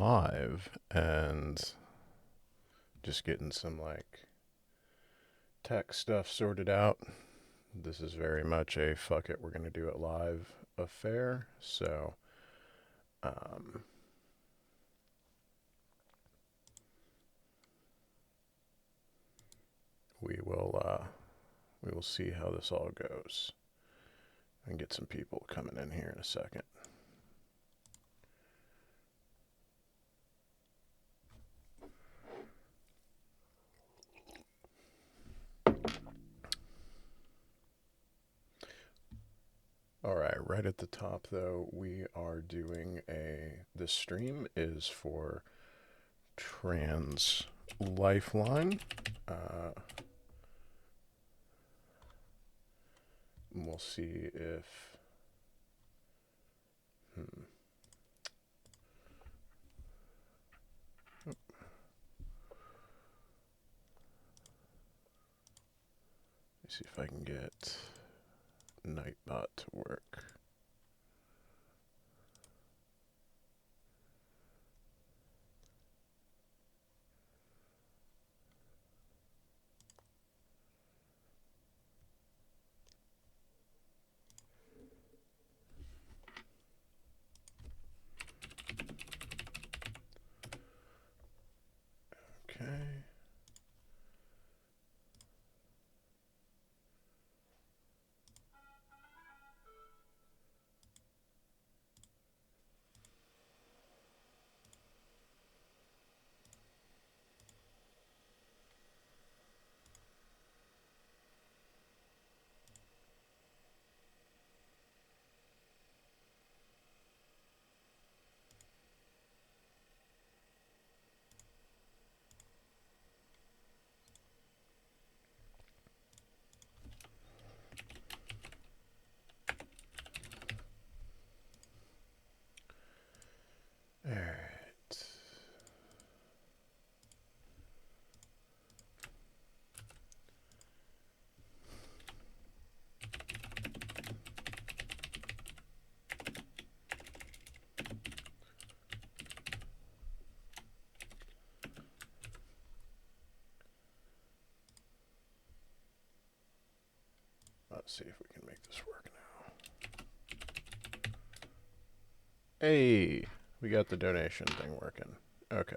live and just getting some tech stuff sorted out. This is very much a fuck it, we're going to do it live affair. So, um, we will see how this all goes and get some people coming in here in a second. All right, right at the top though, we are doing this stream is for Trans Lifeline. We'll see if see if I can get Nightbot to work. Okay. All right. Let's see if we can make this work now. Hey, we got the donation thing working. Okay.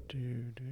Do do.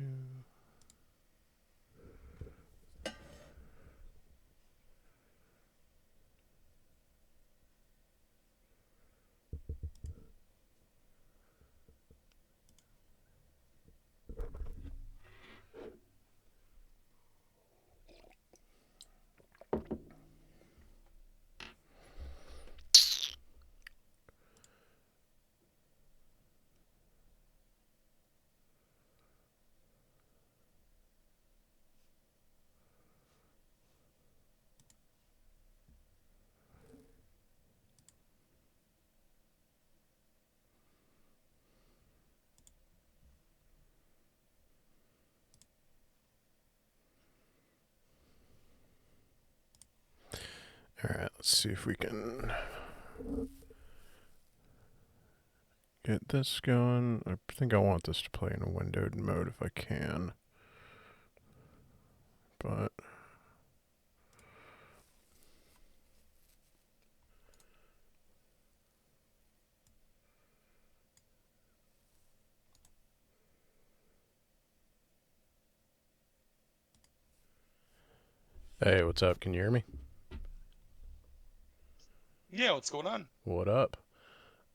All right, let's see if we can get this going. I think I want this to play in a windowed mode if I can. But hey, what's up? Can you hear me? Yeah, what's going on? What up?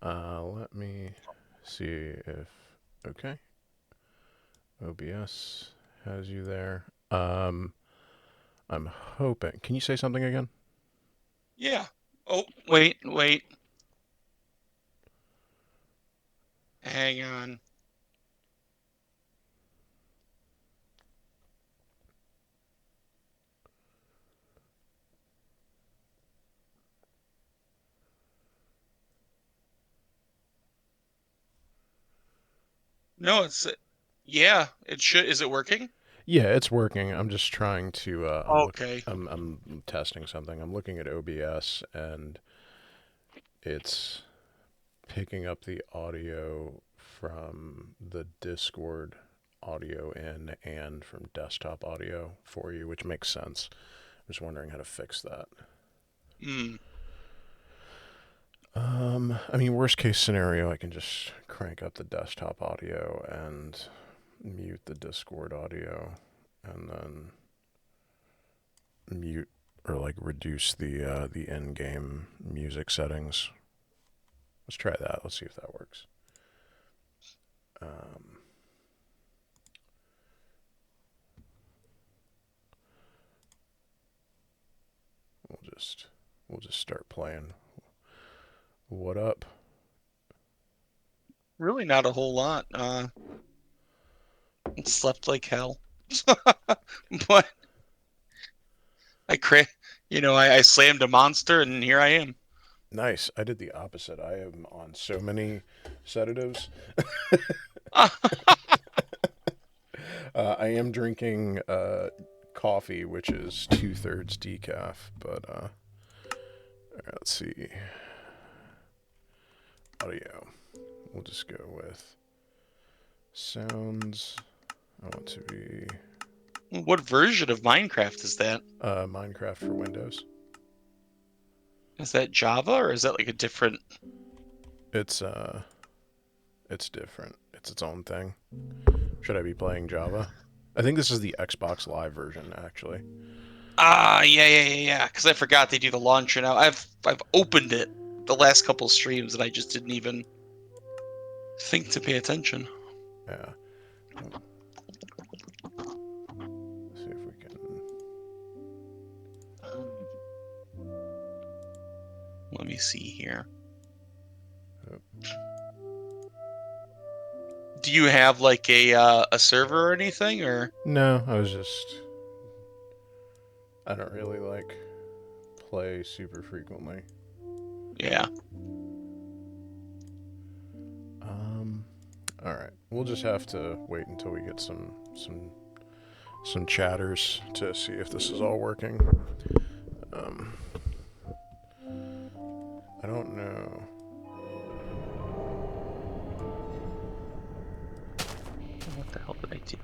Let me see if okay. OBS has you there. I'm hoping. Can you say something again? Yeah. Oh, wait. Hang on. No, yeah, it should. Is it working? Yeah, it's working. I'm just trying to. Okay. I'm testing something. I'm looking at OBS, and it's picking up the audio from the Discord audio in and from desktop audio for you, which makes sense. I'm just wondering how to fix that. Hmm. I mean, worst case scenario, I can just crank up the desktop audio and mute the Discord audio, and then mute or like reduce the in-game music settings. Let's try that. Let's see if that works. Um, we'll just we'll just start playing. What up? Really not a whole lot. Slept like hell. But I cra I slammed a monster and here I am. Nice. I did the opposite. I am on so many sedatives. I am drinking coffee, which is 2/3 decaf. But let's see. Audio. We'll just go with sounds. I want to be What version of Minecraft is that? Minecraft for Windows. Is that Java or is that like a different? It's it's different. It's its own thing. Should I be playing Java? I think this is the Xbox Live version, actually. Ah, yeah. Because I forgot they do the launcher now. I've opened it the last couple streams and I just didn't even think to pay attention. Yeah. Let's see if we can. Let me see here. Do you have like a server or anything or? No, I was just. I don't really like play super frequently. Yeah. Um. All right. We'll just have to wait until we get some chatters to see if this is all working. Um. I don't know. What the hell did I do?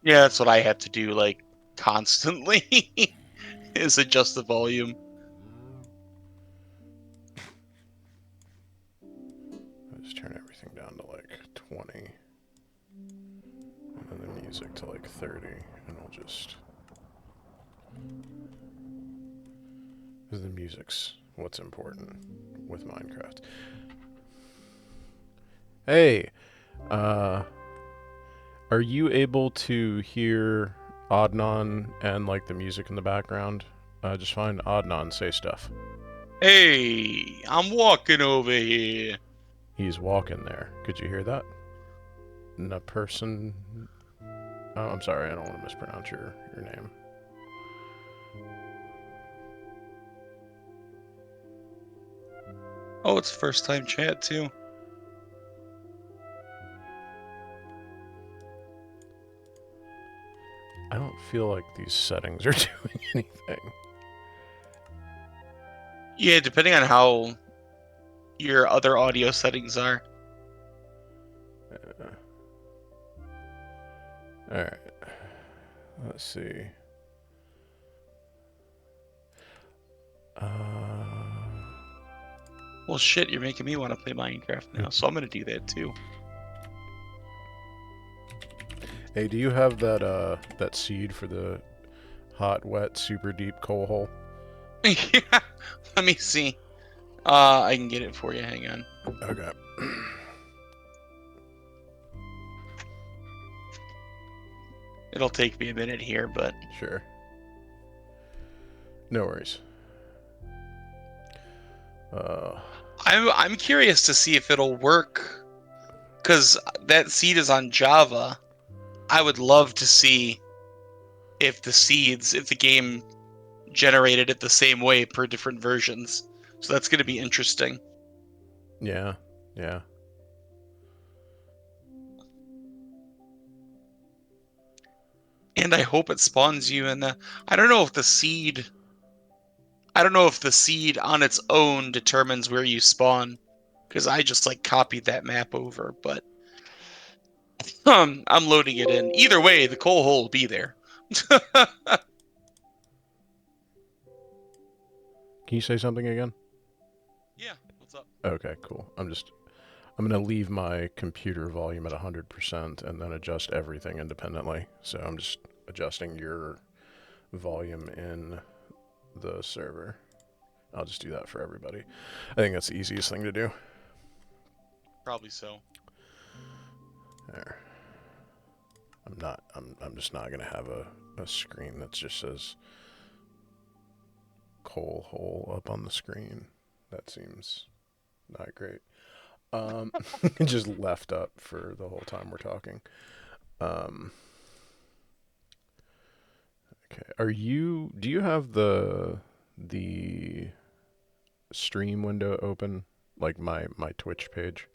Yeah, that's what I have to do like constantly is adjust the volume. I just turn everything down to like 20, and then the music to like 30, and we'll just. Because the music's what's important with Minecraft. Hey, uh, are you able to hear Adnan and like the music in the background? Just find Adnan say stuff. Hey, I'm walking over here. He's walking there. Could you hear that? A person. Oh, I'm sorry. I don't want to mispronounce your name. Oh, it's first time chat too. I don't feel like these settings are doing anything. Yeah, depending on how your other audio settings are. Uh, all right. Let's see. Uh, Well, shit, you're making me want to play Minecraft now, so I'm gonna do that too. hey, do you have that seed for the hot, wet, super deep coal hole? Yeah, let me see. I can get it for you. Hang on. Okay. It'll take me a minute here, but Sure. No worries. I'm curious to see if it'll work, because that seed is on Java. I would love to see if the game generated it the same way per different versions. So that's going to be interesting. Yeah, yeah. And I hope it spawns you in the. I don't know if the seed. I don't know if the seed on its own determines where you spawn, because I just like copied that map over. But I'm loading it in. Either way, the coal hole will be there. Can you say something again? Yeah, what's up? Okay, cool. I'm gonna leave my computer volume at 100% and then adjust everything independently. So I'm just adjusting your volume in the server. I'll just do that for everybody. I think that's the easiest thing to do. Probably so. There. I'm just not gonna have a screen that just says coal hole up on the screen. That seems not great. Just left up for the whole time we're talking. Um, okay. Do you have the stream window open? Like my Twitch page?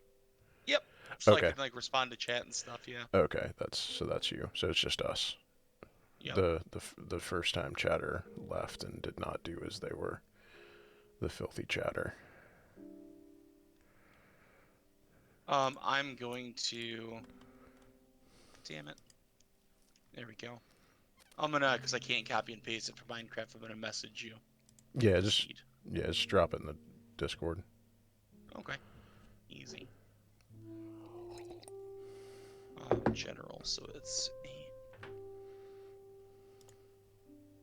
Yep. So I Okay. can like respond to chat and stuff. Yeah. Okay, that's you. So it's just us. Yep. The first time chatter left and did not do as they were. The filthy chatter. I'm going to. Damn it. There we go. I'm gonna, because I can't copy and paste it for Minecraft. I'm gonna message you. Yeah, The just seed. yeah, just drop it in the Discord. Okay. Easy. General. So it's a.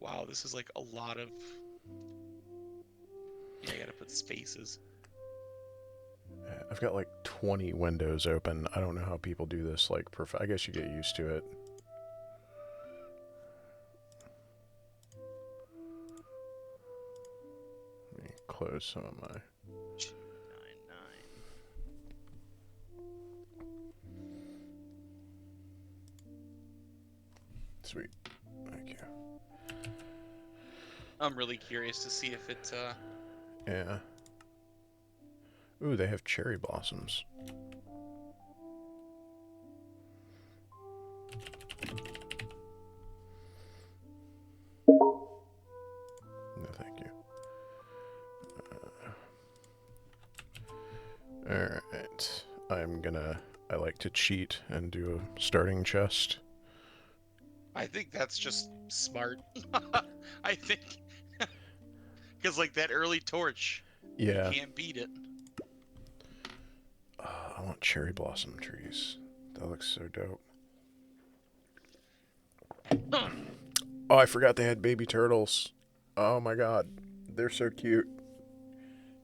Wow, this is like a lot of. Yeah, I gotta put spaces. I've got like 20 windows open. I don't know how people do this like perfect. I guess you get used to it. Let me close some of my 299. sweet. Thank you. I'm really curious to see if it. Yeah. Ooh, they have cherry blossoms. No, thank you. Alright. I like to cheat and do a starting chest. I think that's just smart. I think. Because like that early torch, you Yeah. can't beat it. I want cherry blossom trees. That looks so dope. Oh, I forgot they had baby turtles. Oh my god. They're so cute.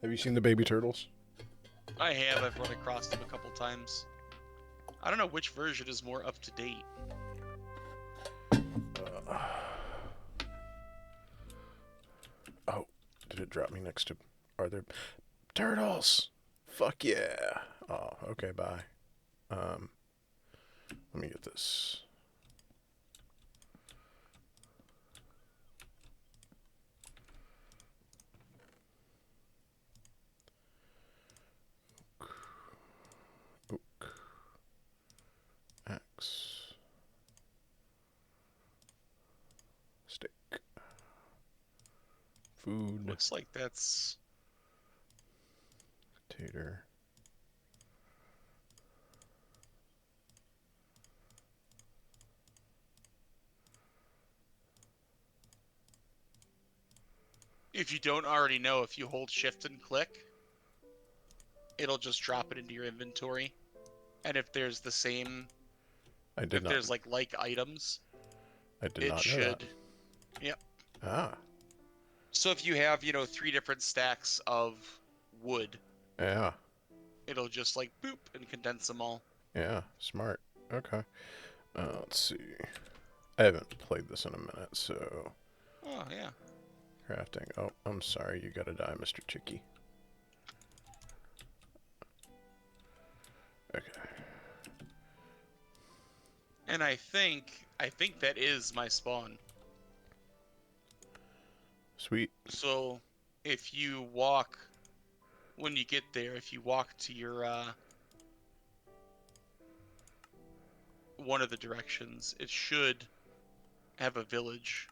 Have you seen the baby turtles? I have. I've run across them a couple times. I don't know which version is more up to date. Oh, did it drop me next to... Are there... Turtles! Fuck yeah. Oh, okay, bye. Let me get this. Oak. Axe. Stick. Food. Looks like that's. Tater. If you don't already know, if you hold shift and click, it'll just drop it into your inventory. And if there's the same, I did if not. there's like items, I did it not know that. should. Yep. Ah. So if you have, 3 different stacks of wood, Yeah. it'll just like boop and condense them all. Yeah. Smart. Okay. Let's see. I haven't played this in a minute, so Oh yeah. Crafting. Oh, I'm sorry. You gotta die, Mr. Chicky. Okay. And I think that is my spawn. Sweet. So if you walk when you get there, if you walk to your one of the directions, it should have a village.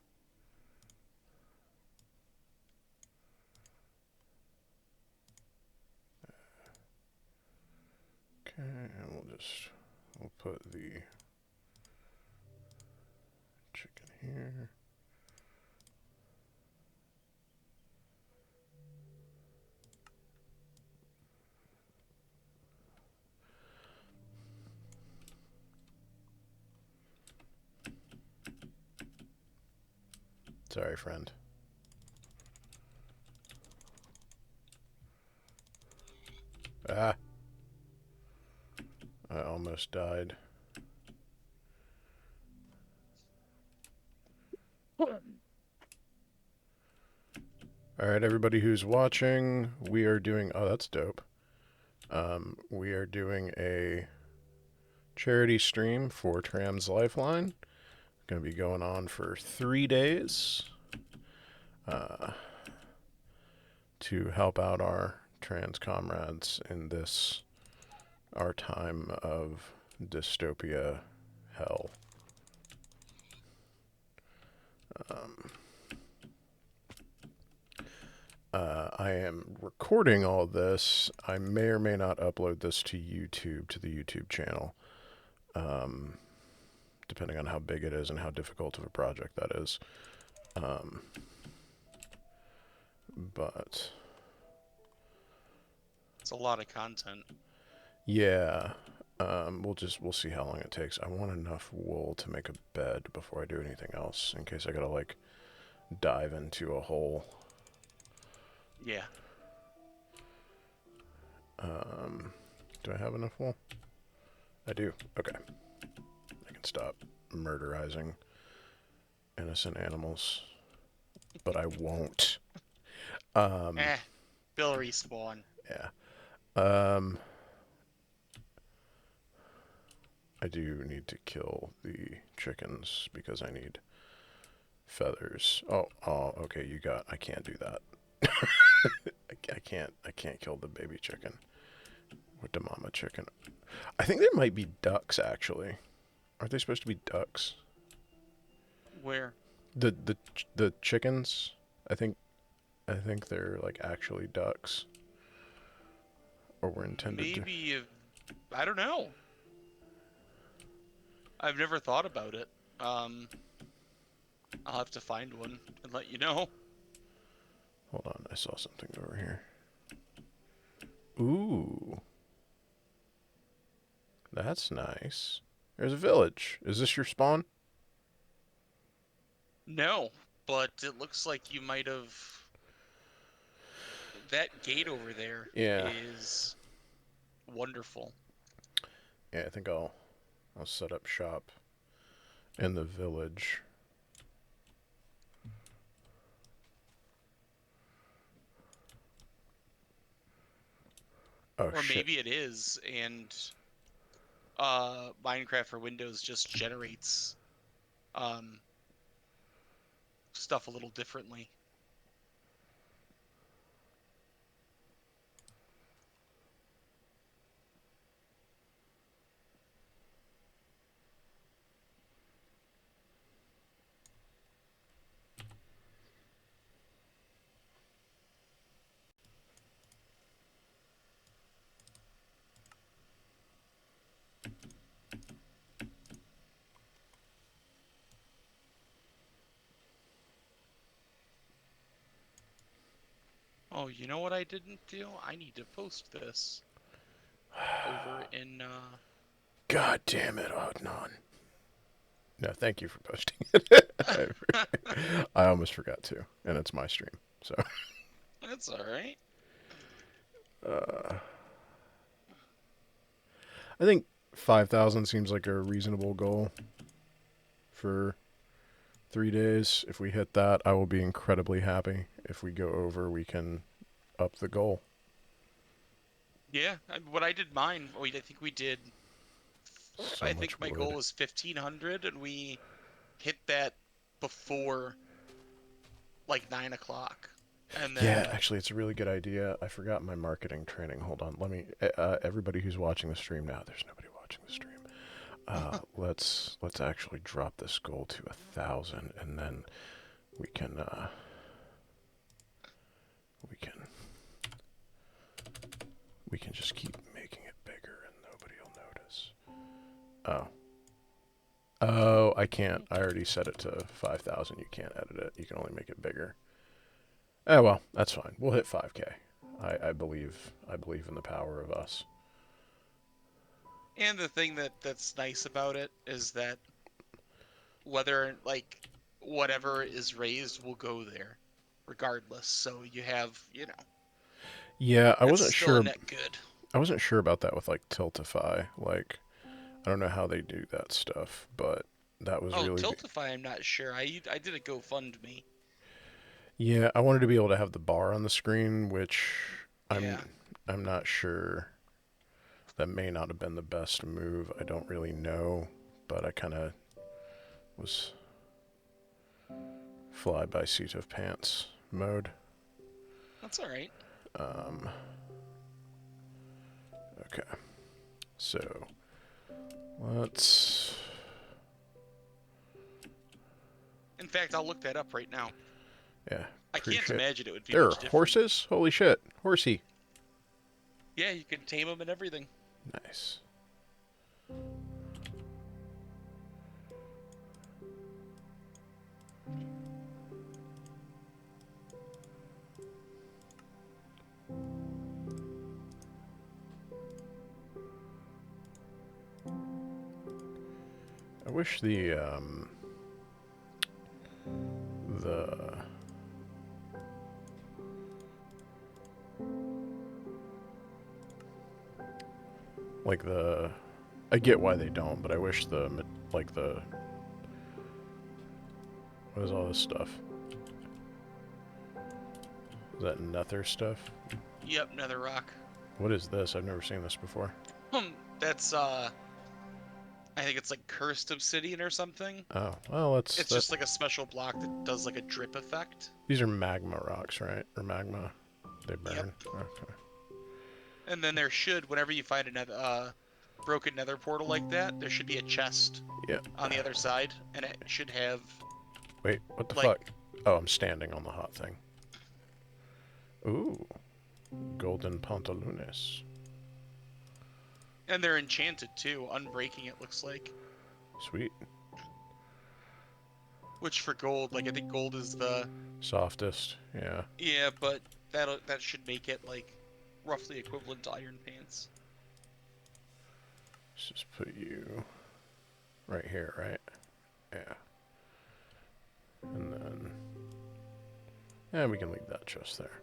Okay, and we'll put the chicken here. Sorry, friend. Ah! I almost died. Alright, everybody who's watching, we are doing... Oh, that's dope. We are doing a charity stream for Trans Lifeline. Going to be going on for 3 days to help out our trans comrades in this, our time of dystopia hell. I am recording all this. I may or may not upload this to YouTube, to the YouTube channel, depending on how big it is and how difficult of a project that is. But it's a lot of content. Yeah, we'll see how long it takes. I want enough wool to make a bed before I do anything else, in case I gotta like dive into a hole. Yeah. Do I have enough wool? I do. Okay. I can stop murderizing innocent animals, but I won't. Bill respawn. Yeah. I do need to kill the chickens because I need feathers. Oh, okay, I can't do that. I can't kill the baby chicken with the mama chicken. I think there might be ducks, actually. Aren't they supposed to be ducks? Where? The chickens? I think they're like actually ducks. Or were intended to. Maybe I don't know. I've never thought about it. I'll have to find one and let you know. Hold on, I saw something over here. Ooh. That's nice. There's a village. Is this your spawn? No, but it looks like you might have. That gate over there is wonderful. Yeah, I think I'll set up shop in the village. Oh, or shit. maybe it is, and Minecraft for Windows just generates stuff a little differently. Oh, you know what I didn't do? I need to post this over in God damn it, Adnan. No, thank you for posting it. I almost forgot to, and it's my stream, so. That's all right. I think 5,000 seems like a reasonable goal for 3 days. If we hit that, I will be incredibly happy. If we go over, we can up the goal. Yeah, when I did mine, I think we did. So I much think my goal wood. was 1,500, and we hit that before like 9 o'clock, and Yeah, then actually, it's a really good idea. I forgot my marketing training. Hold on. Let me. Everybody who's watching the stream now, there's nobody watching the stream. Let's actually drop this goal to 1,000, and then we can we can we can just keep making it bigger, and nobody will notice. Oh. Oh, I can't. I already set it to 5,000. You can't edit it. You can only make it bigger. Oh well, that's fine. We'll hit 5K. I believe in the power of us. and the thing that's nice about it is that whether like whatever is raised will go there regardless. So you have, Yeah, that's still a net good. I wasn't sure about that with like Tiltify. Like, I don't know how they do that stuff, but that was Oh, really Tiltify, I'm not sure. I did a GoFundMe. yeah. I wanted to be able to have the bar on the screen, which I'm Yeah. I'm not sure. That may not have been the best move. I don't really know, but I kind of was fly by seat of pants mode. That's all right. Um, okay, so let's. In fact, I'll look that up right now. Yeah, I can't appreciate. imagine it would be There are much different. horses. Holy shit, horsey. Yeah, you can tame them and everything. Nice. I wish the like the I get why they don't, but I wish like the what is all this stuff? Is that nether stuff? Yep, nether rock. What is this? I've never seen this before. That's I think it's like cursed obsidian or something. Oh, well, that's It's that. just like a special block that does like a drip effect. These are magma rocks, right? Or magma? They Yep. burn. Okay. And then there should, whenever you find another broken nether portal like that, there should be a chest Yeah. on the other side, and it should have Wait, what the like, fuck? Oh, I'm standing on the hot thing. Ooh, golden pantalones. and they're enchanted too. Unbreaking, it looks like. Sweet. Which for gold, like I think gold is the Softest. Yeah. yeah, but that should make it like roughly equivalent to iron pants. Let's just put you right here, right? Yeah. And then yeah, we can leave that just there.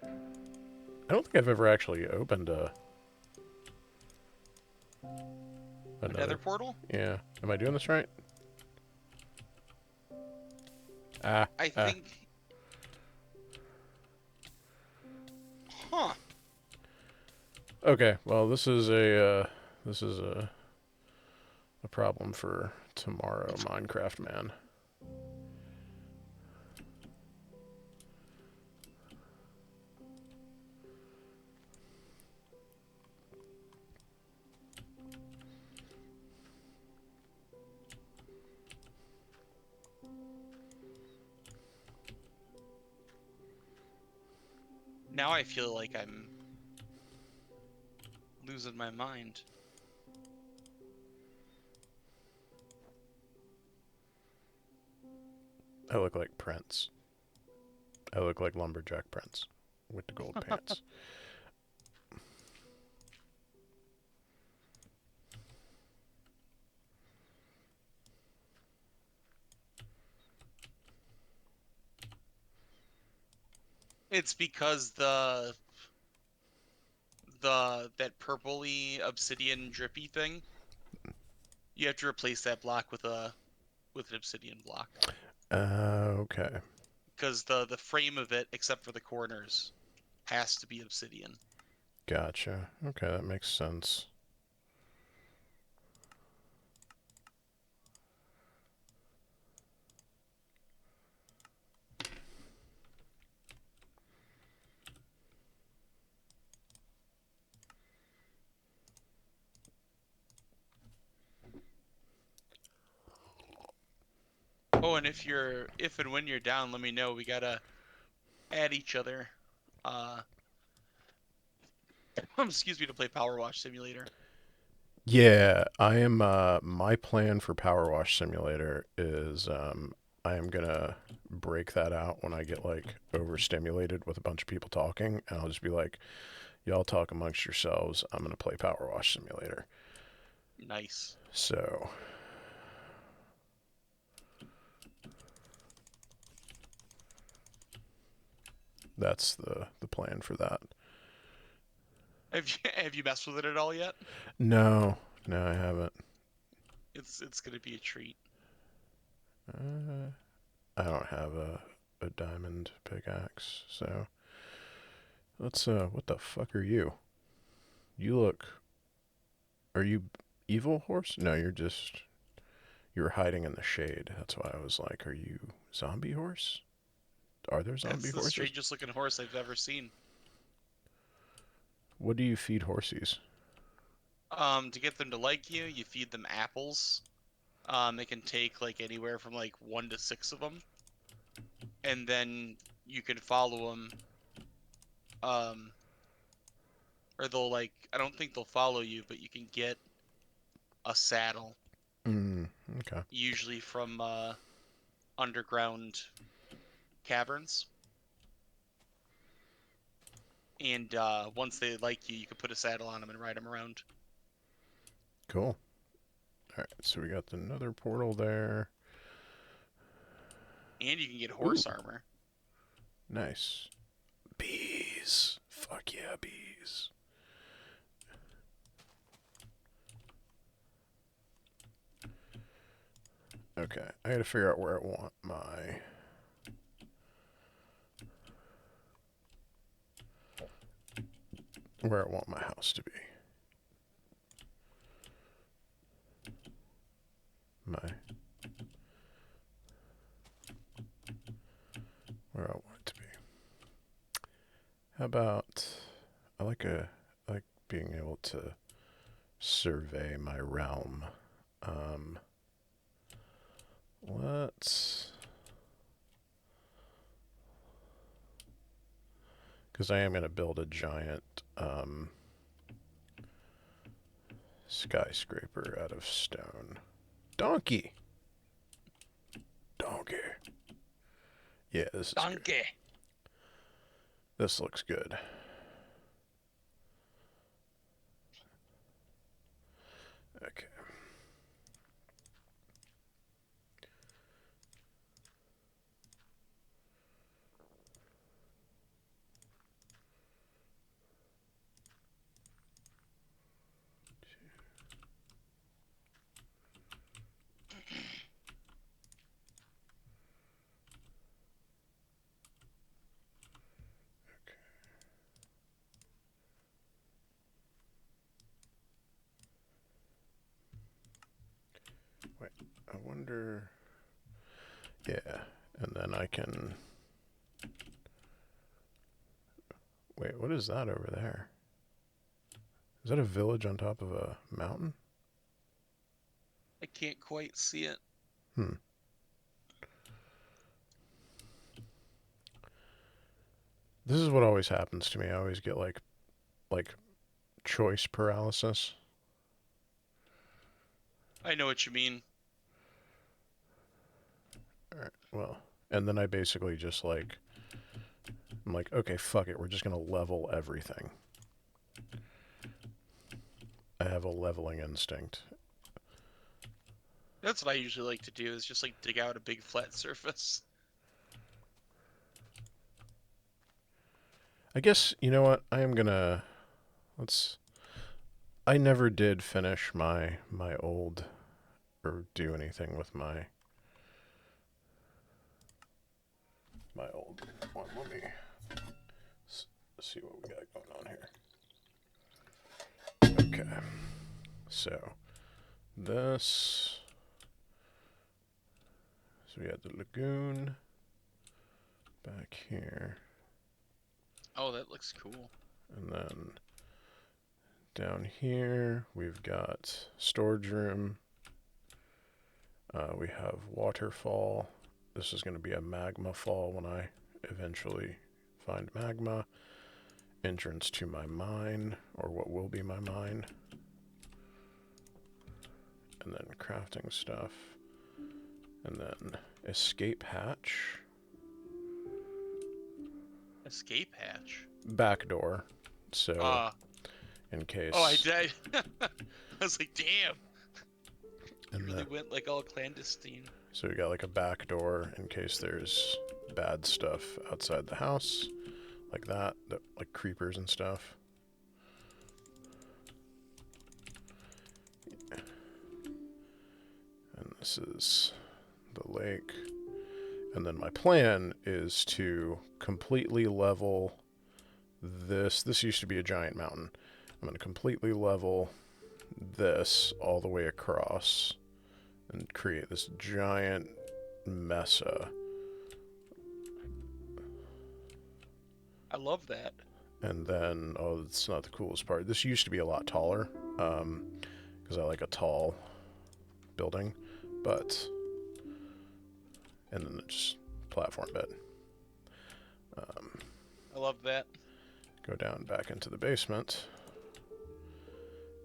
I don't think I've ever actually opened another. Nether portal? Yeah. Am I doing this right? Ah. I Ah. think. Huh. Okay. Well, this is a problem for tomorrow, Minecraft man. Now I feel like I'm losing my mind. I look like Prince. I look like Lumberjack Prince with the gold pants. It's because that purpley obsidian drippy thing. You have to replace that block with a with an obsidian block. Okay. Because the frame of it, except for the corners, has to be obsidian. Gotcha. Okay, that makes sense. Oh, and if and when you're down, let me know. We gotta add each other. Uh, excuse me, to play Power Wash Simulator. Yeah, I am. My plan for Power Wash Simulator is I am gonna break that out when I get like overstimulated with a bunch of people talking, and I'll just be like, "Y'all talk amongst yourselves. I'm gonna play Power Wash Simulator." Nice. So that's the plan for that. Have you messed with it at all yet? No, no, I haven't. It's gonna be a treat. Uh, I don't have a diamond pickaxe, so let's. What the fuck are you? You look. Are you evil horse? No, you're hiding in the shade. That's why I was like, are you zombie horse? Are there zombie That's the horses? strangest looking horse I've ever seen. What do you feed horses? To get them to like you, you feed them apples. It can take like anywhere from like 1 to 6 of them, and then you can follow them. Um, or they'll like I don't think they'll follow you, but you can get a saddle, Okay. usually from underground caverns. And once they like you, you can put a saddle on them and ride them around. Cool. All right, so we got another portal there. And you can get Ooh, horse armor. nice. Bees. Fuck yeah, bees. Okay, I gotta figure out where I want my house to be. My where I want it to be. How about I like being able to survey my realm. Um, let's because I am gonna build a giant skyscraper out of stone. Donkey, donkey. Yeah, this is good. Donkey. This looks good. Okay. Wait, I wonder. Yeah, and then I can. Wait, what is that over there? Is that a village on top of a mountain? I can't quite see it. Hmm. This is what always happens to me. I always get like choice paralysis. I know what you mean. All right. Well, and then I basically just like I'm like, okay, fuck it. We're just gonna level everything. I have a leveling instinct. That's what I usually like to do, is just like dig out a big flat surface. I guess you know what? I am gonna let's. I never did finish my old or do anything with my my old one. Let me see what we got going on here. Okay. So, this... So we had the lagoon back here. Oh, that looks cool. And then down here, we've got storage room. We have waterfall. This is going to be a magma fall when I eventually find magma. Entrance to my mine, or what will be my mine. And then crafting stuff. And then escape hatch. Escape hatch? Back door. So, in case... Oh, I did. I was like, damn. You and really went like all clandestine. So we got like a back door in case there's bad stuff outside the house. Like that like creepers and stuff. And this is the lake. And then my plan is to completely level this. This used to be a giant mountain. I'm going to completely level this all the way across and create this giant mesa. I love that. And then, oh, it's not the coolest part. This used to be a lot taller, because I like a tall building, but, and then just platform bed. I love that. Go down back into the basement,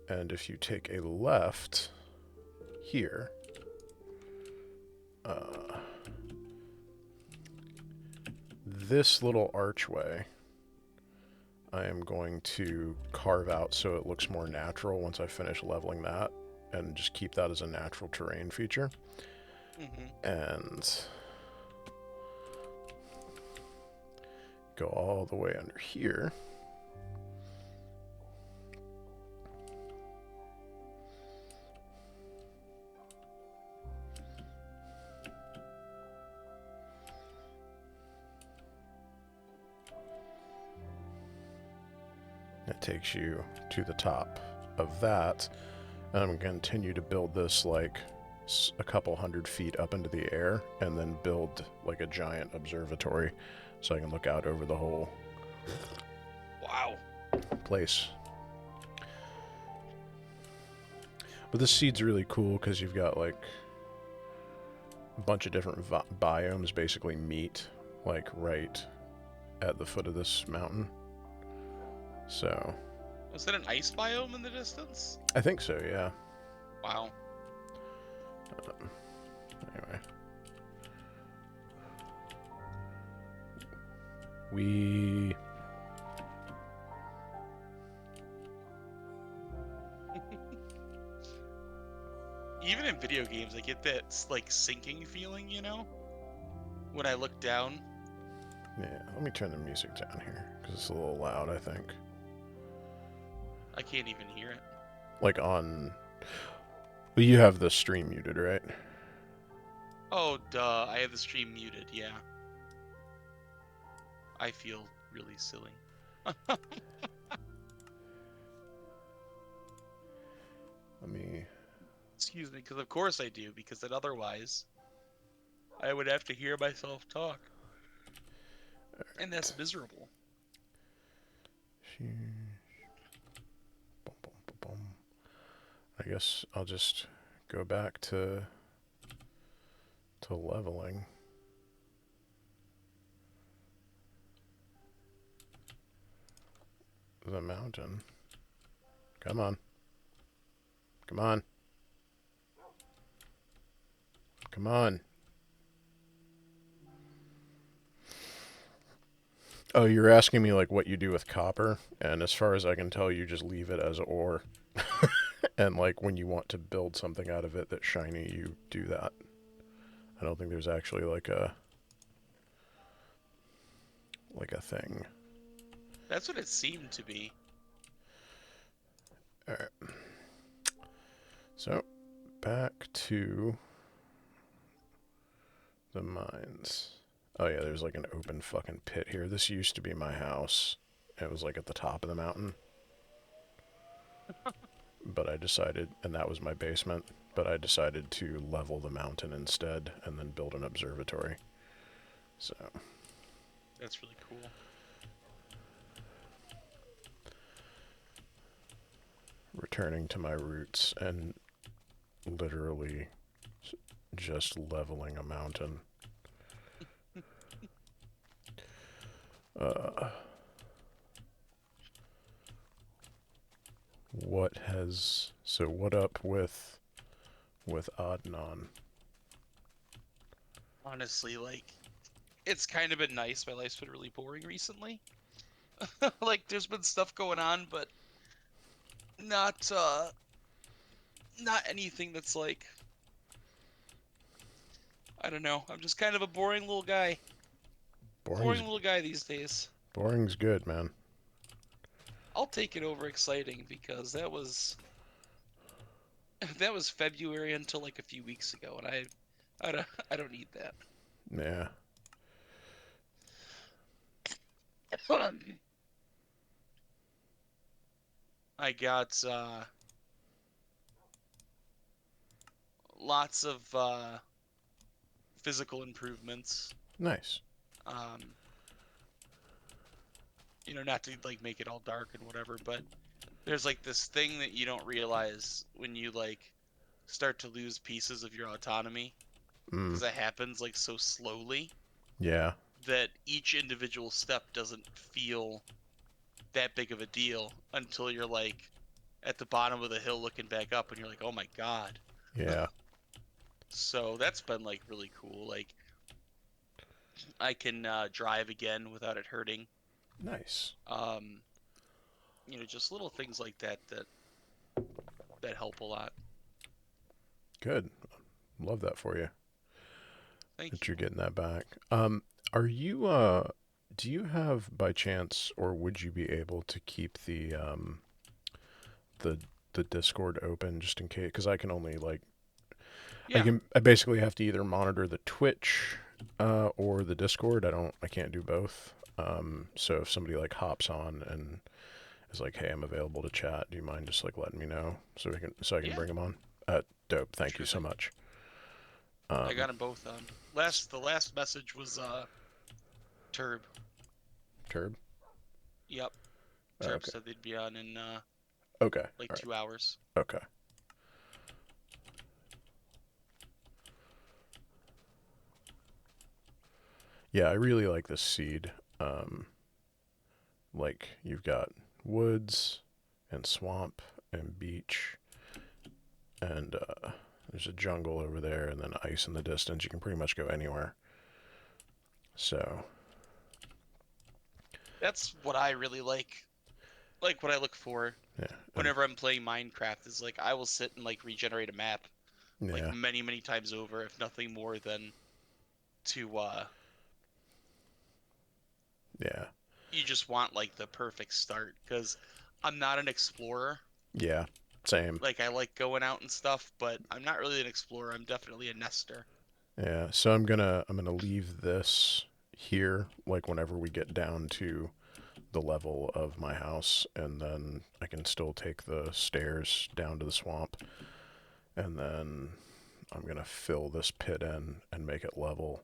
and if you take a left here, this little archway I am going to carve out so it looks more natural once I finish leveling that, and just keep that as a natural terrain feature. And go all the way under here. It takes you to the top of that, and I'm going to continue to build this like a couple 100 feet up into the air, and then build like a giant observatory so I can look out over the whole place. But this seed's really cool because you've got like a bunch of different biomes basically meet like right at the foot of this mountain. So... Was that an ice biome in the distance? I think so, yeah. Wow. Anyway. Even in video games, I get that like sinking feeling, you know? When I look down. Yeah, let me turn the music down here, because it's a little loud, I think. I can't even hear it. Like on... Well, you have the stream muted, right? Oh, duh. I have the stream muted, yeah. I feel really silly. Let me... Excuse me, because of course I do, because then otherwise I would have to hear myself talk. Right. And that's miserable. I guess I'll just go back to leveling. The mountain. Come on. Come on. Come on. Oh, you're asking me like what you do with copper, and as far as I can tell, you just leave it as ore. And like when you want to build something out of it that's shiny, you do that. I don't think there's actually like a thing. That's what it seemed to be. Alright. So, back to the mines. Oh yeah, there's like an open fucking pit here. This used to be my house. It was like at the top of the mountain, but I decided, and that was my basement, but I decided to level the mountain instead and then build an observatory. So, That's really cool. returning to my roots and literally just leveling a mountain. Uh, what up with Adnan? Honestly, like it's kind of been nice. My life's been really boring recently. Like there's been stuff going on, but not not anything that's like I don't know. I'm just kind of a boring little guy. Boring's Boring little guy these days. boring's good, man. I'll take it over exciting because that was that was February until like a few weeks ago, and I don't need that. Yeah. I got lots of physical improvements. Nice. Um, not to like make it all dark and whatever, but there's like this thing that you don't realize when you like start to lose pieces of your autonomy Mm. because it happens like so slowly Yeah. that each individual step doesn't feel that big of a deal until you're like at the bottom of the hill looking back up and you're like, oh my god. Yeah. So that's been like really cool. Like I can drive again without it hurting. Nice. Um, just little things like that help a lot. Good. Love that for you. Thank That you. you're getting that back. Are you do you have by chance, or would you be able to keep the the Discord open just in case? Because I can only like Yeah. I basically have to either monitor the Twitch or the Discord. I can't do both. So if somebody like hops on and is like, "Hey, I'm available to chat. Do you mind just like letting me know so I can Yeah. bring them on?" Dope. Thank you Sure so thing. much. I Um, got them both on. The last message was Turb. Turb. Yep. Turb Okay. said they'd be on in Okay. like All 2 hours. right. Okay. Yeah, I really like this seed. Um, like you've got woods and swamp and beach and there's a jungle over there and then ice in the distance. You can pretty much go anywhere. So, That's what I really like. Like what I look for yeah. And whenever I'm playing Minecraft is like I will sit and like regenerate a map like yeah. many, many times over, if nothing more than to Yeah. you just want like the perfect start because I'm not an explorer. Yeah. Same. Like I like going out and stuff, but I'm not really an explorer. I'm definitely a nester. Yeah. So I'm gonna leave this here like whenever we get down to the level of my house and then I can still take the stairs down to the swamp and then I'm gonna fill this pit in and make it level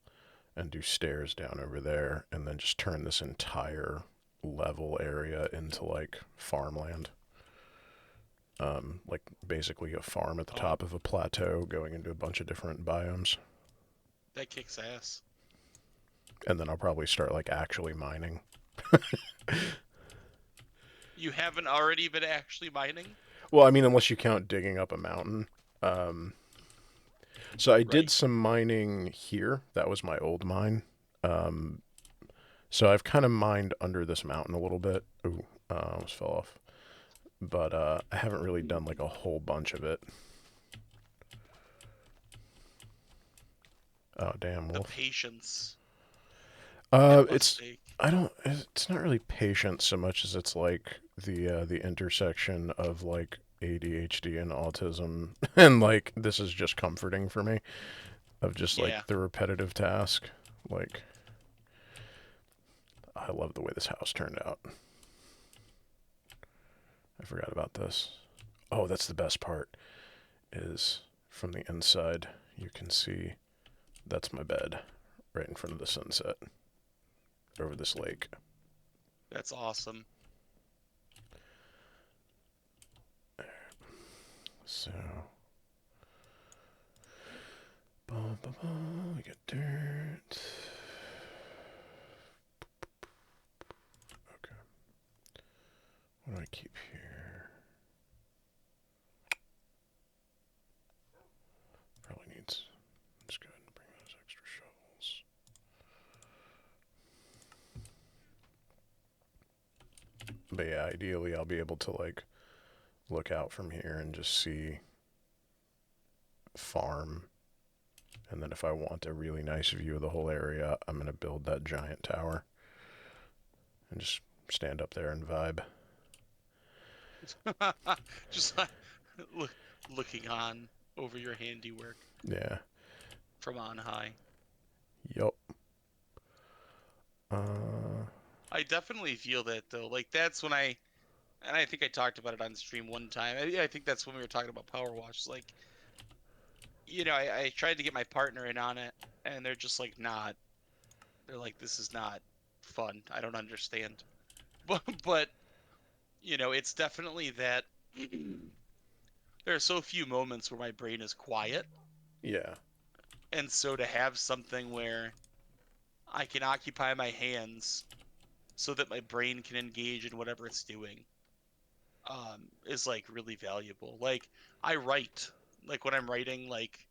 and do stairs down over there and then just turn this entire level area into like farmland. Like basically a farm at the Oh, top of a plateau going into a bunch of different biomes. that kicks ass. And then I'll probably start like actually mining. You haven't already been actually mining? Well, I mean, unless you count digging up a mountain. Um, so I did Right. some mining here. That was my old mine. So I've kind of mined under this mountain a little bit. Ooh, almost fell off. But I haven't really done like a whole bunch of it. Oh damn, The wolf. patience it must It's take. I don't. It's not really patience so much as it's like the intersection of like ADHD and autism, and like this is just comforting for me of just like Yeah. the repetitive task. Like I love the way this house turned out. I forgot about this. Oh, that's the best part, is from the inside, you can see that's my bed right in front of the sunset over this lake. That's awesome. So, we got dirt. Okay. What do I keep here? Probably needs. Let's go ahead and bring those extra shovels. But yeah, ideally I'll be able to like look out from here and just see farm. And then if I want a really nice view of the whole area, I'm going to build that giant tower and just stand up there and vibe. Just like looking on over your handiwork Yeah. from on high. Yup. I definitely feel that though. Like that's when and I think I talked about it on stream one time. I think that's when we were talking about Power Wash. Like, I tried to get my partner in on it, and they're just like, not. They're like, this is not fun. I don't understand. But it's definitely that. There are so few moments where my brain is quiet, Yeah. and so to have something where I can occupy my hands so that my brain can engage in whatever it's doing, is like really valuable. Like I write, like when I'm writing, like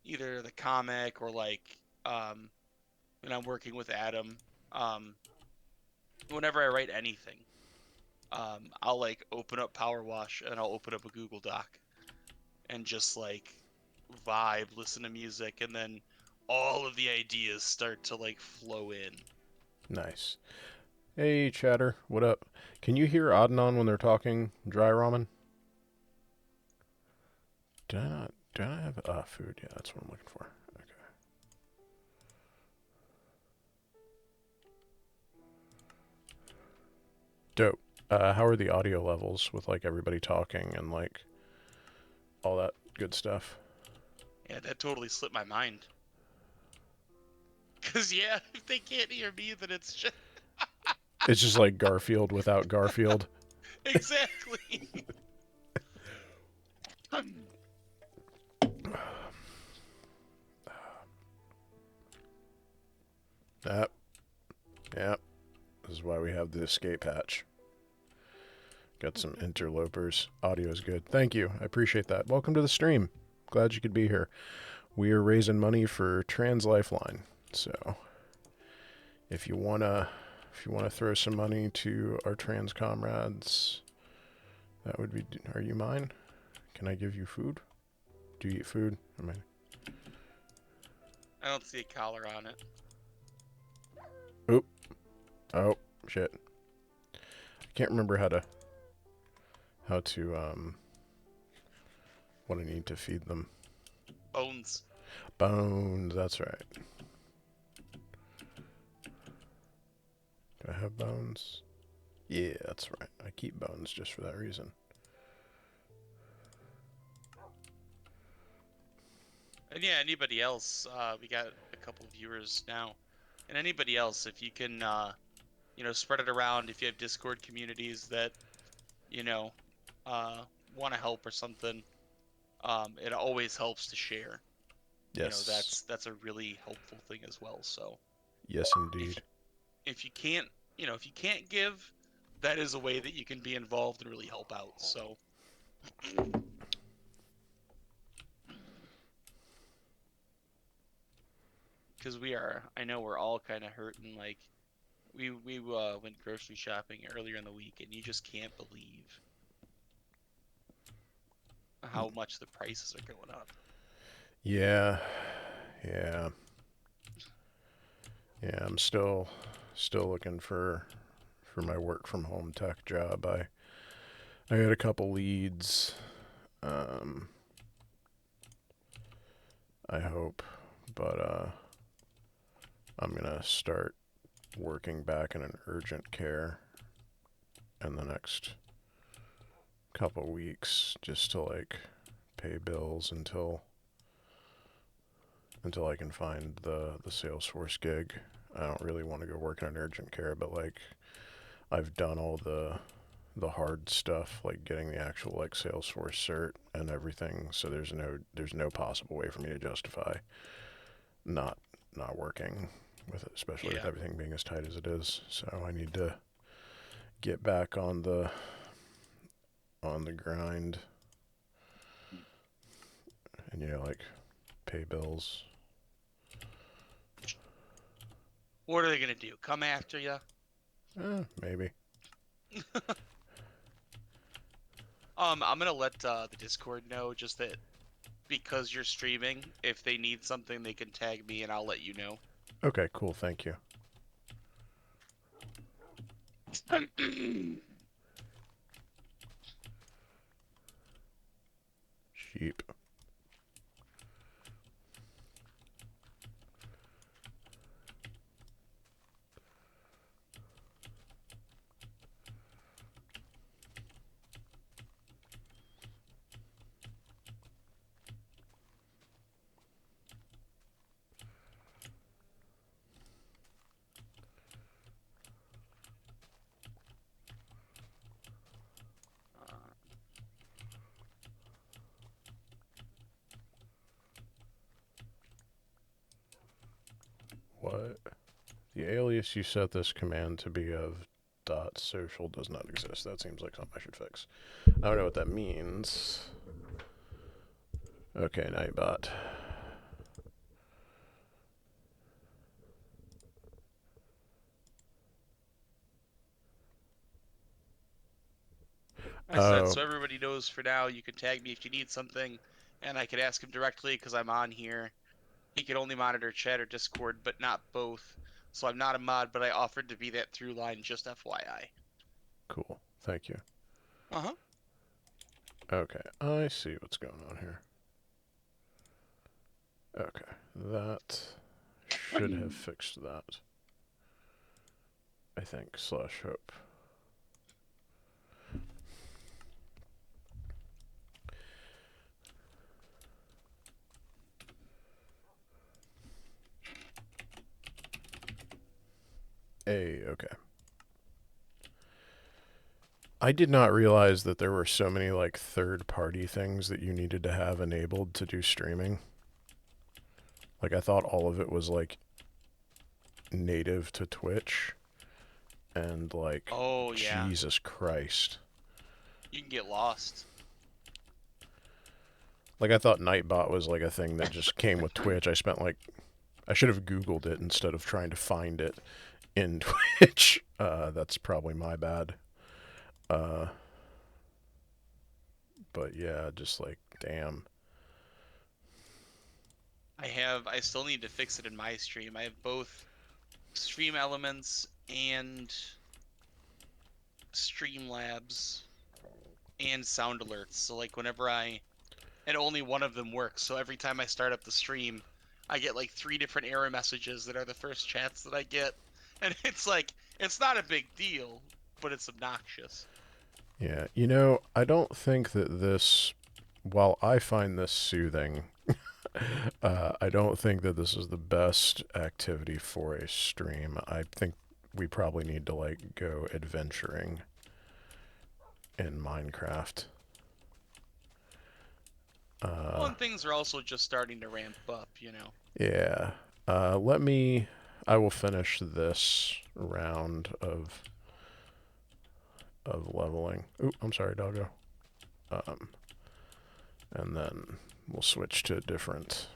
either the comic or like when I'm working with Adam, um, whenever I write anything, I'll like open up Power Wash and I'll open up a Google Doc and just like vibe, listen to music, and then all of the ideas start to like flow in. Nice. Hey, chatter. What up? Can you hear Adnan when they're talking dry ramen? Did I not? Did I have food? Yeah, that's what I'm looking for. Okay. Dope. How are the audio levels with like everybody talking and like all that good stuff? Yeah, that totally slipped my mind. Cause yeah, if they can't hear me, then it's just It's just like Garfield without Garfield. exactly. Yep. Yep. This is why we have the escape hatch. Got some interlopers. Audio is good. Thank you. I appreciate that. Welcome to the stream. Glad you could be here. We are raising money for Trans Lifeline. So if you wanna throw some money to our trans comrades, that would be. Are you mine? Can I give you food? Do you eat food? I don't see a collar on it. Oop. Oh shit. I can't remember how to what I need to feed them. Bones. Bones. That's right. Do I have bones? Yeah, that's right. I keep bones just for that reason. And yeah, anybody else, we got a couple of viewers now. And anybody else, if you can, spread it around, if you have Discord communities that, you know, want to help or something, it always helps to share. Yes. That's a really helpful thing as well. So Yes, indeed. if you can't, if you can't give, that is a way that you can be involved and really help out. So. Because I know we're all kind of hurting. Like, we went grocery shopping earlier in the week, and you just can't believe how much the prices are going up. Yeah. I'm still looking for my work from home tech job. I had a couple leads. I hope, but I'm gonna start working back in an urgent care in the next couple weeks just to like pay bills until I can find the Salesforce gig. I don't really want to go work in an urgent care, but like I've done all the hard stuff, like getting the actual like Salesforce cert and everything. So there's no possible way for me to justify not not working with it, especially with Yeah. everything being as tight as it is. So I need to get back on the grind and like pay bills. What are they gonna do? Come after you? Maybe. I'm gonna let the Discord know just that because you're streaming, if they need something, they can tag me and I'll let you know. Okay, cool. Thank you. Sheep. What? The alias you set this command to be of .social does not exist. That seems like something I should fix. I don't know what that means. Okay, Nightbot. I said, Oh, so everybody knows for now, you can tag me if you need something, and I could ask him directly because I'm on here. He can only monitor chat or Discord, but not both. So I'm not a mod, but I offered to be that through line, just FYI. cool. Thank you. Uh-huh. Okay, I see what's going on here. Okay, that should have fixed that. I think, slash hope. Okay. I did not realize that there were so many like third-party things that you needed to have enabled to do streaming. Like I thought all of it was like native to Twitch, and like Oh, yeah. Jesus Christ. You can get lost. Like I thought Nightbot was like a thing that just came with Twitch. I should have Googled it instead of trying to find it in Twitch. That's probably my bad. Uh, but yeah, just like damn. I still need to fix it in my stream. I have both stream elements and Streamlabs and sound alerts. So like and only one of them works. So every time I start up the stream, I get like 3 different error messages that are the first chats that I get. And it's like, it's not a big deal, but it's obnoxious. Yeah, I don't think that this, while I find this soothing, I don't think that this is the best activity for a stream. I think we probably need to like go adventuring in Minecraft. Well, and things are also just starting to ramp up, Yeah. I will finish this round of leveling. Ooh, I'm sorry, doggo. Um, and then we'll switch to a different.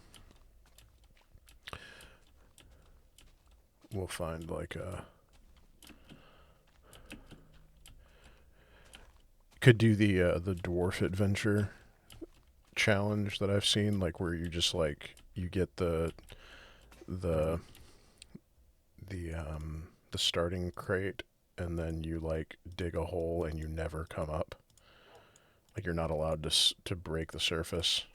We'll find like a. Could do the dwarf adventure challenge that I've seen, like where you just like you get the the starting crate, and then you like dig a hole and you never come up. Like you're not allowed to break the surface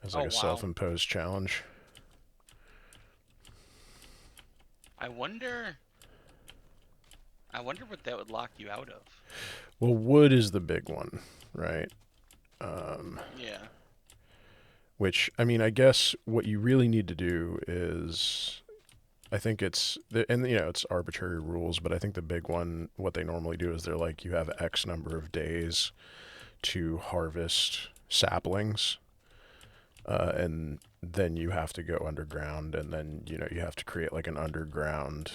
as Oh, like a wow. self-imposed challenge. I wonder. I wonder what that would lock you out of. Well, wood is the big one, right? Yeah. Which, I mean, I guess what you really need to do is, I think it's, and you know, it's arbitrary rules, but I think the big one, what they normally do is they're like, you have X number of days to harvest saplings, and then you have to go underground, and then, you know, you have to create like an underground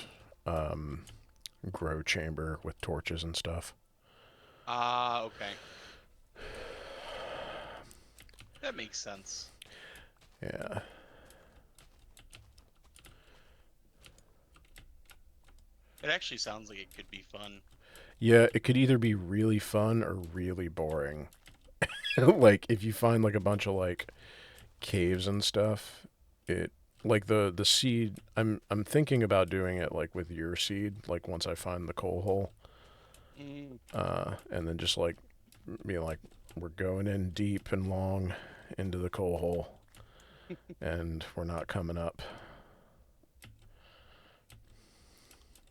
grow chamber with torches and stuff. Ah, okay. That makes sense. Yeah. It actually sounds like it could be fun. Yeah, it could either be really fun or really boring. Like if you find like a bunch of like caves and stuff, it like the seed I'm thinking about doing it like with your seed, like once I find the coal hole. Mm. And then just like being like we're going in deep and long into the coal hole and we're not coming up.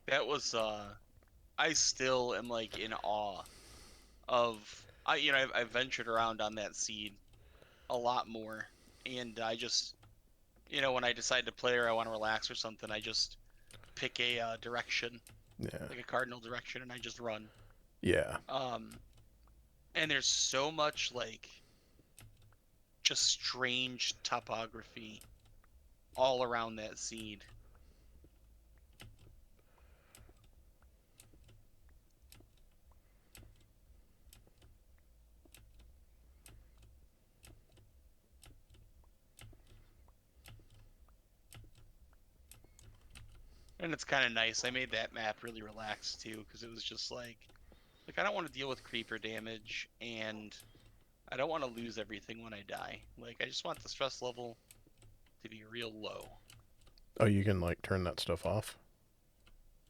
That was I still am like in awe of I've ventured around on that seed a lot more, and I just when I decide to play or I want to relax or something, I just pick a direction, Yeah. like a cardinal direction, and I just run. Yeah. Um, and there's so much like just strange topography all around that seed. And it's kind of nice. I made that map really relaxed too, because it was just like I don't want to deal with creeper damage, and I don't want to lose everything when I die. Like I just want the stress level to be real low. Oh, you can like turn that stuff off.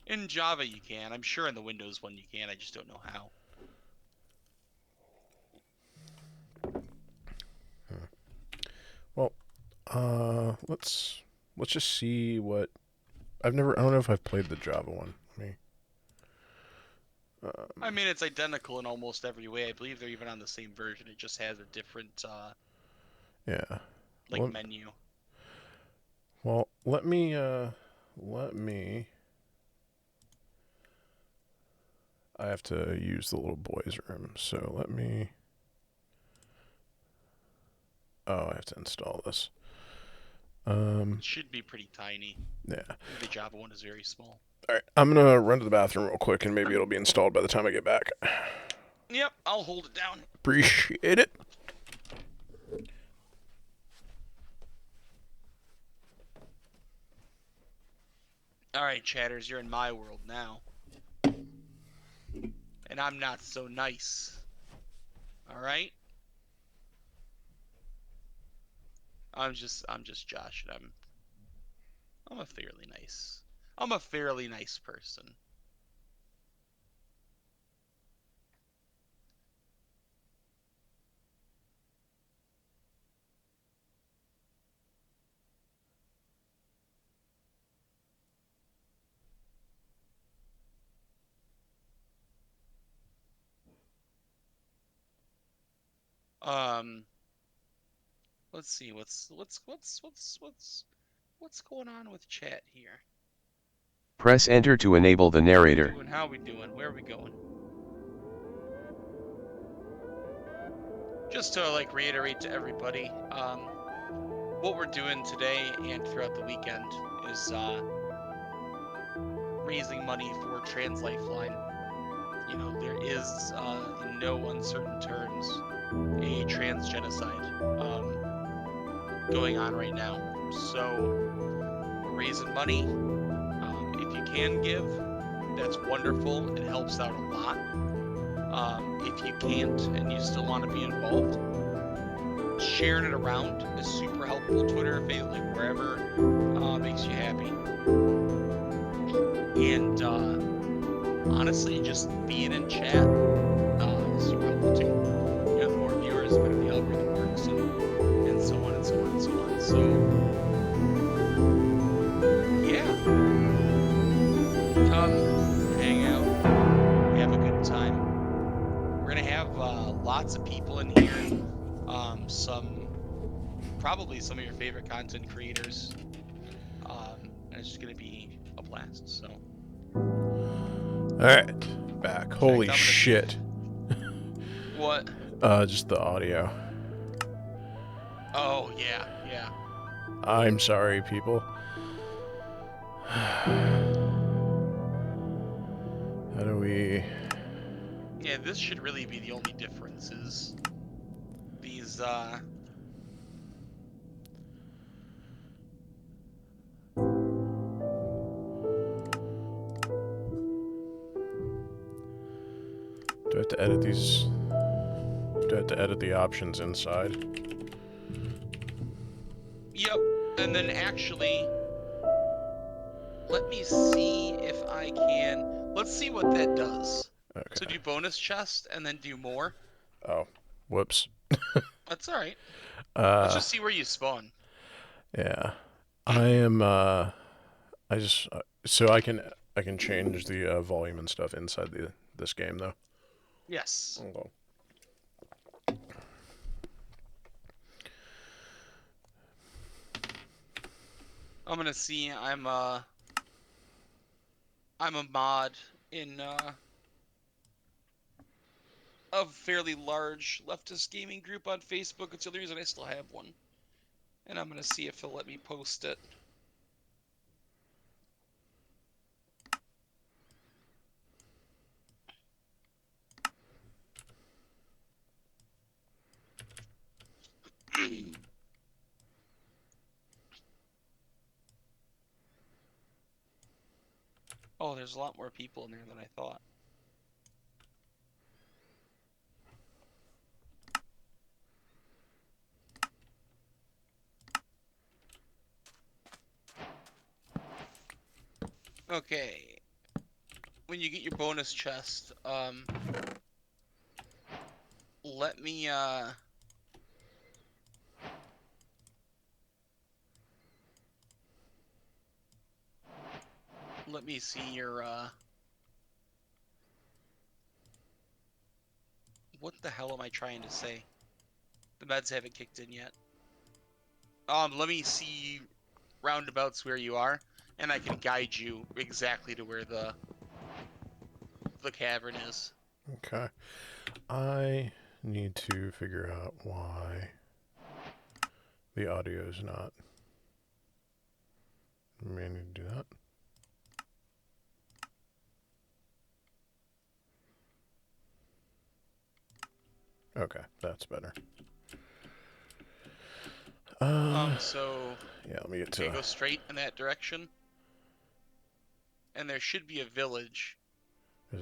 In Java you can. I'm sure in the Windows one you can. I just don't know how. Well, let's just see what I don't know if I've played the Java one. Let me. I mean, it's identical in almost every way. I believe they're even on the same version. It just has a different Yeah. like Well, menu. well, let me. I have to use the little boys' room, so let me. Oh, I have to install this. It should be pretty tiny. Yeah. I think the Java one is very small. All right, I'm gonna run to the bathroom real quick, and maybe it'll be installed by the time I get back. Yep, I'll hold it down. Appreciate it. All right, chatters, you're in my world now. And I'm not so nice. All right? I'm just Josh, and I'm a fairly nice. I'm a fairly nice person. Um, let's see what's going on with chat here. Press enter to enable the narrator. How we doing? Where are we going? Just to like reiterate to everybody, what we're doing today and throughout the weekend is raising money for Trans Lifeline. You know, there is in no uncertain terms a trans genocide going on right now. So we're raising money. If you can give, that's wonderful. It helps out a lot. If you can't and you still want to be involved, sharing it around is super helpful. Twitter, Facebook, like wherever makes you happy. And honestly, just being in chat is super helpful too. You have more viewers, better the algorithm works, and so on and so on and so on. So yeah. lots of people in here. Probably some of your favorite content creators. And it's just gonna be a blast. So. All right, back. Holy shit! What? Just the audio. Oh yeah, yeah. I'm sorry, people. How do we... Yeah, this should really be the only difference is these Do I have to edit these? Do I have to edit the options inside? Yep. And then actually, let me see if I can. Let's see what that does. Okay. So do bonus chest and then do more. Oh, whoops. That's all right. Let's Uh, just see where you spawn. yeah. I am, I just, so I can change the volume and stuff inside this game, though. Yes. Okay. I'm gonna see. I'm a mod in a fairly large leftist gaming group on Facebook. It's the only reason I still have one. And I'm gonna see if he'll let me post it. Oh, there's a lot more people in there than I thought. Okay. When you get your bonus chest, let me see your what the hell am I trying to say? The meds haven't kicked in yet. Let me see roundabouts where you are, and I can guide you exactly to where the cavern is. Okay. I need to figure out why the audio is not. Maybe I need to do that. Okay, that's better. So yeah, let me get to. go straight in that direction, and there should be a village.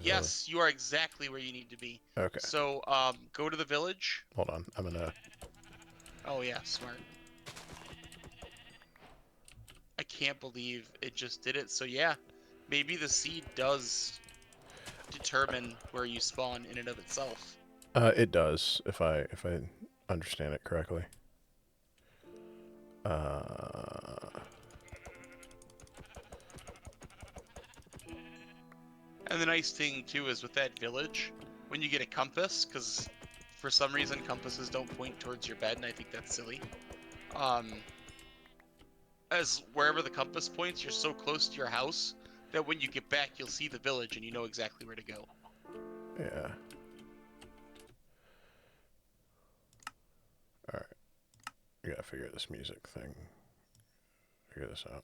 Yes, you are exactly where you need to be. Okay. So, go to the village. Hold on, I'm gonna. Oh yeah, smart. I can't believe it just did it. So yeah, maybe the seed does determine where you spawn in and of itself. It does, if I understand it correctly. And the nice thing too is with that village, when you get a compass, because for some reason compasses don't point towards your bed, and I think that's silly. As wherever the compass points, you're so close to your house that when you get back, you'll see the village and you know exactly where to go. Yeah. Alright. We gotta figure this music thing. Figure this out.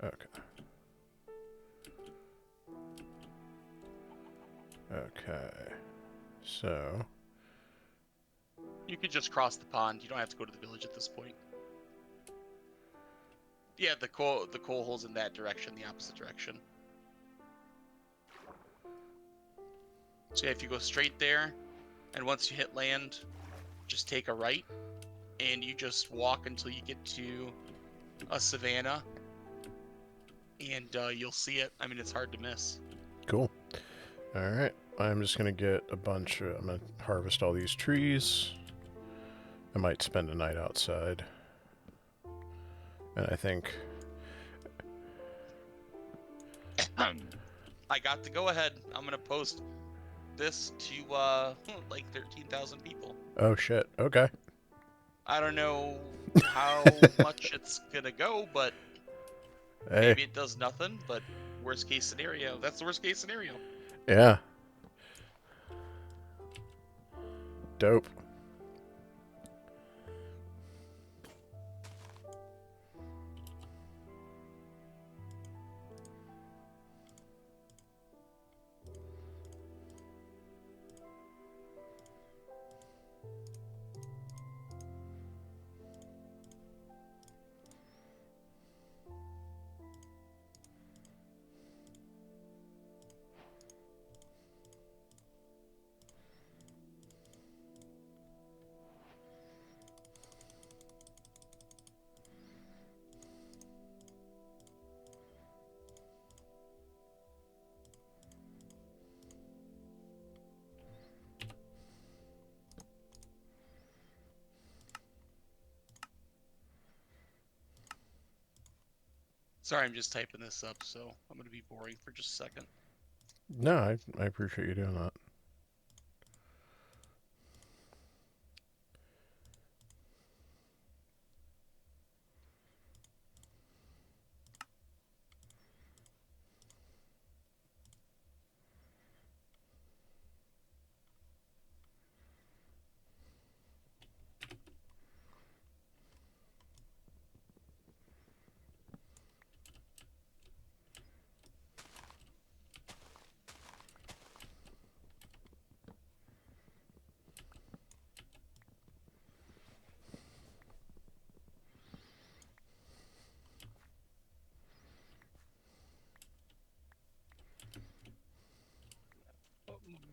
Okay. Okay. So. You could just cross the pond. You don't have to go to the village at this point. Yeah, the coal hole's in that direction, the opposite direction. So yeah, if you go straight there, and once you hit land, just take a right, and you just walk until you get to a savanna, and you'll see it. I mean, it's hard to miss. Cool. Alright. I'm just gonna get a bunch of, I'm gonna harvest all these trees. I might spend a night outside. And I think... I got the go-ahead. I'm going to post this to, like 13,000 people. Oh, shit. Okay. I don't know how much it's going to go, but Hey. maybe it does nothing, but worst case scenario. That's the worst case scenario. Yeah. Dope. Sorry, I'm just typing this up, so I'm going to be boring for just a second. No, I appreciate you doing that.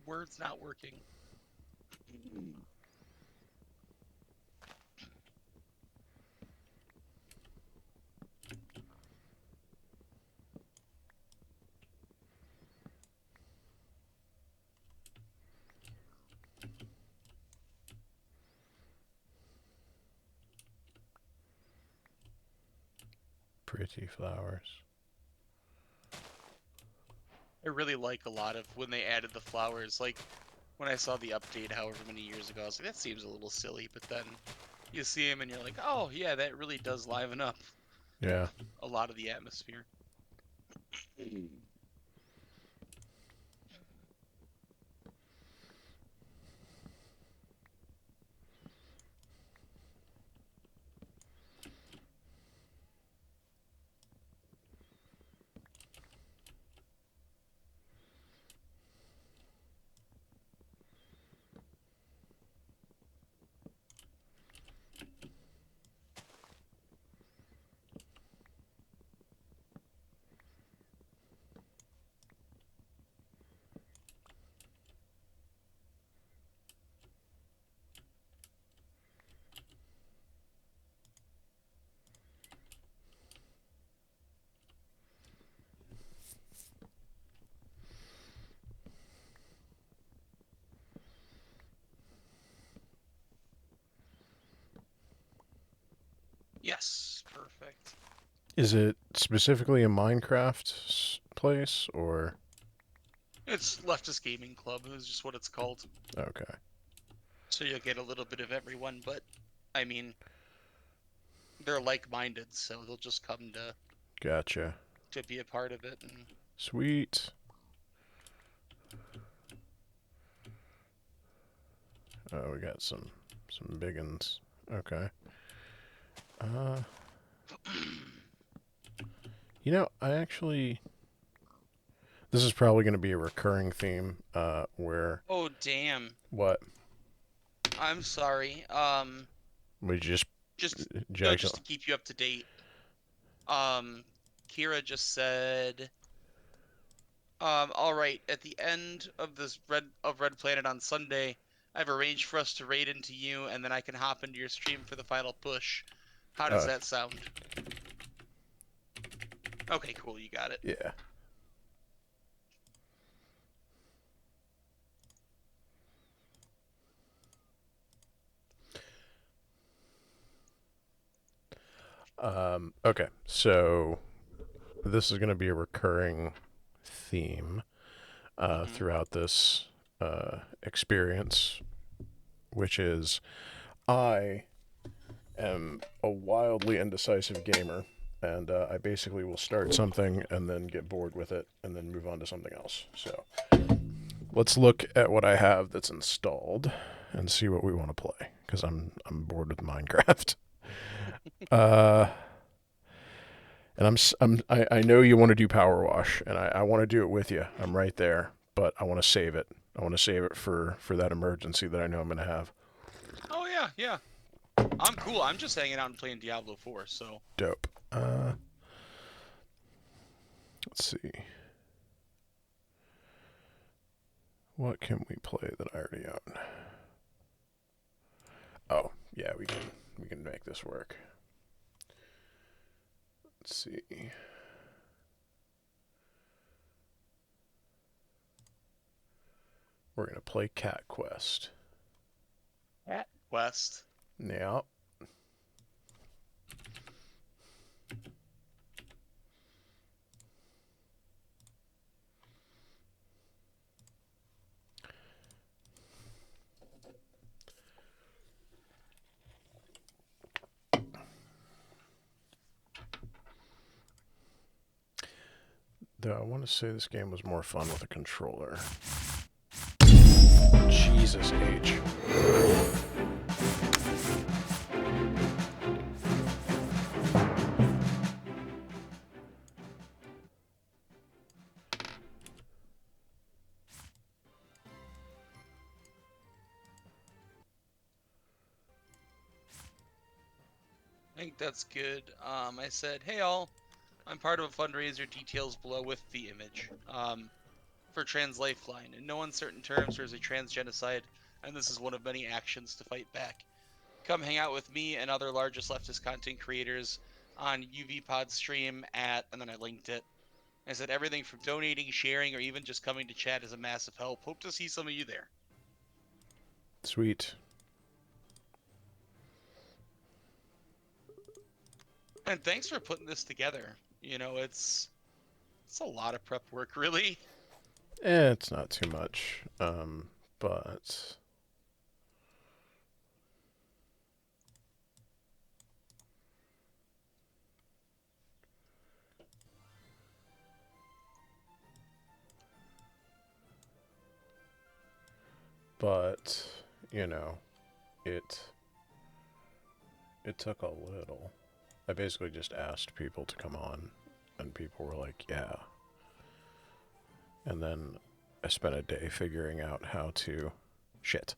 Word's not working. Pretty flowers. I really like a lot of when they added the flowers. Like, when I saw the update however many years ago, I was like, that seems a little silly. But then you see them and you're like, oh, yeah, that really does liven up Yeah. a lot of the atmosphere. Yes, perfect. Is it specifically a Minecraft place, or? It's Leftist Gaming Club is just what it's called. Okay. So you'll get a little bit of everyone, but I mean, they're like-minded, so they'll just come Gotcha. to be a part of it. And Sweet. Oh, we got some big uns. Okay. You know, I actually... This is probably going to be a recurring theme, where... oh damn! What? I'm sorry. We just... Just no, Jackson... just to keep you up to date. Kira just said, all right, at the end of this Red Planet on Sunday, I've arranged for us to raid into you, and then I can hop into your stream for the final push. How does that sound? Okay, cool, you got it. Yeah. Okay, so this is going to be a recurring theme Hmm. throughout this experience, which is I am a wildly indecisive gamer, and I basically will start something and then get bored with it and then move on to something else. So let's look at what I have that's installed and see what we want to play because I'm bored with Minecraft. Uh, and I know you want to do Power Wash, and I want to do it with you. I'm right there, but I want to save it. I want to save it for that emergency that I know I'm going to have. Oh yeah, yeah. I'm cool. I'm just hanging out and playing Diablo 4. So Dope. Let's see. What can we play that I already own? Oh, yeah, we can make this work. Let's see. We're gonna play Cat Quest. Cat West. Yeah. Though I want to say this game was more fun with a controller. Jesus H. I think that's good. I said, hey all, I'm part of a fundraiser. Details below with the image. For Trans Lifeline. In no uncertain terms, there is a trans genocide, and this is one of many actions to fight back. Come hang out with me and other largest leftist content creators on UVPod stream at, and then I linked it. I said everything from donating, sharing, or even just coming to chat is a massive help. Hope to see some of you there. Sweet. And thanks for putting this together. You know, it's a lot of prep work, really. It's not too much. But but you know, it it took a little. I basically just asked people to come on, and people were like, "Yeah." And then I spent a day figuring out how to shit.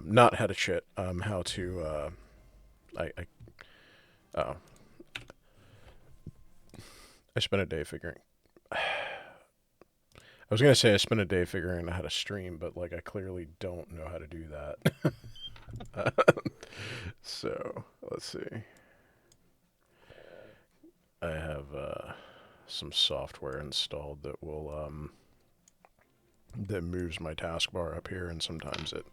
Not how to shit. How to. I. Oh. I spent a day figuring. I was gonna say I spent a day figuring out how to stream, but like I clearly don't know how to do that. So let's see. I have some software installed that will that moves my taskbar up here, and sometimes it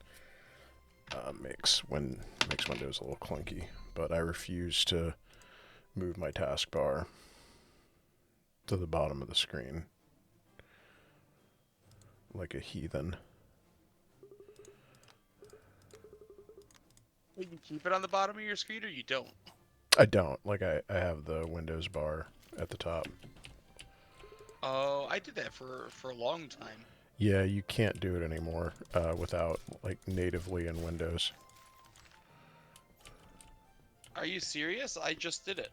makes Windows a little clunky. But I refuse to move my taskbar to the bottom of the screen like a heathen. You can keep it on the bottom of your screen, or you don't. I don't. Like I have the Windows bar at the top. Oh, I did that for a long time. Yeah, you can't do it anymore without like natively in Windows. Are you serious? I just did it.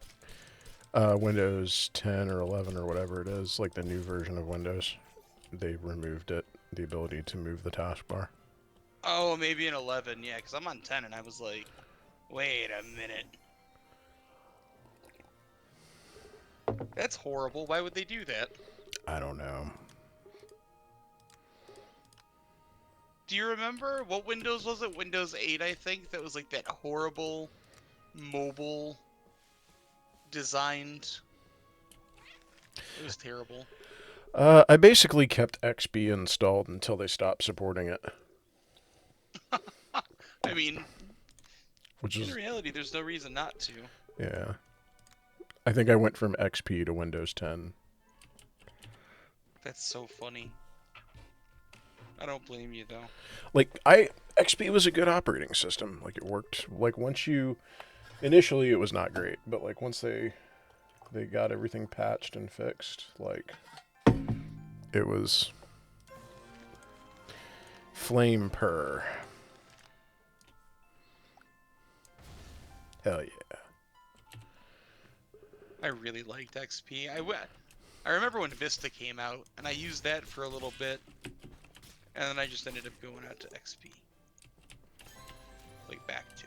Windows 10 or 11 or whatever it is, like the new version of Windows, they removed it, the ability to move the taskbar. Oh, maybe an 11, yeah, because I'm on 10, and I was like, wait a minute. That's horrible. Why would they do that? I don't know. Do you remember what Windows was it? Windows 8, I think, that was like that horrible mobile designed. It was terrible. I basically kept XP installed until they stopped supporting it. I mean, Which in is, reality, there's no reason not to. yeah. I think I went from XP to Windows 10. That's so funny. I don't blame you though. Like XP was a good operating system. Like it worked. Like once you initially it was not great, but like once they got everything patched and fixed, like it was flame purr. Hell yeah. I really liked XP. I remember when Vista came out, and I used that for a little bit, and then I just ended up going out to XP. Like back to.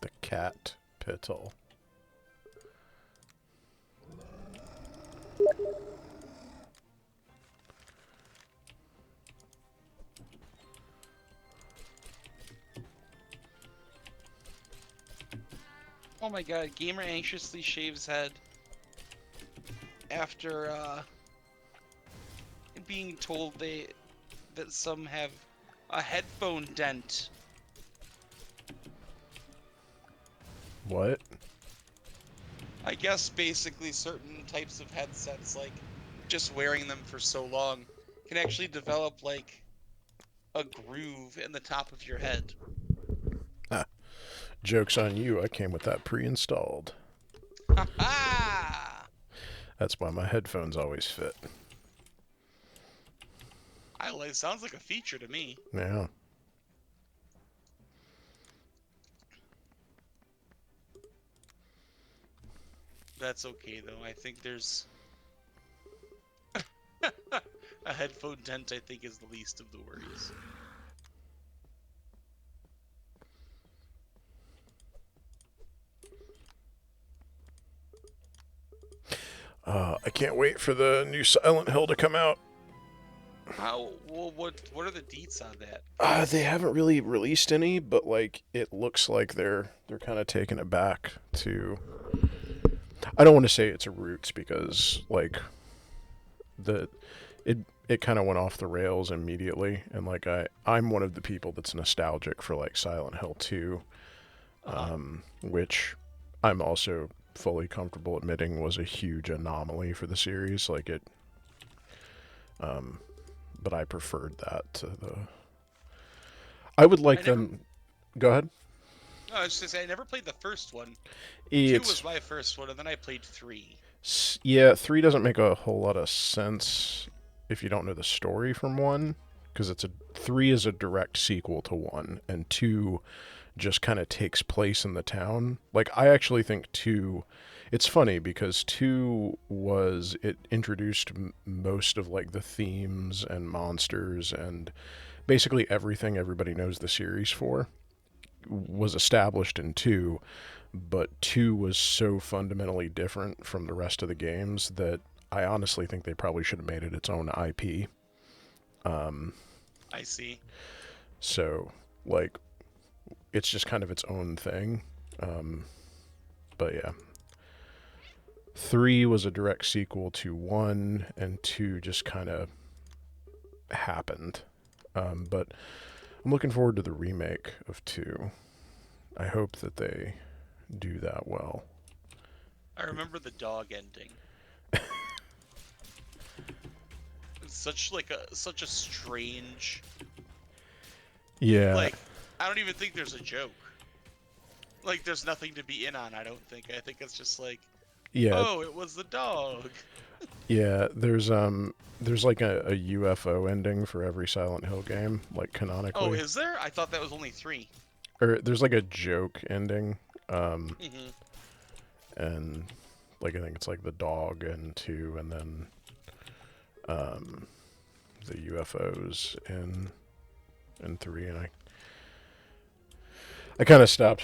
The cat pittle. Oh my god, gamer anxiously shaves head after being told that some have a headphone dent. What? I guess basically certain types of headsets, like just wearing them for so long, can actually develop like a groove in the top of your head. Ah, joke's on you. I came with that pre-installed. Ha ha! That's why my headphones always fit. Sounds like a feature to me. Yeah. That's okay though. I think there's a headphone dent. I think is the least of the worries. I can't wait for the new Silent Hill to come out. What are the deets on that? They haven't really released any, but like it looks like they're kind of taking it back to. I don't want to say it's a roots because like it kind of went off the rails immediately, and like I'm one of the people that's nostalgic for like Silent Hill 2, which I'm also fully comfortable admitting was a huge anomaly for the series. Like it, but I preferred that to the. I would like them. Go ahead. No, I was just gonna say I never played the first one. It's, 2 was my first one, and then I played 3. Yeah, 3 doesn't make a whole lot of sense if you don't know the story from 1, because 3 is a direct sequel to 1, and 2 just kind of takes place in the town. Like I actually think 2. It's funny because 2 it introduced most of like the themes and monsters and basically everything everybody knows the series for was established in 2, but 2 was so fundamentally different from the rest of the games that I honestly think they probably should have made it its own IP. I see. So, like, it's just kind of its own thing. But yeah. 3 was a direct sequel to 1, and 2 just kind of happened. But I'm looking forward to the remake of 2. I hope that they do that well. I remember the dog ending. It's such a strange. Yeah. Like, I don't even think there's a joke. Like, there's nothing to be in on. I don't think. I think it's just like, Yeah. oh, it was the dog. Yeah, there's like a UFO ending for every Silent Hill game, like canonically. Oh, is there? I thought that was only 3. Or there's like a joke ending, Mm-hmm. and like I think it's like the dog in 2, and then the UFOs in 3, and I kind of stopped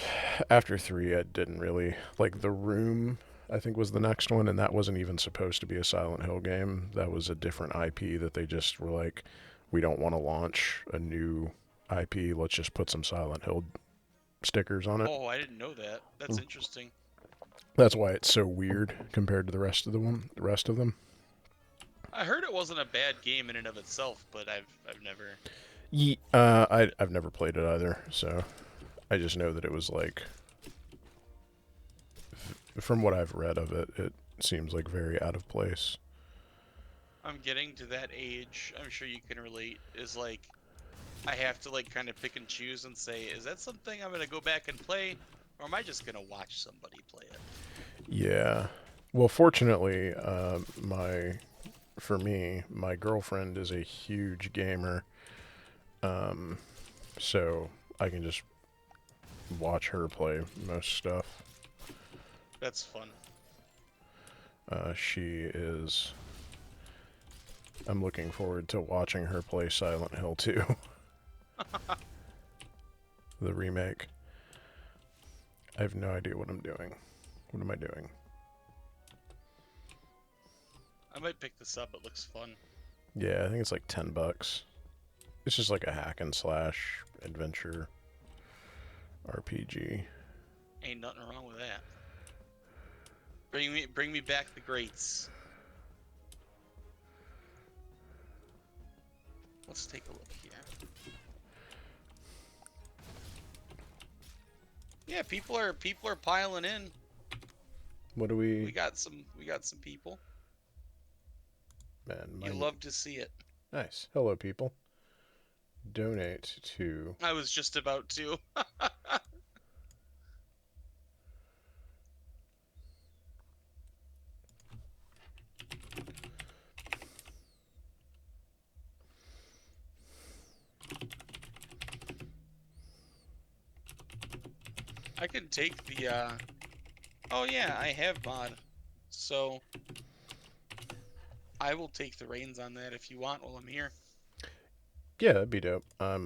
after 3. I didn't really like The Room. I think was the next one, and that wasn't even supposed to be a Silent Hill game. That was a different IP that they just were like, we don't want to launch a new IP. Let's just put some Silent Hill stickers on it. Oh, I didn't know that. That's interesting. That's why it's so weird compared to the rest of them. I heard it wasn't a bad game in and of itself, but I've never. I've never played it either, so I just know that it was like, from what I've read of it, it seems like very out of place. I'm getting to that age, I'm sure you can relate, is like, I have to like kind of pick and choose and say, is that something I'm going to go back and play, or am I just going to watch somebody play it? Yeah. Well, fortunately, for me, my girlfriend is a huge gamer, so I can just watch her play most stuff. That's fun. She is. I'm looking forward to watching her play Silent Hill 2. The remake. I have no idea what I'm doing. What am I doing? I might pick this up, it looks fun. Yeah, I think it's like $10. It's just like a hack and slash adventure RPG. Ain't nothing wrong with that. Bring me back the greats. Let's take a look here. Yeah, people are piling in. What do we? We got some people. Man, You love to see it. Nice. Hello, people. Donate to. I was just about to. I can take the, oh yeah, I have mod. So, I will take the reins on that if you want while I'm here. Yeah, that'd be dope. I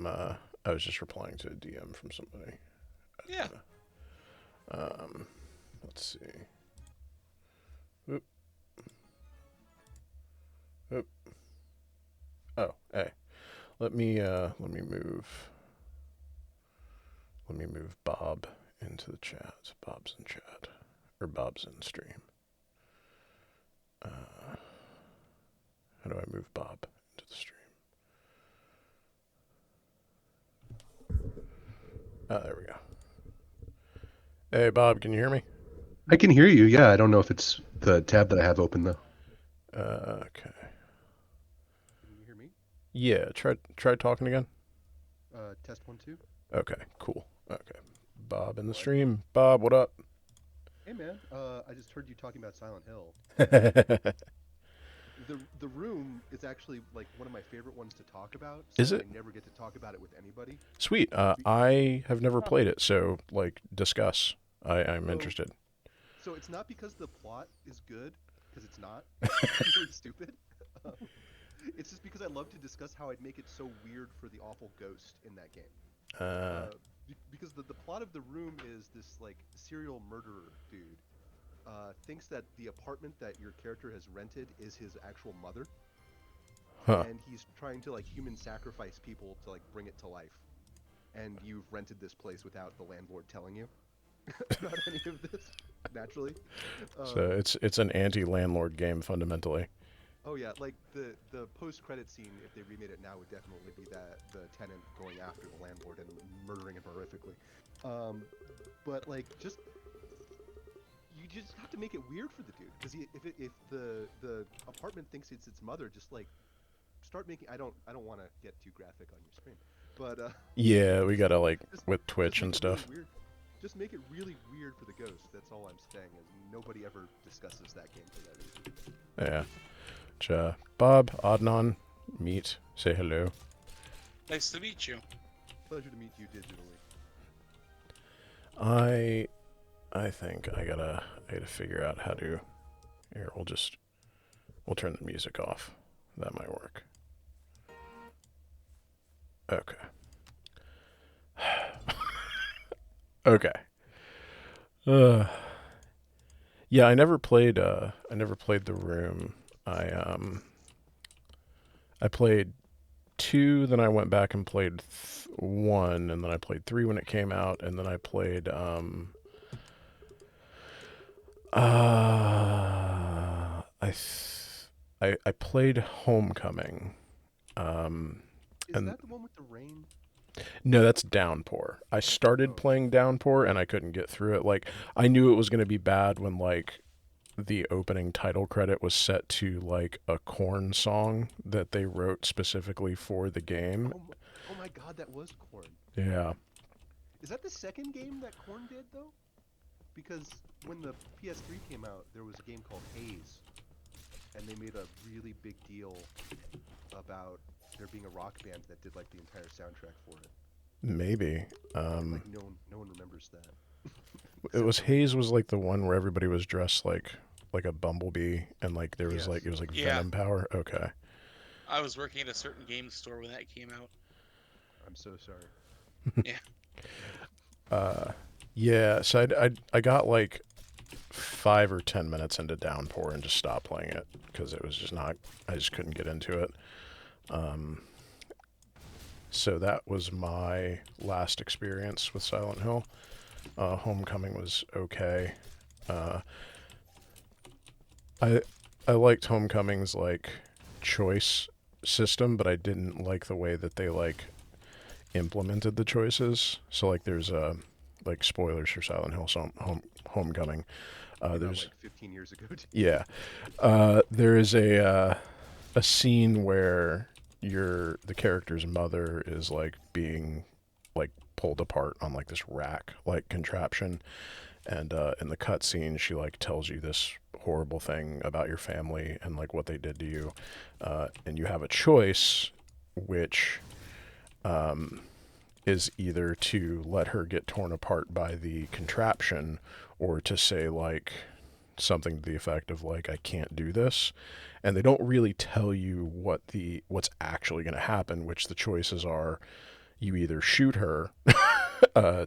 was just replying to a DM from somebody. Yeah. Let's see. Oop. Oop. Oh, hey. Let me move. Let me move Bob into the chat. Bob's in chat. Or Bob's in stream. How do I move Bob into the stream? Ah, there we go. Hey, Bob, can you hear me? I can hear you, yeah. I don't know if it's the tab that I have open, though. Okay. Can you hear me? Yeah, try talking again. Test 1, 2. Okay, cool. Okay. Bob in the stream. Bob, what up? Hey, man. I just heard you talking about Silent Hill. The Room is actually like one of my favorite ones to talk about. So Is it? I never get to talk about it with anybody. Sweet. I have never played it, so like discuss. I'm interested. So it's not because the plot is good, because it's not. It's really stupid. It's just because I love to discuss how I'd make it so weird for the awful ghost in that game. Because the plot of The Room is this like serial murderer dude thinks that the apartment that your character has rented is his actual mother, and he's trying to like human sacrifice people to like bring it to life. And you've rented this place without the landlord telling you about any of this, naturally. So it's an anti-landlord game fundamentally. Oh yeah, like the post-credit scene, if they remade it now, would definitely be that the tenant going after the landlord and murdering him horrifically. But like you just have to make it weird for the dude, because if the apartment thinks it's its mother, just like start making. I don't want to get too graphic on your screen, but yeah, we gotta like with Twitch just and stuff. really just make it really weird for the ghost. That's all I'm saying. Is nobody ever discusses that game for that reason. Yeah. Bob, Adnan, meet, say hello. Nice to meet you. Pleasure to meet you digitally. I think I gotta figure out how to. Here, we'll turn the music off. That might work. Okay. Okay. Yeah, I never played The Room. I played 2, then I went back and played 1, and then I played 3 when it came out, and then I played I played Homecoming. Is that the one with the rain? No, that's Downpour. I started playing Downpour and I couldn't get through it. Like, I knew it was going to be bad when, like, the opening title credit was set to, like, a Korn song that they wrote specifically for the game. Oh my god, that was Korn. Yeah. Is that the second game that Korn did, though? Because when the PS3 came out, there was a game called Haze, and they made a really big deal about there being a rock band that did like the entire soundtrack for it. Maybe. Like no one remembers that. It was Haze was like the one where everybody was dressed like a bumblebee and like there was Yes. like it was like Yeah. venom power. Okay. I was working at a certain game store when that came out. I'm so sorry. Yeah, so I got like 5 or 10 minutes into Downpour and just stopped playing it because it was just not. I just couldn't get into it. So that was my last experience with Silent Hill. Homecoming was okay. I liked Homecoming's like choice system, but I didn't like the way that they like implemented the choices. So like there's like spoilers for Silent Hill Homecoming. Came out, There's like 15 years ago. yeah. There is a scene where the character's mother is like being like pulled apart on like this rack like contraption, and in the cutscene she like tells you this horrible thing about your family and like what they did to you, and you have a choice, which is either to let her get torn apart by the contraption or to say like something to the effect of like I can't do this, and they don't really tell you what's actually going to happen, which the choices are you either shoot her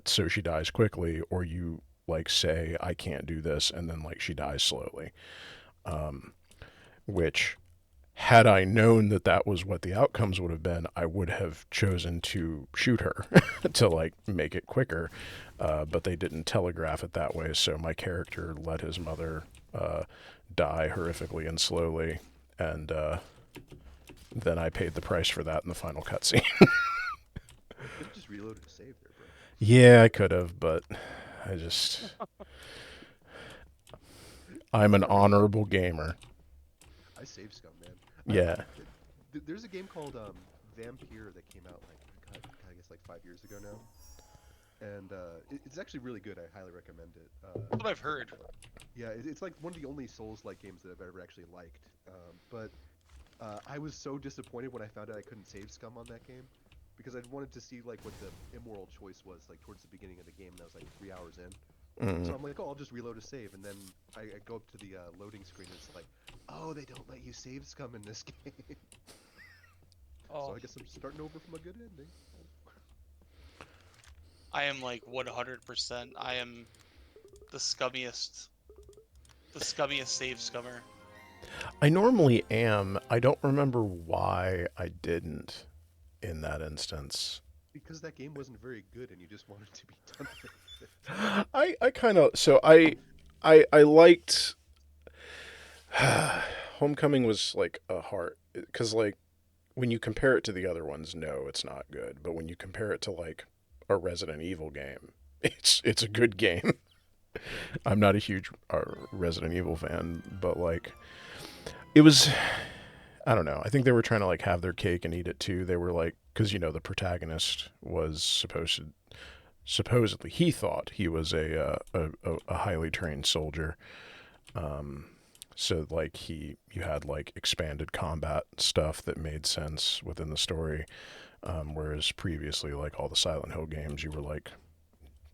so she dies quickly, or you like say I can't do this and then like she dies slowly, which had I known that that was what the outcomes would have been, I would have chosen to shoot her to like make it quicker. But they didn't telegraph it that way, so my character let his mother die horrifically and slowly, and then I paid the price for that in the final cutscene. Could have just reloaded to save there, bro. Yeah, I could have, but I'm an honorable gamer. I save scum, man. Yeah. There's a game called Vampire that came out like I guess like 5 years ago now, and it's actually really good. I highly recommend it. That's what I've heard. Yeah, it's like one of the only Souls-like games that I've ever actually liked. But I was so disappointed when I found out I couldn't save scum on that game, because I wanted to see like what the immoral choice was like towards the beginning of the game, and I was like 3 hours in. So I'm like, oh, I'll just reload a save, and then I go up to the loading screen, and it's like, oh, they don't let you save scum in this game. So I guess I'm starting over from a good ending. I am like 100%. I am the scummiest save scummer. I normally am. I don't remember why I didn't in that instance. Because that game wasn't very good, and you just wanted to be done with it. I kind of so I liked Homecoming was like a heart, because like when you compare it to the other ones, no, it's not good. But when you compare it to like a Resident Evil game, it's a good game. I'm not a huge Resident Evil fan, but like it was. I don't know. I think they were trying to like have their cake and eat it too. They were like, because the protagonist was supposedly he thought he was a highly trained soldier. So like you had like expanded combat stuff that made sense within the story, whereas previously like all the Silent Hill games you were like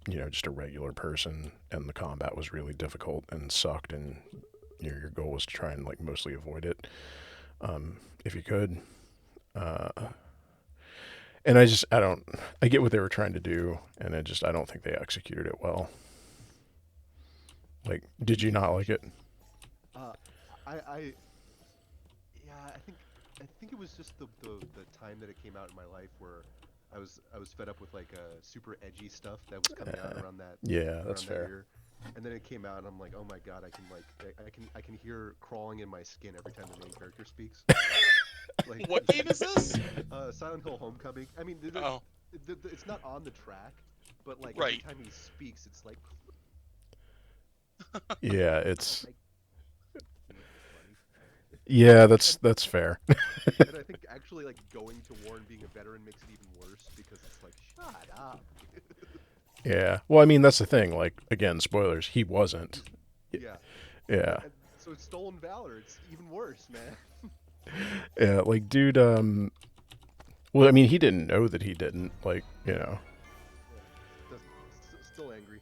just a regular person, and the combat was really difficult and sucked, and your goal was to try and like mostly avoid it if you could. And I get what they were trying to do, and I don't think they executed it well. Like, did you not like it? I think it was just the time that it came out in my life where I was fed up with like super edgy stuff that was coming out around that. Yeah, that's around that fair. year. And then it came out, and I'm like, oh my god, I can hear crawling in my skin every time the main character speaks. Like, What game is this? Silent Hill Homecoming. I mean, Oh, it's not on the track, but like every Right. time he speaks, it's like, Yeah, oh it's my goodness, buddy. yeah, that's fair. And I think actually like going to war and being a veteran makes it even worse because it's like, shut up. Yeah. Well, I mean, that's the thing. Like, again, spoilers. He wasn't. He's, yeah. Yeah. So it's stolen valor. It's even worse, man. Yeah. Like, dude. Well, I mean, he didn't know that he didn't. Like, Yeah. Still angry.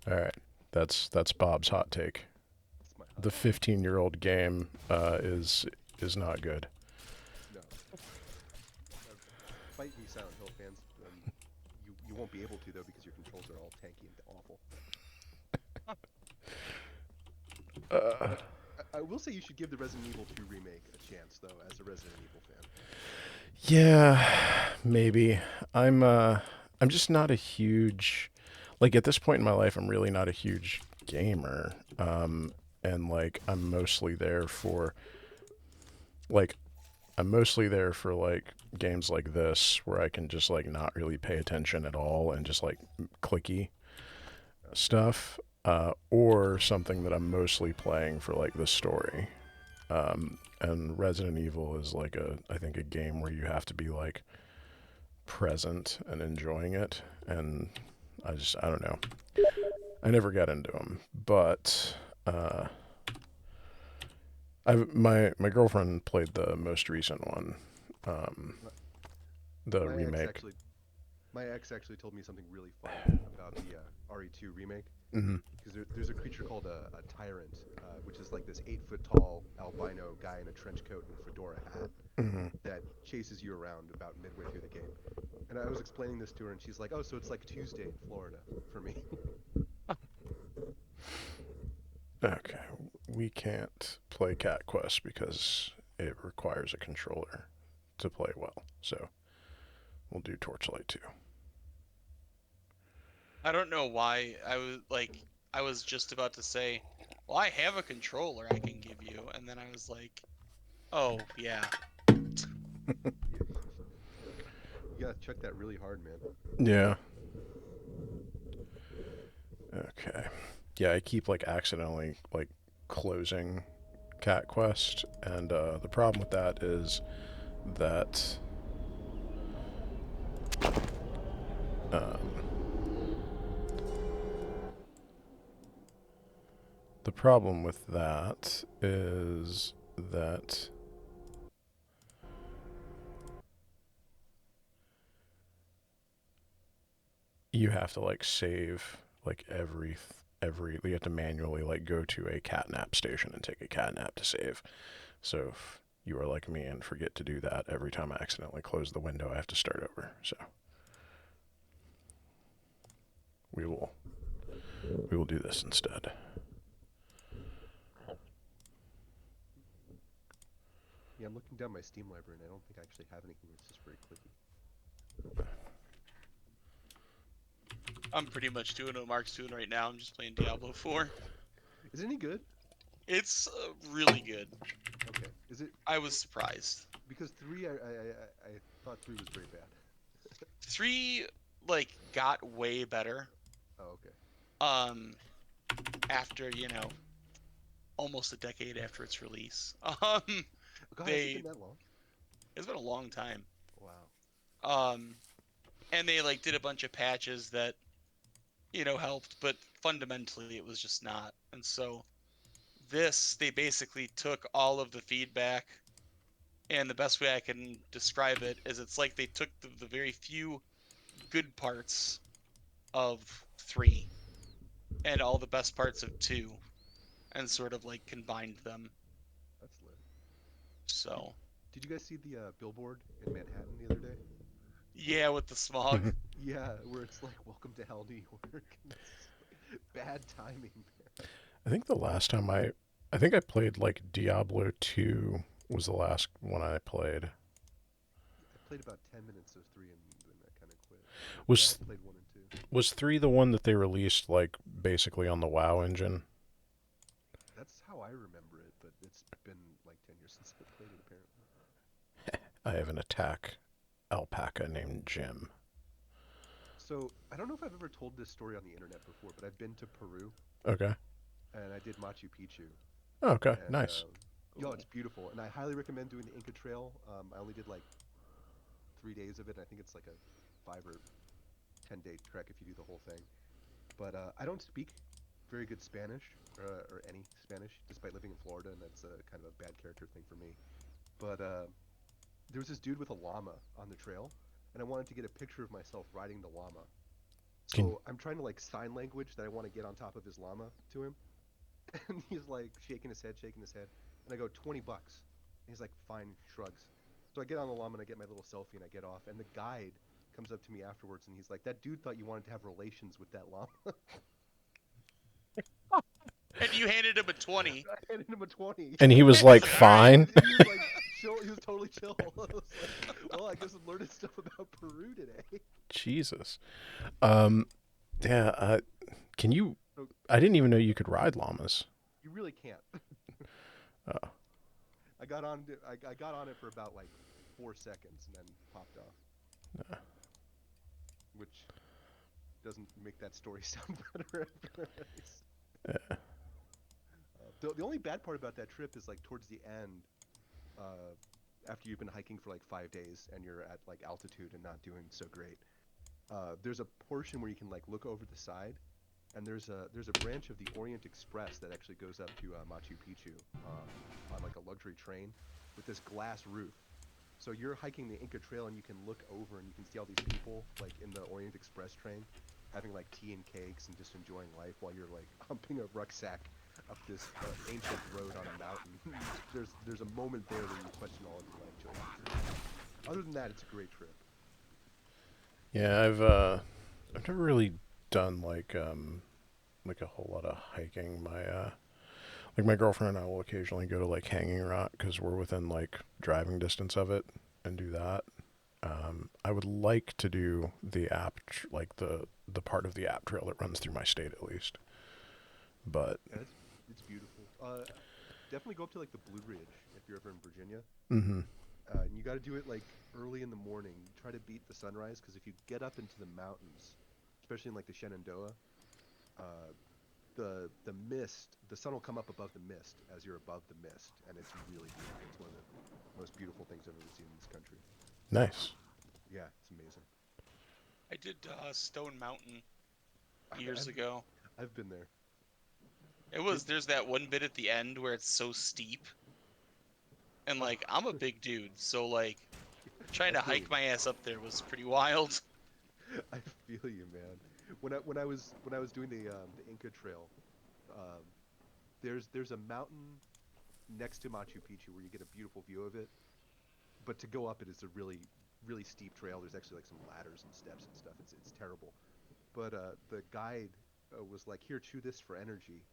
All right. That's Bob's hot take. It's my The 15-year-old game is not good. no. Fight me, Silent Hill fans. You won't be able to though because your controls are all tanky and awful. I will say you should give the Resident Evil 2 remake a chance though, as a Resident Evil fan. Yeah, maybe. I'm just not a huge like at this point in my life I'm really not a huge gamer. And like like I'm mostly there for like games like this where I can just like not really pay attention at all and just like clicky stuff. Or something that I'm mostly playing for like the story. And Resident Evil is like I think a game where you have to be like present and enjoying it. And I don't know. I never got into them, but my girlfriend played the most recent one, um, My, the my ex remake. actually, my ex actually told me something really funny about the RE2 remake. Hmm. Because there's a creature called a tyrant, which is like this 8 foot tall albino guy in a trench coat and fedora hat Hmm. that chases you around about midway through the game. And I was explaining this to her, and she's like, "Oh, so it's like Tuesday in Florida for me." Okay, we can't play Cat Quest because it requires a controller to play well. So we'll do Torchlight 2. I don't know why I was just about to say, well, I have a controller I can give you, and then I was like, oh yeah. you, you gotta check that really hard, man. Yeah. Okay. Yeah, I keep like accidentally like closing Cat Quest, and the problem with that is that um, the problem with that is that you have to like save like every you have to manually like go to a catnap station and take a catnap to save. So if you are like me and forget to do that every time I accidentally close the window, I have to start over. So we will we will do this instead. Yeah, I'm looking down my Steam library, and I don't think I actually have anything that's just very clicky. I'm pretty much doing what Mark's doing right now. I'm just playing Diablo 4. Is it any good? It's really good. Okay. Is it I was surprised. because I thought 3 was very bad. 3 like got way better Oh, okay. um after, almost a decade after its release. God, has it They been that long? It's been a long time. Wow. Um and they like did a bunch of patches that helped, but fundamentally it was just not. And so they basically took all of the feedback, and the best way I can describe it is it's like they took the very few good parts of 3 and all the best parts of 2 and sort of like combined them. That's lit. Did, So, did you guys see the billboard in Manhattan the other day? yeah, with the smog. Yeah, where it's like, "Welcome to Hell, New York." Bad timing, man. I think the last time I think I played like Diablo 2 was the last one I played. I played about 10 minutes of 3 and then I kind of quit. Was I played 1 and 2. was 3 the one that they released like basically on the WoW engine? That's how I remember it, but it's been like 10 years since I played it, apparently. I have an attack alpaca named Jim. So I don't know if I've ever told this story on the internet before, but I've been to Peru Okay. and I did Machu Picchu, Oh, okay. and Nice. yo, it's beautiful, and I highly recommend doing the Inca Trail. I only did like 3 days of it. And I think it's like a 5 or 10 day trek if you do the whole thing. But I don't speak very good Spanish or any Spanish, despite living in Florida, and that's kind of a bad character thing for me. But there was this dude with a llama on the trail, and I wanted to get a picture of myself riding the llama. Can So I'm trying to like sign language that I want to get on top of his llama to him, and he's like shaking his head, and I go $20. And he's like, fine, shrugs. So I get on the llama and I get my little selfie and I get off, and the guide comes up to me afterwards and he's like, that dude thought you wanted to have relations with that llama. And you handed him a 20. I handed him a 20. and he was like, fine. He was like chill. He was totally chill. I was like, well, I guess I'm learning stuff about Peru today. Jesus. Yeah. Can you? I didn't even know you could ride llamas. You really can't. Oh. I got on. I got on it for about like 4 seconds and then popped off. Which doesn't make that story sound better. Yeah. The only bad part about that trip is like towards the end, after you've been hiking for like 5 days and you're at like altitude and not doing so great. There's a portion where you can like look over the side, and there's a branch of the Orient Express that actually goes up to Machu Picchu on like a luxury train with this glass roof. So you're hiking the Inca Trail and you can look over and you can see all these people like in the Orient Express train having like tea and cakes and just enjoying life while you're like humping a rucksack up this ancient road on a mountain. There's a moment there where you question all of your life choices. Other than that, it's a great trip. Yeah, I've never really done like a whole lot of hiking. My girlfriend and I will occasionally go to like Hanging Rock because we're within like driving distance of it and do that. I would like to do the like the part of the app trail that runs through my state at least. But Yeah, it's beautiful. Definitely go up to like the Blue Ridge if you're ever in Virginia. mm-hmm. And you got to do it like early in the morning. Try to beat the sunrise because if you get up into the mountains, especially in like the Shenandoah, the mist, the sun will come up above the mist as you're above the mist, and it's really beautiful. It's one of the most beautiful things I've ever seen in this country. Nice. Yeah, it's amazing. I did Stone Mountain years ago. I've been there. There's that one bit at the end where it's so steep. And like, I'm a big dude, so like, trying to hike my ass up there was pretty wild. I feel you, man. When I was doing the Inca Trail, there's a mountain next to Machu Picchu where you get a beautiful view of it, but to go up it is a really steep trail. There's actually like some ladders and steps and stuff. It's terrible. But the guide was like, "Here, chew this for energy,"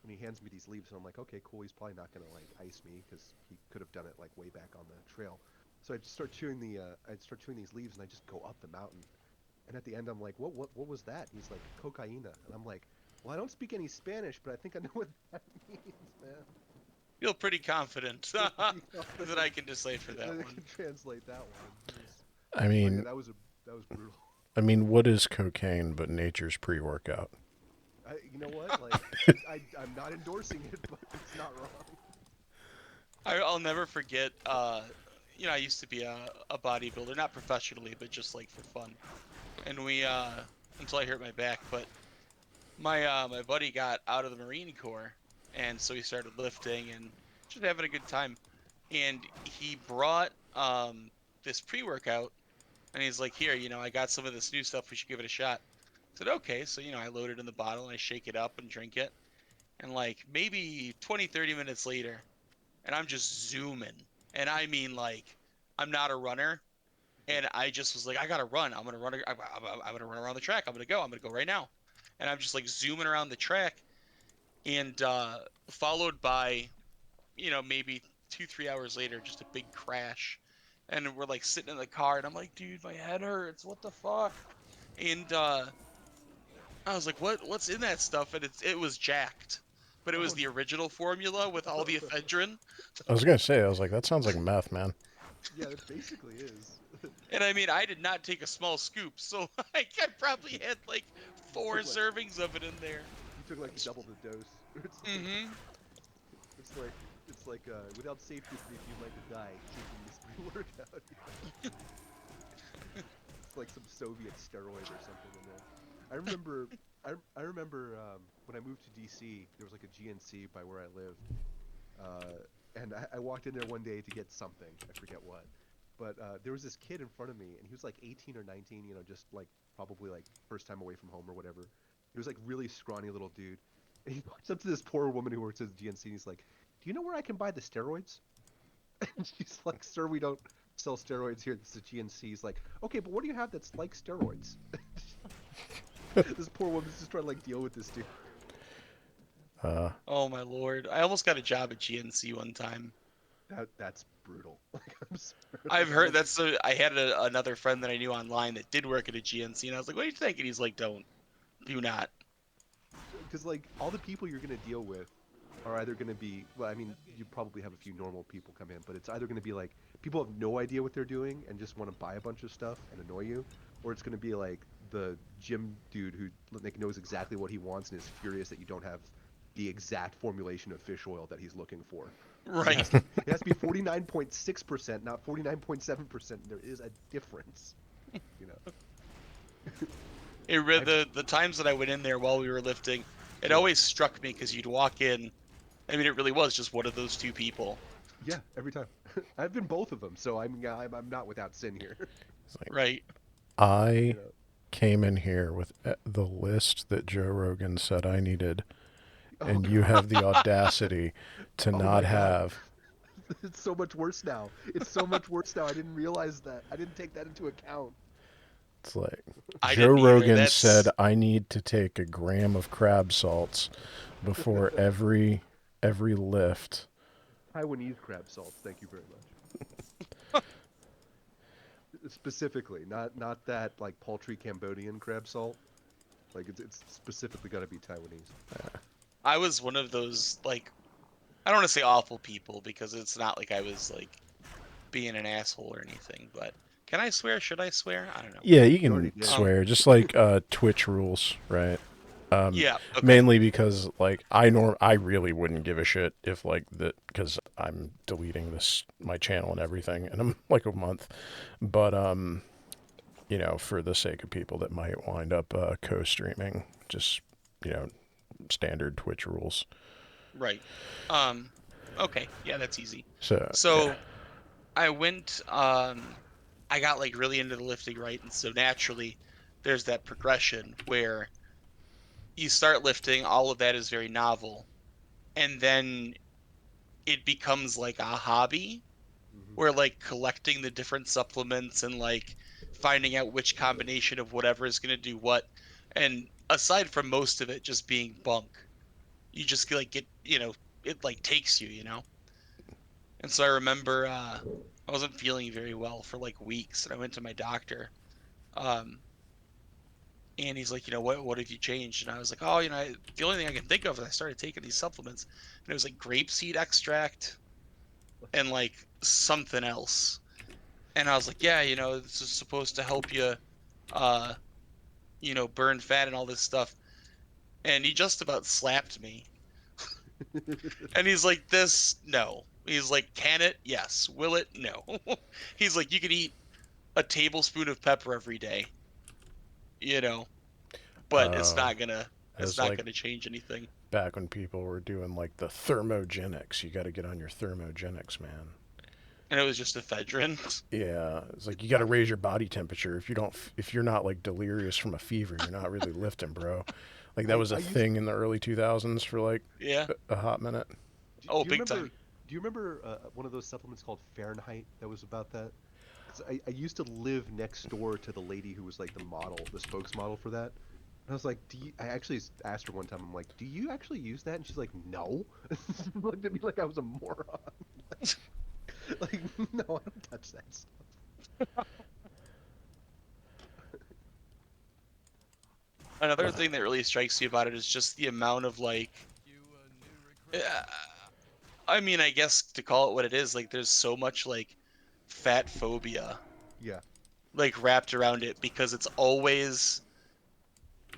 and he hands me these leaves, and I'm like, "Okay, cool. He's probably not gonna like ice me because he could have done it like way back on the trail." So I just start chewing these leaves, and I just go up the mountain. And at the end, I'm like, "What was that?" And he's like, "Cocaína," and I'm like, "Well, I don't speak any Spanish, but I think I know what that means, man." Feel pretty confident that I can decipher that I one. can translate that one. I mean, yeah, that was brutal. I mean, what is cocaine but nature's pre-workout? You know what? Like, I'm not endorsing it, but it's not wrong. I'll never forget. I used to be a bodybuilder, not professionally, but just like for fun. And we until I hurt my back, but my buddy got out of the Marine Corps, and so he started lifting and just having a good time. And he brought this pre-workout, and he's like, "Here, I got some of this new stuff. We should give it a shot." I said, "Okay." So I load it in the bottle and I shake it up and drink it. And like maybe 20, 30 minutes later, and I'm just zooming. And I mean, like, I'm not a runner, and I just was like, I gotta run. I'm gonna run. I'm gonna run around the track. I'm gonna go right now. And I'm just like zooming around the track, and followed by, maybe 2, 3 hours later, just a big crash. And we're like sitting in the car, and I'm like, dude, my head hurts. What the fuck? And I was like, what's in that stuff? And it was jacked, but it was the original formula with all the ephedrine. I was gonna say, I was like, that sounds like meth, man. Yeah, it basically is. And I mean, I did not take a small scoop, so I probably had like 4 took, like- servings of it in there. You took like double the dose. It's like, Mm-hmm. it's like, it's like, without safety, if you might die taking this pre-workout. It's like some Soviet steroid or something in there. I remember, I remember when I moved to DC, there was like a GNC by where I lived, and I walked in there one day to get something. I forget what, but there was this kid in front of me, and he was like 18 or 19, you know, just like probably like first time away from home or whatever. He was like really scrawny little dude. And he walks up to this poor woman who works at the GNC, and he's like, "Do you know where I can buy the steroids?" And she's like, "Sir, we don't sell steroids here. This is a GNC." He's like, "Okay, but what do you have that's like steroids?" This poor woman's just trying to like deal with this dude. Oh my lord! I almost got a job at GNC one time. That's brutal. Like, I'm sorry. I've heard that's I had another friend that I knew online that did work at a GNC, and I was like, "What do you think?" And he's like, "Don't, do not." Because like all the people you're gonna deal with are either gonna be, well, I mean, you probably have a few normal people come in, but it's either gonna be like people have no idea what they're doing and just want to buy a bunch of stuff and annoy you, or it's gonna be like the gym dude who like knows exactly what he wants and is furious that you don't have the exact formulation of fish oil that he's looking for. Right. It has to be 49.6%, not 49.7%. There is a difference, you know. The times that I went in there while we were lifting, it always struck me because you'd walk in. I mean, it really was just one of those two people. Yeah, every time. I've been both of them, so I'm not without sin here. It's like, Right. I You know? came in here with the list that Joe Rogan said I needed, Oh, and you have the audacity to oh not my God. have. It's so much worse now. It's so much worse now. I didn't realize that. I didn't take that into account. It's like I Joe didn't either. Rogan That's said I need to take a gram of crab salts before every lift. Taiwanese crab salts. Thank you very much. Specifically, not that like paltry Cambodian crab salt. Like it's specifically got to be Taiwanese. I was one of those, like, I don't want to say awful people because it's not like I was like being an asshole or anything, but can I swear? Should I swear? I don't know. Yeah, you You already can did. swear, just like Twitch rules, right? Yeah. Okay. Mainly because like I really wouldn't give a shit if like that, because I'm deleting my channel and everything in like a month, but you know, for the sake of people that might wind up co-streaming, just, you know, standard Twitch rules. Right. Okay. Yeah, that's easy. So So I went. I got like really into the lifting, right? And so naturally, there's that progression where you start lifting. All of that is very novel, and then it becomes like a hobby Hmm. where like collecting the different supplements and like finding out which combination of whatever is going to do what. And aside from most of it just being bunk, you just like get, it like takes you, you know. And so I remember I wasn't feeling very well for like weeks, and I went to my doctor. Um, and he's like, what have you changed? And I was like, oh, the only thing I can think of is I started taking these supplements, and it was like grapeseed extract and like something else. And I was like, yeah, this is supposed to help you, uh, burn fat and all this stuff. And he just about slapped me. And he's like, no. He's like, can it? Yes. Will it? No. He's like, you can eat a tablespoon of pepper every day, but it's uh, not gonna, it's as not like gonna change anything. back when people were doing like the thermogenics, you got to get on your thermogenics, man. And it was just ephedrine. Yeah, it's like you got to raise your body temperature. If you're not like delirious from a fever, you're not really lifting, bro. Like that was a I used thing in the early 2000s for like Yeah. a hot minute. Oh, do you big remember? time. Do you remember one of those supplements called Fahrenheit that was about that? 'Cause I used to live next door to the lady who was like the model, the spokesmodel for that. And I was like, I actually asked her one time, I'm like, do you actually use that? And she's like, no. Looked at me like I was a moron. Like, no, I don't touch that stuff. Another thing that really strikes me about it is just the amount of like, uh, I mean, I guess to call it what it is, like there's so much like fat phobia. Yeah. like wrapped around it, because it's always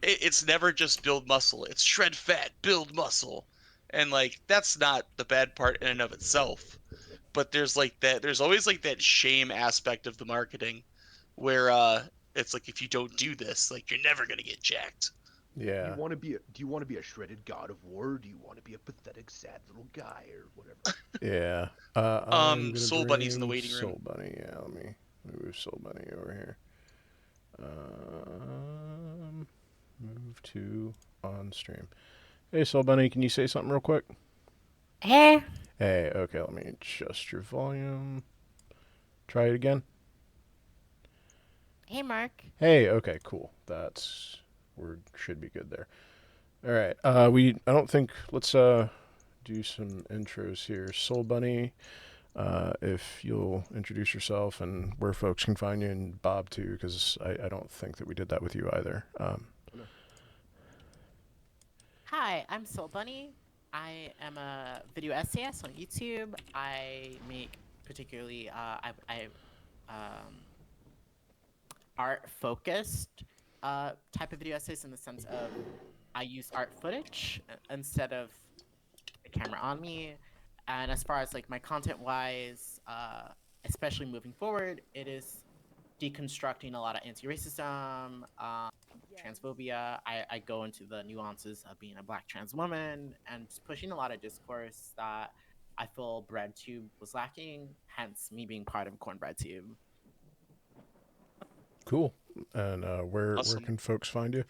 it's never just build muscle. It's shred fat, build muscle. And like that's not the bad part in and of itself. But there's always like that shame aspect of the marketing where it's like if you don't do this, like you're never gonna get jacked. Yeah. Do you want to be a shredded god of war, or do you want to be a pathetic sad little guy or whatever? Yeah. I'm gonna Soul Bunny's in the bring waiting room. Soul Bunny. Yeah, let me move Soul Bunny over here. Move to on stream. Hey, Soul Bunny, can you say something real quick? Hey. Hey, okay, let me adjust your volume. Try it again. Hey, Mark. Hey, okay, cool. That's we should be good there. All right. I don't think let's do some intros here. Soul Bunny, if you'll introduce yourself and where folks can find you, and Bob too, because I don't think that we did that with you either. Hi, I'm Soul Bunny. I am a video essayist on YouTube. I make particularly art-focused type of video essays in the sense of I use art footage instead of the camera on me. And as far as like my content-wise, especially moving forward, it is deconstructing a lot of anti-racism, transphobia. I go into the nuances of being a Black trans woman and just pushing a lot of discourse that I feel BreadTube was lacking, hence me being part of Corn BreadTube. Cool. And where Awesome. can folks find you?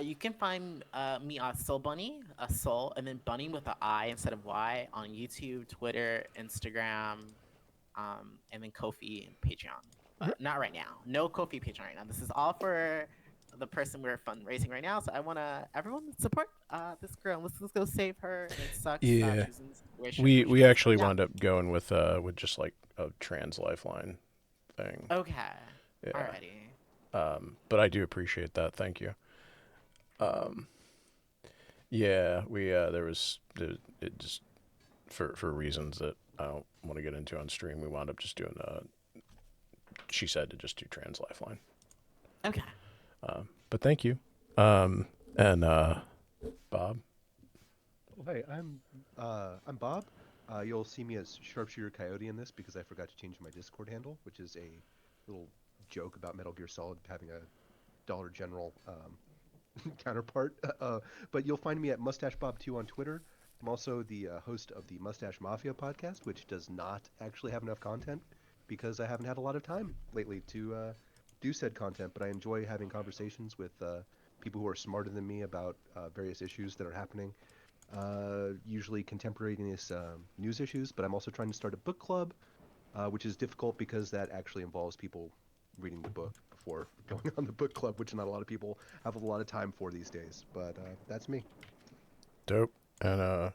You can find me on Soul Bunny, a soul, and then bunny with an I instead of Y on YouTube, Twitter, Instagram, and then Ko-fi and Patreon. Not right now. No Ko-fi Patreon right now. This is all for the person we're fundraising right now. So I want to everyone support this girl. Let's go save her. And it sucks. Yeah. She's in this situation We actually yeah. wound up going with just like a Trans Lifeline thing. Okay. Yeah. Alrighty. But I do appreciate that. Thank you. Yeah, we there was it just for reasons that I don't want to get into on stream. We wound up just doing she said to just do Trans Lifeline. Okay. But thank you. And Bob. Oh, hey, I'm Bob. You'll see me as Sharpshooter Coyote in this because I forgot to change my Discord handle, which is a little joke about Metal Gear Solid having a Dollar General counterpart. But you'll find me at MustacheBob2 on Twitter. I'm also the host of the Mustache Mafia podcast, which does not actually have enough content because I haven't had a lot of time lately to do said content. But I enjoy having conversations with people who are smarter than me about various issues that are happening. Usually contemporaneous news issues, but I'm also trying to start a book club, which is difficult because that actually involves people reading the book before going on the book club, which not a lot of people have a lot of time for these days. But that's me. Dope. And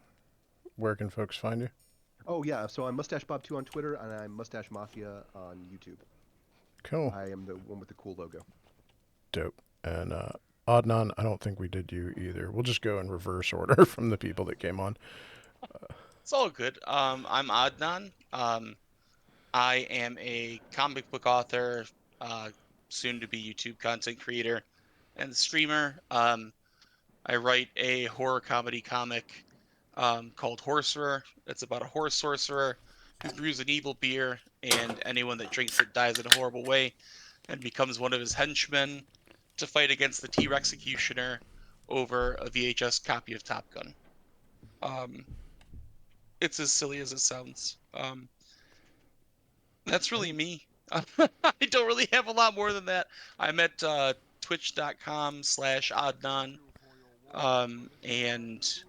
where can folks find you? Oh yeah, so I'm MustacheBob2 on Twitter, and I'm Mustache Mafia on YouTube. Cool. I am the one with the cool logo. Dope. And Adnan, I don't think we did you either. We'll just go in reverse order from the people that came on. It's all good. I'm Adnan. I am a comic book author, soon to be YouTube content creator and streamer. I write a horror comedy comic called Horserer. It's about a horse sorcerer who brews an evil beer, and anyone that drinks it dies in a horrible way and becomes one of his henchmen to fight against the T-Rex executioner over a VHS copy of Top Gun. It's as silly as it sounds. That's really me. I don't really have a lot more than that. I'm at twitch.com/Adnan. And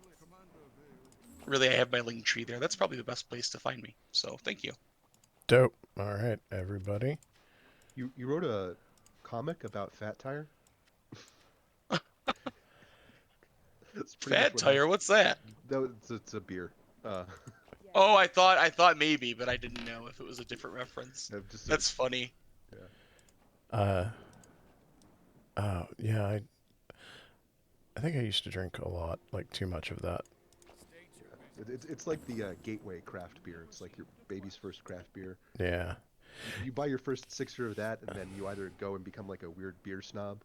really, I have my link tree there. That's probably the best place to find me. So thank you. Dope. All right, everybody. You wrote a comic about Fat Tire? Fat Tire, what's that? It's a beer. Oh, I thought maybe, but I didn't know if it was a different reference. That's funny. Yeah. Yeah, I think I used to drink a lot, like too much of that. It's like the gateway craft beer. It's like your baby's first craft beer. Yeah. You buy your first sixer of that, and then you either go and become like a weird beer snob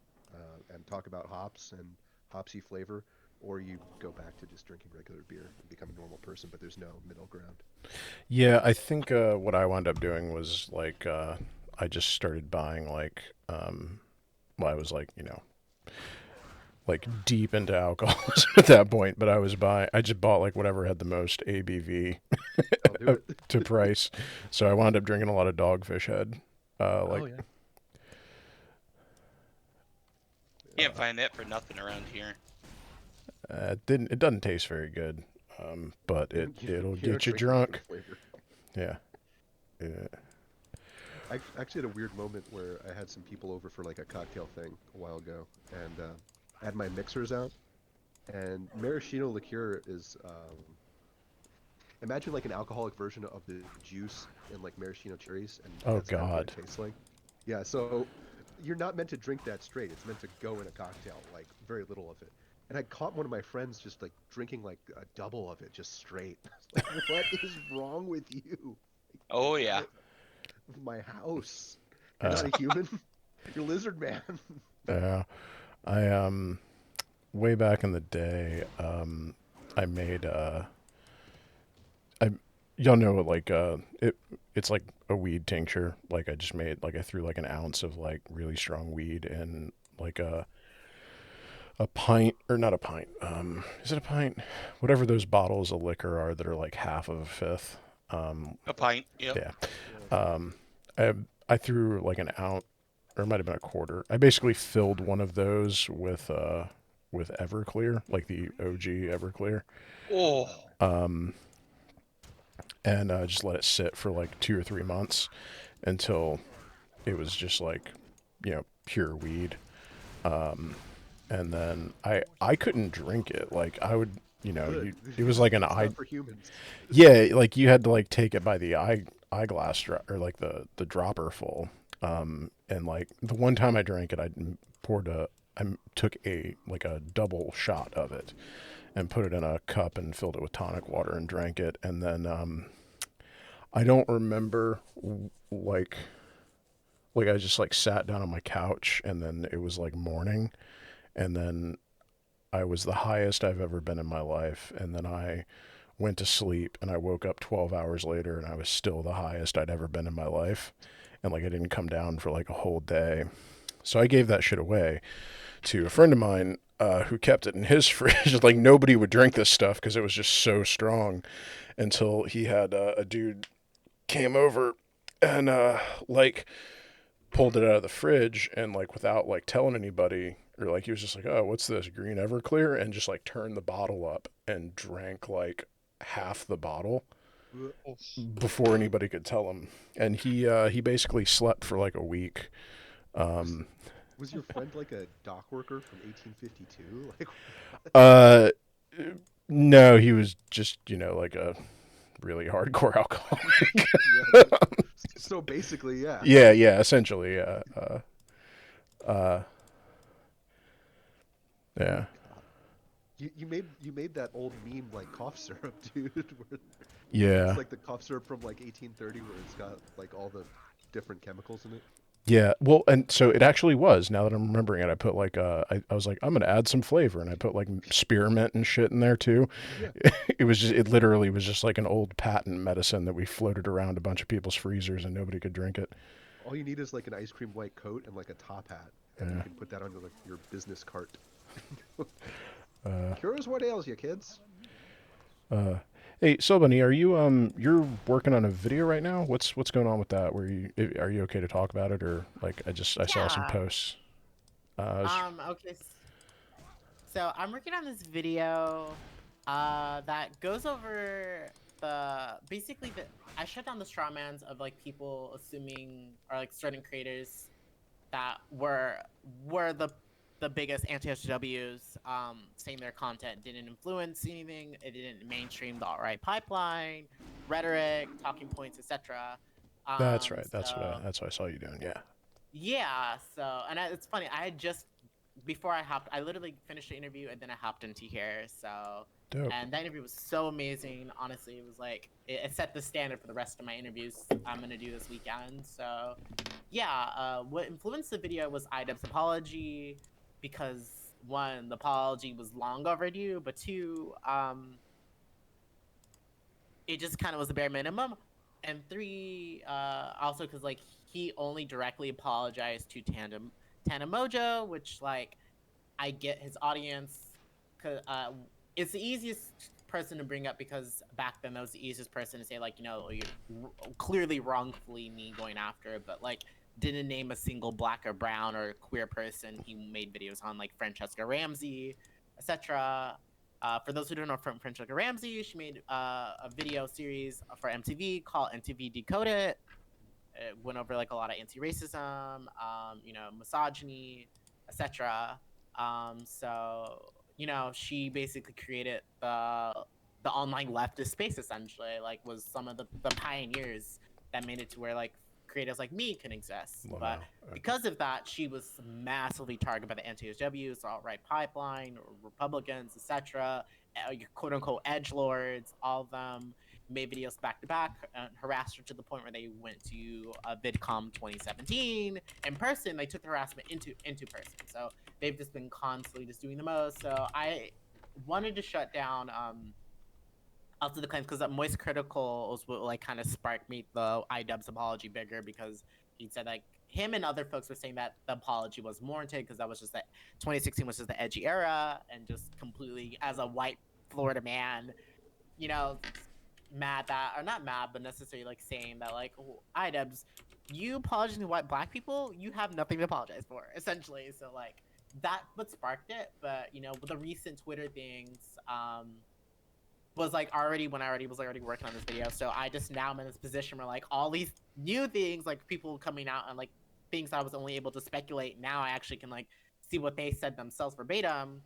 and talk about hops and hopsy flavor, or you go back to just drinking regular beer and become a normal person. But there's no middle ground. Yeah, I think what I wound up doing was like I just started buying like well, I was like, like deep into alcoholism at that point, but I just bought like whatever had the most ABV I'll do it. to price. So I wound up drinking a lot of Dogfish Head. Like Oh yeah. Can't find that for nothing around here. it doesn't taste very good, but it'll get you drunk. Yeah. Yeah. I actually had a weird moment where I had some people over for like a cocktail thing a while ago, and I had my mixers out, and maraschino liqueur is imagine like an alcoholic version of the juice in like maraschino cherries, and Oh that's kind of what God. it tastes like. Yeah, so you're not meant to drink that straight. It's meant to go in a cocktail, like very little of it. And I caught one of my friends just like drinking like a double of it just straight. Like, what is wrong with you? Oh Get yeah. out of my house. You're Uh, not a human. You're lizard man. yeah. I way back in the day, I made I y'all know what like it's like a weed tincture. Like I just made like I threw like an ounce of like really strong weed in like a pint or not a pint. Is it a pint? Whatever those bottles of liquor are that are like half of a fifth. A pint. Yep. Yeah. Yeah. Um, I I threw like an ounce or it might have been a quarter. I basically filled one of those with Everclear, like the OG Everclear. Oh. Um, and just let it sit for like 2 or 3 months until it was just like, pure weed. And then I couldn't drink it. Like I would, Good. it was like an It's eye. not for humans. Yeah, like you had to like take it by the eyeglass or like the dropper full. And like the one time I drank it, I took a like a double shot of it and put it in a cup and filled it with tonic water and drank it. And then I don't remember like like I just like sat down on my couch and then it was like morning and then I was the highest I've ever been in my life and then I went to sleep and I woke up 12 hours later and I was still the highest I'd ever been in my life and like I didn't come down for like a whole day. So I gave that shit away to a friend of mine who kept it in his fridge. Like nobody would drink this stuff because it was just so strong until he had a dude came over and like pulled it out of the fridge and like without like telling anybody or like he was just like, oh, what's this, green Everclear, and just like turned the bottle up and drank like half the bottle before anybody could tell him. And he basically slept for like a week. Was um was your friend like a dock worker from 1852? Like, uh no, he was just like a really hardcore alcoholic. yeah. That, so basically, yeah. Yeah, essentially, yeah. Uh yeah. God. You made that old meme like cough syrup, dude. Where it's Yeah. like the cough syrup from like 1830, where it's got like all the different chemicals in it. Yeah, well, and so it actually was. Now that I'm remembering it, I put like I was like, I'm gonna add some flavor, and I put like spearmint and shit in there too. Yeah. It literally was just like an old patent medicine that we floated around a bunch of people's freezers, and nobody could drink it. All you need is like an ice cream white coat and like a top hat, and you Yeah. can put that on like your business cart. Uh, Cures what ails you, kids. uh, hey, Silvani, are you you're working on a video right now? What's going on with that? Are you okay to talk about it, or like I saw some Yeah. posts. Okay. So I'm working on this video that goes over basically the I shut down the strawmans of like people assuming or like certain creators that were the biggest anti-SJWs, saying their content didn't influence anything, it didn't mainstream the alt-right pipeline, rhetoric, talking points, etc. That's right. So That's what I saw you doing. Yeah. yeah, so it's funny. I had just before I literally finished the interview and then I hopped into here. So, Dope. and that interview was so amazing. Honestly, it was like it set the standard for the rest of my interviews I'm gonna do this weekend. So, yeah, what influenced the video was IDubbbz's apology, because one, the apology was long overdue, but two, it just kind of was the bare minimum, and three, also because like he only directly apologized to Tandem Mojo, which like I get his audience, cause it's the easiest person to bring up because back then that was the easiest person to say like, you know, you're clearly wrongfully me going after, but like didn't name a single black or brown or queer person he made videos on, like Francesca Ramsey, etc. For those who don't know from Francesca Ramsey, she made a video series for MTV called MTV Decoded. It went over like a lot of anti-racism, you know, misogyny, etc. So you know, she basically created the online leftist space essentially. Like, was some of the pioneers that made it to where like creators like me can exist. Well, But no. Okay. because of that, she was massively targeted by the anti-SJWs, the alt-right pipeline, Republicans, etc. Your quote-unquote edge lords, all of them made videos back to back and harassed her to the point where they went to VidCon 2017 in person. They took the harassment into person. So they've just been constantly just doing the most. So I wanted to shut down after the claims because that Moist Critical was what like kind of sparked me the IDubbbz apology bigger, because he said like him and other folks were saying that the apology was warranted because that was just that 2016 was just the edgy era, and just completely as a white Florida man, you know, mad that, or not mad, but necessarily like saying that like, oh, IDubbbz, you apologizing to white black people, you have nothing to apologize for, essentially. So like that what sparked it. But you know, with the recent Twitter things, was like already when I already was already working on this video. So I just now am in this position where like all these new things, like people coming out and like things I was only able to speculate, now I actually can like see what they said themselves verbatim.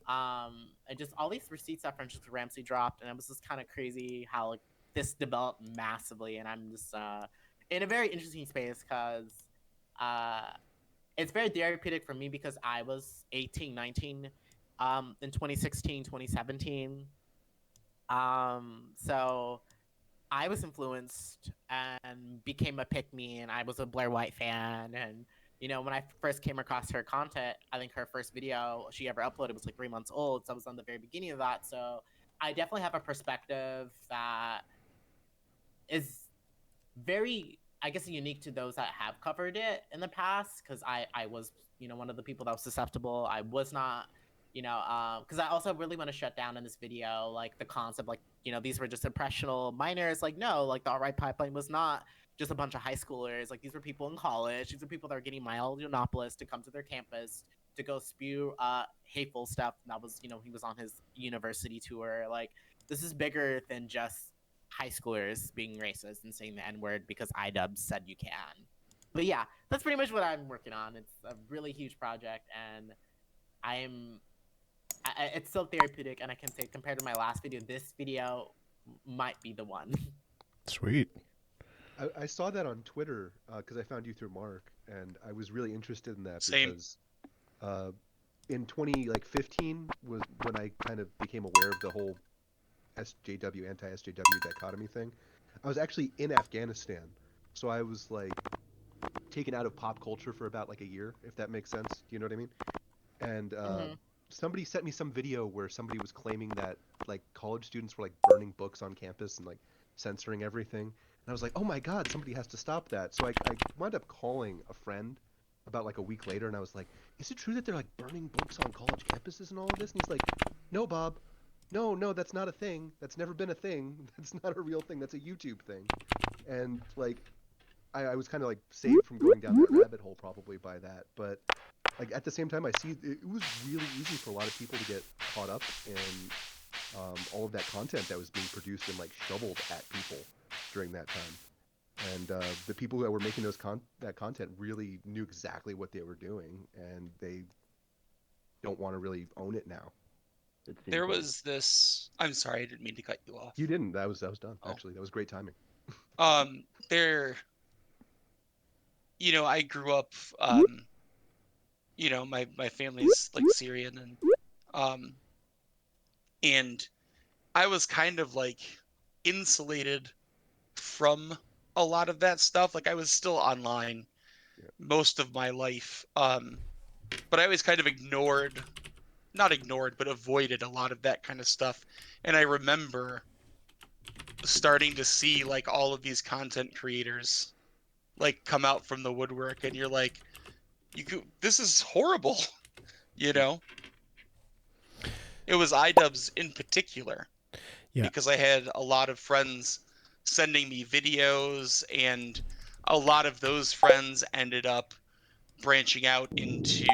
And just all these receipts that Francesca Ramsey dropped, and it was just kind of crazy how like this developed massively. And I'm just in a very interesting space because uh it's very therapeutic for me because I was 18, 19 in 2016, 2017. So I was influenced and became a pick me, and I was a Blair White fan. And you know, when I first came across her content, I think her first video she ever uploaded was like 3 months old. So I was on the very beginning of that. So I definitely have a perspective that is very, I guess, unique to those that have covered it in the past, because I was, you know, one of the people that was susceptible. I was not, you know, because I also really want to shut down in this video like the concept like, you know, these were just impressionable minors. Like, no, like the alt-right pipeline was not just a bunch of high schoolers. Like, these were people in college. These are people that are getting mild monopolists to come to their campus to go spew hateful stuff. And that was, you know, he was on his university tour. Like, this is bigger than just high schoolers being racist and saying the N-word because IDubbbz said you can. But yeah, that's pretty much what I'm working on. It's a really huge project, and it's so therapeutic, and I can say compared to my last video, this video might be the one. Sweet. I saw that on Twitter because I found you through Mark, and I was really interested in that Same. because in 2015 was when I kind of became aware of the whole SJW anti-SJW dichotomy thing. I was actually in Afghanistan, so I was like taken out of pop culture for about like a year, if that makes sense. Do you know what I mean? And somebody sent me some video where somebody was claiming that like college students were like burning books on campus and like censoring everything. And I was like, oh my god, somebody has to stop that. So I wound up calling a friend about like a week later, and I was like, is it true that they're like burning books on college campuses and all of this? And he's like, no, Bob. No, that's not a thing. That's never been a thing. That's not a real thing. That's a YouTube thing. And like, I was kind of like saved from going down that rabbit hole probably by that. But like at the same time, I see it was really easy for a lot of people to get caught up in all of that content that was being produced and like shoveled at people during that time. And the people that were making that content really knew exactly what they were doing, and they don't want to really own it now. There was this. I'm sorry, I didn't mean to cut you off. You didn't. That was done. Oh. Actually, that was great timing. There. You know, I grew up. you know, my family's like Syrian, and I was kind of like insulated from a lot of that stuff. Like I was still online Yeah. most of my life, but I always kind of not ignored, but avoided a lot of that kind of stuff. And I remember starting to see like all of these content creators like come out from the woodwork, and you're like, this is horrible, you know. It was iDubbbz in particular, Yeah. because I had a lot of friends sending me videos, and a lot of those friends ended up branching out into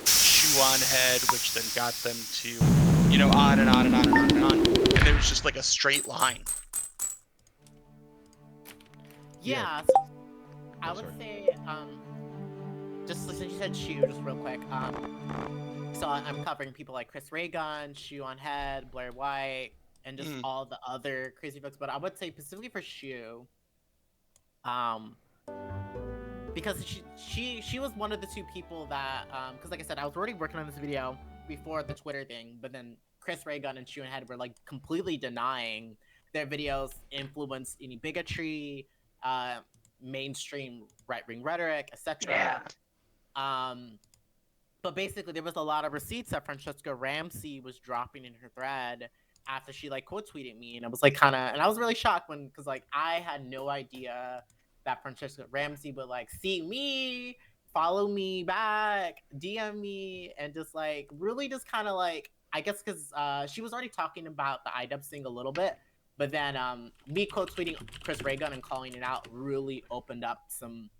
Shoe on Head, which then got them to, you know, on and on and on and on and on. And there was just like a straight line. Yeah, Yeah. so I Oh, would sorry. say, just since you said Shoe, just real quick, so I'm covering people like Chris Raygun, Shoe on Head, Blair White, and just all the other crazy folks. But I would say specifically for Shoe, because she was one of the two people that, because like I said, I was already working on this video before the Twitter thing, but then Chris Raygun and Shoe on Head were like completely denying their videos influenced any bigotry, mainstream right-wing rhetoric, etc. But basically, there was a lot of receipts that Francesca Ramsey was dropping in her thread after she like quote tweeted me, and I was like and I was really shocked because like I had no idea that Francesca Ramsey would like see me, follow me back, DM me, and just like really just kind of like I guess because she was already talking about the iDubbbz thing a little bit, but then me quote tweeting Chris Raygun and calling it out really opened up some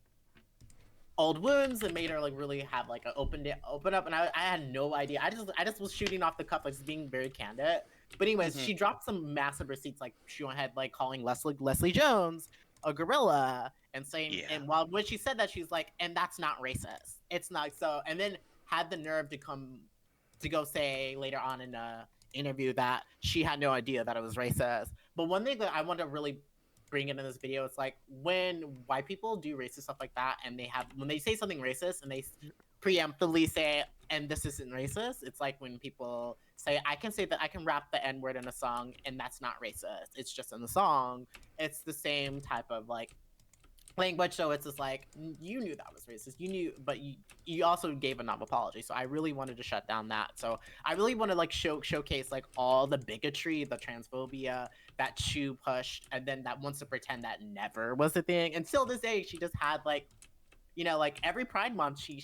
old wounds and made her like really have like open up, and I had no idea. I just was shooting off the cuff, like just being very candid. But anyways, she dropped some massive receipts, like she had like calling Leslie Jones a gorilla and saying, and while when she said that, she's like, and that's not racist. It's not so. And then had the nerve to go say later on in a interview that she had no idea that it was racist. But one thing that I want to really bring it in this video, it's like when white people do racist stuff like that, and when they say something racist and they preemptively say, and this isn't racist, it's like when people say, I can rap the N-word in a song and that's not racist, it's just in the song. It's the same type of like language, so it's just like, you knew that was racist, you knew, but you also gave a non-apology. So I really wanted to shut down that. So I really want to like showcase like all the bigotry, the transphobia that Chu pushed, and then that wants to pretend that never was a thing. Until this day, she just had like, you know, like every Pride Month, she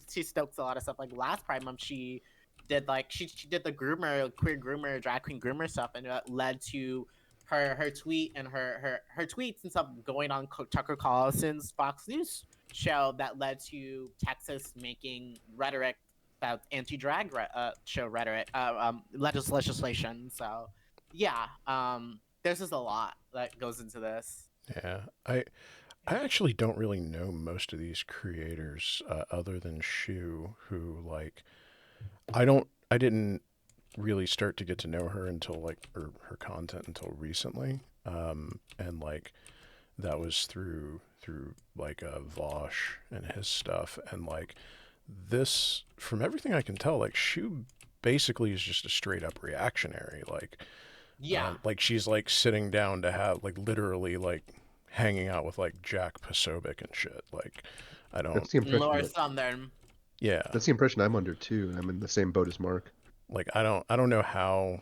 stokes a lot of stuff. Like last Pride Month, she did like she did the queer groomer, drag queen groomer stuff, and it led to her tweet and her tweets and stuff going on Tucker Carlson's Fox News show that led to Texas making rhetoric about anti-drag show rhetoric legislation. So yeah, there's just a lot that goes into this. Yeah, I actually don't really know most of these creators other than Shu, who like I didn't really start to get to know her until like her content until recently, and like that was through like Vosh and his stuff, and like this, from everything I can tell, like Shu basically is just a straight up reactionary, like she's like sitting down to have like literally like hanging out with like Jack Posobiec and shit. Like I don't. That's the impression. Lower Southern. Yeah. That's the impression I'm under too, and I'm in the same boat as Mark. Like I don't know how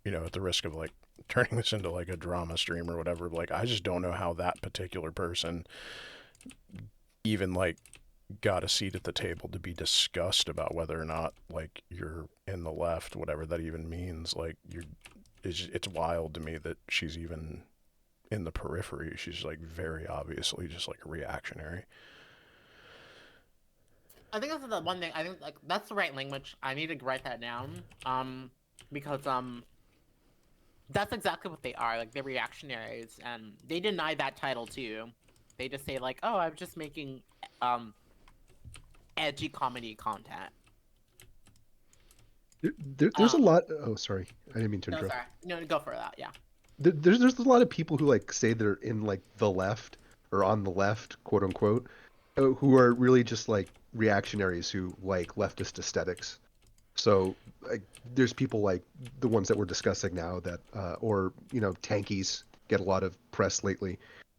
you know, at the risk of like turning this into like a drama stream or whatever, like I just don't know how that particular person even like got a seat at the table to be discussed about whether or not like you're in the left, whatever that even means. Like it's wild to me that she's even in the periphery. She's like very obviously just like a reactionary. I think that's the one thing. I think like that's the right language. I need to write that down. Because that's exactly what they are. Like they're reactionaries, and they deny that title too. They just say like, "Oh, I'm just making edgy comedy content." There's a lot. Oh, sorry, I didn't mean to No, interrupt. sorry. No, go for that. Yeah. There's a lot of people who like say they're in like the left or on the left, quote unquote, who are really just like reactionaries who like leftist aesthetics. So like, there's people like the ones that we're discussing now that, or tankies get a lot of press lately,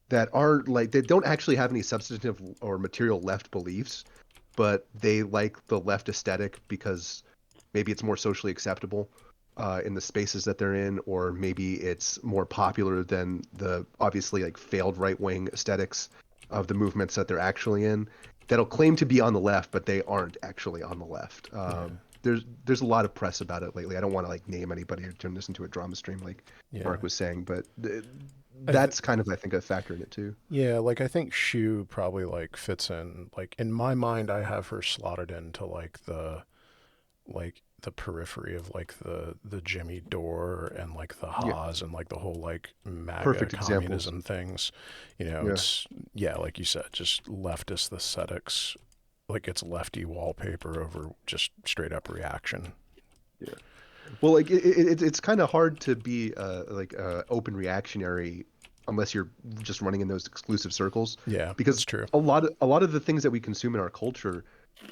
that aren't like they don't actually have any substantive or material left beliefs, but they like the left aesthetic because maybe it's more socially acceptable in the spaces that they're in, or maybe it's more popular than the obviously like failed right wing aesthetics of the movements that they're actually in. That'll claim to be on the left, but they aren't actually on the left. There's a lot of press about it lately. I don't want to like name anybody or turn this into a drama stream like Mark was saying, but that's kind of I think a factor in it too. Yeah, like I think Shu probably like fits in. Like in my mind, I have her slotted into like the periphery of like the Jimmy Dore and like the Yeah, Haas and like the whole like MAGA perfect examples. communism things. Yeah, It's like you said, just leftist aesthetics. Like it's lefty wallpaper over just straight up reaction. yeah. Well, like it's kind of hard to be like open reactionary unless you're just running in those exclusive circles, Yeah, that's because true. a lot of the things that we consume in our culture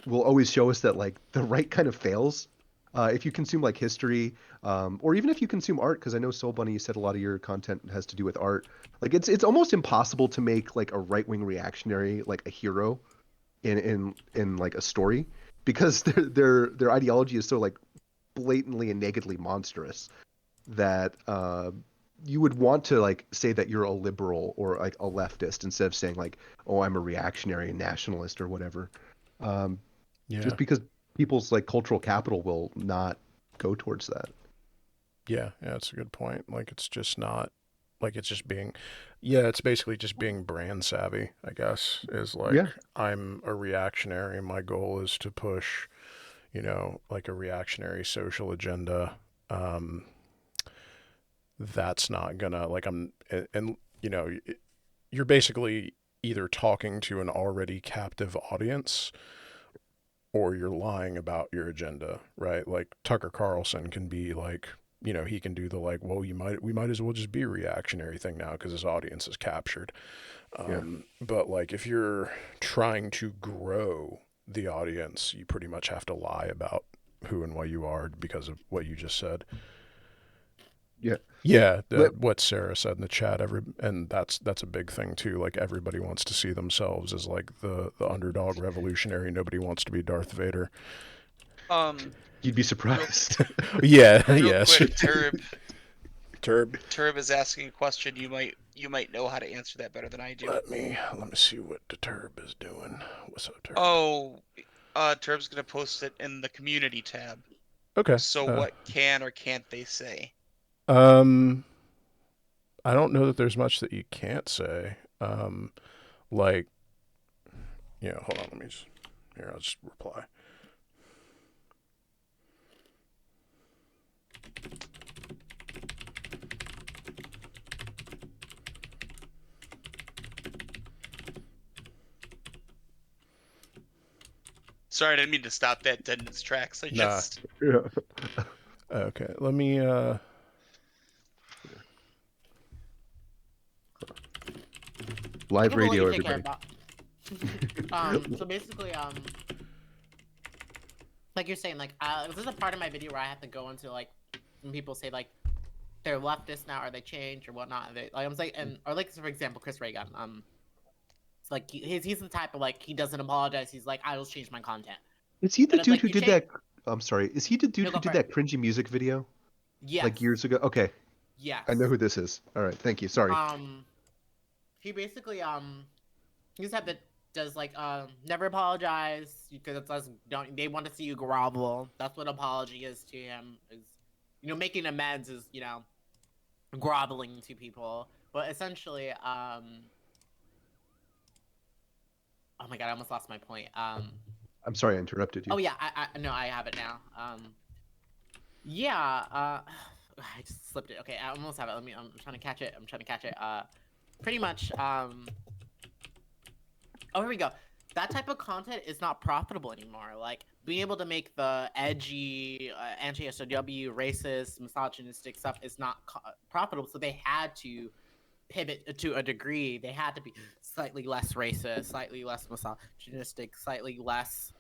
will always show us that like the right kind of fails. If you consume like history, or even if you consume art, because I know Soul Bunny, you said a lot of your content has to do with art. Like it's almost impossible to make like a right wing reactionary like a hero in like a story, because their ideology is so like blatantly and nakedly monstrous that you would want to like say that you're a liberal or like a leftist instead of saying like, oh, I'm a reactionary nationalist or whatever. Um, Yeah. just because people's like cultural capital will not go towards that. Yeah, that's a good point. Like it's just not like it's just being it's basically just being brand savvy, I guess, is like Yeah, I'm a reactionary. My goal is to push, like a reactionary social agenda. Um, that's not gonna like and you're basically either talking to an already captive audience or you're lying about your agenda, right? Like Tucker Carlson can be like, he can do the like, well, we might as well just be a reactionary thing now because his audience is captured. yeah. But like, if you're trying to grow the audience, you pretty much have to lie about who and what you are because of what you just said. Yeah. Yeah, Let, what Sarah said in the chat, and that's a big thing too. Like everybody wants to see themselves as like the underdog revolutionary. Nobody wants to be Darth Vader. Um, you'd be real surprised. Yeah, real yes. quick, Turb. Turb. Turb is asking a question. You might know how to answer that better than I do. Let me see what the Turb is doing. What's up, Turb? Oh, Turb's gonna post it in the community tab. Okay. So what can or can't they say? Um, I don't know that there's much that you can't say. Like, hold on. Let me just here. I'll just reply. Sorry, I didn't mean to stop that dead in its tracks. Nah. Yeah. Okay. Let me. I Live can let radio, you take care everybody. of so basically, like you're saying, like, this is a part of my video where I have to go into like when people say like they're leftist now or they change or whatnot. They, like I'm saying, and or like for example, Chris Reagan. It's like he's the type of like he doesn't apologize. He's like I will change my content. Is he the And it's dude like who you did change. that? I'm sorry. Is he the dude No, who go for did it. that cringy music video Yes. like years ago? Okay, Yes. I know who this is. All right, thank you. Sorry. He basically he just have to does like never apologize because it's us don't they want to see you grovel. That's what apology is to him. Is making amends is groveling to people. But essentially oh my god, I almost lost my point. I'm sorry I interrupted you. Oh yeah, I no, I have it now. Yeah, I just slipped it. Okay, I almost have it. I'm trying to catch it. Pretty much oh, here we go. That type of content is not profitable anymore. Like being able to make the edgy, anti-SJW, racist, misogynistic stuff is not profitable. So they had to pivot to a degree. They had to be slightly less racist, slightly less misogynistic, slightly less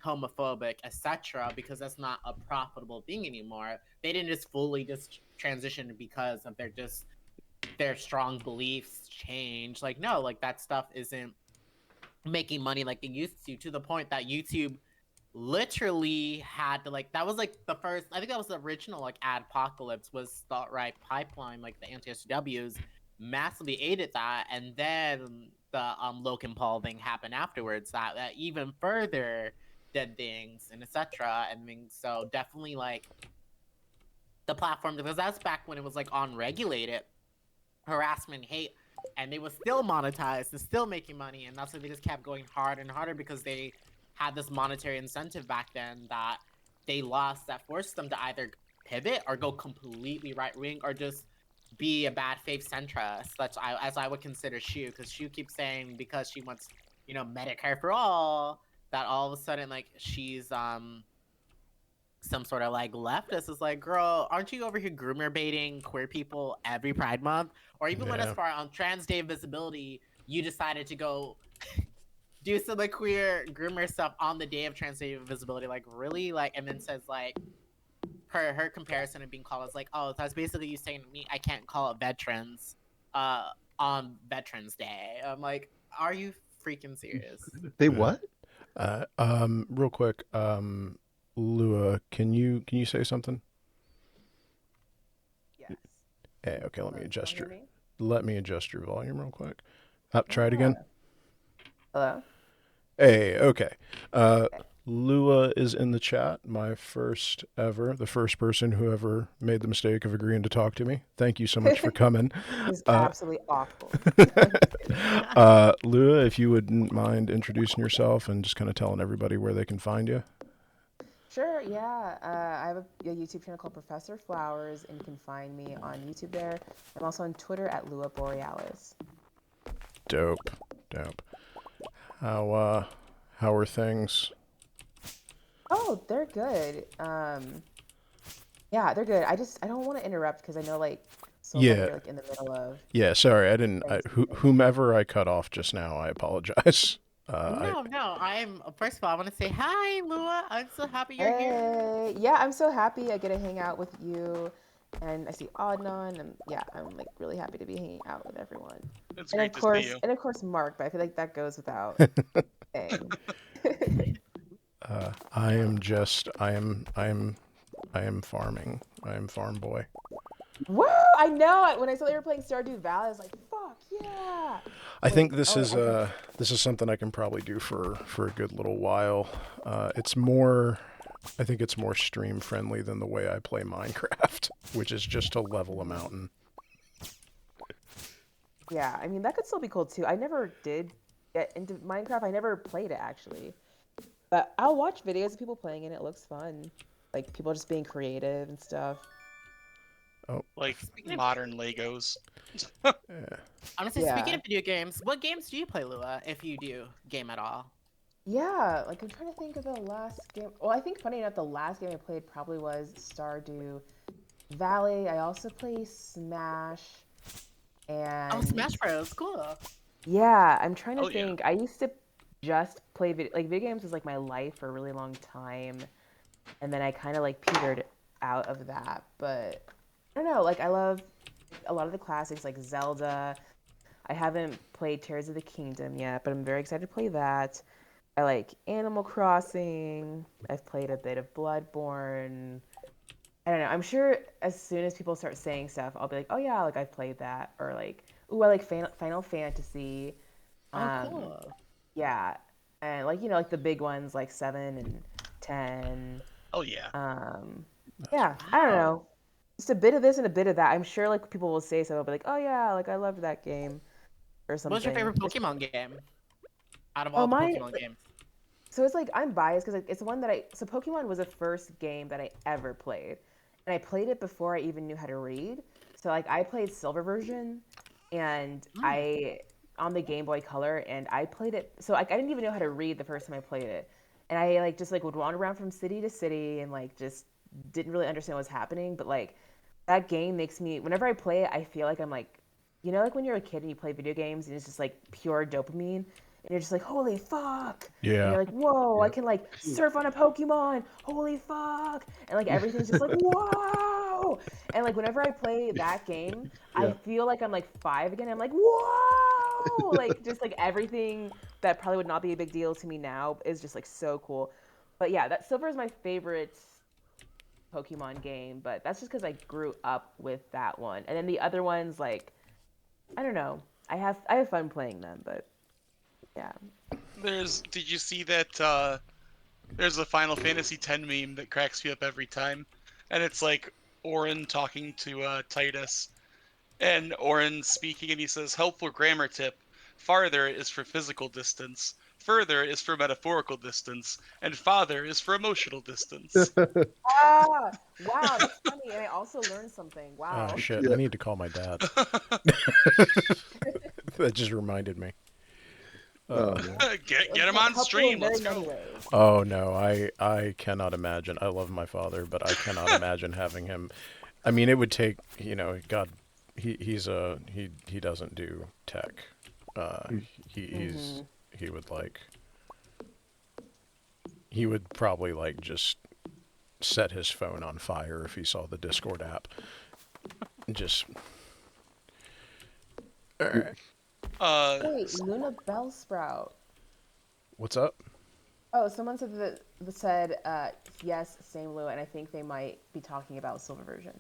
homophobic, etc. Because that's not a profitable thing anymore. They didn't just fully just transition because of their strong beliefs change. Like no, like that stuff isn't making money like it used to the point that YouTube literally had to like that was like the first. I think that was the original like adpocalypse was thought right pipeline, like the anti-SJWs massively aided that, and then the Logan Paul thing happened afterwards that even further did things and etc. And things. So definitely like the platform, because that's back when it was like unregulated harassment, hate, and they were still monetized and still making money, and that's why they just kept going harder and harder because they had this monetary incentive back then that they lost that forced them to either pivot or go completely right wing or just be a bad faith centrist. That's as I would consider Shu, because Shu keeps saying because she wants Medicare for all that all of a sudden like she's some sort of like leftist is like, girl, aren't you over here groomer baiting queer people every Pride Month? Or even when as far on Trans Day of Visibility, you decided to go do some like queer groomer stuff on the day of Trans Day of Visibility, like really, like, and then says like her comparison of being called as like, oh, that's basically you saying to me I can't call it veterans on Veterans Day. I'm like, are you freaking serious? They what? Real quick, Lua, can you say something? Yes. Hey, okay, let me Can adjust you your hear me? let me adjust your volume real quick. Try it again. Hello? Hey, okay. Okay. Lua is in the chat, the first person who ever made the mistake of agreeing to talk to me. Thank you so much for coming. It's absolutely awful. Lua, if you wouldn't mind introducing yourself and just kind of telling everybody where they can find you. Sure, yeah. I have a YouTube channel called Professor Flowers, and you can find me on YouTube there. I'm also on Twitter at Lua Borealis. Dope. How are things? Oh, they're good. Yeah, they're good. I don't want to interrupt because I know like Yeah. you're like in the middle of Yeah, sorry, I didn't. things. Whomever I cut off just now, I apologize. No. I'm first of all, I want to say hi, Lua. I'm so happy you're here. Hey, yeah, I'm so happy I get to hang out with you, and I see Adnan, and yeah, I'm like really happy to be hanging out with everyone. It's And great of to see you. course, Mark, but I feel like that goes without saying. I am farming. I am farm boy. Woo! I know. When I saw they were playing Stardew Valley, I was like, "Fuck yeah!" I Wait, think this oh, is something I can probably do for a good little while. I think it's more stream friendly than the way I play Minecraft, which is just to level a mountain. yeah. I mean, that could still be cool too. I never did get into Minecraft. I never played it actually, but I'll watch videos of people playing it. It looks fun, like people just being creative and stuff. Oh, Like Speaking of, modern Legos. yeah. honestly, speaking of video games, what games do you play, Lua? If you do game at all? Yeah, like I'm trying to think of the last game. Well, I think funny enough, the last game I played probably was Stardew Valley. I also play Smash, Oh, and Smash Bros. Cool. yeah, I'm trying to Oh yeah. think. I used to just play video games was like my life for a really long time, and then I kind of like petered out of that. But I don't know, like I love a lot of the classics like Zelda. I haven't played Tears of the Kingdom yet, but I'm very excited to play that. I like Animal Crossing. I've played a bit of Bloodborne. I don't know. I'm sure as soon as people start saying stuff, I'll be like, oh yeah, like I've played that, or like, ooh, I like Final Fantasy. Oh, Um, cool. yeah, and like like the big ones like 7 and 10. Oh yeah. Yeah, I don't know. Just a bit of this and a bit of that. I'm sure like people will say so, I'll be like, oh yeah, like I loved that game or What's your something. favorite Pokemon game out of Oh, all the Pokemon games? so it's like I'm biased because it's one that so Pokemon was the first game that I ever played, and I played it before I even knew how to read. So like I played Silver version, and Mm. I on the Game Boy Color, and I played it. So like I didn't even know how to read the first time I played it, and I like just like would wander around from city to city and like just didn't really understand what was happening. But like that game makes me whenever I play it, I feel like I'm like you know, like when you're a kid and you play video games and it's just like pure dopamine, and you're just like, holy fuck, and Yeah. you're like, whoa, I Yep. can like surf on a Pokemon, holy fuck, and like everything's just like, whoa, and like whenever I play that game, I Yeah. feel like I'm like 5 again. I'm like, whoa, like just like everything that probably would not be a big deal to me now is just like so cool. But yeah, that Silver is my favorite Pokemon game, but that's just because I grew up with that one. And then the other ones, like, I don't know. I have fun playing them, but yeah. Did you see that there's a Final Fantasy X meme that cracks me up every time, and it's like Auron talking to Titus, and Auron speaking, and he says, "Helpful grammar tip: farther is for physical distance, further is for metaphorical distance, and father is for emotional distance." Ah, wow, that's funny. And I also learned something. Oh Wow. shit! I Yeah. need to call my dad. That just reminded me. Oh man. Get him on Helpful stream. in very Let's many go. ways. Oh no, I cannot imagine. I love my father, but I cannot imagine having him. I mean, it would take, God, he doesn't do tech. He's Mhm. he would like he would probably like just set his phone on fire if he saw the Discord app. Just all right. Wait, Luna Bellsprout. What's up? Oh, someone said yes, same Lua, and I think they might be talking about Silver version.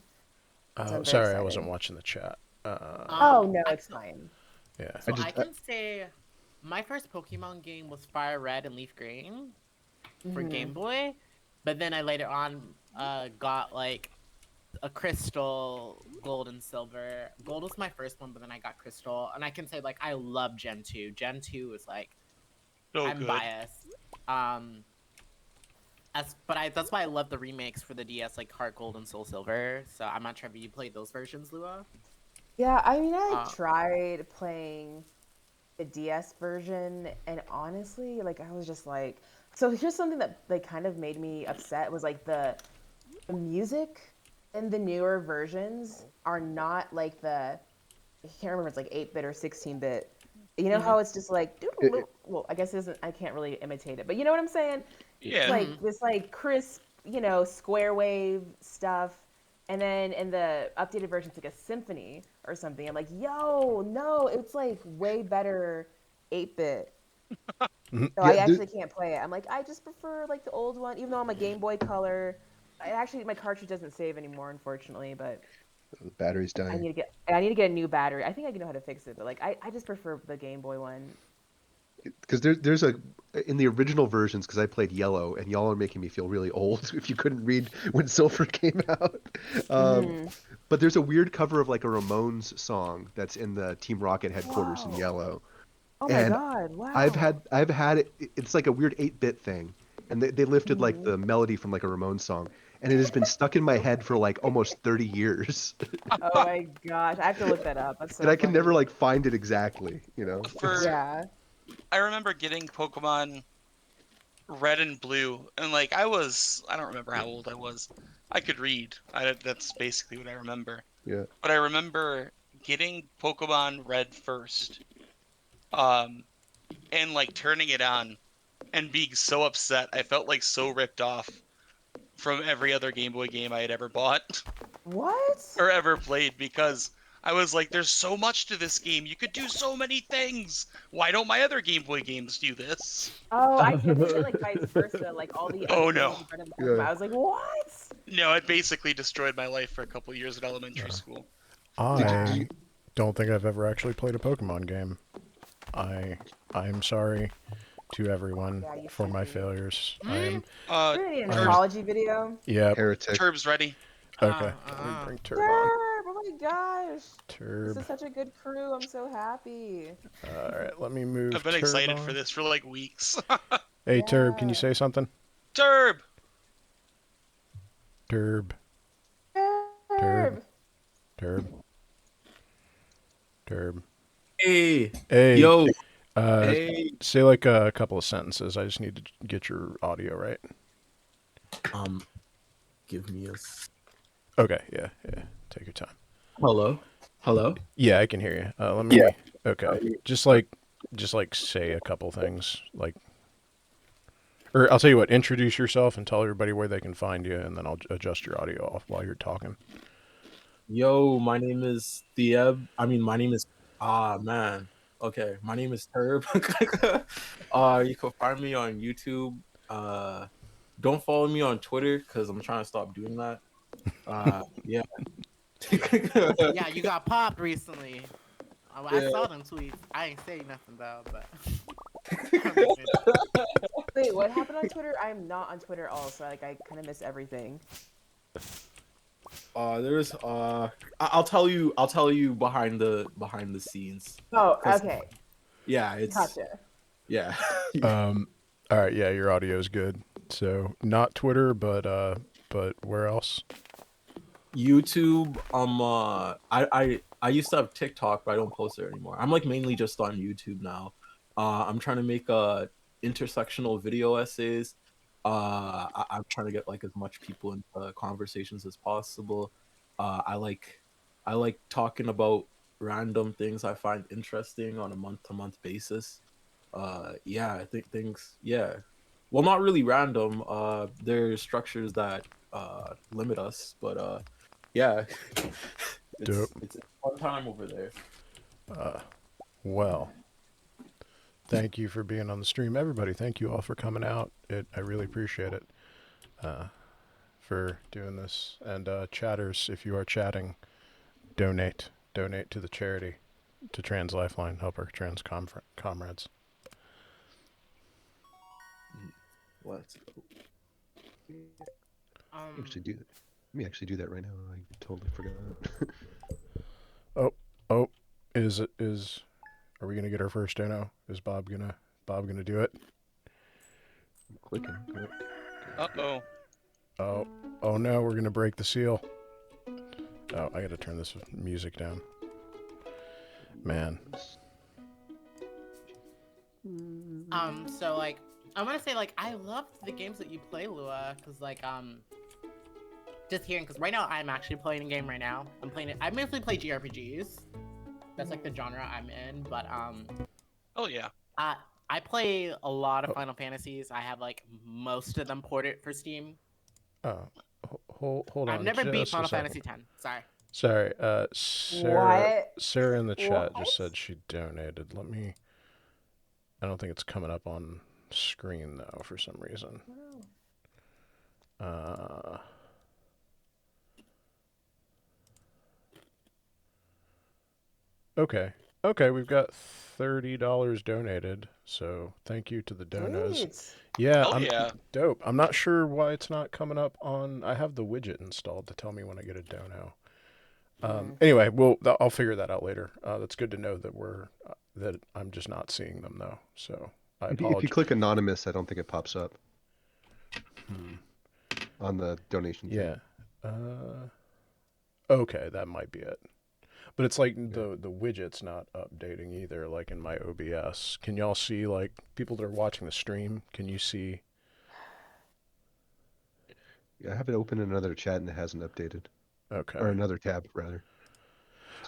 So I'm very Sorry, I excited. wasn't watching the chat. Oh no, it's fine. Yeah. So just- I can say my first Pokemon game was Fire Red and Leaf Green for Mhm. Game Boy, but then I later on got like a Crystal, Gold, and Silver. Gold was my first one, but then I got Crystal, and I can say like I love Gen 2. Gen 2 is like So I'm good. biased. That's why I love the remakes for the DS, like Heart Gold and Soul Silver. So I'm not sure if you played those versions, Lua. Yeah, I mean, I Uh, tried playing the DS version, and honestly, like I was just like, so here's something that like kind of made me upset was like the music in the newer versions are not like I can't remember if it's like 8-bit or 16-bit. You know how it's just like well, I guess it isn't I can't really imitate it, but you know what I'm saying? It's Yeah. like this like crisp, square wave stuff. And then in the updated version, it's like a symphony or something. I'm like, yo, no, it's like way better 8-bit. So I Yeah. actually can't play it. I'm like, I just prefer like the old one, even though I'm a Game Boy Color. My cartridge doesn't save anymore, unfortunately, but The battery's dying. I need to get a new battery. I think I know how to fix it, but like I just prefer the Game Boy one. Because there's a in the original versions, because I played Yellow, and y'all are making me feel really old if you couldn't read when Silver came out. Mhm. But there's a weird cover of like a Ramones song that's in the Team Rocket headquarters in Whoa. Yellow, Oh my and God! I've Wow. had it. It's like a weird 8-bit thing, and they lifted like Mhm. the melody from like a Ramones song, and it has been stuck in my head for like almost 30 years, Oh my gosh, I have to look that up. That's and so I can never funny. like find it exactly. For Yeah. I remember getting Pokemon Red and Blue, and like I don't remember how old I was. I could read. That's basically what I remember. Yeah. But I remember getting Pokemon Red first, um, and like turning it on and being so upset. I felt like so ripped off from every other Game Boy game I had ever bought What? or ever played because I was like, there's so much to this game. You could do so many things. Why don't my other Game Boy games do this? Oh, I thought you meant like vice versa, like all the Oh other no. games you read in Yeah. Pokemon. I was like, what? No, it basically destroyed my life for a couple years at elementary school. Did you, I don't think I've ever actually played a Pokemon game. I'm sorry to everyone Yeah, you for should my be. failures. Uh, Really an I'm apology video? Yep. heretic? Turb's ready. Okay. Let me bring Turb on. Turb! Oh my gosh! This Turb. is such a good crew. I'm so happy. All right. Let me move I've been Turb excited for on. this for like weeks. Hey Turb, can you Yeah. say something? Turb! Turb. Turb! Turb. Turb. Hey, Hey. yo, Uh, hey. say like a couple of sentences. I just need to get your audio right. Um, give me a. Okay. Yeah. Take your time. Hello? Hello? Yeah, I can hear you. Let Yeah. me. Okay, just like say a couple things, like, or I'll tell you what. Introduce yourself and tell everybody where they can find you, and then I'll adjust your audio off while you're talking. Yo, my name is Thieb. My name is man. Okay, my name is Herb. You can find me on YouTube. Don't follow me on Twitter because I'm trying to stop doing that. Yeah. Yeah, you got popped recently. I Yeah. saw them tweets. I ain't saying nothing though, but Wait, what happened on Twitter? I'm not on Twitter at all, so like I kind of miss everything. There's I'll tell you behind the scenes. Oh, 'Cause, okay, yeah, it's gotcha. yeah. All right, yeah, your audio is good. So not Twitter, but where else? YouTube. I used to have TikTok, but I don't post there anymore. I'm like mainly just on YouTube now. I'm trying to make intersectional video essays. I'm trying to get like as much people into conversations as possible. I like talking about random things I find interesting on a month-to-month basis. Yeah, I think things. Yeah, well, not really random. There's structures that limit us, but yeah, Dope. it's a fun time over there. Well, thank you for being on the stream, everybody. Thank you all for coming out. I really appreciate it. For doing this, and chatters, if you are chatting, donate to the charity, to Trans Lifeline, help our trans comrades. Let's Actually do that. Let me actually do that right now. I totally forgot. Oh, are we gonna get our first dono? Is Bob gonna do it? I'm clicking. Uh-oh. Oh no, we're gonna break the seal. Oh, I gotta turn this music down. Man. so like I want to say like I love the games that you play, Lua, because like just hearing, because right now I'm actually playing a game right now. I mostly play JRPGs. That's like the genre I'm in, but Oh yeah. I play a lot of Final Fantasies. I have like most of them ported for Steam. Oh, hold on. I've never beat just a Final second. Fantasy X. Sorry. Sorry, What? Sarah in the chat What? just said she donated. I don't think it's coming up on screen though for some reason. Okay, we've got $30 donated. So thank you to the donos. Sweet. Yeah, Hell yeah. dope. I'm not sure why it's not coming up on. I have the widget installed to tell me when I get a dono. Anyway, I'll figure that out later. That's good to know that I'm just not seeing them though. So I apologize. If you click anonymous, I don't think it pops up on the donation thing. Yeah. Okay, that might be it. But it's like the widget's not updating either, like in my OBS. Can y'all see, like, people that are watching the stream, can you see? Yeah, I have it open in another chat and it hasn't updated. Okay. Or another tab, rather.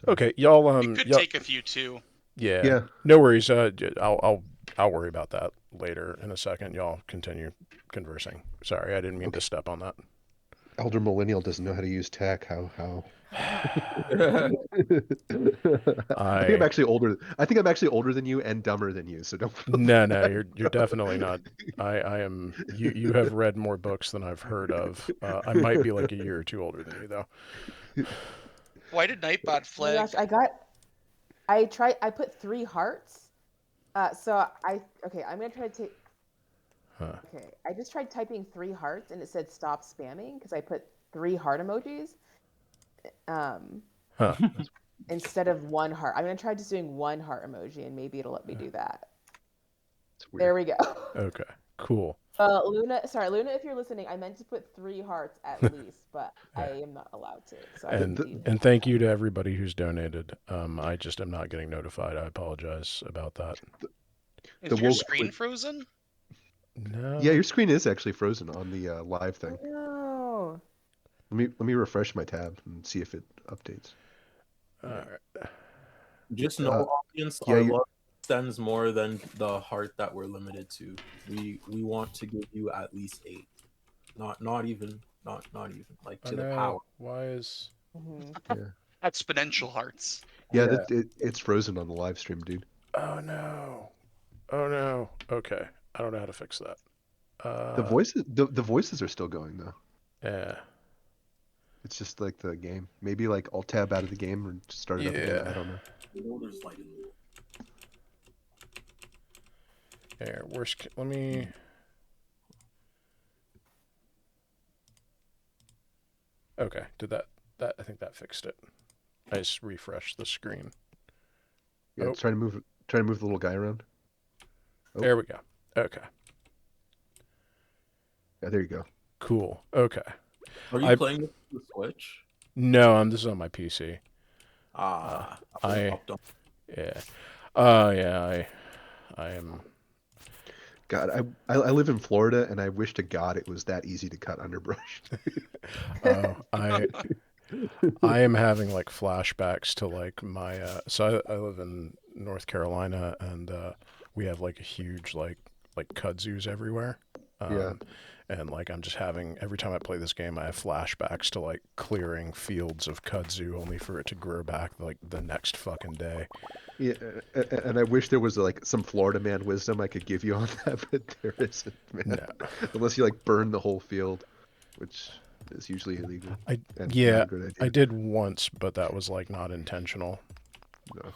Sorry. Okay, y'all. It could take a few too. Yeah. No worries. I'll worry about that later in a second. Y'all continue conversing. Sorry, I didn't mean to step on that. Elder Millennial doesn't know how to use tech. How? yeah. I think I'm actually older. I think I'm actually older than you and dumber than you. So don't. No, you're definitely not. I am. You have read more books than I've heard of. I might be like a year or two older than you though. Why did Nightbot Oh my flag? gosh, I put 3 hearts. Okay, I'm gonna try to take. Huh. Okay, I just tried typing 3 hearts and it said stop spamming because I put 3 heart emojis. Huh. Instead of 1 heart. I'm gonna try just doing 1 heart emoji and maybe it'll let me do that. It's weird. There we go. Okay. Cool. Luna, if you're listening, I meant to put 3 hearts at least, but I am not allowed to. So and thank you to everybody who's donated. I just am not getting notified. I apologize about that. Is your screen frozen? No. Yeah, your screen is actually frozen on the live thing. No. Let me refresh my tab and see if it updates. Alright. Just know, audience, yeah, our you- love extends more than the heart that we're limited to. We want to give you at least 8, not even like Oh to the no, power. why is... Mm-hmm. Exponential hearts. Yeah, Yeah. it's frozen on the live stream, dude. Oh no. Oh no. Okay. I don't know how to fix that. The voices are still going though. Yeah. It's just like the game. Maybe like Alt tab out of the game and start it up again. I Yeah. don't know. Here, let me... Okay, I think that fixed it. I just refreshed the screen. Yeah, Oh. try to move the little guy around. Oh. There we go. Okay. Yeah, there you go. Cool. Okay. Are you I- playing with the Switch? No, this is on my PC. I Yeah. Yeah, I am... God, I live in Florida, and I wish to God it was that easy to cut underbrush. I am having like flashbacks to like my so I live in North Carolina, and we have like a huge like kudzus everywhere. Yeah. And like I'm just having, every time I play this game, I have flashbacks to like clearing fields of kudzu only for it to grow back like the next fucking day. Yeah, and I wish there was like some Florida man wisdom I could give you on that, but there isn't, man. No. Unless you like burn the whole field, which is usually illegal. and not Yeah, a good idea. I did once, but that was like not intentional. No.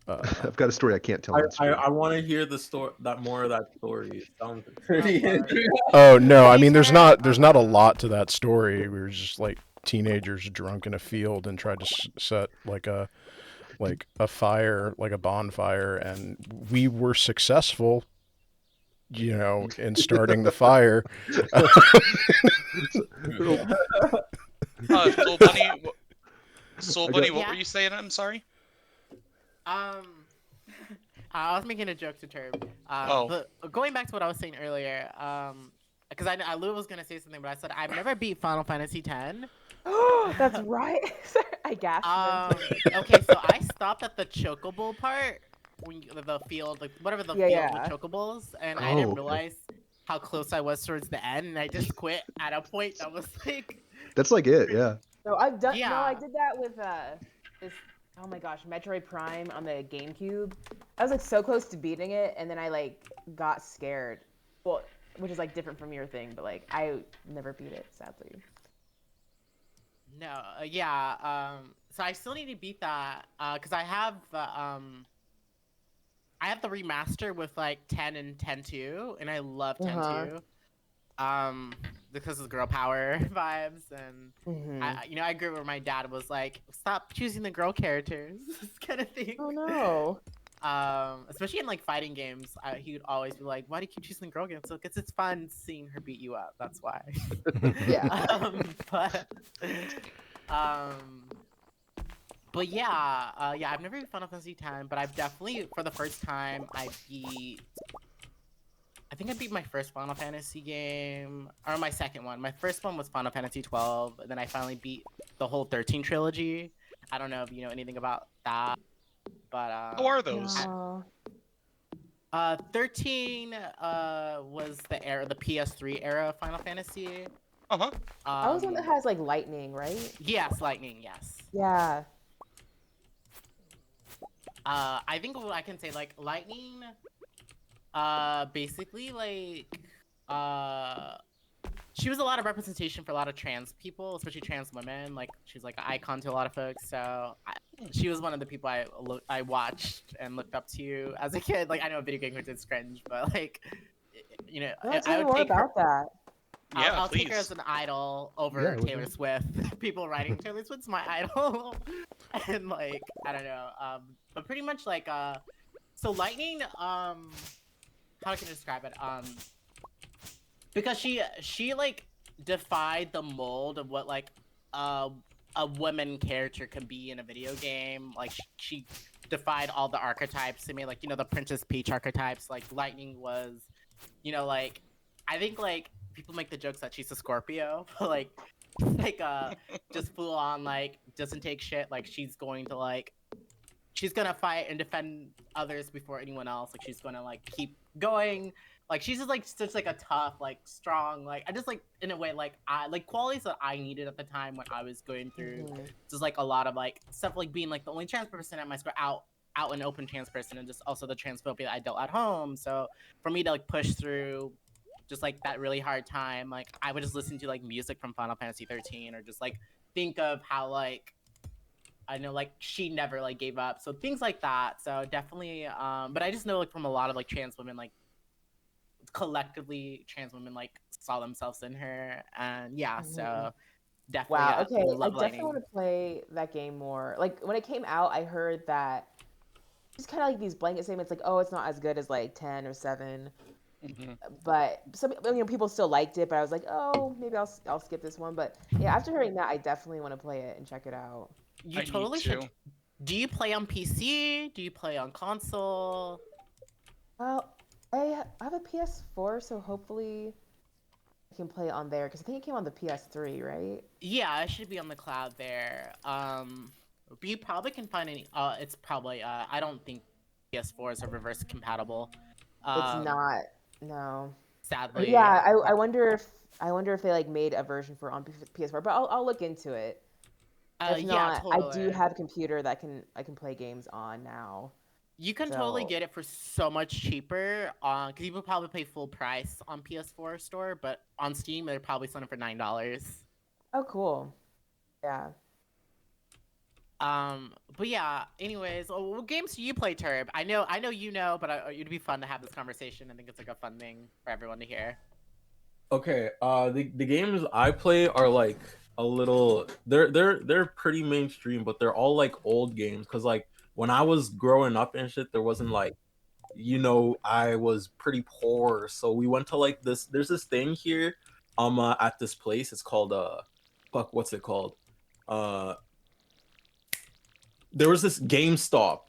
I've got a story I can't tell. on I stream. want to hear the story, more of that story. It sounds pretty interesting. Oh no, I mean there's not a lot to that story. We were just like teenagers drunk in a field and tried to set like a fire, like a bonfire, and we were successful, you know, in starting the fire. Soul Bunny, what were you saying? I'm sorry. I was making a joke to Turb. But going back to what I was saying earlier, because I Lou was gonna say something, but I said I've never beat Final Fantasy X. That's right. I gasped. Okay, so I stopped at the chocobo part, when the field, like whatever the field yeah. with chocobos, and I Oh, didn't okay. realize how close I was towards the end, and I just quit at a point that was like. That's like it, yeah. So I've done. Yeah. No, I did that with this. Oh my gosh, Metroid Prime on the GameCube. I was like so close to beating it, and then I like got scared. Well, which is like different from your thing, but like I never beat it, sadly. No, so I still need to beat that, because I have the remaster with like 10 and 10-2, and I love 10-2, because of girl power vibes, and I grew up where my dad was like, stop choosing the girl characters, this kind of thing. Oh no. Especially in like fighting games, he would always be like, why do you keep choosing the girl games? So because it's fun seeing her beat you up, that's why. Yeah. But yeah, I've never beat Final Fantasy X, but I've definitely, for the first time, I think I beat my first Final Fantasy game, or my second one. My first one was Final Fantasy 12, and then I finally beat the whole 13 trilogy. I don't know if you know anything about that, but How are those? No. 13 was the PS3 era of Final Fantasy. Uh-huh. That was one that has like lightning, right? Yes, lightning, yes. Yeah. I think what I can say, like, lightning, basically, like, she was a lot of representation for a lot of trans people, especially trans women. Like, she's like an icon to a lot of folks. So she was one of the people I watched and looked up to as a kid. Like, I know video game is cringe, but like, you know, I would take more about that. Yeah, I'll take her please. as an idol over Yeah, Taylor Swift. People writing Taylor Swift's my idol, and like, I don't know. But pretty much like, so lightning. How can I describe it? Because she like defied the mold of what like a woman character can be in a video game. Like she defied all the archetypes. I mean, like, you know, the Princess Peach archetypes. Like lightning was, you know, like, I think like people make the jokes that she's a Scorpio, but like like just full on like doesn't take shit. Like she's gonna fight and defend others before anyone else. Like she's gonna like keep going. Like she's just like such like a tough, like strong, like I just like in a way like I like qualities that I needed at the time when I was going through just like a lot of like stuff like being like the only trans person at my school out and open trans person and just also the transphobia that I dealt at home. So for me to like push through just like that really hard time, like I would just listen to like music from Final Fantasy 13 or just like think of how like I know like she never like gave up. So things like that. So definitely but I just know like from a lot of like trans women like collectively trans women like saw themselves in her and yeah, so definitely Wow. Okay, I love definitely lighting. want to play that game more. Like when it came out, I heard that just kind of like these blanket statements, like, "Oh, it's not as good as like 10 or 7." But some people still liked it. But I was like, "Oh, maybe I'll skip this one." But yeah, after hearing that, I definitely want to play it and check it out. You I need totally to. should. Do you play on PC? Do you play on console? Well, I have a PS4, so hopefully I can play it on there because I think it came on the PS3, right? Yeah, it should be on the cloud there. But you probably can find any. It's probably. I don't think PS4s are reverse compatible. It's Um, not. No. But sadly. yeah, I wonder if they like made a version for on PS4, but I'll look into it. If Yeah, not, I do totally. have a computer that I can play games on now. You can totally So, get it for so much cheaper. Because you would probably pay full price on PS4 store, but on Steam they're probably selling for $9. oh cool. Yeah. But yeah. Anyways, what games do you play, Turb? I know you know, but it'd be fun to have this conversation. I think it's like a fun thing for everyone to hear. Okay, the games I play are like a little they're pretty mainstream, but they're all like old games because like when I was growing up and shit, there wasn't like I was pretty poor, so we went to like this. There's this thing here, at this place. It's called fuck, what's it called? Uh, there was this GameStop,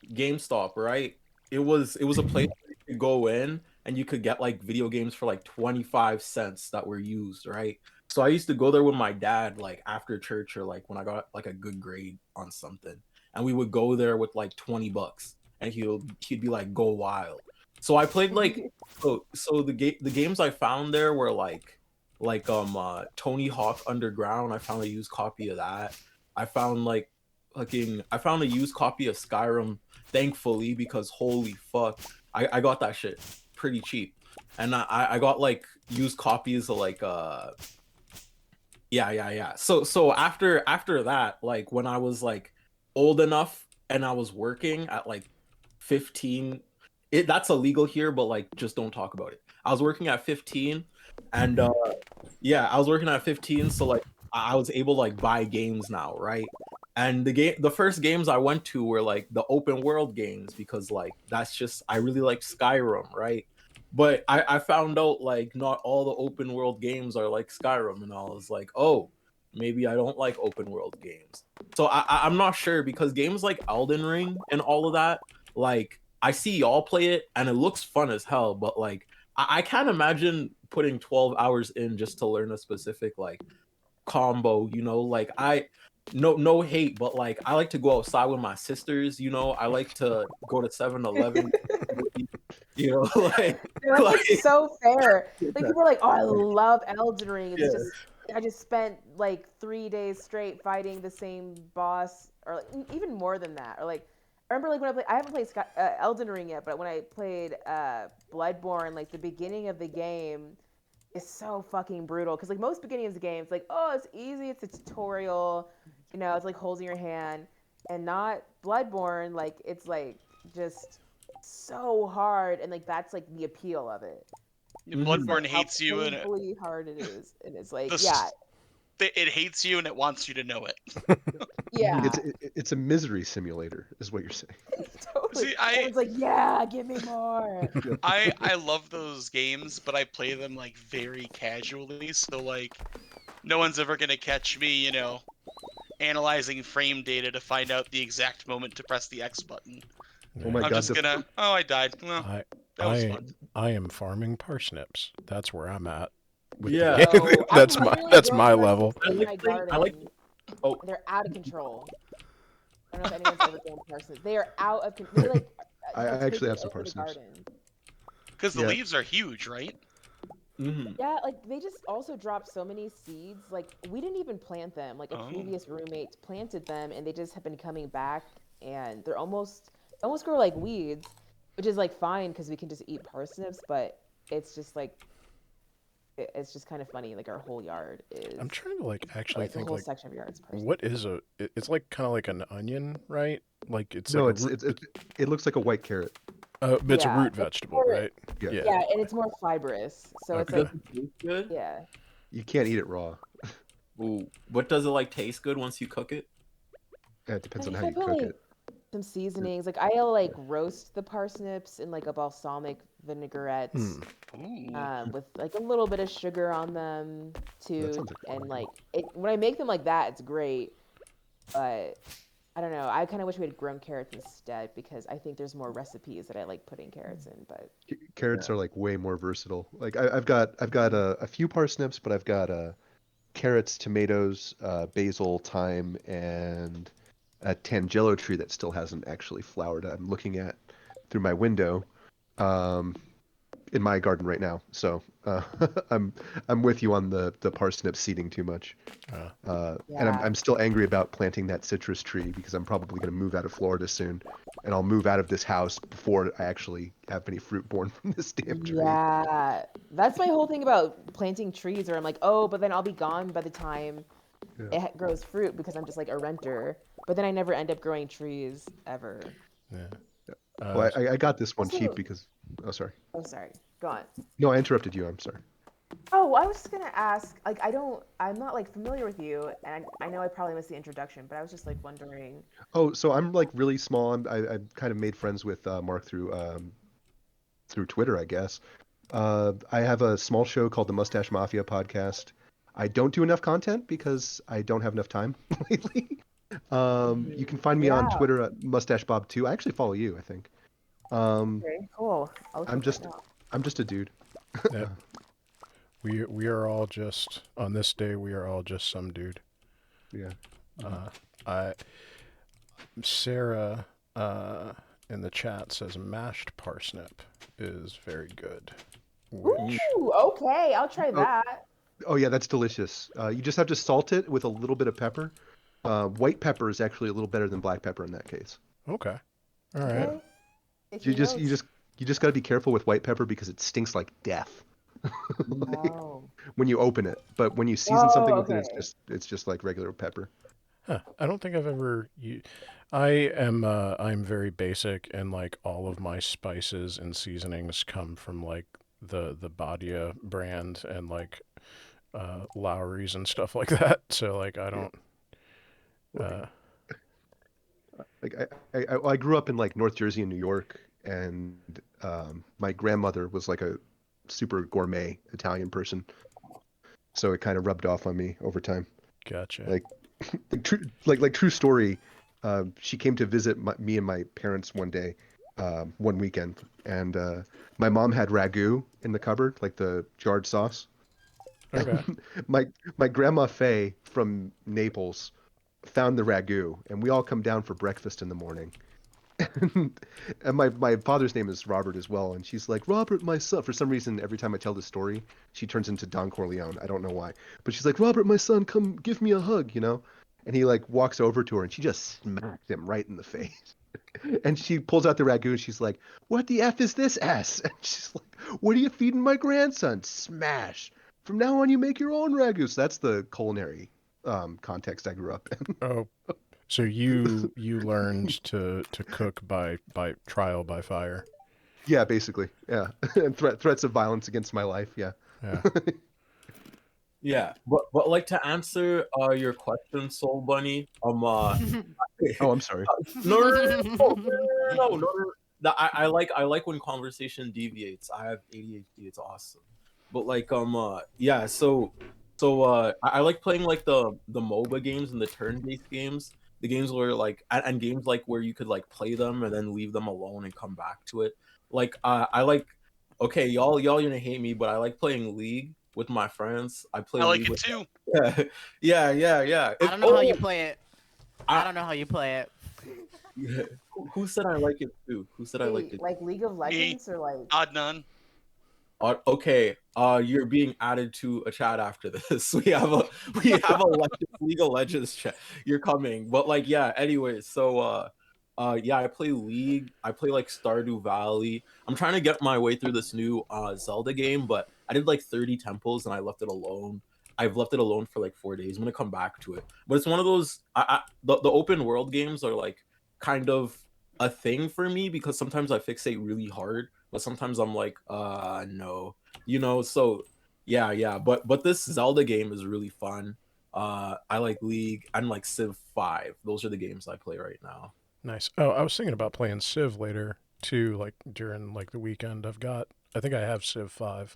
right? It was a place where you could go in and you could get like video games for like 25 cents that were used, right? So I used to go there with my dad like after church or like when I got like a good grade on something. And we would go there with like 20 bucks and he'd be like go wild. So I played like so the games I found there were like Tony Hawk Underground. I found a used copy of that. I found like I found a used copy of Skyrim, thankfully, because holy fuck, I got that shit pretty cheap, and I got like used copies of like yeah. So after that, like when I was like old enough and I was working at like 15, that's illegal here, but like just don't talk about it. I was working at 15, and yeah, I was working at 15, so like I was able to like buy games now, right? And the first games I went to were like the open world games because like that's just I really like Skyrim, right? But I found out like not all the open world games are like Skyrim, and I was like, oh, maybe I don't like open world games. So I'm not sure because games like Elden Ring and all of that, like I see y'all play it and it looks fun as hell, but like I can't imagine putting 12 hours in just to learn a specific like combo, like no hate, but like I like to go outside with my sisters, I like to go to 7-Eleven, like That's like like so fair. Like yeah, people are like, "Oh, I love Elden Ring." It's yeah. just I just spent like 3 days straight fighting the same boss, or like even more than that. Or like I remember like when I haven't played Elden Ring yet, but when I played Bloodborne, like the beginning of the game is so fucking brutal because like most beginnings of games, like oh it's easy, it's a tutorial, it's like holding your hand, and not Bloodborne, like it's like just so hard, and like that's like the appeal of it. It's like Bloodborne how hates you, and painfully hard it is, and it's like yeah, the it hates you, and it wants you to know it. yeah, It's a misery simulator, is what you're saying. totally. See, I Everyone's like, yeah, give me more. I love those games, but I play them like very casually. So like, no one's ever gonna catch me, analyzing frame data to find out the exact moment to press the X button. Oh my I'm god, just gonna, oh, I died. Well, I that was I fun. I am farming parsnips. That's where I'm at. with Yeah. the game. So I'm That's literally my growing level. parsnips in my I like. garden. Oh, They're out of control. I don't know if anyone's ever grown parsnips. They are out of control. They like I are actually taking have some over the parsnips. garden. Because the Yeah. leaves are huge, right? Yeah, like they just also dropped so many seeds. Like we didn't even plant them. Like a Oh. previous roommate planted them, and they just have been coming back, and they're almost grow like weeds, which is like fine because we can just eat parsnips. But it's just like it's just kind of funny. Like our whole yard is I'm trying to like actually like the think whole like section of yards parsnips. what is it's like kind of like an onion, right? Like it's No, like it looks like a white carrot. but it's a Yeah, root it's vegetable, more- right? Yeah. Yeah, and it's more fibrous, so it's Okay. like does it taste good? yeah. You can't eat it raw. Ooh, what does it like taste good once you cook it? Yeah, it depends I on think how I you put cook like it. some seasonings. Like I'll like roast the parsnips in like a balsamic vinaigrette, Hmm. Ooh. with like a little bit of sugar on them That too. sounds like And like it when I make them like that, it's great. But I don't know. I kind of wish we had grown carrots instead because I think there's more recipes that I like putting carrots in. But Carrots are like way more versatile. Like I've got a few parsnips, but I've got carrots, tomatoes, basil, thyme, and a tangelo tree that still hasn't actually flowered. I'm looking at through my window, um, in my garden right now. So I'm with you on the parsnip seeding too much. And yeah, I'm still angry about planting that citrus tree because I'm probably going to move out of Florida soon, and I'll move out of this house before I actually have any fruit born from this damn tree. yeah, that's my whole thing about planting trees. Where I'm like, oh, but then I'll be gone by the time Yeah. it grows fruit because I'm just like a renter. But then I never end up growing trees ever. Yeah. Well, I got this one cheap Also, because. Oh, sorry. oh, sorry. Go on. No, I interrupted you. I'm sorry. Oh, I was just gonna ask. Like, I'm not like familiar with you, and I know I probably missed the introduction, but I was just like wondering. Oh, so I'm like really small. I kind of made friends with Mark through Twitter, I guess. I have a small show called the Mustache Mafia podcast. I don't do enough content because I don't have enough time lately. You can find me on Yeah. Twitter at MustacheBob2. I actually follow you, I think. Um, Okay. Cool. I'll look I'm up just right now. I'm just a dude. Yeah. We are all just on this day. We are all just some dude. Yeah. I Sarah in the chat says mashed parsnip is very good. Which Ooh, okay. I'll try Oh, that. oh yeah, that's delicious. You just have to salt it with a little bit of pepper. White pepper is actually a little better than black pepper in that case. okay, all right. Okay. You Taking just notes. you just got to be careful with white pepper because it stinks like death. Like, Oh. when you open it, but when you season Oh, something with it, okay. it's just like regular pepper. Huh. I don't think I've ever. I'm very basic, and like all of my spices and seasonings come from like the Badia brand and like Lowry's and stuff like that. So like I don't. Uh, Like I grew up in like North Jersey and New York, and my grandmother was like a super gourmet Italian person, so it kind of rubbed off on me over time. gotcha. Like like true story. She came to visit me and my parents one day, one weekend, and my mom had ragu in the cupboard, like the jarred sauce. Okay. My grandma Faye from Naples found the ragu, and we all come down for breakfast in the morning. And my father's name is Robert as well, and she's like, Robert, my son. For some reason, every time I tell this story, she turns into Don Corleone. I don't know why, but she's like, Robert, my son, come give me a hug, you know. And he like walks over to her, and she just smacks him right in the face. And she pulls out the ragu, and she's like, "What the f is this ass?" And she's like, "What are you feeding my grandson?" Smash. From now on, you make your own ragu. So that's the culinary context I grew up in. Oh, so you learned to cook by trial by fire. Yeah, basically. Yeah. And threats of violence against my life. Yeah. Yeah. Yeah, but like to answer your question, Soul Bunny. Oh, I'm sorry. No. I like when conversation deviates. I have ADHD. It's awesome. But like yeah. I like playing like the MOBA games and the turn-based games. The games where like and games like where you could like play them and then leave them alone and come back to it. Like I like. Okay, y'all gonna hate me, but I like playing League with my friends. I play I like League it with too. yeah. I don't know how you play it. I don't know how you play it. Who said I like it too? Who said I liked Wait, it? like League of Me, Legends or like? odd none. Okay, you're being added to a chat after this. We have a League of Legends chat. You're coming, but like yeah. Anyways, so yeah, I play League. I play like Stardew Valley. I'm trying to get my way through this new Zelda game, but I did like 30 temples and I left it alone. I've left it alone for like 4 days. I'm gonna come back to it, but it's one of those. The open world games are like kind of a thing for me because sometimes I fixate really hard, but sometimes I'm like, no, so yeah. But this Zelda game is really fun. I like League and like Civ 5. Those are the games I play right now. Nice. Oh, I was thinking about playing Civ later too, like during like the weekend. I think I have Civ 5.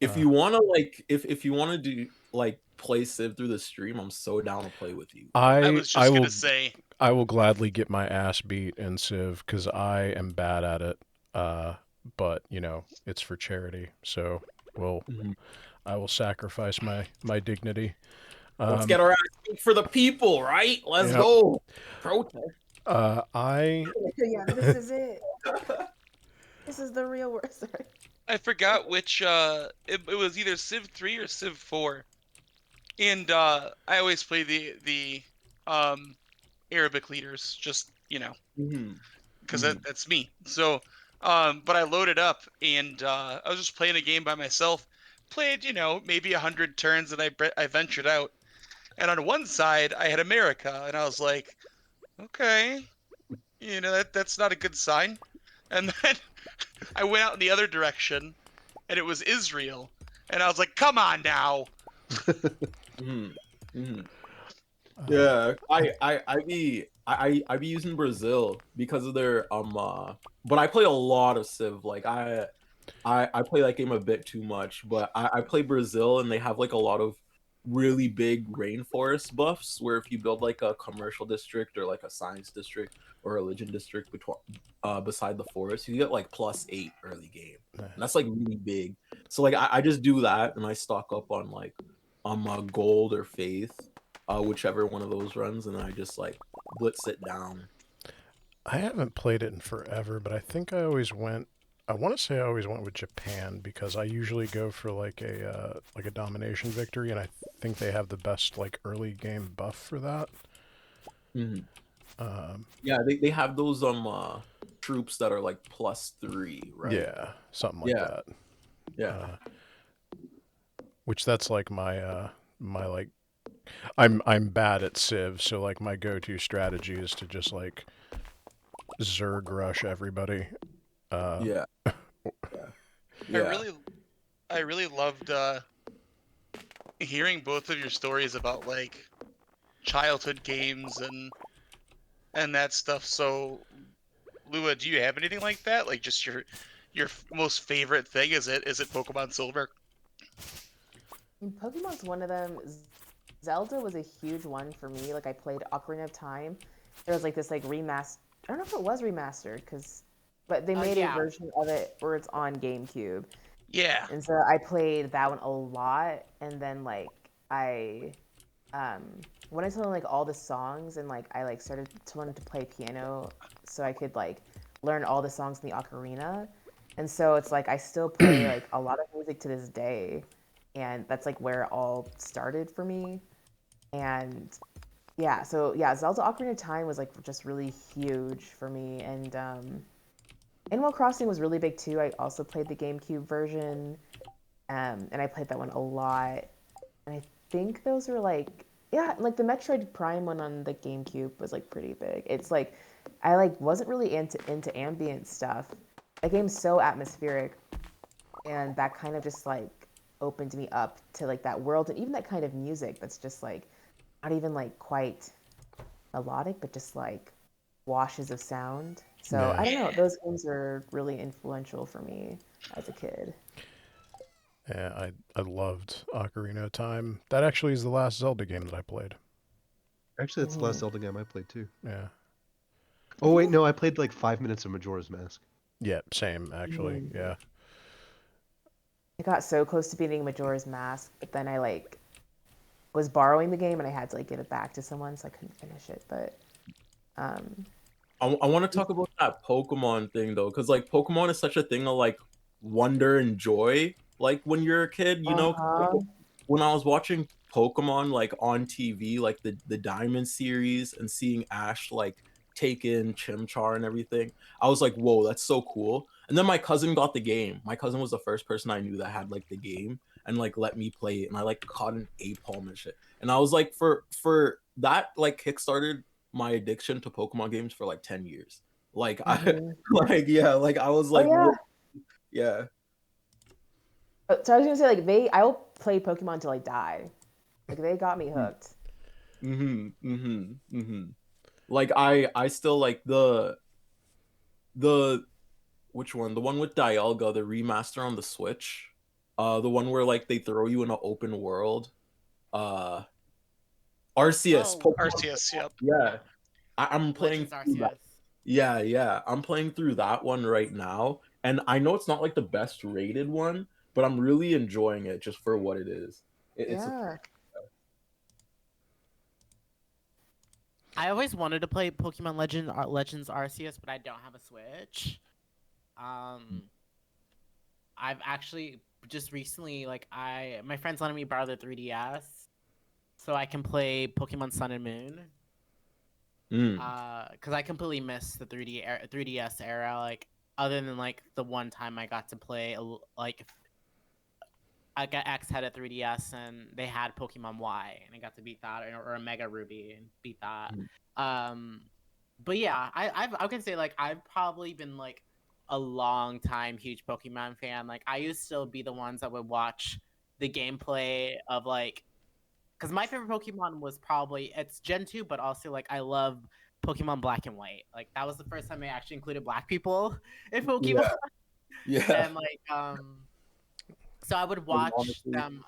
If you wanna like if you wanna do like play Civ through the stream, I'm so down to play with you. I I was I just will gonna say, I will gladly get my ass beat in Civ because I am bad at it. But it's for charity, so well, Mhm. I will sacrifice my dignity. Let's get our ass beat for the people, right? Let's Yep. go. Protest. I Yeah, this is it. This is the real world. Sorry. I forgot which. It was either Civ 3 or Civ 4, and I always play the Arabic leaders, just Mhm. because Mhm. that's me. So, but I loaded up and I was just playing a game by myself. Played, maybe 100 turns, and I ventured out. And on one side, I had America, and I was like, okay, that's not a good sign. And then I went out in the other direction, and it was Israel, and I was like, come on now. Mhm. Mhm. uh, Yeah, I be using Brazil because of their but I play a lot of Civ. Like I play that game a bit too much, but I play Brazil and they have like a lot of really big rainforest buffs where if you build like a commercial district or like a science district or religion district beside the forest, you get like +8 early game. And that's like really big. So like I just do that and I stock up on like gold or faith, whichever one of those runs, and I just like blitz it down. I haven't played it in forever, but I think I always went. I want to say I always went with Japan because I usually go for like a domination victory, and I think they have the best like early game buff for that. Mhm. Um, Yeah, they have those troops that are like +3, right? yeah, something like Yeah, that. yeah. Uh, which that's like my like I'm bad at Civ, so like my go-to strategy is to just like Zerg rush everybody. Uh, Yeah. I Yeah. really, I really loved hearing both of your stories about like childhood games and that stuff. So, Lua, do you have anything like that? Like just your most favorite thing? Is it Pokemon Silver? And Pokemon's one of them. Zelda was a huge one for me. Like I played Ocarina of Time. There was like this like remaster. I don't know if it was remastered but they made a Yeah. version of it where it's on GameCube. Yeah. And so I played that one a lot, and then like I um wanted to learn like all the songs, and like I like started to learn to play piano so I could like learn all the songs in the ocarina. And so it's like I still play like a lot of music to this day, and that's like where it all started for me. And yeah, so yeah, Zelda Ocarina of Time was like just really huge for me, and Animal Crossing was really big too. I also played the GameCube version, and I played that one a lot. And I think those were like, yeah, like the Metroid Prime one on the GameCube was like pretty big. It's like I like wasn't really into ambient stuff. That game's so atmospheric, and that kind of just like opened me up to like that world and even that kind of music that's just like not even like quite melodic, but just like washes of sound. So yeah, I don't know. Those games are really influential for me as a kid. yeah, I loved Ocarina of Time. That actually is the last Zelda game that I played. Actually, that's the last Zelda game I played too. Yeah, Oh wait, no, I played like 5 minutes of Majora's Mask. yeah, same actually. Mhm. Yeah, I got so close to beating Majora's Mask, but then I like was borrowing the game and I had to like give it back to someone, so I couldn't finish it. But um, I want to talk about that Pokemon thing though, because like Pokemon is such a thing of like wonder and joy. Like when you're a kid, you know, 'cause, like, uh-huh. when I was watching Pokemon like on TV, like the Diamond series, and seeing Ash like take in Chimchar and everything, I was like, whoa, that's so cool. And then my cousin got the game. My cousin was the first person I knew that had like the game and like let me play it, and I like caught an A-palm and shit. And I was like, for that like kickstarted my addiction to Pokemon games for like 10 years. Like I Mhm. like yeah, like I was Oh like yeah. yeah. So I was gonna say like I'll play Pokemon till I die. Like they got me hooked. Like I still like the which one? The one with Dialga, the remaster on the Switch. The one where like they throw you in an open world. Uh Arceus, Oh, Pokemon. Arceus, yep. Yeah. I'm playing Legends through that. Arceus. Yeah. I'm playing through that one right now. And I know it's not like the best rated one, but I'm really enjoying it just for what it is. It's a Yeah. I always wanted to play Pokemon Legends Arceus, but I don't have a Switch. I've actually just recently my friends letting me borrow the 3DS so I can play Pokemon Sun and Moon. Because I completely missed the 3DS era. Like other than like the one time I got to play like X had a 3DS and they had Pokemon Y and I got to beat that or a Mega Ruby and beat that. But yeah, I can say like I've probably been like a long time huge Pokemon fan. Like I used to still be the ones that would watch the gameplay of like because my favorite Pokemon was probably it's Gen 2, but also like I love Pokemon Black and White. Like that was the first time I actually included black people in Pokemon. Yeah. And like so I would watch Honestly. them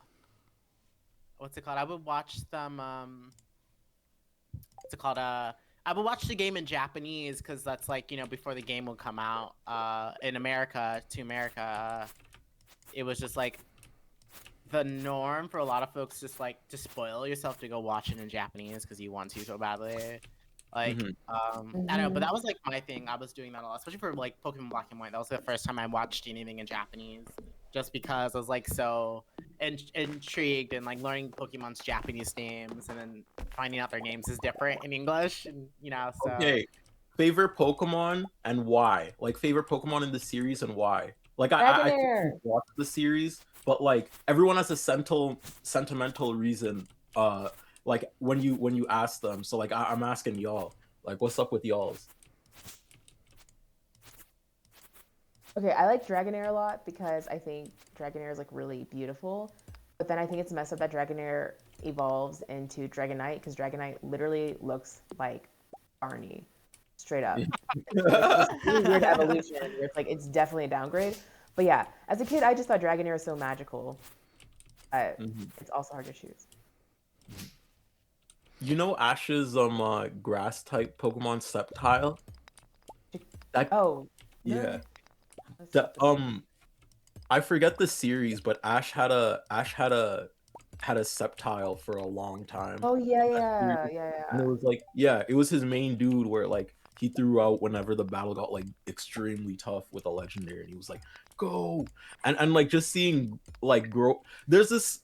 what's it called? I would watch them what's it called? I would watch the game in Japanese because that's like, you know, before the game would come out in America to America. It was just like the norm for a lot of folks just like to spoil yourself to go watch it in Japanese because you want to so badly. Like, I don't know, but that was like my thing. I was doing that a lot, especially for like Pokemon Black and White. That was the first time I watched anything in Japanese, just because I was like so intrigued and like learning Pokemon's Japanese names and then finding out their names is different in English, and you know, so. Okay. Favorite Pokemon and why? Like favorite Pokemon in the series and why? Like I Dragonair. watched the series, but like everyone has a sentimental reason. Like when you ask them. So like I'm asking y'all. Like what's up with y'all's? Okay, I like Dragonair a lot because I think Dragonair is like really beautiful. But then I think it's messed up that Dragonair evolves into Dragonite because Dragonite literally looks like Barney, straight up. It's this really weird evolution where it's like it's definitely a downgrade. But yeah, as a kid, I just thought Dragonair was so magical. It's also hard to choose. You know Ash's grass type Pokemon Sceptile? That Oh, yeah. that's That something. I forget the series, but Ash had a Sceptile for a long time. Oh yeah. And it was like, yeah, it was his main dude where like he threw out whenever the battle got like extremely tough with a legendary, and he was like, go. And like just seeing like grow there's this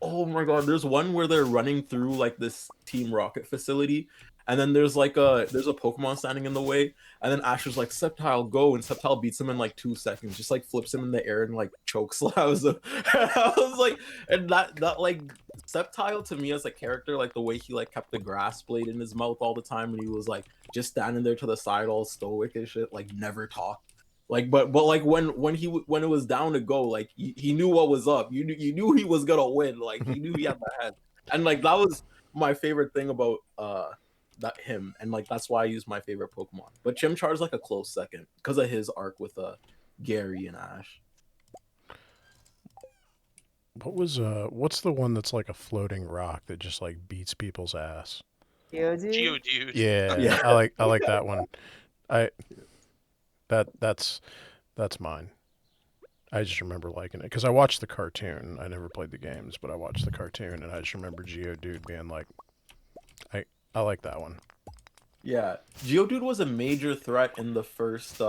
oh my god, there's one where they're running through like this Team Rocket facility, and then there's a Pokemon standing in the way, and then Ash was like, Sceptile, go, and Sceptile beats him in like 2 seconds, just like flips him in the air and like choke slams him. I was like, and that like Sceptile to me as a character, like the way he like kept the grass blade in his mouth all the time, and he was like just standing there to the side all stoic and shit, like never talked. Like, but like when it was down to go, like he knew what was up. You knew he was gonna win. Like he knew he had the head, and like that was my favorite thing about that him, and like that's why I use my favorite Pokemon. But Chimchar's like a close second because of his arc with Gary and Ash. What's the one that's like a floating rock that just like beats people's ass? Geodude? Geodude. Yeah, I like that one. That's mine. I just remember liking it because I watched the cartoon. I never played the games, but I watched the cartoon, and I just remember Geodude being like, I like that one. Yeah, Geodude was a major threat in the first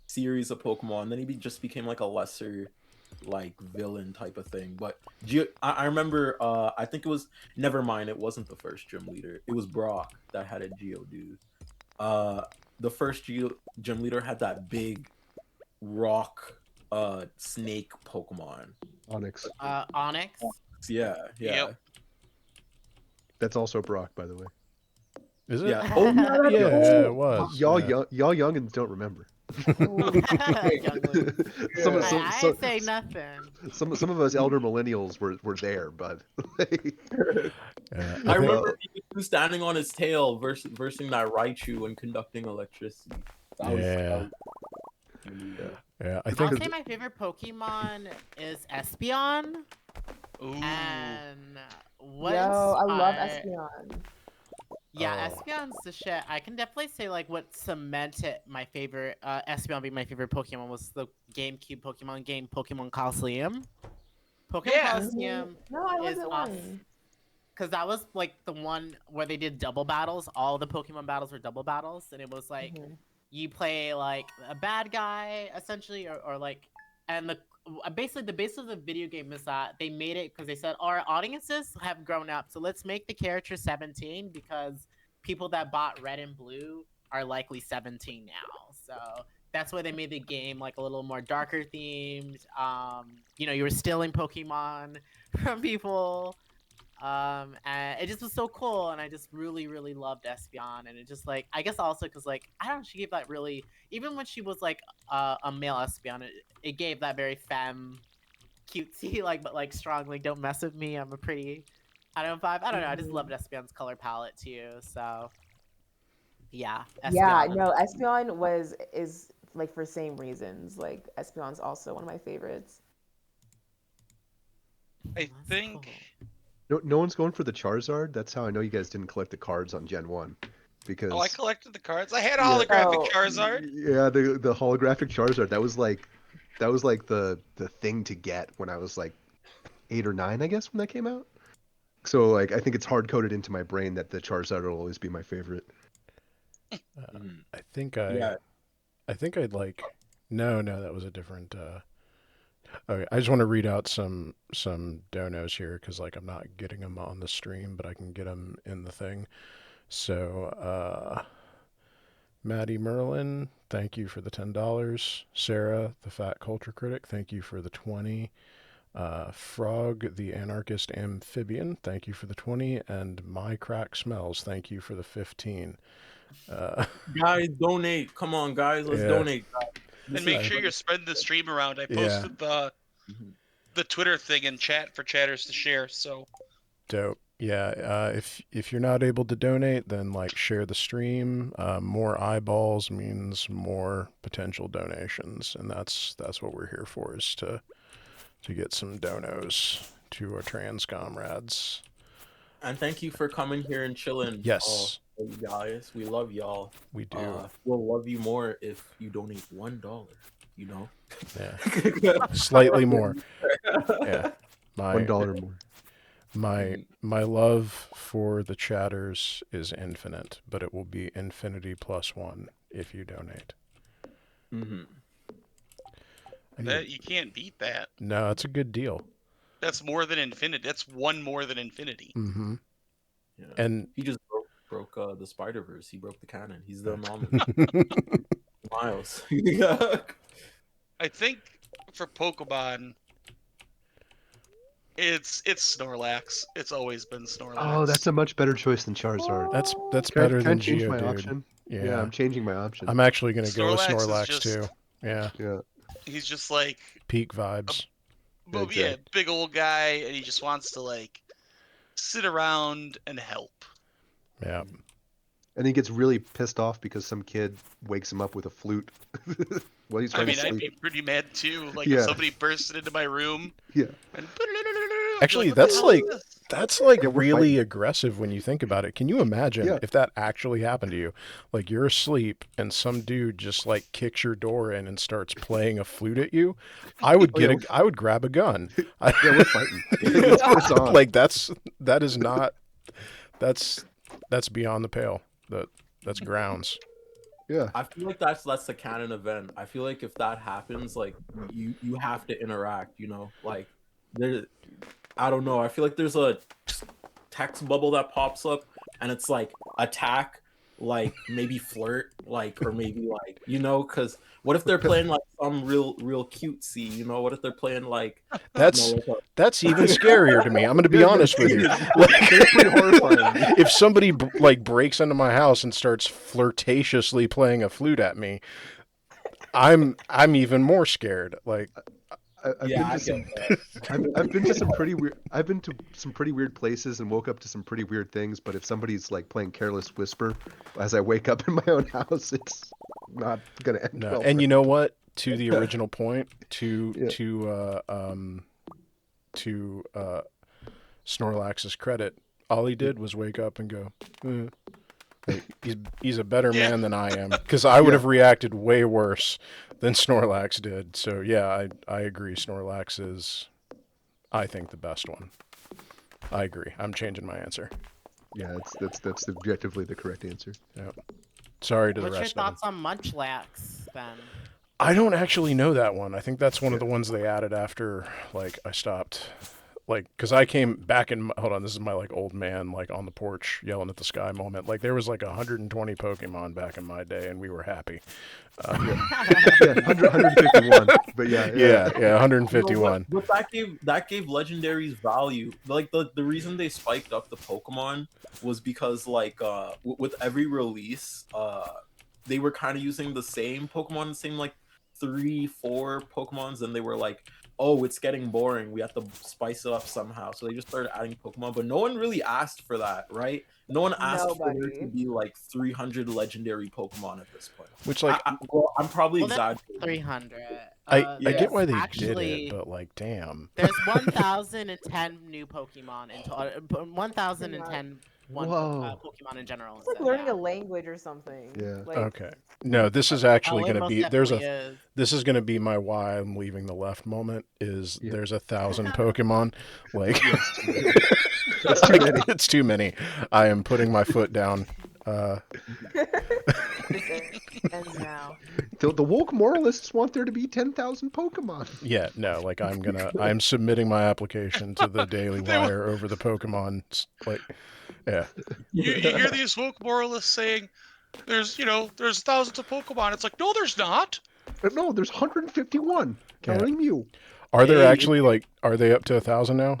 series of Pokemon. Then he just became like a lesser, like villain type of thing. But I remember, I think it was. Never mind, it wasn't the first gym leader. It was Brock that had a Geodude. The first gym leader had that big rock snake Pokemon. Onyx. Onyx. Yeah. Yep. That's also Brock, by the way. Is it? Yeah. Oh yeah, Yeah, it was. Y'all, yeah. y'all youngins don't remember. Young Luke. Some, some, I some, ain't say nothing. some of us elder millennials were there, but Yeah, I I think, remember Mewtwo standing on his tail versing that Raichu and conducting electricity. That was, Yeah. yeah, I I'll think say my favorite Pokemon is Espeon. Ooh. And what Yo, I love inspired- Espeon. Yeah, Oh. Espeon's the shit. I can definitely say like what cemented my favorite Espeon being my favorite Pokemon was the GameCube Pokemon game, Pokemon Coliseum. Pokemon Yeah. Coliseum No, I love is that off one. because that was like the one where they did double battles. All the Pokemon battles were double battles, and it was like Mhm. you play like a bad guy essentially, or like, and the basically the base of the video game is that they made it because they said our audiences have grown up, so let's make the character 17 because people that bought red and blue are likely 17 now. So that's why they made the game like a little more darker themed. You know, you were stealing Pokemon from people. And it just was so cool, and I just really, really loved Espeon, and it just like I guess also because like I don't know, she gave that really even when she was like a male Espeon, it gave that very femme, cutesy like but like strong like don't mess with me, I'm a pretty I don't know, vibe. I don't know, I just loved Espeon's color palette too, so yeah, Yeah, Espeon. no, Espeon is like for same reasons. Like Espeon's also one of my favorites. I That's think cool. no one's going for the Charizard. That's how I know you guys didn't collect the cards on Gen 1. Because I collected the cards. I had a Yeah. holographic Oh. Charizard. yeah, the holographic Charizard, that was like the thing to get when I was like 8 or 9, I guess, when that came out. So like I think it's hard coded into my brain that the Charizard will always be my favorite. I think Yeah. I think I'd like. No, that was a different. Okay, I just want to read out some donos here because like I'm not getting them on the stream, but I can get them in the thing. So, Maddie Merlin, thank you for the $10. Sarah, the Fat Culture Critic, thank you for the 20. Frog, the Anarchist Amphibian, thank you for the 20. And My Crack Smells, thank you for the 15. Guys, donate. Come on, guys, let's Yeah. donate. And make sure you're spreading the stream around. I Yeah. posted the Twitter thing in chat for chatters to share. So Dope. Yeah. If you're not able to donate, then like share the stream. More eyeballs means more potential donations, and that's what we're here for, is to get some donos to our trans comrades. And thank you for coming here and chilling. Yes. You guys, we love y'all. We do. We'll love you more if you donate $1. You know. Yeah. Slightly more. Yeah. $1 more. My love for the chatters is infinite, but it will be infinity plus 1 if you donate. Mm-hmm. that you can't beat that. No, it's a good deal. That's more than infinity. That's one more than infinity. Mm-hmm. Yeah. And he just broke the Spider-Verse. He broke the canon. He's the anomaly. Miles. I think for Pokemon, it's Snorlax. It's always been Snorlax. Oh, that's a much better choice than Charizard. that's Can I- better can I than change my Geodude. option? Yeah. I'm changing my option. I'm actually going to go with Snorlax is Snorlax just- too. Yeah. Yeah. He's just like, Peak vibes. but yeah, big old guy, and he just wants to like sit around and help. Yeah. And he gets really pissed off because some kid wakes him up with a flute while he's I trying mean, to I'd sleep. be pretty mad too. Like Yeah. if somebody bursted into my room. Yeah. And Actually, like, what the that's hell is like- this? That's like Yeah, we're really fighting. aggressive when you think about it. Can you imagine Yeah. if that actually happened to you? Like you're asleep and some dude just like kicks your door in and starts playing a flute at you. I would Oh, yeah, I would grab a gun. yeah, we're fighting. It's on. Like that is not that's beyond the pale. That's grounds. Yeah. I feel like that's the canon event. I feel like if that happens, like you have to interact. You know, like there. I don't know. I feel like there's a text bubble that pops up, and it's like attack, like maybe flirt, like or maybe like because what if they're playing like some real cutesy? What if they're playing like That's like that's even scarier to me. I'm going to be honest with you. It's pretty horrifying. If somebody like breaks into my house and starts flirtatiously playing a flute at me, I'm even more scared. Like I've been to some. I've been to some pretty weird. I've been to some pretty weird places and woke up to some pretty weird things. But if somebody's like playing Careless Whisper as I wake up in my own house, it's not gonna end no. well. And you know what? To the original point, to Snorlax's credit, all he did was wake up and go, Like, he's a better man than I am, because I would have reacted way worse than Snorlax did. So yeah, I agree. Snorlax is, I think, the best one. I agree. I'm changing my answer. Yeah, that's objectively the correct answer. Yep. Sorry to What's the your rest of them. thoughts on Munchlax then? I don't actually know that one. I think that's one of the ones they added after like I stopped. Like, because I came back in. Hold on, this is my like old man like on the porch yelling at the sky moment. Like there was like 120 Pokemon back in my day, and we were happy. Yeah, 151. But Yeah, 151. But that gave legendaries value. Like the reason they spiked up the Pokemon was because like with every release, they were kind of using the same Pokemon, the same like 3-4 Pokemons, and they were like, oh, it's getting boring. We have to spice it up somehow. So they just started adding Pokemon, but no one really asked for that, right? No one asked for there to be like 300 legendary Pokemon at this point. Which like, I'm probably exaggerating. 300. I get why they actually, did it, but like, damn. There's 1,010 new Pokemon in total. 1,010 Pokemon in general. It's like learning a language or something. Yeah. Like, Okay. No, this is actually going to be is. This is going to be my why I'm leaving the left moment is there's 1,000 Pokemon. Like That's too many. It's too many. I am putting my foot down. ends now. The woke moralists want there to be 10,000 Pokemon. Yeah, no, like I'm submitting my application to the Daily Wire over the Pokemon. Like, yeah. You hear these woke moralists saying, there's thousands of Pokemon. It's like, no, there's not. No, there's 151. Counting Mew. Are there actually like? Are they up to 1,000 now?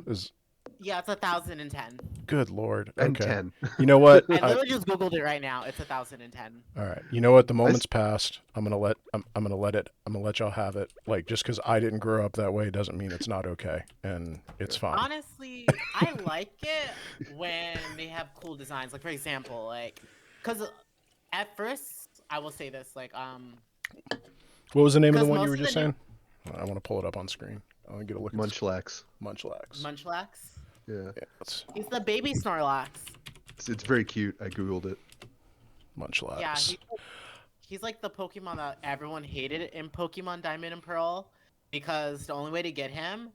Yeah, it's 1,010. Good Lord. And Okay. 10. You know what? I literally just googled it right now. It's 1,010. All right. You know what? The moment's passed. I'm gonna let y'all have it. Like, just because I didn't grow up that way doesn't mean it's not okay, and it's fine. Honestly, I like it when they have cool designs. Like for example, like, because at first I will say this, like What was the name of the 'cause one you most were of just the saying? I want to pull it up on screen. I want to get a look. At Munchlax. Munchlax. Munchlax. Yeah. He's the baby Snorlax. It's very cute. I googled it. Munchlax. Yeah, he's like the Pokemon that everyone hated in Pokemon Diamond and Pearl, because the only way to get him,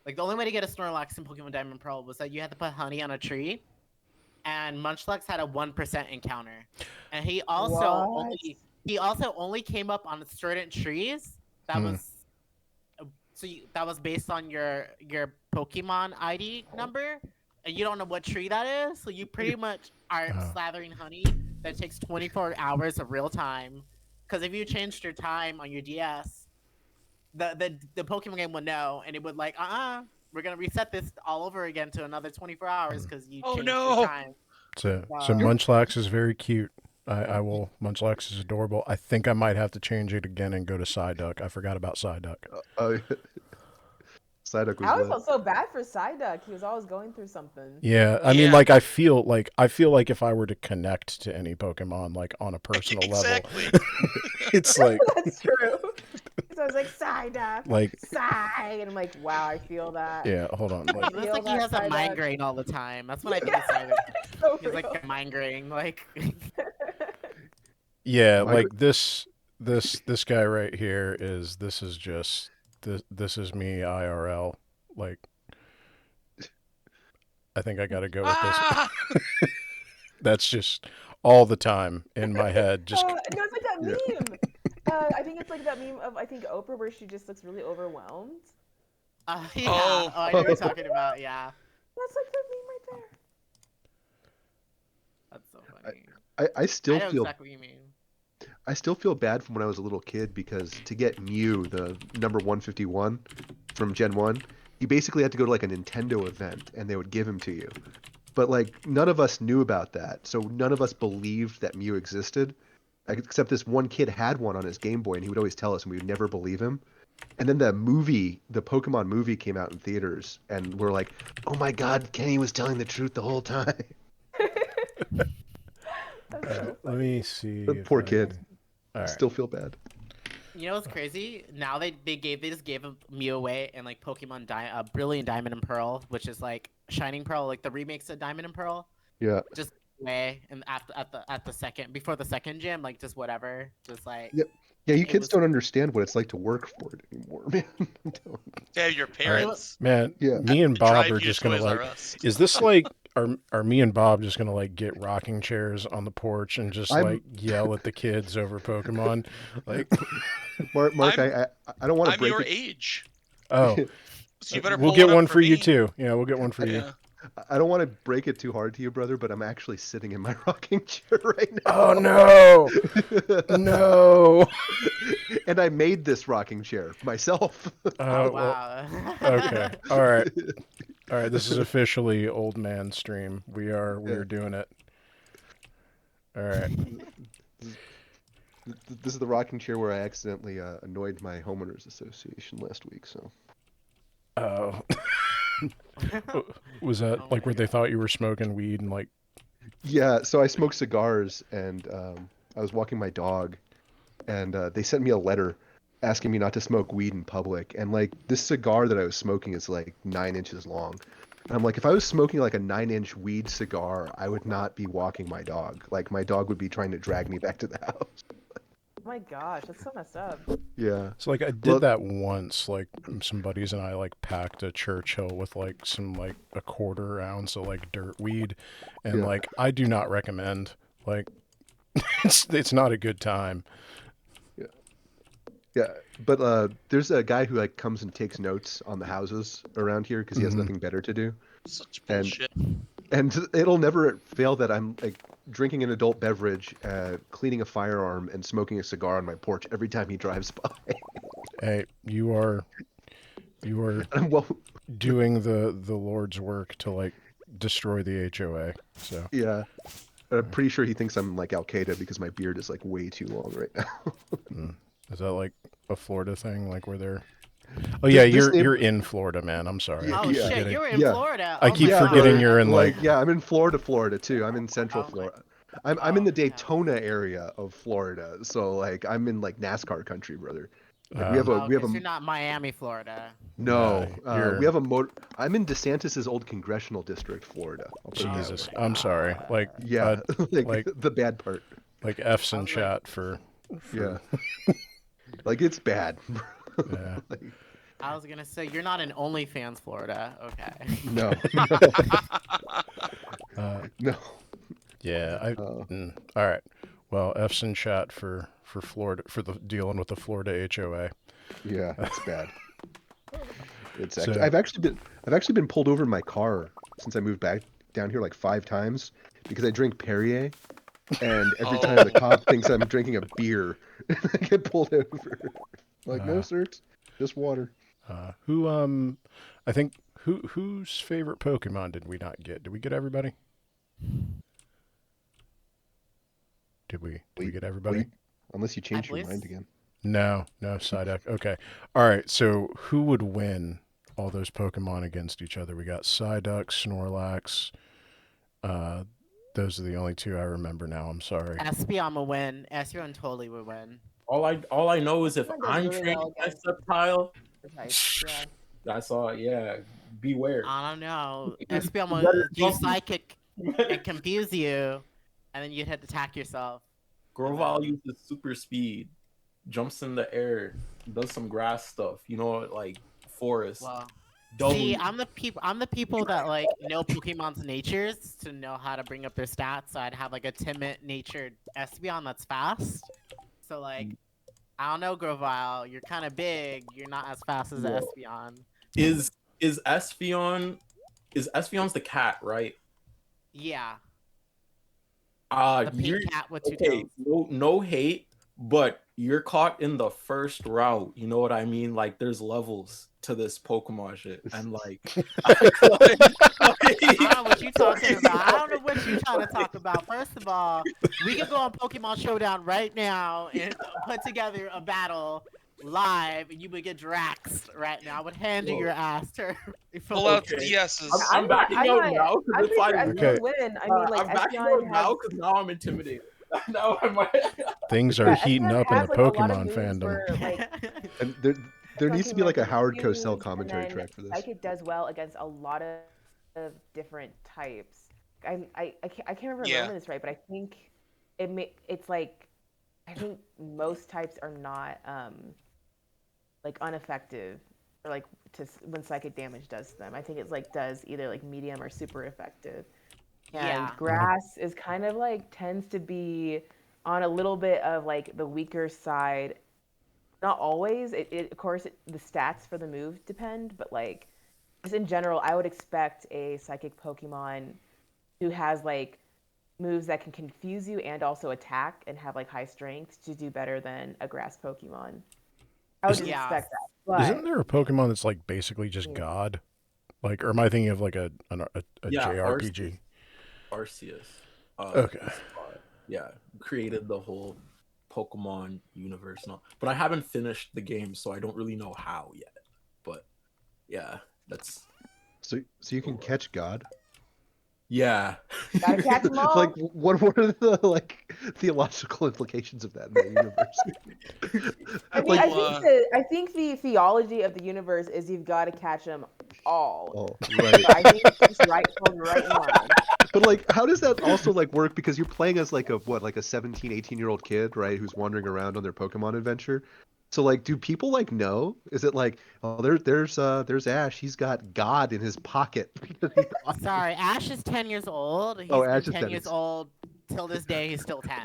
like the only way to get a Snorlax in Pokemon Diamond and Pearl was that you had to put honey on a tree, and Munchlax had a 1% encounter, and he also only came up on certain trees that was. So that was based on your Pokemon ID number, and you don't know what tree that is. So you pretty much are slathering honey that takes 24 hours of real time. Because if you changed your time on your DS, the Pokemon game would know, and it would like, we're gonna reset this all over again to another 24 hours because you changed your time. So Munchlax is very cute. I will. Munchlax is adorable. I think I might have to change it again and go to Psyduck. I forgot about Psyduck. Psyduck was I always felt so bad for Psyduck. He was always going through something. Yeah, I mean, like I feel like if I were to connect to any Pokemon like on a personal level, it's like That's true. So I was like, Psyduck, Like, Psy, and I'm like, wow, I feel that. yeah, hold on. Like, He looks like he has a migraine all the time. That's what I think Yeah, it's so He's like real. a migraine. Like, yeah, My- like this guy right here is just this is me IRL. Like, I think I got to go with this. Ah! That's just all the time in my head. Just No, it's like that Yeah. meme. I think it's like that meme of I think Oprah where she just looks really overwhelmed. yeah. Oh. Oh, I know what you're talking about. Yeah. That's like the meme right there. That's so funny. I still I know feel exactly what you mean. I still feel bad from when I was a little kid because to get Mew, the number 151 from Gen 1, you basically had to go to like a Nintendo event and they would give him to you. But like none of us knew about that, so none of us believed that Mew existed. Except this one kid had one on his Game Boy and he would always tell us and we would never believe him. And then the Pokemon movie came out in theaters and we're like, "Oh my god, Kenny was telling the truth the whole time." That's so let me see. The if poor I kid. can- All right. Still feel bad. You know what's crazy? Now they just gave Mew away and like Pokemon Brilliant Diamond and Pearl, which is like Shining Pearl, like the remakes of Diamond and Pearl. Yeah. Just way and at the second before the second gym, like just whatever, just like Yeah. Yeah, you It kids was- don't understand what it's like to work for it anymore, man. Don't. Yeah, your parents. Man, Yeah. me and drive Bob you are to just gonna Toys R like. Us. Is this like are me and Bob just gonna like get rocking chairs on the porch and just I'm- like yell at the kids over Pokemon? Like, Mark, I'm- I don't want to I'm break your it. age, oh, so you better. we'll pull get up one for you me. too. Yeah, we'll get one for you. Yeah. I don't want to break it too hard to you, brother, but I'm actually sitting in my rocking chair right now. Oh no, no. And I made this rocking chair myself. oh Well, wow. okay, all right. All right, this is officially old man stream. We are doing it. All right. This is the rocking chair where I accidentally annoyed my homeowners association last week. So Oh. Was that Oh like my where they thought you were smoking weed and like? yeah, so I smoke cigars and I was walking my dog, and they sent me a letter asking me not to smoke weed in public. And like this cigar that I was smoking is like 9 inches long. And I'm like, if I was smoking like a 9-inch weed cigar, I would not be walking my dog. Like my dog would be trying to drag me back to the house. Oh my gosh, that's so messed up. Yeah. So like I did Well- that once. Like some buddies and I like packed a Churchill with like some like a 1/4 ounce of like dirt weed, and Yeah. like I do not recommend. Like it's not a good time. Yeah, but there's a guy who like comes and takes notes on the houses around here because he has Mhm. nothing better to do. Such And- bullshit. And it'll never fail that I'm like drinking an adult beverage, cleaning a firearm, and smoking a cigar on my porch every time he drives by. Hey, you are I'm well, doing the Lord's work to like destroy the HOA. So yeah. I'm pretty sure he thinks I'm like Al Qaeda because my beard is like way too long right now. is that like a Florida thing? Like where they're? Oh yeah, This you're in Florida, man. I'm sorry. I Oh keep shit, forgetting. you were in Yeah. Florida. I Oh keep my forgetting God. you're in like. yeah, I'm in Florida too. I'm in Central Oh my- Florida. I'm in the Oh, yeah. Daytona area of Florida, so like I'm in like NASCAR country, brother. Like, Uh, we have a Oh, we have okay, so a you're not Miami, Florida. no. you're- We have a motor. I'm in DeSantis's old congressional district, Florida. I'll put it that Jesus, way. I'm sorry. Like Yeah, like, like- the bad part. like F's in I was like- chat for Yeah, like it's bad. yeah. Like, I was gonna say you're not in OnlyFans, Florida. Okay. no, no. Yeah, Uh, all right. Well, F's in chat for Florida for the dealing with the Florida HOA. Yeah, it's bad. It's So- actually, I've actually been pulled over in my car since I moved back down here like 5 times because I drink Perrier, and every time the cop thinks I'm drinking a beer, I get pulled over. Like, no, sir, it's just water. I think whose favorite Pokemon did we not get? Did we get everybody? Did we get everybody? Wait, unless you change your believe- mind again. No, Psyduck. Okay. All right. So who would win all those Pokemon against each other? We got Psyduck, Snorlax. Those are the only two I remember now. I'm sorry. Espeon will win. Espeon totally would win. All I know is if Pokemon does I'm really training well my against Sceptile, types. Yeah. that's all. Yeah, beware. I don't know. You Espeon better will use jump. psychic and confuse you, and then you'd have to attack yourself. Grovyle uses super speed, jumps in the air, does some grass stuff. You know, like forest. Well, Double. see, I'm the people that like know Pokemon's natures to know how to bring up their stats. So I'd have like a timid natured Espeon that's fast. So like, I don't know, Grovyle, you're kind of big. You're not as fast as the Espeon. Is Espeon Espeon's the cat, right? Yeah. The pink cat with two tails. No hate, but you're caught in the first route. You know what I mean? Like there's levels to this Pokemon shit, and like, I don't know what you talking about. I don't know what you trying to talk about. First of all, we can go on Pokemon Showdown right now and put together a battle live, and you would get Draxed right now. I would hand you your ass to. Pull out the Okay. DSs. I'm backing out now I'm because pretty sure if Espeon Okay. will win. I mean, like I'm backing out Espeon now has. because now I'm intimidated. Now I'm Things are heating Espeon up in has, the like, a lot of Pokemon moves fandom. where, like, And there needs to be like a fucking Howard confused, Cosell and commentary then track for this. Psychic does well against a lot of different types. I can't remember if I'm remembering this right, but I think it's like I think most types are not like ineffective or like when psychic damage does to them. I think it's like does either like medium or super effective. And Yeah. grass is kind of like tends to be on a little bit of like the weaker side. Not always. Of course, the stats for the move depend, but like just in general, I would expect a psychic Pokemon who has like moves that can confuse you and also attack and have like high strength to do better than a grass Pokemon. I would just expect that. But Isn't there a Pokemon that's like basically just God? Like, or am I thinking of like a JRPG? Arceus. Okay. Yeah, created the whole Pokemon universe now, but I haven't finished the game, so I don't really know how yet. But yeah, that's So you can catch God. yeah. Gotta catch them all. Like what are the like theological implications of that in the universe? I mean, Like, I think the theology of the universe is you've got to catch them all. oh, right. So I think it's just falls right in line. But like, how does that also like work? Because you're playing as like a 17, 18-year-old kid, right? Who's wandering around on their Pokemon adventure. So like, do people like know? Is it like, oh, there's Ash. He's got God in his pocket. Sorry, Ash is 10 years old. He's Ash been is 10 years old till this day. He's still 10.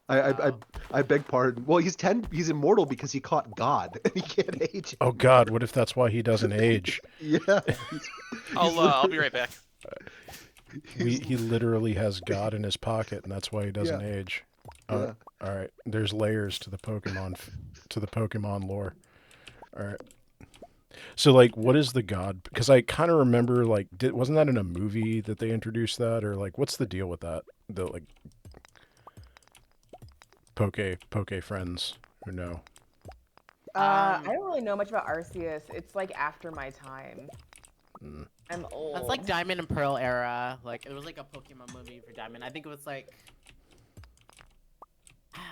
I beg pardon. Well, he's 10. He's immortal because he caught God, and he can't age. Oh God, what if that's why he doesn't age? Yeah. I'll be right back. He literally has God in his pocket, and that's why he doesn't age. Yeah. All right, there's layers to the Pokemon lore. All right. So like, what is the God? Because I kind of remember like, wasn't that in a movie that they introduced that, or like, what's the deal with that? The like, Poke friends who know. I don't really know much about Arceus. It's like after my time. I'm old. That's like Diamond and Pearl era. Like it was like a Pokemon movie for Diamond. I think it was like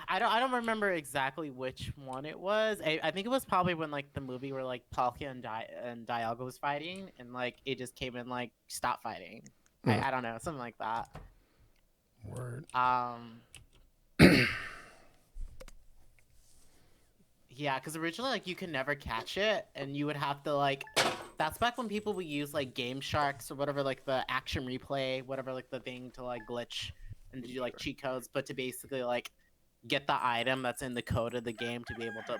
I don't remember exactly which one it was. I think it was probably when like the movie where like Palkia and Dialga was fighting, and like it just came in like stop fighting. I don't know, something like that. Word. Yeah, because originally like you could never catch it, and you would have to like. That's back when people would use like Game Sharks or whatever, like the action replay, whatever, like the thing to like glitch and do like cheat codes, but to basically like get the item that's in the code of the game to be able to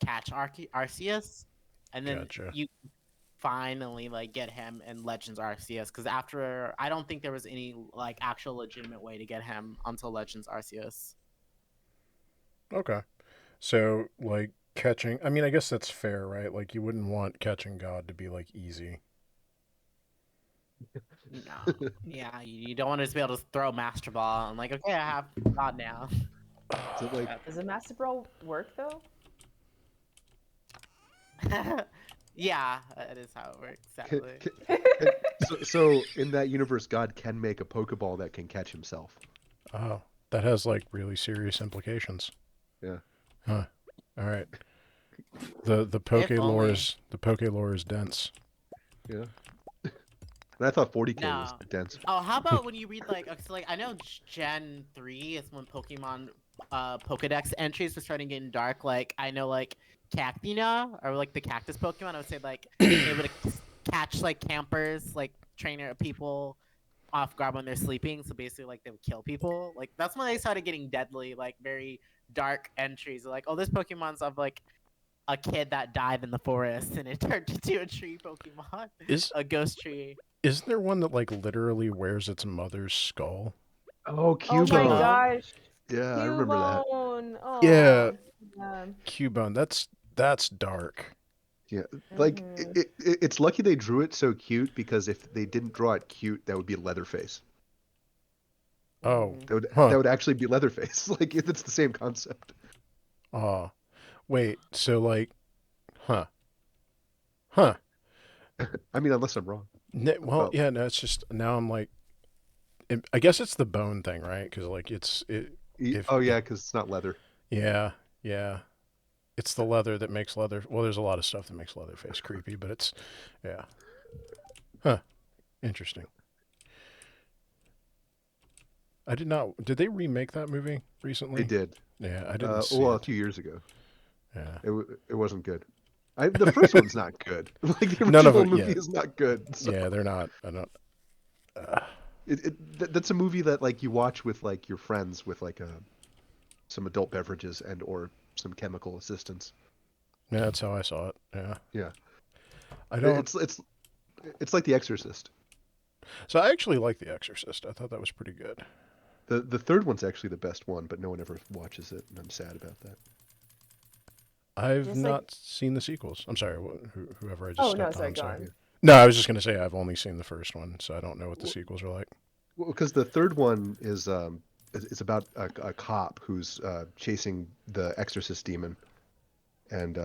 catch Arceus, and then you finally like get him in Legends Arceus. Because after, I don't think there was any like actual legitimate way to get him until Legends Arceus. Okay, so like catching, I mean, I guess that's fair, right? Like you wouldn't want catching God to be like easy. No. Yeah, you don't want to just be able to throw Master Ball and like, okay, I have God now. Does a Master Ball work though? Yeah, that is how it works. Exactly. So in that universe, God can make a Pokeball that can catch himself. Oh, that has like really serious implications. Yeah. Huh. All right. The poke If lore only. is dense. Yeah. And I thought 40k was No. dense. Oh, how about when you read like, so like I know Gen 3 is when Pokemon Pokedex entries were starting getting dark. Like I know like Cactina or like the cactus Pokemon. I would say like it would catch like campers, like trainer people off guard when they're sleeping. So basically like they would kill people. Like that's when they started getting deadly, like very dark entries. Like, oh, this Pokemon's of like a kid that died in the forest and it turned into a tree Pokemon, Is a ghost tree. isn't there one that like literally wears its mother's skull? Oh, Oh my Cubone. gosh. Yeah, I remember that. Cubone. Yeah, Oh. Yeah. Cubone. That's dark. Yeah, like Mhm. it's lucky they drew it so cute because if they didn't draw it cute, that would be Leatherface. Oh, Mhm. That huh. would actually be Leatherface. Like it's the same concept. Oh, wait. So like, huh, huh. I mean, unless I'm wrong. Well, Well, yeah. No, it's just now I'm like, I guess it's the bone thing, right? Because like if oh yeah, because it's not leather. yeah, yeah. It's the leather that makes leather. Well, there's a lot of stuff that makes Leatherface creepy, but it's, yeah. Huh. Interesting. I did not. Did they remake that movie They recently? did. Yeah, I didn't see Well, a it. few years ago. Yeah. It wasn't good. The first one's not good. Like the None of original it. movie Yeah. is not good. So Yeah, they're not. I don't. Uh, that's a movie that like you watch with like your friends with like some adult beverages and or some chemical assistance. yeah, that's how I saw it. Yeah. Yeah, I don't. it's like The Exorcist. So I actually like The Exorcist. I thought that was pretty good. The third one's actually the best one, but no one ever watches it, and I'm sad about that. I've Just like not seen the sequels. I'm sorry, whoever I just oh no, stepped on. sorry, I'm go sorry. on. No, I was just gonna say I've only seen the first one, so I don't know what the Well, sequels are like. because the third one is it's about a cop who's chasing the Exorcist demon, and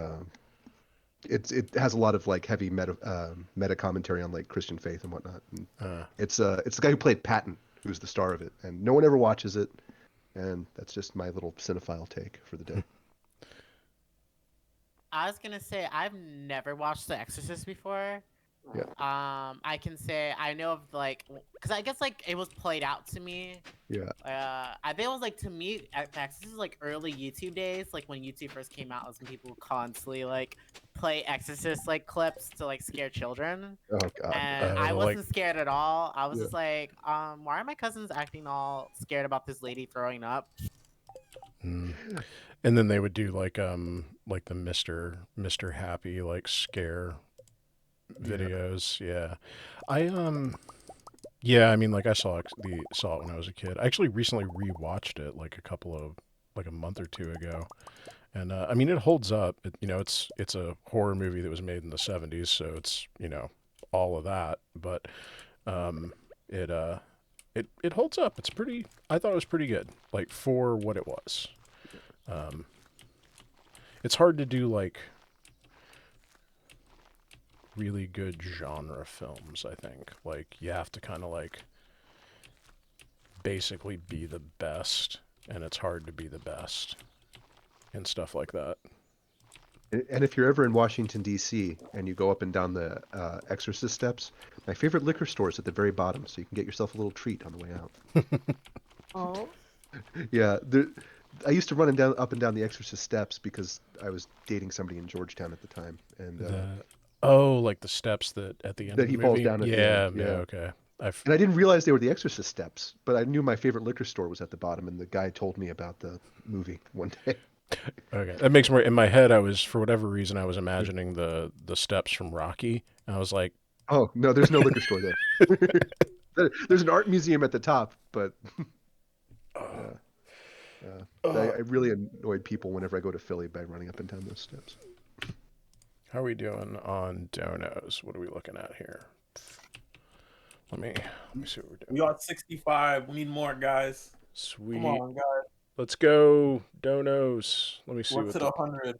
it has a lot of like heavy meta commentary on like Christian faith and whatnot. And Uh, it's the guy who played Patton who's the star of it, and no one ever watches it, and that's just my little cinephile take for the day. I was gonna say I've never watched The Exorcist before. Yeah, I can say I know of like, cause I guess like it was played out to me. yeah, I think it was like to me, The Exorcist is like early YouTube days, like when YouTube first came out, was when people would constantly like play Exorcist like clips to like scare children, oh god, and I like wasn't scared at all. I was yeah. just like, why are my cousins acting all scared about this lady throwing up? mm. And then they would do like the Mister Happy like scare Yeah. videos. Yeah, I yeah. I mean, like I saw it when I was a kid. I actually recently rewatched it like a month or two ago, and I mean it holds up. It's a horror movie that was made in the '70s, so it's all of that. But um, it it holds up. It's pretty. I thought it was pretty good, like for what it was. Um, it's hard to do like really good genre films, I think. Like you have to kind of like basically be the best, and it's hard to be the best and stuff like that. And if you're ever in Washington D.C. and you go up and down the Exorcist steps, my favorite liquor store is at the very bottom, so you can get yourself a little treat on the way out. Oh. Yeah, I used to run up and down the Exorcist steps because I was dating somebody in Georgetown at the time, and The oh, like the steps that at the end that of the he falls movie. down at the end. Yeah, yeah, Yeah, okay. I've and I didn't realize they were the Exorcist steps, but I knew my favorite liquor store was at the bottom, and the guy told me about the movie one day. okay. That makes more in my head. I was for whatever reason I was imagining the steps from Rocky, and I was like, Oh no, there's no liquor store there. There's an art museum at the top, but oh, I really annoyed people whenever I go to Philly by running up and down those steps. how are we doing on donos? What are we looking at here? Let me see what we're We doing. got 65. We need more, guys. Sweet. Come on, guys. Let's go, donos. Let me see What's what it 100?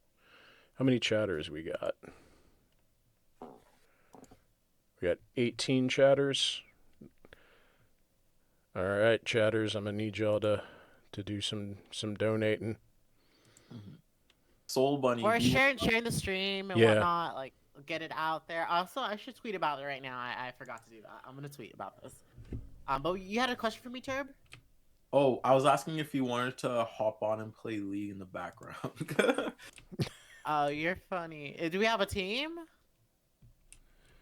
how many chatters we got. We got 18 chatters. All right, chatters. I'm gonna need y'all to do some donating. Soul Bunny. Or do you- sharing the stream and Yeah. whatnot, like get it out there. Also, I should tweet about it right now. I forgot to do that. I'm gonna tweet about this. But you had a question for me, Turb? Oh, I was asking if you wanted to hop on and play League in the background. Oh, you're funny. Do we have a team?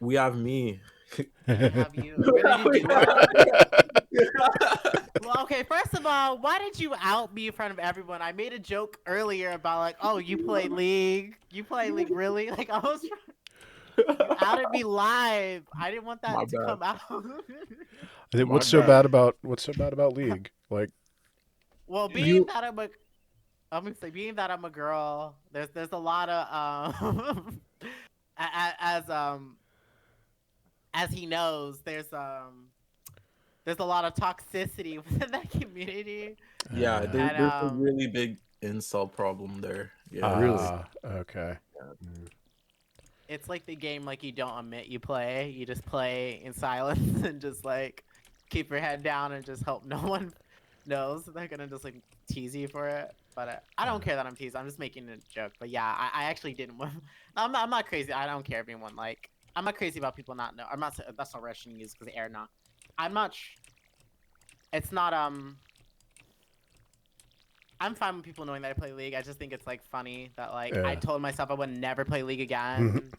We have me. We have you. We're gonna do duo? Well, okay. First of all, why did you out me in front of everyone? I made a joke earlier about like, oh, you play League. You play League, really? Like I was. You outed me live. I didn't want My that to bad. come out. What's My so bad. bad about League? Like, Well, being You- that I'm gonna say being that I'm a girl, there's a lot of as he knows, there's a lot of toxicity within that community. Yeah, And, there's a really big incel problem there. Yeah. Okay. It's like the game like you don't admit you play. You just play in silence and just like keep your head down and just hope no one knows. They're gonna just like tease you for it. But I don't care that I'm teased. I'm just making a joke. But yeah, I actually didn't. I'm not crazy. I don't care if anyone like. I'm not crazy about people not know. I'm not. That's not Russian use because air not. I'm not. It's not. I'm fine with people knowing that I play League. I just think it's like funny that like I Yeah. told myself I would never play League again,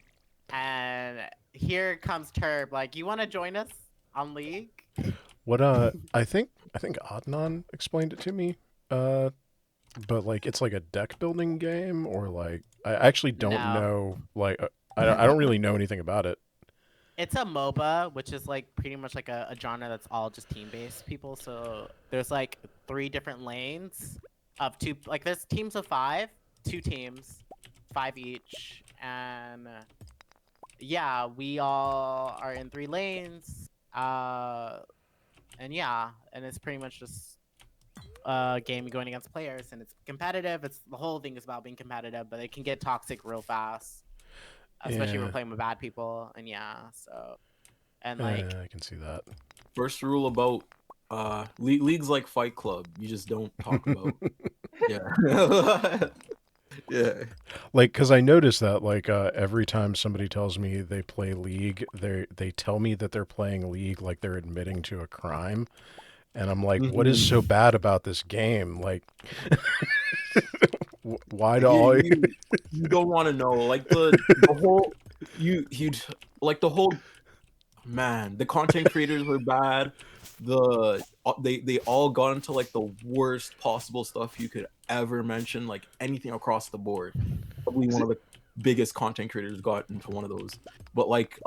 and here comes Turb. Like, you want to join us on League? What I think Adnan explained it to me. But like it's like a deck building game, or like I actually don't No. know. Like I don't really know anything about it. It's a MOBA, which is like pretty much like a genre that's all just team-based people. So there's like 3 different lanes of 2. Like there's teams of 5, 2 teams, 5 each, and yeah, we all are in 3 lanes. And yeah, and it's pretty much just a game going against players, and it's competitive. It's the whole thing is about being competitive, but it can get toxic real fast, especially when Yeah. we're playing with bad people. And yeah, so and like I can see that. First rule about leagues like Fight Club, you just don't talk about. Yeah. Yeah. Like, cause I noticed that like every time somebody tells me they play League, they tell me that they're playing League like they're admitting to a crime, and I'm like, what is so bad about this game? Like, why do all You don't want to know, like the whole you'd like the whole man. The content creators were bad. They all got into like the worst possible stuff you could ever mention, like anything across the board. Probably one of the biggest content creators got into one of those. But like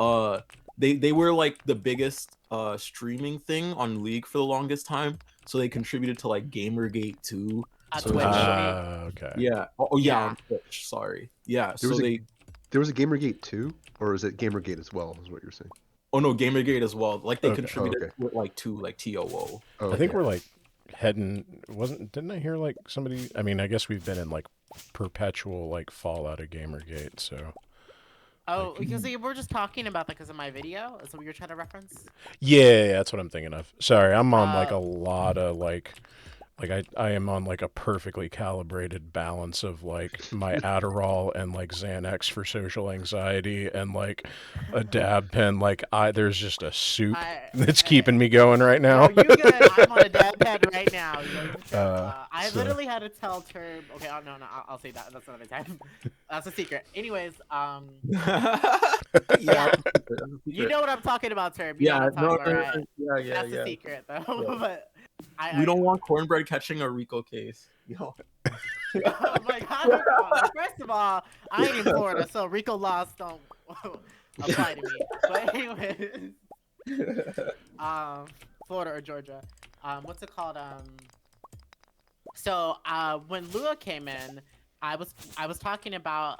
they were like the biggest streaming thing on League for the longest time, so they contributed to like Gamergate too. So Twitch. Okay. yeah. Oh yeah, on Twitch. Sorry. Yeah. There was So there was a Gamergate 2, or is it Gamergate as well? Is what you're saying? oh no, Gamergate as well. Like they Okay. contributed Okay. with like to like TOO. Oh, I think okay. we're like heading. Didn't I hear like somebody? I mean, I guess we've been in like perpetual like fallout of Gamergate. So oh, because we're just talking about that because of my video. Is that what you're trying to reference? yeah, that's what I'm thinking of. Sorry, I'm on like Uh, a lot of like I am on like a perfectly calibrated balance of like my Adderall and like Xanax for social anxiety and like a dab pen. Like there's just a soup that's keeping me going right now. No, you good. I'm on a dab pad right now. I so- literally had to tell Turb. Okay, oh, no, I'll say that. That's another time. That's a secret. Anyways, Yeah. you know what I'm talking about, Turb. You know Yeah, what I'm no, talking about, right? yeah, That's a secret, though. Yeah. But We don't want cornbread catching a Rico case. Oh my God. First of all, I ain't in Florida, so Rico laws don't apply to me. But anyways, Florida or Georgia. What's it called? So when Lua came in, I was talking about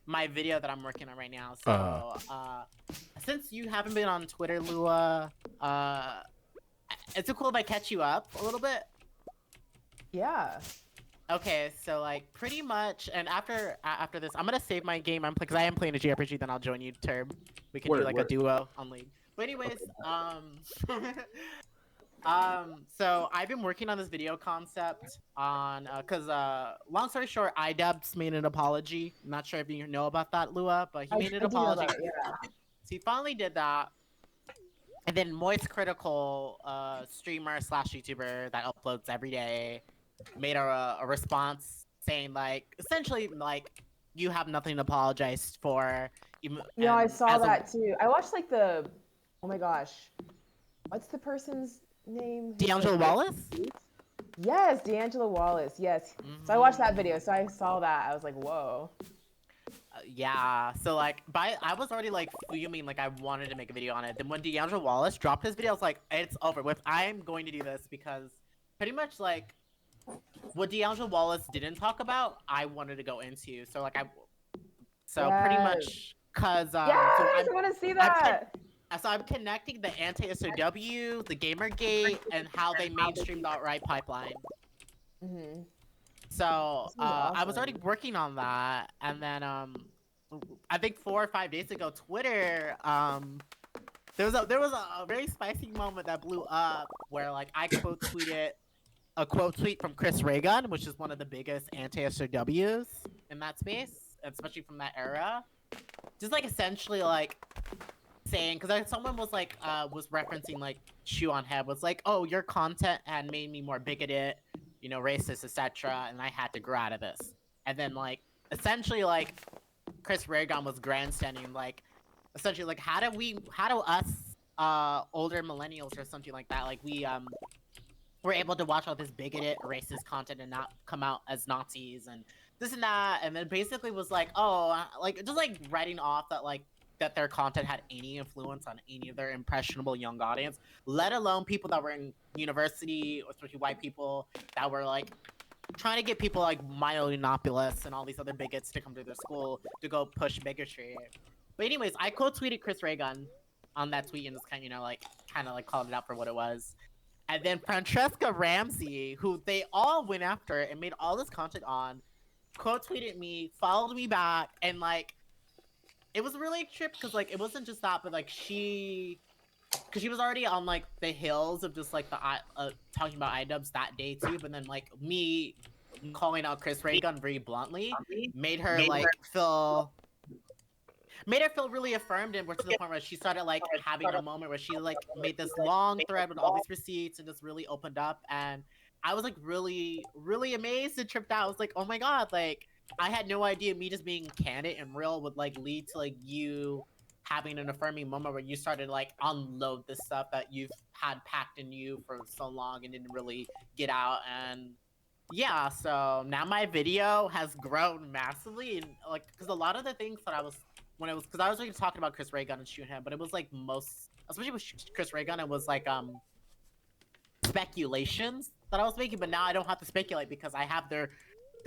my video that I'm working on right now. So since you haven't been on Twitter, Lua, is it cool if I catch you up a little bit? Yeah. Okay, so like pretty much, and after this, I'm gonna save my game. Because I am playing a JRPG. Then I'll join you, Turb. We can do like a duo on League. But anyways, So I've been working on this video concept on, cause long story short, iDubbbz made an apology. I'm not sure if you know about that, Lua, but he made an I do know apology. about it, yeah. So he finally did that. And then Moist Critical, streamer slash YouTuber that uploads every day, made a response saying like, essentially like, you have nothing to apologize for. I saw that too. I watched like the, oh my gosh, what's the person's name? D'Angelo Wallace? Yes, D'Angelo Wallace. Yes. So I watched that video. So I saw that. I was like, whoa. Yeah. So like, I was already like fuming. Like I wanted to make a video on it. Then when D'Angelo Wallace dropped his video, I was like, it's over with. I'm going to do this because pretty much like what D'Angelo Wallace didn't talk about, I wanted to go into. So like pretty much cause Yes, so I want to see that. So I'm connecting the anti-SOW, the Gamergate, and how they mainstreamed the alt-right pipeline. Mm-hmm. So Awesome. I was already working on that, and then I think 4 or 5 days ago, Twitter there was a very spicy moment that blew up where like I quote tweeted a quote tweet from Chris Reagan, which is one of the biggest anti-SOWs in that space, especially from that era. Just like essentially like saying, because someone was like was referencing like Shoe on Head was like, oh, your content had made me more bigoted, racist, etc., and I had to grow out of this. And then like essentially like Chris Reagan was grandstanding like essentially like how do us older millennials or something like that, like we're able to watch all this bigoted racist content and not come out as Nazis and this and that, and then basically was like, oh, like just like writing off that their content had any influence on any of their impressionable young audience, let alone people that were in university, especially white people that were like trying to get people like Milo Yiannopoulos and all these other bigots to come to their school to go push bigotry. But anyways, I quote tweeted Chris Reagan on that tweet and just kind of called it out for what it was. And then Francesca Ramsey, who they all went after and made all this content on, quote tweeted me, followed me back, and like it was really a trip because like it wasn't just that, but like because she was already on like the hills of just like the talking about iDubbbz that day too, but then like me calling out Chris Reagan very bluntly made her feel really affirmed, and we're to the point where she started like having a moment where she like made this long thread with all these receipts and just really opened up, and I was like really, really amazed and tripped out. I was like, oh my god, like I had no idea me just being candid and real would like lead to like you having an affirming moment where you started like unload this stuff that you've had packed in you for so long and didn't really get out. And yeah, so now my video has grown massively, and like because a lot of the things that I was already talking about Chris Reagan and shooting him, but it was like especially with Chris Reagan, it was like speculations that I was making, but now I don't have to speculate because I have their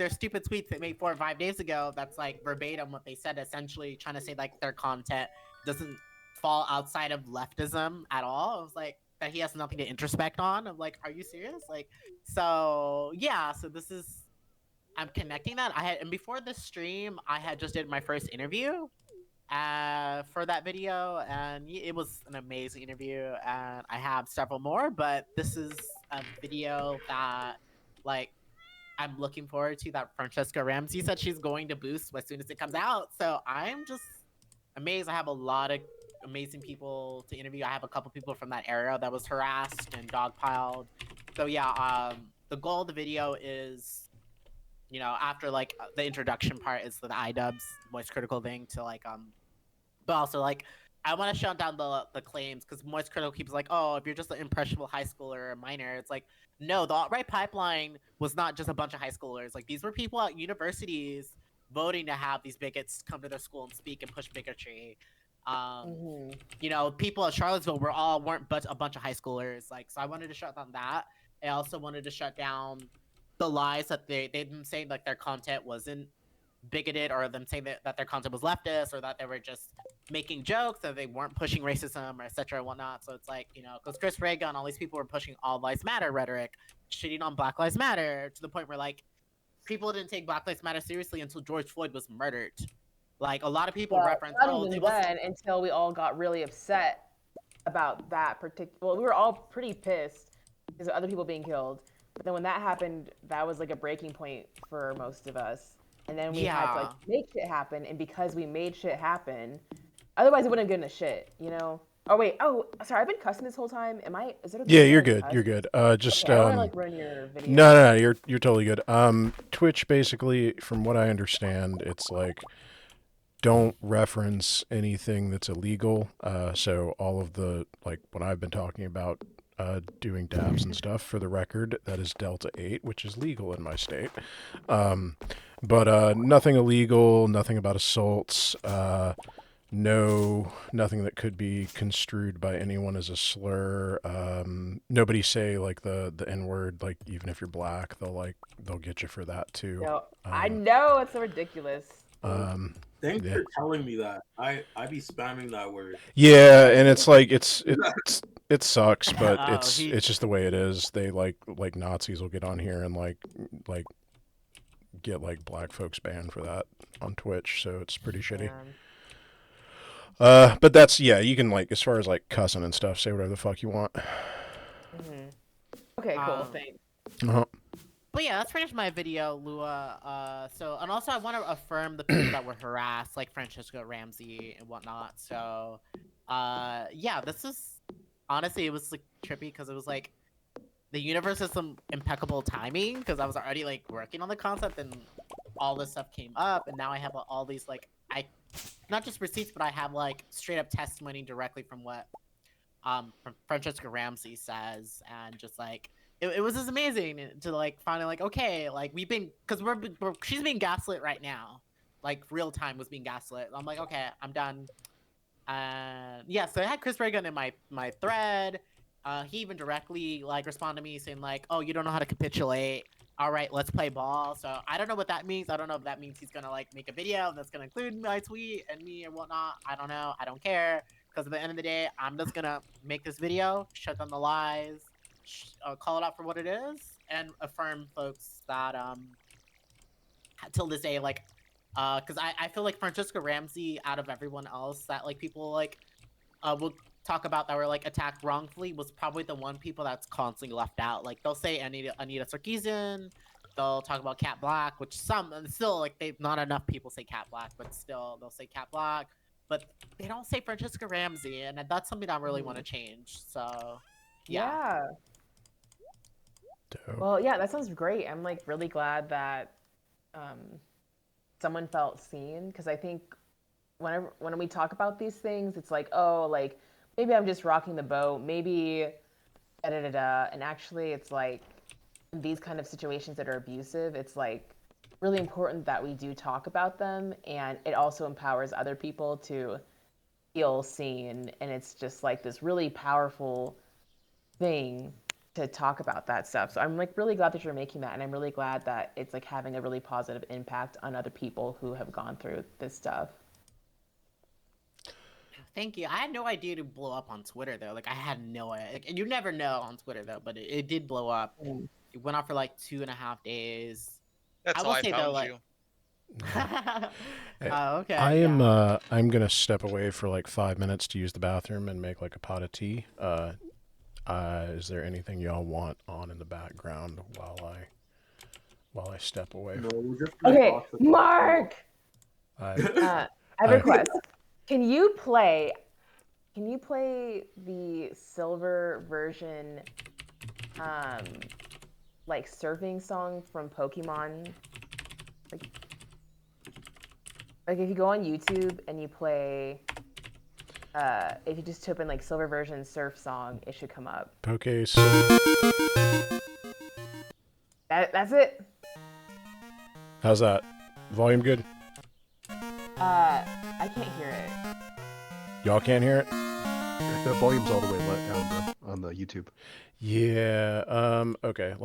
stupid tweets they made 4 or 5 days ago that's like verbatim what they said, essentially trying to say like their content doesn't fall outside of leftism at all. I was like, that he has nothing to introspect on. I'm like, are you serious? Like, so yeah, so this is, I'm connecting that. And before this stream, I had just did my first interview for that video, and it was an amazing interview, and I have several more, but this is a video that like I'm looking forward to, that Francesca Ramsey said she's going to boost as soon as it comes out. So I'm just amazed. I have a lot of amazing people to interview. I have a couple people from that era that was harassed and dogpiled. So yeah, the goal of the video is, after like the introduction part is the iDubbbz Moist Critical thing to like but also like I want to shut down the claims, because Moist Critical keeps like, oh, if you're just an impressionable high schooler or a minor, it's like, no, the alt-right pipeline was not just a bunch of high schoolers. Like, these were people at universities voting to have these bigots come to their school and speak and push bigotry. People at Charlottesville weren't but a bunch of high schoolers. Like, so I wanted to shut down that. I also wanted to shut down the lies that they've been saying like their content wasn't bigoted, or them saying that their content was leftist, or that they were just making jokes, that they weren't pushing racism or etc. and whatnot. So it's like, because Chris Reagan, all these people were pushing all lives matter rhetoric, shitting on Black Lives Matter, to the point where like people didn't take Black Lives Matter seriously until George Floyd was murdered. Like, a lot of people reference, until we all got really upset about that particular. Well, we were all pretty pissed There's other people being killed. But then when that happened, that was like a breaking point for most of us. And then we had to like make shit happen. And because we made shit happen, otherwise it wouldn't have given a shit, you know? Oh wait, oh sorry, I've been cussing this whole time. Is it okay? Yeah, you're good. You're good. Just okay, I don't want to like ruin your video. No, you're totally good. Twitch basically, from what I understand, it's like don't reference anything that's illegal. So all of the like when I've been talking about doing dabs and stuff, for the record, that is Delta 8, which is legal in my state. But nothing illegal, nothing about assaults. No, nothing that could be construed by anyone as a slur. Nobody say like the N-word, like even if you're black, they'll get you for that too. No, I know it's so ridiculous. Thanks for telling me that. I be spamming that word. Yeah, and it's like it sucks, but it's just the way it is. They like Nazis will get on here and like get like black folks banned for that on Twitch, so it's pretty shitty. But that's, yeah, you can like, as far as like cussing and stuff, say whatever the fuck you want. Okay, cool, thanks. But yeah, that's pretty much my video, Lua. And also I want to affirm the people that were harassed, like Francesca Ramsey and whatnot. So, yeah, this is, honestly, it was like trippy because it was like, the universe has some impeccable timing because I was already like working on the concept and all this stuff came up, and now I have all these like, not just receipts, but I have like straight up testimony directly from what from Francesca Ramsey says, and just like it was just amazing to like finally like, okay, like we've been, because she's being gaslit right now, like real time was being gaslit. I'm like, okay, I'm done. Yeah, so I had Chris Reagan in my thread. He even directly like responded to me saying like, oh, you don't know how to capitulate, all right, let's play ball. So I don't know what that means. I don't know if that means he's gonna like make a video that's gonna include my tweet and me and whatnot. I don't know. I don't care, because at the end of the day, I'm just gonna make this video, shut down the lies, call it out for what it is, and affirm folks that till this day, like because I feel like Francesca Ramsey, out of everyone else that like people like will talk about that were like attacked wrongfully, was probably the one people that's constantly left out. Like they'll say Anita Sarkeesian, they'll talk about Cat Black, which some still like not enough people say Cat Black, but still they'll say Cat Black, but they don't say Francesca Ramsey, and that's something that I really want to change. So yeah. Well, yeah, that sounds great. I'm like really glad that someone felt seen, because I think when we talk about these things, it's like, oh, like maybe I'm just rocking the boat, maybe and actually it's like in these kind of situations that are abusive, it's like really important that we do talk about them, and it also empowers other people to feel seen, and it's just like this really powerful thing to talk about that stuff. So I'm like really glad that you're making that, and I'm really glad that it's like having a really positive impact on other people who have gone through this stuff. Thank you. I had no idea to blow up on Twitter though. Like I had no idea. Like, and you never know on Twitter though, but it did blow up. It went off for like 2.5 days. That's how I found you. Oh, okay. I'm gonna step away for like 5 minutes to use the bathroom and make like a pot of tea. Is there anything y'all want on in the background while I step away? No, okay, Mark. I have a request. Can you play the silver version, like surfing song from Pokemon? Like if you go on YouTube and you play, if you just type in like silver version surf song, it should come up. Okay, so that's it. How's that? Volume good? I can't hear it. Y'all can't hear it? The volume's all the way down on the YouTube. Yeah. Okay.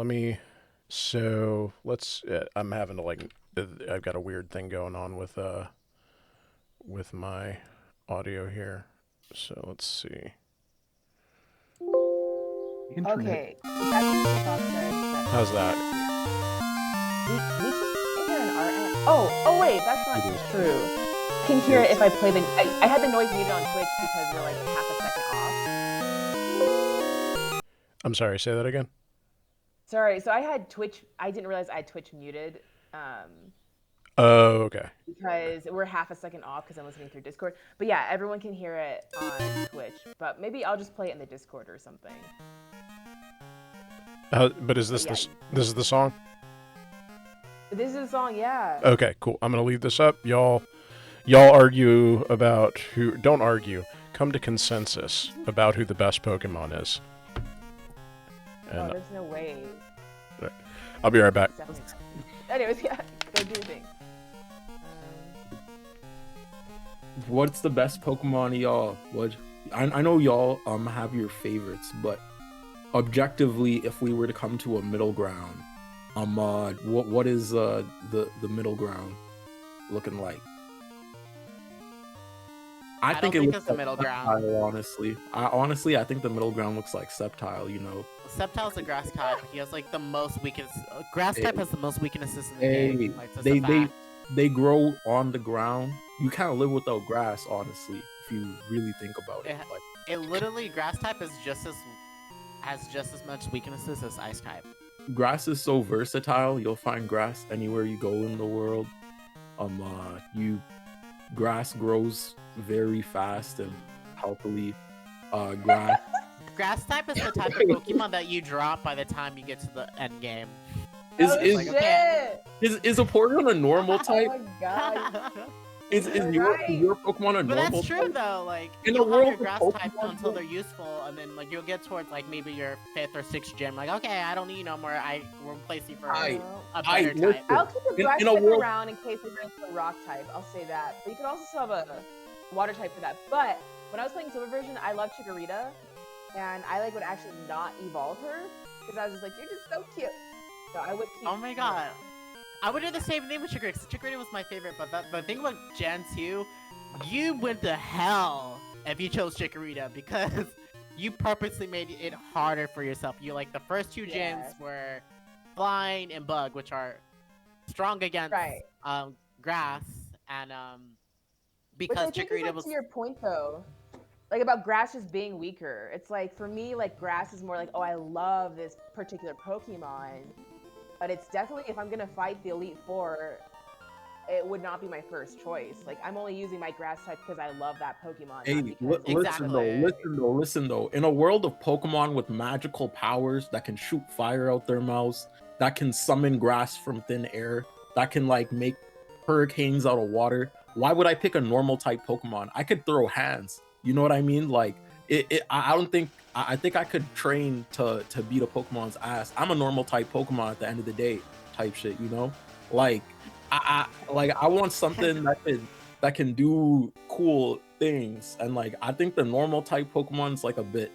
I'm having to like. I've got a weird thing going on with my audio here. So let's see. Okay. How's that? We can hear an RN. Oh wait, that's not true. You can hear it if I play I had the noise muted on Twitch because we're like half a second I'm sorry, say that again. Sorry, so I had Twitch. I didn't realize I had Twitch muted. Oh, okay. Because we're half a second off because I'm listening through Discord. But yeah, everyone can hear it on Twitch. But maybe I'll just play it in the Discord or something. But is this yeah. this is the song? This is a song, yeah. Okay, cool. I'm gonna leave this up. Y'all argue about who. Don't argue. Come to consensus about who the best Pokemon is. And there's no way. I'll be right back. Anyways, yeah, go do your thing. What's the best Pokemon, y'all? I know y'all have your favorites, but objectively, if we were to come to a middle ground, what is the middle ground looking like? I think don't it think looks it's the like middle ground. Sceptile, honestly, I think the middle ground looks like Sceptile. You know, Sceptile's a grass type. He has like the most weakness. Grass type has the most weaknesses in the game. Like, that's a fact. they grow on the ground. You can't live without grass, honestly, if you really think about it. It literally, grass type is has just as much weaknesses as ice type. Grass is so versatile. You'll find grass anywhere you go in the world. Grass grows very fast and healthily. Grass type is the type of Pokemon that you drop by the time you get to the end game. Is a Porygon a normal type? Oh my god. Is your Pokemon a normal type? But that's true though, like in you'll the world have your grass of type Pokemon, until they're useful, and then like you'll get towards like maybe your 5th or 6th gym, like okay, I don't need you no more. I will replace you for a better type. I'll keep the grass in a type world... around in case we bring the rock type. I'll say that. But you could also still have a water type for that. But when I was playing Silver version, I love Chikorita, and I would actually not evolve her because I was just like, you're just so cute. So I would keep. Oh my god. I would do the same thing with Chikorita. Chikorita was my favorite, but the thing about Gen 2, you went to hell if you chose Chikorita because you purposely made it harder for yourself. You like the first 2 gens were Flying and Bug, which are strong against grass, and because Chikorita was. To your point though, like about grass just being weaker. It's like for me, like grass is more like, oh, I love this particular Pokemon. But it's definitely, if I'm going to fight the Elite Four, it would not be my first choice. Like, I'm only using my grass type because I love that Pokemon. Hey, listen though. In a world of Pokemon with magical powers that can shoot fire out their mouths, that can summon grass from thin air, that can, like, make hurricanes out of water, why would I pick a normal type Pokemon? I could throw hands. You know what I mean? Like, I think I could train to beat a Pokemon's ass. I'm a normal type Pokemon at the end of the day, type shit, you know? Like, I want something that can do cool things, and like I think the normal type Pokemon's like a bit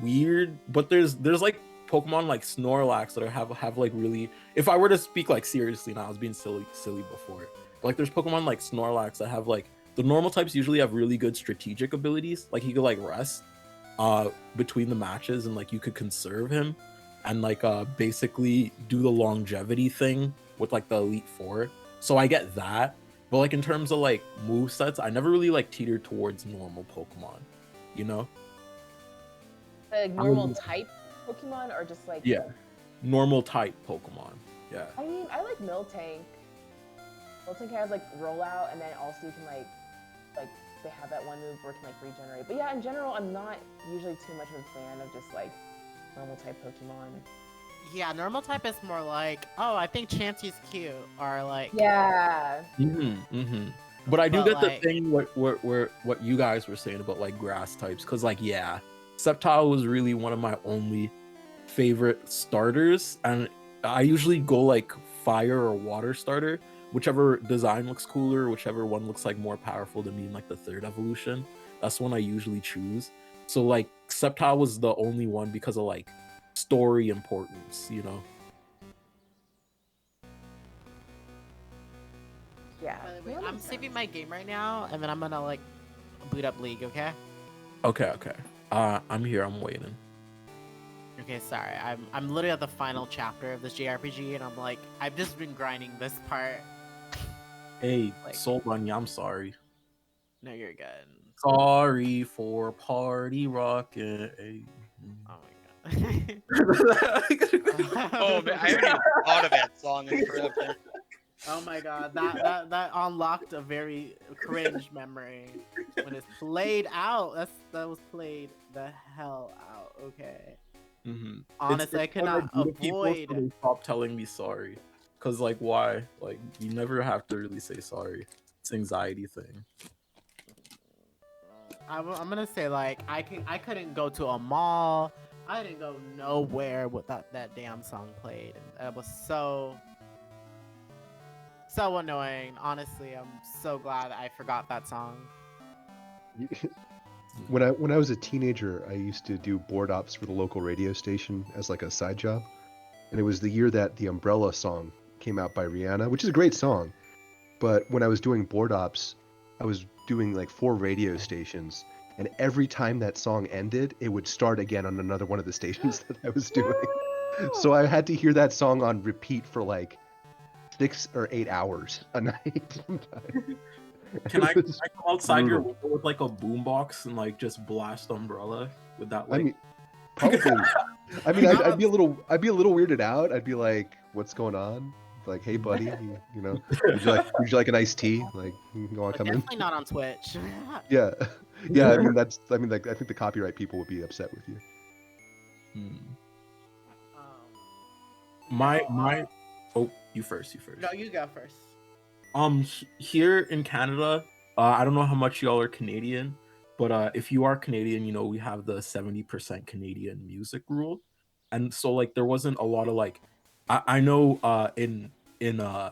weird, but there's like Pokemon like Snorlax that have like really. If I were to speak like seriously now, I was being silly before. But, like there's Pokemon like Snorlax that have like the normal types usually have really good strategic abilities. Like he could like rest between the matches, and like you could conserve him and like basically do the longevity thing with like the Elite Four. So I get that, but like in terms of like movesets, I never really like teetered towards normal Pokemon, you know? Like normal type Pokemon or just like normal type Pokemon. Yeah. I mean, I like Miltank. Miltank has like rollout, and then also you can like they have that one move where it can like regenerate. But yeah, in general, I'm not usually too much of a fan of just like normal type Pokemon. Yeah, normal type is more like, oh, I think Chansey's cute, or like. Yeah. But I do get the thing what you guys were saying about like grass types, because like Sceptile was really one of my only favorite starters, and I usually go like fire or water starter. Whichever design looks cooler, whichever one looks like more powerful to me in like the 3rd evolution, that's one I usually choose. So like Sceptile was the only one because of like story importance, you know? Yeah. By the way, I'm saving my game right now, and then I'm gonna like boot up League, okay? Okay. I'm here, I'm waiting. Okay, sorry. I'm literally at the final chapter of this JRPG, and I'm like, I've just been grinding this part. Hey, Soul Bunny, I'm sorry. No, you're good. Sorry for party rocking. Oh my god. Oh man, I haven't even thought of that song in forever. Oh my god, that unlocked a very cringe memory when it's played out. That was played the hell out. Okay. Mm-hmm. Honestly, I could not avoid. People, so they stop telling me sorry. Cause like why? Like you never have to really say sorry. It's an anxiety thing. I'm gonna say like I couldn't go to a mall. I didn't go nowhere with that damn song played. And that was so annoying. Honestly, I'm so glad I forgot that song. When I was a teenager, I used to do board ops for the local radio station as like a side job, and it was the year that the Umbrella song came out by Rihanna, which is a great song. But when I was doing board ops, I was doing like 4 radio stations, and every time that song ended, it would start again on another one of the stations that I was doing. So I had to hear that song on repeat for like 6 or 8 hours a night sometimes. Can I come outside your brutal. window with like a boombox and like just blast Umbrella? Would that I like? mean, probably. I mean, I'd be a little weirded out. I'd be like, "What's going on?" Like, "Hey, buddy, you know, would you like an iced tea? Like, you want to come in?" Definitely not on Twitch. Yeah, yeah. I mean, like, I think the copyright people would be upset with you. My. Oh, you first. No, you go first. Here in Canada, I don't know how much y'all are Canadian, but if you are Canadian, you know we have the 70% Canadian music rule, and so like there wasn't a lot of like, I know in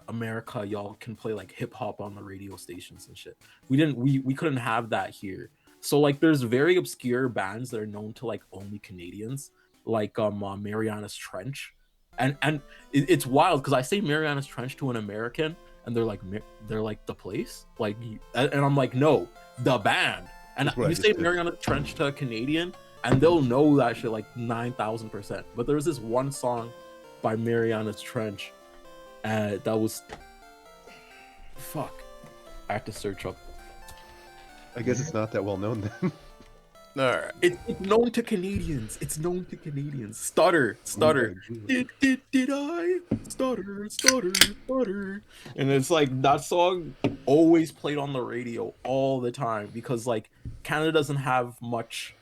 America y'all can play like hip hop on the radio stations and shit. We couldn't have that here. So like there's very obscure bands that are known to like only Canadians, like Mariana's Trench, and it's wild because I say Mariana's Trench to an American and they're like the place, like, and I'm like, no, the band. And you say Mariana Trench to a Canadian and they'll know that shit like 9,000%. But there was this one song by Mariana's Trench that was fuck, I have to search up. I guess it's not that well known then. All right. It's known to Canadians. Stutter. Did I stutter? And it's like that song always played on the radio all the time because like Canada doesn't have much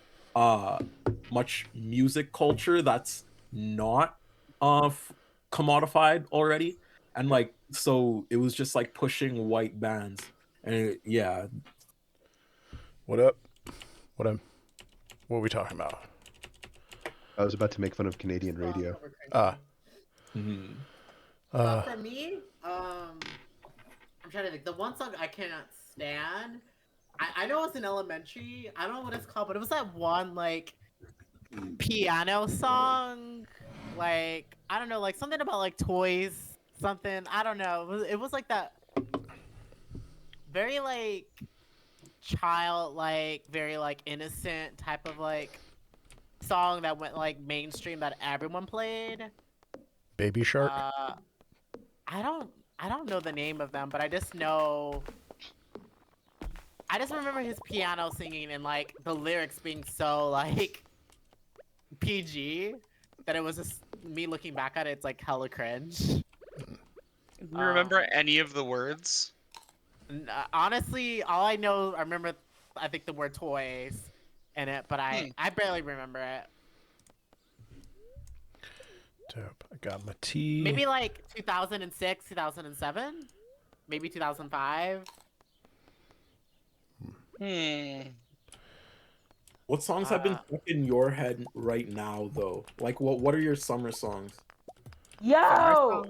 music culture that's not commodified already, and like so it was just like pushing white bands, and yeah. What up? What are we talking about? I was about to make fun of Canadian radio. For me, I'm trying to think. The one song I cannot stand. I know it's in elementary. I don't know what it's called, but it was that one like piano song. Like I don't know, like something about like toys. Something I don't know. It was like that. Very like childlike, very like innocent type of like song that went like mainstream that everyone played. Baby Shark? I don't know the name of them, but I just remember his piano singing and like the lyrics being so like PG that it was just me looking back at it, it's like hella cringe. Do you remember any of the words? Honestly, all I remember, I think the word toys in it, but I barely remember it. Dope. I got my tea. Maybe like 2006, 2007, maybe 2005. What songs have been stuck in your head right now though? Like what are your summer songs? Yeah.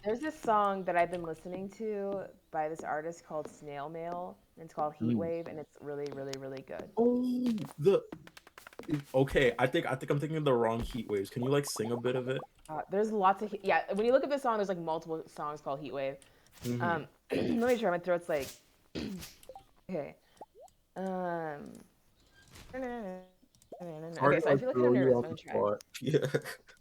There's this song that I've been listening to by this artist called Snail Mail, and it's called Heat Wave, and it's really, really, really good. Oh, okay. I think I'm thinking of the wrong Heat Waves. Can you like sing a bit of it? There's lots of when you look at this song, there's like multiple songs called Heat Wave. Let me try. My throat's like okay. Okay, so I feel like I'm nervous. Let me try. Yeah.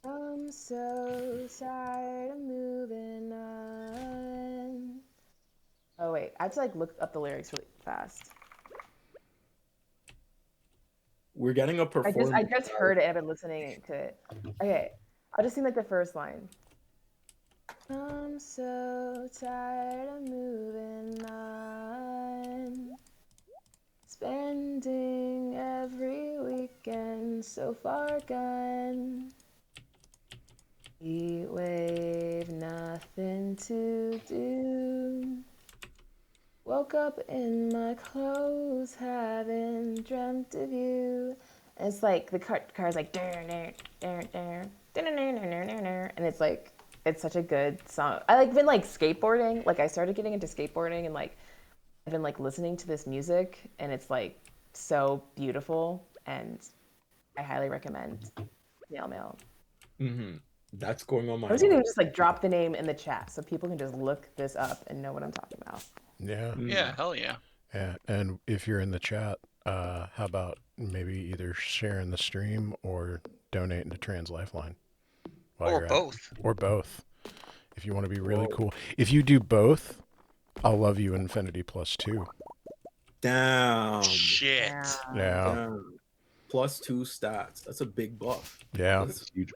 I'm so tired of moving on. Oh wait, I have to like look up the lyrics really fast. we're getting a I performance. just heard it and I've been listening to it. Okay, I'll just sing like the first line. I'm so tired of moving on, spending every weekend so far gone. Heat wave, nothing to do. Woke up in my clothes, having dreamt of you. And it's like the car's like, and it's like, it's such a good song. I like been like skateboarding. Like I started getting into skateboarding and like I've been like listening to this music and it's like so beautiful and I highly recommend Nail Mail. Mm-hmm. That's going on my I was gonna just like drop the name in the chat so people can just look this up and know what I'm talking about. Yeah. Yeah, hell yeah. Yeah. And if you're in the chat, how about maybe either sharing the stream or donating to Trans Lifeline? Or both. Or both. If you want to be really cool. If you do both, I'll love you infinity plus 2. Damn. Shit. Yeah. Damn. Plus 2 stats. That's a big buff. Yeah. That's huge.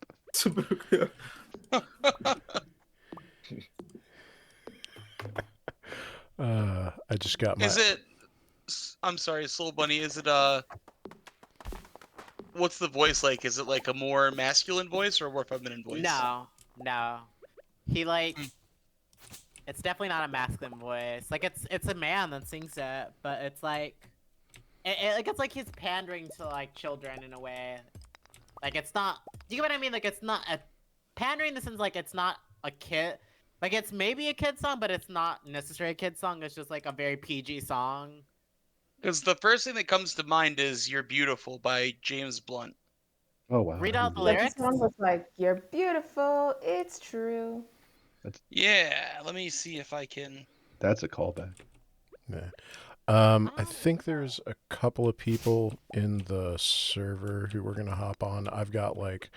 I just got my. Is it? I'm sorry, Soul Bunny. Is it what's the voice like? Is it like a more masculine voice or a more feminine voice? No. He like, it's definitely not a masculine voice. Like it's a man that sings it, but it's like, it's like he's pandering to like children in a way. Like it's not. Do you get what I mean? Like it's not a pandering in the sense like it's not a kid. Like it's maybe a kid song, but it's not necessarily a kid song. It's just like a very PG song. Because the first thing that comes to mind is "You're Beautiful" by James Blunt. Oh wow. Read out the Like lyrics. this song was like, "You're beautiful, it's true." Yeah, let me see if I can. That's a callback. Yeah. I think there's a couple of people in the server who were gonna hop on. I've got like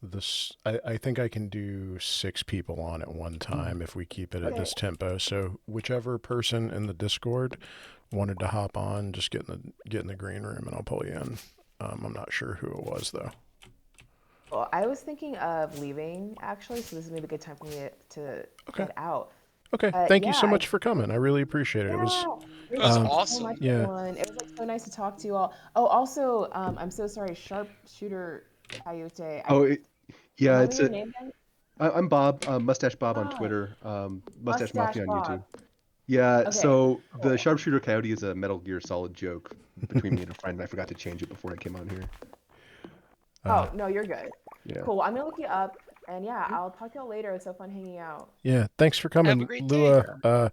this. I think I can do 6 people on at one time if we keep it at this tempo. So whichever person in the Discord wanted to hop on, just get in the green room and I'll pull you in. I'm not sure who it was though. Well, I was thinking of leaving actually, so this is maybe a good time for me to get out. Okay, thank you so much for coming. I really appreciate it. Yeah, It was It was so awesome. much Yeah. fun. It was like so nice to talk to you all. Oh, also, I'm so sorry, Sharpshooter Coyote. Yeah, Remind it's me your name again? I'm Bob, Mustache Bob on Bob. Twitter, Mustache Mafia on Bob. YouTube. Yeah, Okay, so the cool. Sharpshooter Coyote is a Metal Gear Solid joke between me and a friend, and I forgot to change it before I came on here. Oh, no, you're good. Yeah. Cool. Well, I'm gonna look you up, and yeah, I'll talk to y'all later. It's so fun hanging out. Yeah, thanks for coming, Have a great Lua.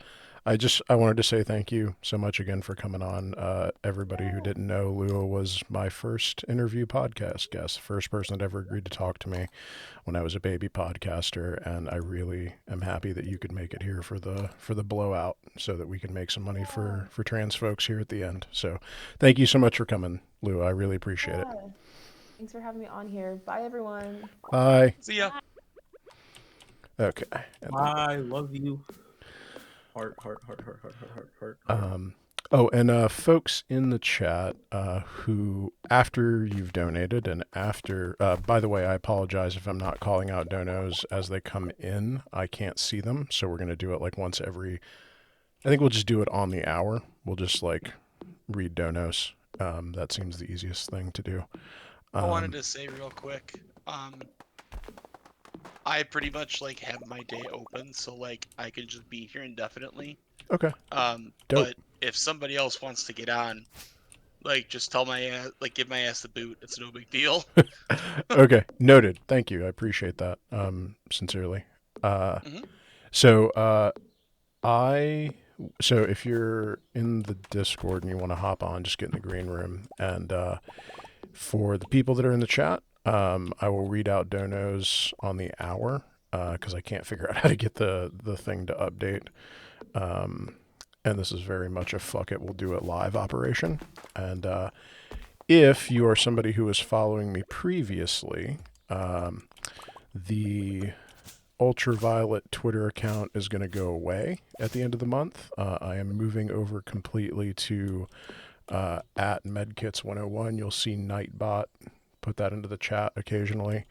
I wanted to say thank you so much again for coming on. Everybody who didn't know, Lua was my first interview podcast guest, first person that ever agreed to talk to me when I was a baby podcaster, and I really am happy that you could make it here for the blowout, so that we can make some money for trans folks here at the end. So, thank you so much for coming, Lua. I really appreciate it. Thanks for having me on here. Bye, everyone. Bye. See ya. Okay. And I love you. Heart. Oh, and folks in the chat who, after you've donated and after, by the way, I apologize if I'm not calling out donos as they come in. I can't see them, so we're going to do it like once every, I think we'll just do it on the hour. We'll just like read donos. That seems the easiest thing to do. I wanted to say real quick, I pretty much like have my day open, so like I can just be here indefinitely. Okay. Dope. But if somebody else wants to get on, like just tell my ass, like give my ass the boot. It's no big deal. Okay, noted. Thank you. I appreciate that. Sincerely. So if you're in the Discord and you want to hop on, just get in the green room. And for the people that are in the chat, I will read out donos on the hour because I can't figure out how to get the thing to update. And this is very much a fuck it, we'll do it live operation. And if you are somebody who was following me previously, the Ultraviolet Twitter account is going to go away at the end of the month. I am moving over completely to at medkits101. You'll see Nightbot put that into the chat occasionally.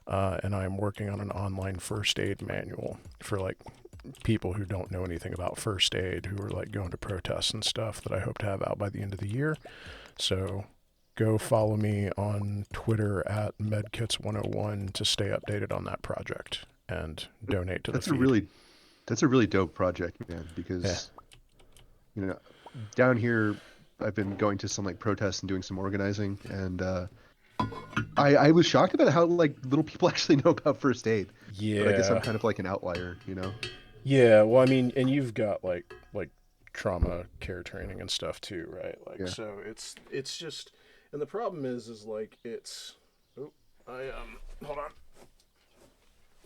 And I'm working on an online first aid manual for like people who don't know anything about first aid, who are like going to protests and stuff, that I hope to have out by the end of the year. So go follow me on Twitter at medkits101 to stay updated on that project and donate to the feed. That's a really dope project, man, because you know, down here I've been going to some like protests and doing some organizing, and I was shocked about how like little people actually know about first aid. But I guess I'm kind of like an outlier, you know? Yeah, well, I mean, and you've got like trauma care training and stuff too, right? Like, Yeah. so it's just, and the problem is like it's, oh, hold on.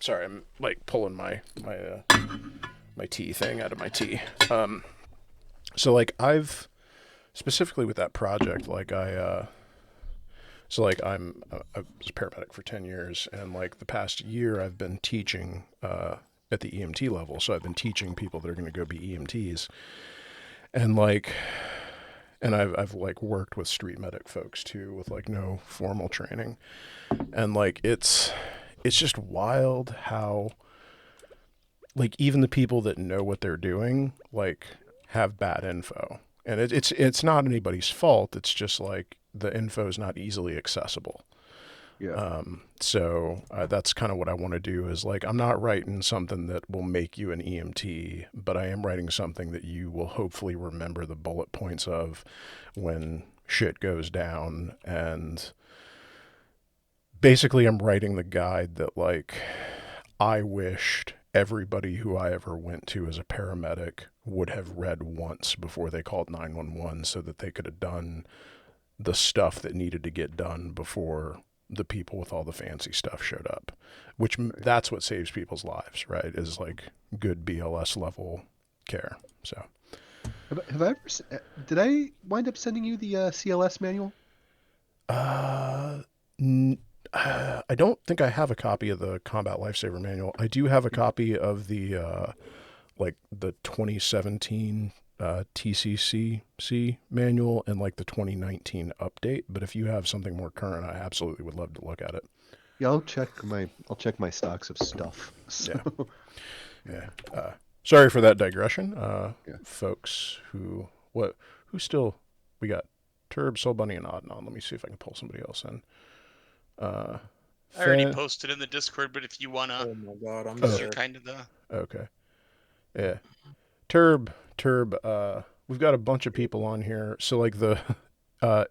Sorry, I'm like pulling my tea thing out of my tea. So like I've specifically with that project, like so like I was a paramedic for 10 years, and like the past year I've been teaching at the EMT level. So I've been teaching people that are going to go be EMTs, and like, and I've like worked with street medic folks too with like no formal training, and like it's just wild how like even the people that know what they're doing like have bad info, and it's not anybody's fault. It's just like the info is not easily accessible. Yeah. So that's kind of what I want to do is like, I'm not writing something that will make you an EMT, but I am writing something that you will hopefully remember the bullet points of when shit goes down. And basically I'm writing the guide that like, I wished everybody who I ever went to as a paramedic would have read once before they called 911, so that they could have done the stuff that needed to get done before the people with all the fancy stuff showed up, which that's what saves people's lives, right? Is like good BLS level care. So Have I ever, did I wind up sending you the CLS manual? I don't think I have a copy of the Combat Lifesaver Manual. I do have a copy of the like the 2017 TCCC manual and like the 2019 update. But if you have something more current, I absolutely would love to look at it. Yeah, I'll check my stocks of stuff. So, Yeah. Sorry for that digression. Yeah. Folks who still, we got Turb, Soul Bunny, and Adnan. Let me see if I can pull somebody else in. I already posted in the Discord, but if you wanna, Oh my god, I'm because dead. you're kind of the. Okay. Yeah. Turb, we've got a bunch of people on here. So like the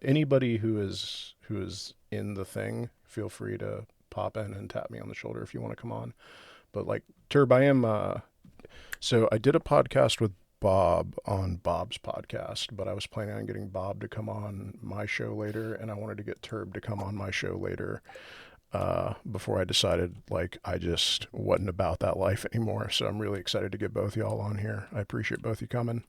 anybody who is in the thing, feel free to pop in and tap me on the shoulder if you want to come on. But like Turb, I am so I did a podcast with Bob on Bob's podcast, but I was planning on getting Bob to come on my show later, and I wanted to get Turb to come on my show later. Before I decided like I just wasn't about that life anymore. So I'm really excited to get both y'all on here. I appreciate both you coming.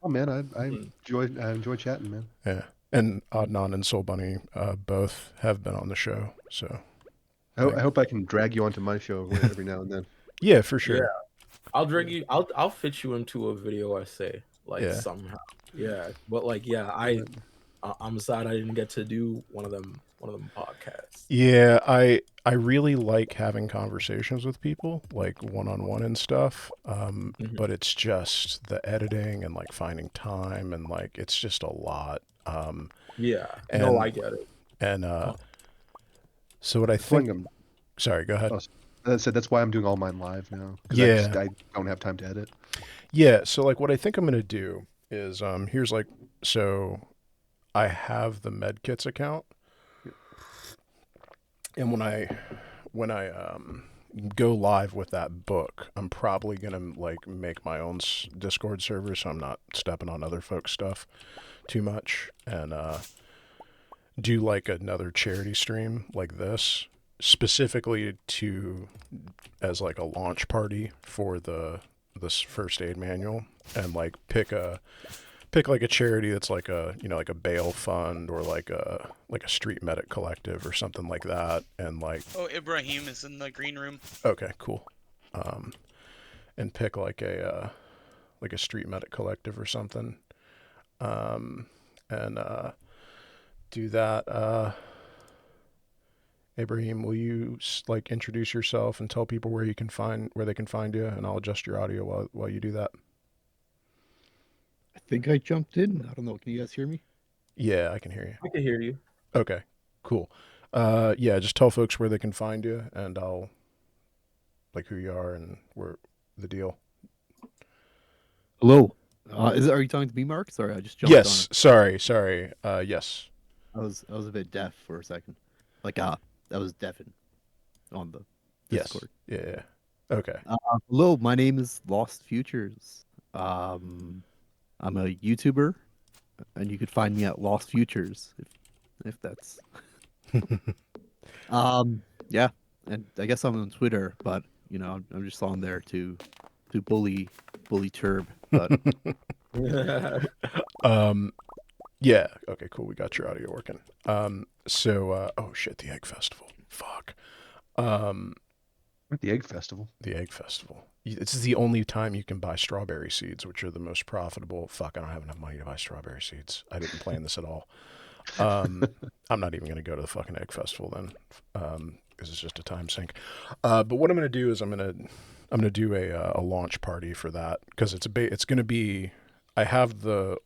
Oh man, I enjoy chatting, man. Yeah. And Adnan and Soul Bunny both have been on the show. So I hope I can drag you onto my show every now and then. yeah, for sure. Yeah. I'll drag you. I'll fit you into a video essay like somehow. Yeah, but like I'm sad I didn't get to do one of them podcasts. Yeah, I really like having conversations with people, like one-on-one and stuff. But it's just the editing and like finding time, and like it's just a lot. Yeah. And, no, I get it. And so what I think. Sorry, go ahead. I said that's why I'm doing all mine live now. Yeah. I don't have time to edit. Yeah. So like what I think I'm gonna do is here's like, so I have the MedKits account, and when I go live with that book, I'm probably gonna like make my own Discord server, so I'm not stepping on other folks' stuff too much, and do like another charity stream like this, specifically as like a launch party for this first aid manual, and like pick like a charity that's like a like a bail fund, or like a street medic collective or something like that, and like Ibrahim is in the green room. Okay, cool. And pick like a street medic collective or something, and and do that. Ibrahim, will you like introduce yourself and tell people where they can find you, and I'll adjust your audio while you do that. I think I jumped in. I don't know. Can you guys hear me? Yeah, I can hear you. I can hear you. Okay, cool. Yeah, just tell folks where they can find you, and I'll like who you are and where the deal. Hello. Are you talking to me, Mark? Sorry, I just jumped Yes, on. sorry. Yes. I was a bit deaf for a second. Like I was deafened on the Yes. Discord. Yeah. Okay. Hello, my name is Lost Futures. I'm a YouTuber, and you could find me at Lost Futures if that's yeah. And I guess I'm on Twitter, but I'm just on there to bully Turb. But Yeah. Okay, cool. We got your audio working. Oh shit, the Egg Festival. Fuck. The Egg Festival. The Egg Festival. This is the only time you can buy strawberry seeds, which are the most profitable. Fuck, I don't have enough money to buy strawberry seeds. I didn't plan this at all. I'm not even going to go to the fucking Egg Festival then, because it's just a time sink. But what I'm going to do is I'm going to do a launch party for that, because it's going to be. I have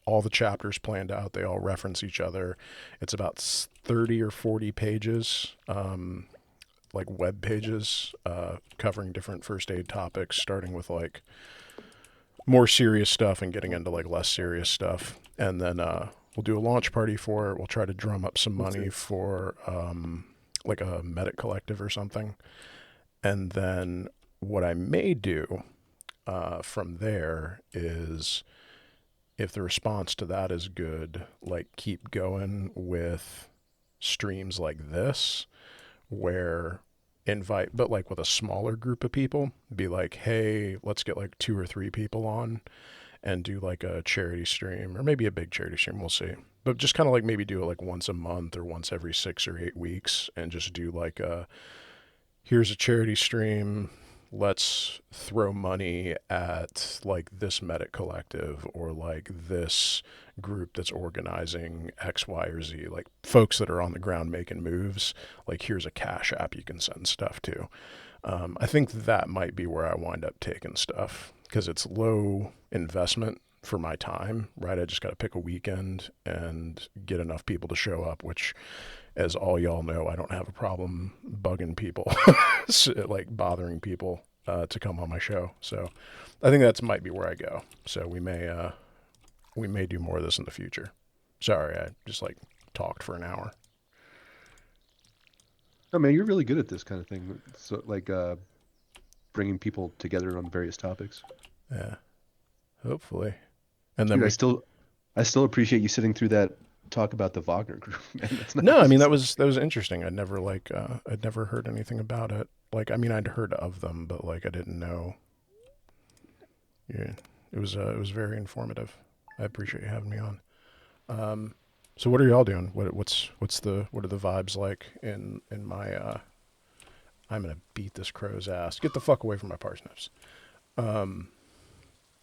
all the chapters planned out. They all reference each other. It's about 30 or 40 pages. Like web pages covering different first aid topics, starting with like more serious stuff and getting into like less serious stuff. And then we'll do a launch party for it. We'll try to drum up some money for like a medic collective or something. And then what I may do from there is, if the response to that is good, like keep going with streams like this, where but like with a smaller group of people, be like, hey, let's get like 2 or 3 people on and do like a charity stream, or maybe a big charity stream, we'll see. But just kind of like maybe do it like once a month or once every 6 or 8 weeks, and just do like here's a charity stream, let's throw money at like this medic collective or like this group that's organizing X, Y, or Z, like folks that are on the ground making moves. Like, here's a cash app you can send stuff to. I think that might be where I wind up taking stuff, because it's low investment for my time, right? I just got to pick a weekend and get enough people to show up, which, as all y'all know, I don't have a problem bugging people, like bothering people to come on my show. So I think that might be where I go. So we may do more of this in the future. Sorry, I just like talked for an hour. Oh man, you're really good at this kind of thing. So like bringing people together on various topics. Yeah, hopefully. And then Dude, I still appreciate you sitting through that talk about the Wagner group, man. That's nice. No, I mean that was interesting. I'd never heard anything about it. Like, I mean, I'd heard of them, but like I didn't know. Yeah, it was very informative. I appreciate you having me on. So what are y'all doing? What are the vibes like in my I'm gonna beat this crow's ass. Get the fuck away from my parsnips.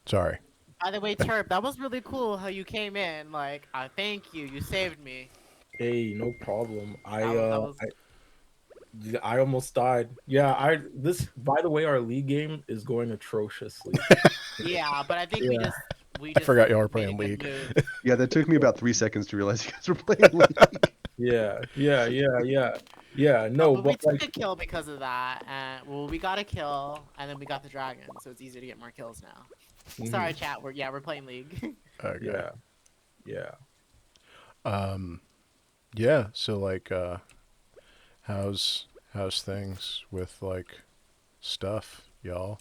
Sorry. By the way, Turb, that was really cool how you came in. Like, thank you. You saved me. Hey, no problem. was- I almost died. Yeah, by the way, our league game is going atrociously. Yeah, but I think Yeah. we I just forgot y'all were made a playing good League. move. Yeah, that took me about 3 seconds to realize you guys were playing League. Yeah. No, But we but took like, a kill because of that. And well, we got a kill, and then we got the dragon, so it's easier to get more kills now. Sorry, chat. We're playing League. Okay. yeah. Yeah. So like, how's things with like stuff, y'all?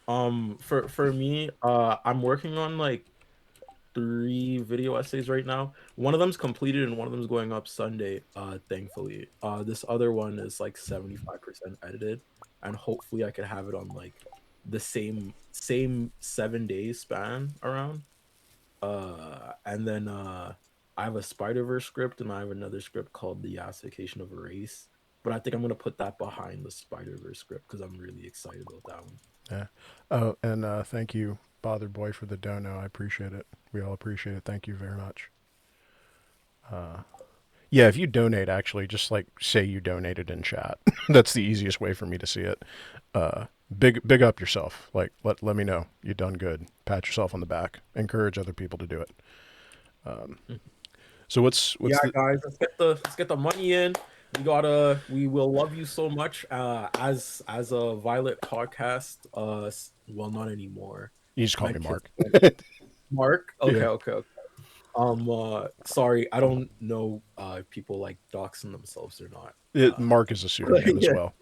For me, I'm working on like 3 video essays right now. One of them's completed and one of them's going up Sunday, thankfully. This other one is like 75% edited, and hopefully I could have it on like the same 7-day span around. And then I have a Spider-Verse script, and I have another script called The Yassification of a Race. But I think I'm gonna put that behind the Spider-Verse script because I'm really excited about that one. Yeah. Oh, and thank you, Bothered Boy, for the dono. I appreciate it. We all appreciate it. Thank you very much. Yeah, if you donate, actually, just like say you donated in chat. That's the easiest way for me to see it. Big up yourself. Like let me know you done good. Pat yourself on the back. Encourage other people to do it. So what's Yeah, the guys, let's get the money in. We will love you so much. As a Violet podcast. Well, not anymore. you just call me Med Kids. Mark. Mark. Okay, Yeah, okay, okay. Sorry, I don't know if people like doxing themselves or not. Mark is a pseudonym as Yeah. well.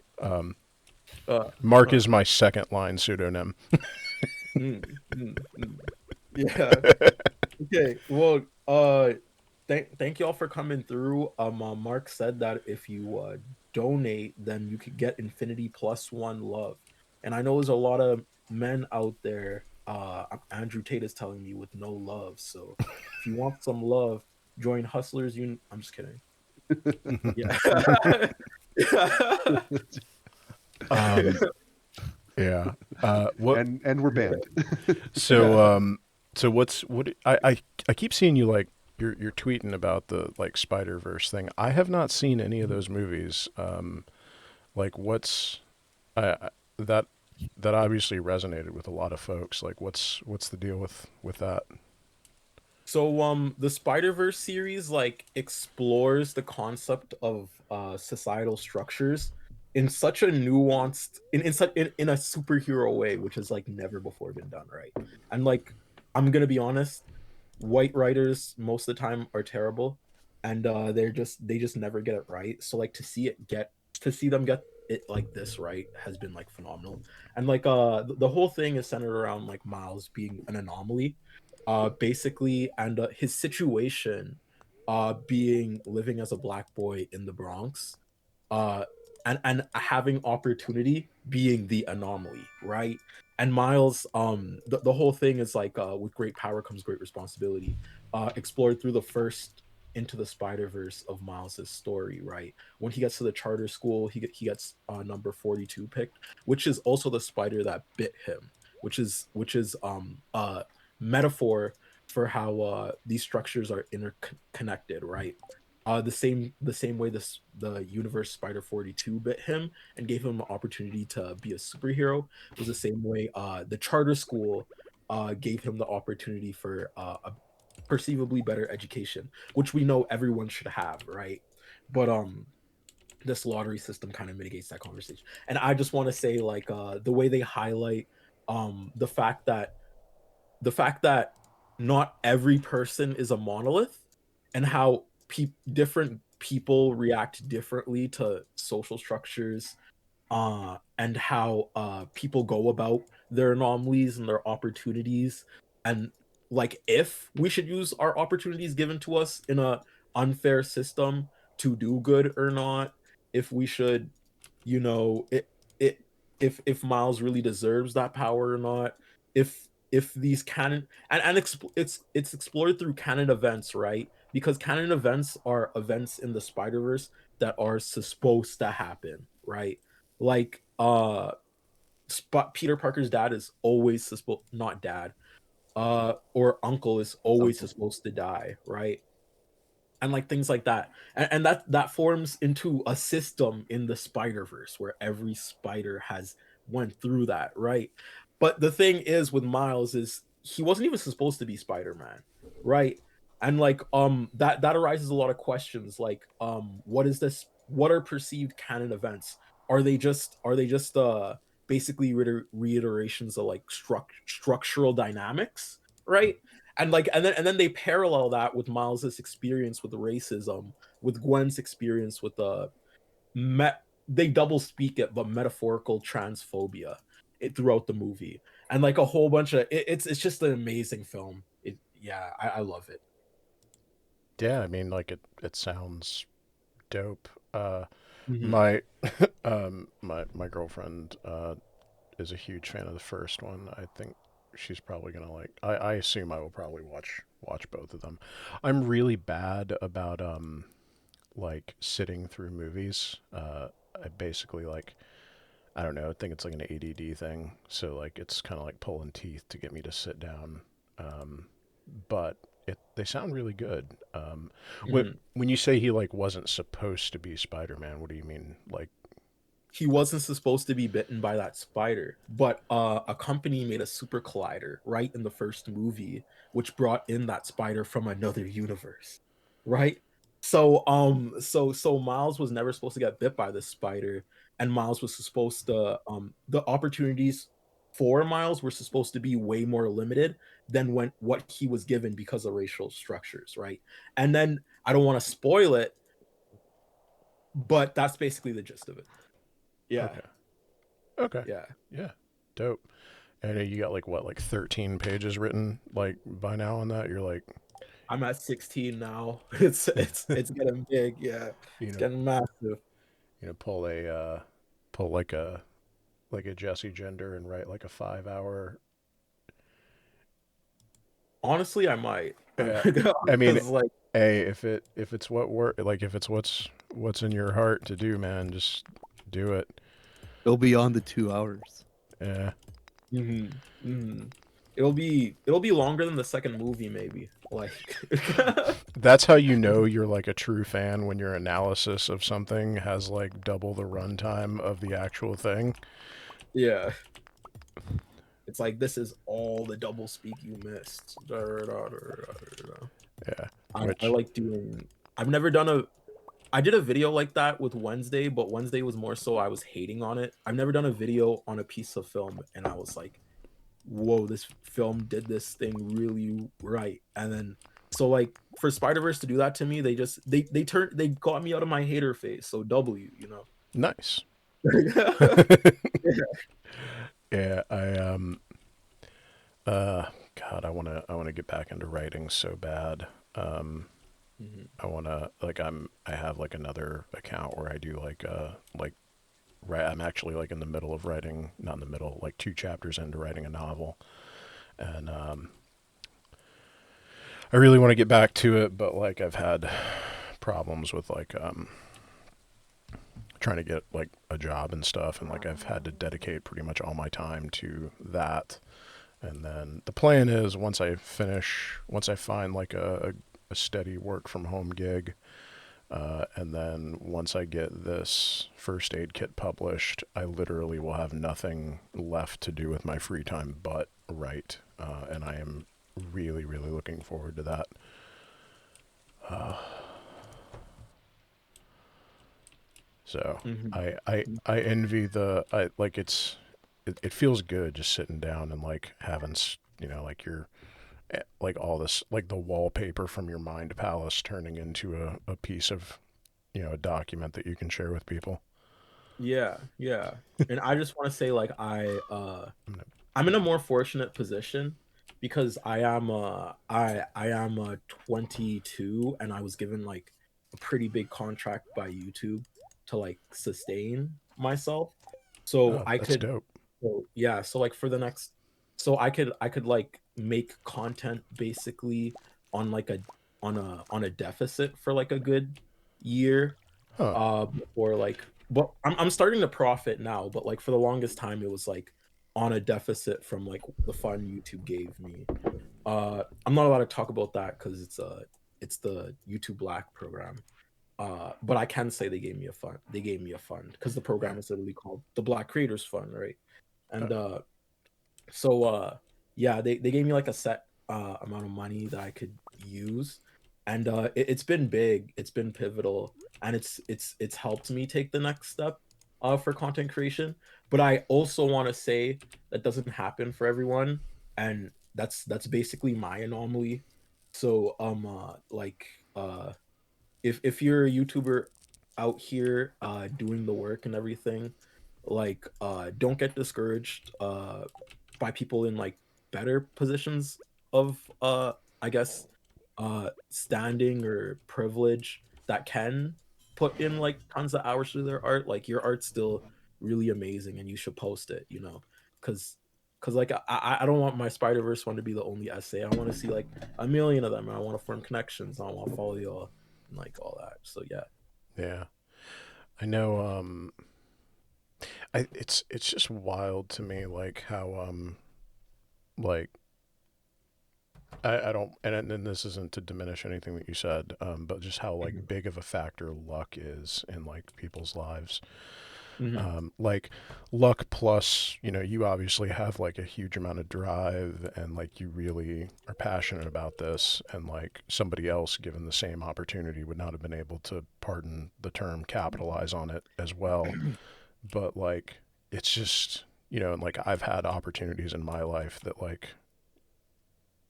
Uh, Mark uh, is my second line pseudonym. mm. Yeah. Okay. Well, thank y'all for coming through. Mark said that if you donate, then you could get infinity plus one love. And I know there's a lot of men out there. Andrew Tate is telling me with no love. So if you want some love, join Hustlers Union. I'm just kidding. Yeah. um, yeah. What? And we're banned. So what? I keep seeing you like you're tweeting about the like Spider-Verse thing. I have not seen any of those movies. Like what's I that that obviously resonated with a lot of folks. Like what's the deal with that? So the Spider-Verse series like explores the concept of societal structures in such a nuanced in a superhero way, which has like never before been done, right? And like I'm gonna be honest, white writers most of the time are terrible, and they just never get it right. So like to see them get it like this right has been like phenomenal. And like the whole thing is centered around like Miles being an anomaly, basically, and his situation being living as a black boy in the Bronx, uh and having opportunity being the anomaly, right? And Miles, the whole thing is like with great power comes great responsibility, explored through the first Into the Spider-Verse of Miles's story, right? When he gets to the charter school, he gets number 42 picked, which is also the spider that bit him, which is metaphor for how these structures are interconnected, right? The same way the universe Spider 42 bit him and gave him an opportunity to be a superhero was the same way the charter school gave him the opportunity for a perceivably better education, which we know everyone should have, right? But this lottery system kind of mitigates that conversation. And I just want to say like the way they highlight the fact that not every person is a monolith, and how different people react differently to social structures, and how people go about their anomalies and their opportunities, and like if we should use our opportunities given to us in a unfair system to do good or not, if we should, it if Miles really deserves that power or not, if these canon it's explored through canon events, right? Because canon events are events in the Spider-Verse that are supposed to happen, right? Like Peter Parker's dad is always supposed, not dad, or uncle is always supposed to die, right? And like things like that, and that forms into a system in the Spider-Verse where every spider has went through that, right? But the thing is with Miles is he wasn't even supposed to be Spider-Man, right? And like that arises a lot of questions, like what is this, what are perceived canon events? Are they just basically reiterations of like structural dynamics, right? And then they parallel that with Miles's experience with racism, with Gwen's experience with they double speak it, but metaphorical transphobia throughout the movie, and like a whole bunch of it's just an amazing film. Yeah, I love it. Yeah, I mean like it sounds dope. Mhm. My my girlfriend is a huge fan of the first one. I think she's probably gonna like. I assume I will probably watch both of them. I'm really bad about like sitting through movies. I basically like I don't know. I think it's like an ADD thing. So like it's kind of like pulling teeth to get me to sit down. But they sound really good. Mhm. When you say he like wasn't supposed to be Spider-Man, what do you mean? Like, He wasn't supposed to be bitten by that spider, but a company made a super collider right in the first movie, which brought in that spider from another universe, right? So Miles was never supposed to get bit by this spider, and Miles was supposed to the opportunities for Miles were supposed to be way more limited than when what he was given because of racial structures, right? And then I don't want to spoil it, but that's basically the gist of it. Yeah, okay, okay, yeah. yeah, dope. And you got like what, like 13 pages written like by now on that? You're like, I'm at 16 now. It's getting big. Yeah, you it's know, getting massive. pull a pull like a Jesse Gender and write like a 5 hour. Honestly, I might. Yeah, I mean, Because like hey, if it's what work, like if it's what's in your heart to do, man, just do it. It'll be on the 2 hours. Yeah, mhm, mhm. It'll be longer than the second movie, maybe. Like that's how you know you're like a true fan when your analysis of something has like double the runtime of the actual thing. yeah, it's like this is all the double speak you missed. Da, da, da, da, da, da. Yeah, I which like doing. I've never done a. I did a video like that with Wednesday, but Wednesday was more so I was hating on it. I've never done a video on a piece of film, and I was like, whoa, this film did this thing really right. And then so like for Spider-Verse to do that to me, they got me out of my hater phase. So W, you know. nice. Yeah, God, I wanna get back into writing so bad. Mhm. I have like another account where I do like right. I'm actually like in the middle of writing, not in the middle, like 2 chapters into writing a novel, and I really want to get back to it, but like I've had problems with like trying to get like a job and stuff, and like I've had to dedicate pretty much all my time to that. And then the plan is once I find like a steady work from home gig, and then once I get this first aid kit published, I literally will have nothing left to do with my free time but write. And I am really, really looking forward to that. So Mhm. I envy I like it feels good just sitting down and like having like your like all this like the wallpaper from your mind palace turning into a piece of a document that you can share with people. Yeah, yeah. And I just want to say like I'm gonna, I'm in a more fortunate position because I am 22 and I was given like a pretty big contract by YouTube to like sustain myself. So oh, I that's could dope. so yeah, so like for the next so I could like make content basically on like a on a deficit for like a good year Huh. or like but I'm starting to profit now, but like for the longest time it was like on a deficit from like the fund YouTube gave me. I'm not allowed to talk about that because it's the YouTube Black program. But I can say they gave me a fund. They gave me a fund because the program is literally called the Black Creators Fund, right? Uh, And so yeah, they gave me like a set amount of money that I could use, and it's been big. It's been pivotal, and it's helped me take the next step for content creation. But I also want to say that doesn't happen for everyone, and that's basically my anomaly. So like if you're a YouTuber out here doing the work and everything, like don't get discouraged by people in like better positions of I guess standing or privilege that can put in like tons of hours to their art. Like your art's still really amazing and you should post it, you know, because like I don't want my Spider-Verse one to be the only essay. I want to see like a million of them. I want to form connections. I want to follow y'all and like all that. So yeah. yeah. I know it's just wild to me like how like I don't, and this isn't to diminish anything that you said, but just how like big of a factor luck is in like people's lives. Like luck plus, you know, you obviously have like a huge amount of drive and like you really are passionate about this, and like somebody else given the same opportunity would not have been able to, pardon the term, capitalize on it as well. But like it's just, you know, and like I've had opportunities in my life that like,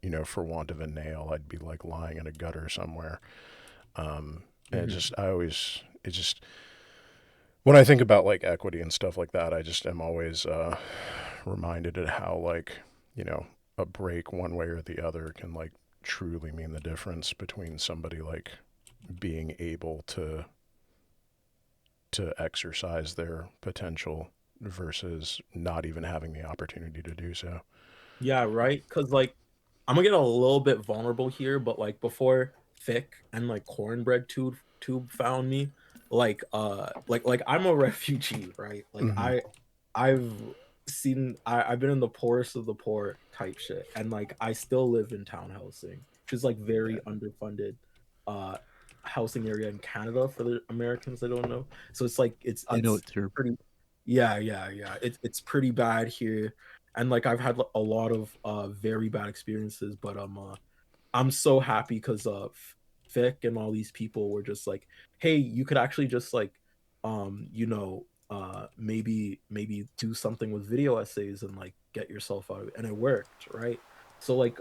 you know, for want of a nail, I'd be like lying in a gutter somewhere. And it just, I always, it just, when I think about like equity and stuff like that, I just am always reminded of how like, you know, a break one way or the other can like truly mean the difference between somebody like being able to exercise their potential versus not even having the opportunity to do so. Yeah, right. Cause like I'm gonna get a little bit vulnerable here, but like before Thick and like Cornbread Tube found me, like I'm a refugee, right? Like Mm-hmm. I've I've been in the poorest of the poor type shit, and like I still live in townhousing, which is like very Yeah. underfunded uh housing area in Canada for the Americans that don't know. So it's like I know it's it's true. pretty yeah. It's pretty bad here, and like I've had a lot of very bad experiences, but I'm so happy because Vic and all these people were just like, hey, you could actually just like you know maybe do something with video essays and like get yourself out of it, and it worked, right? So like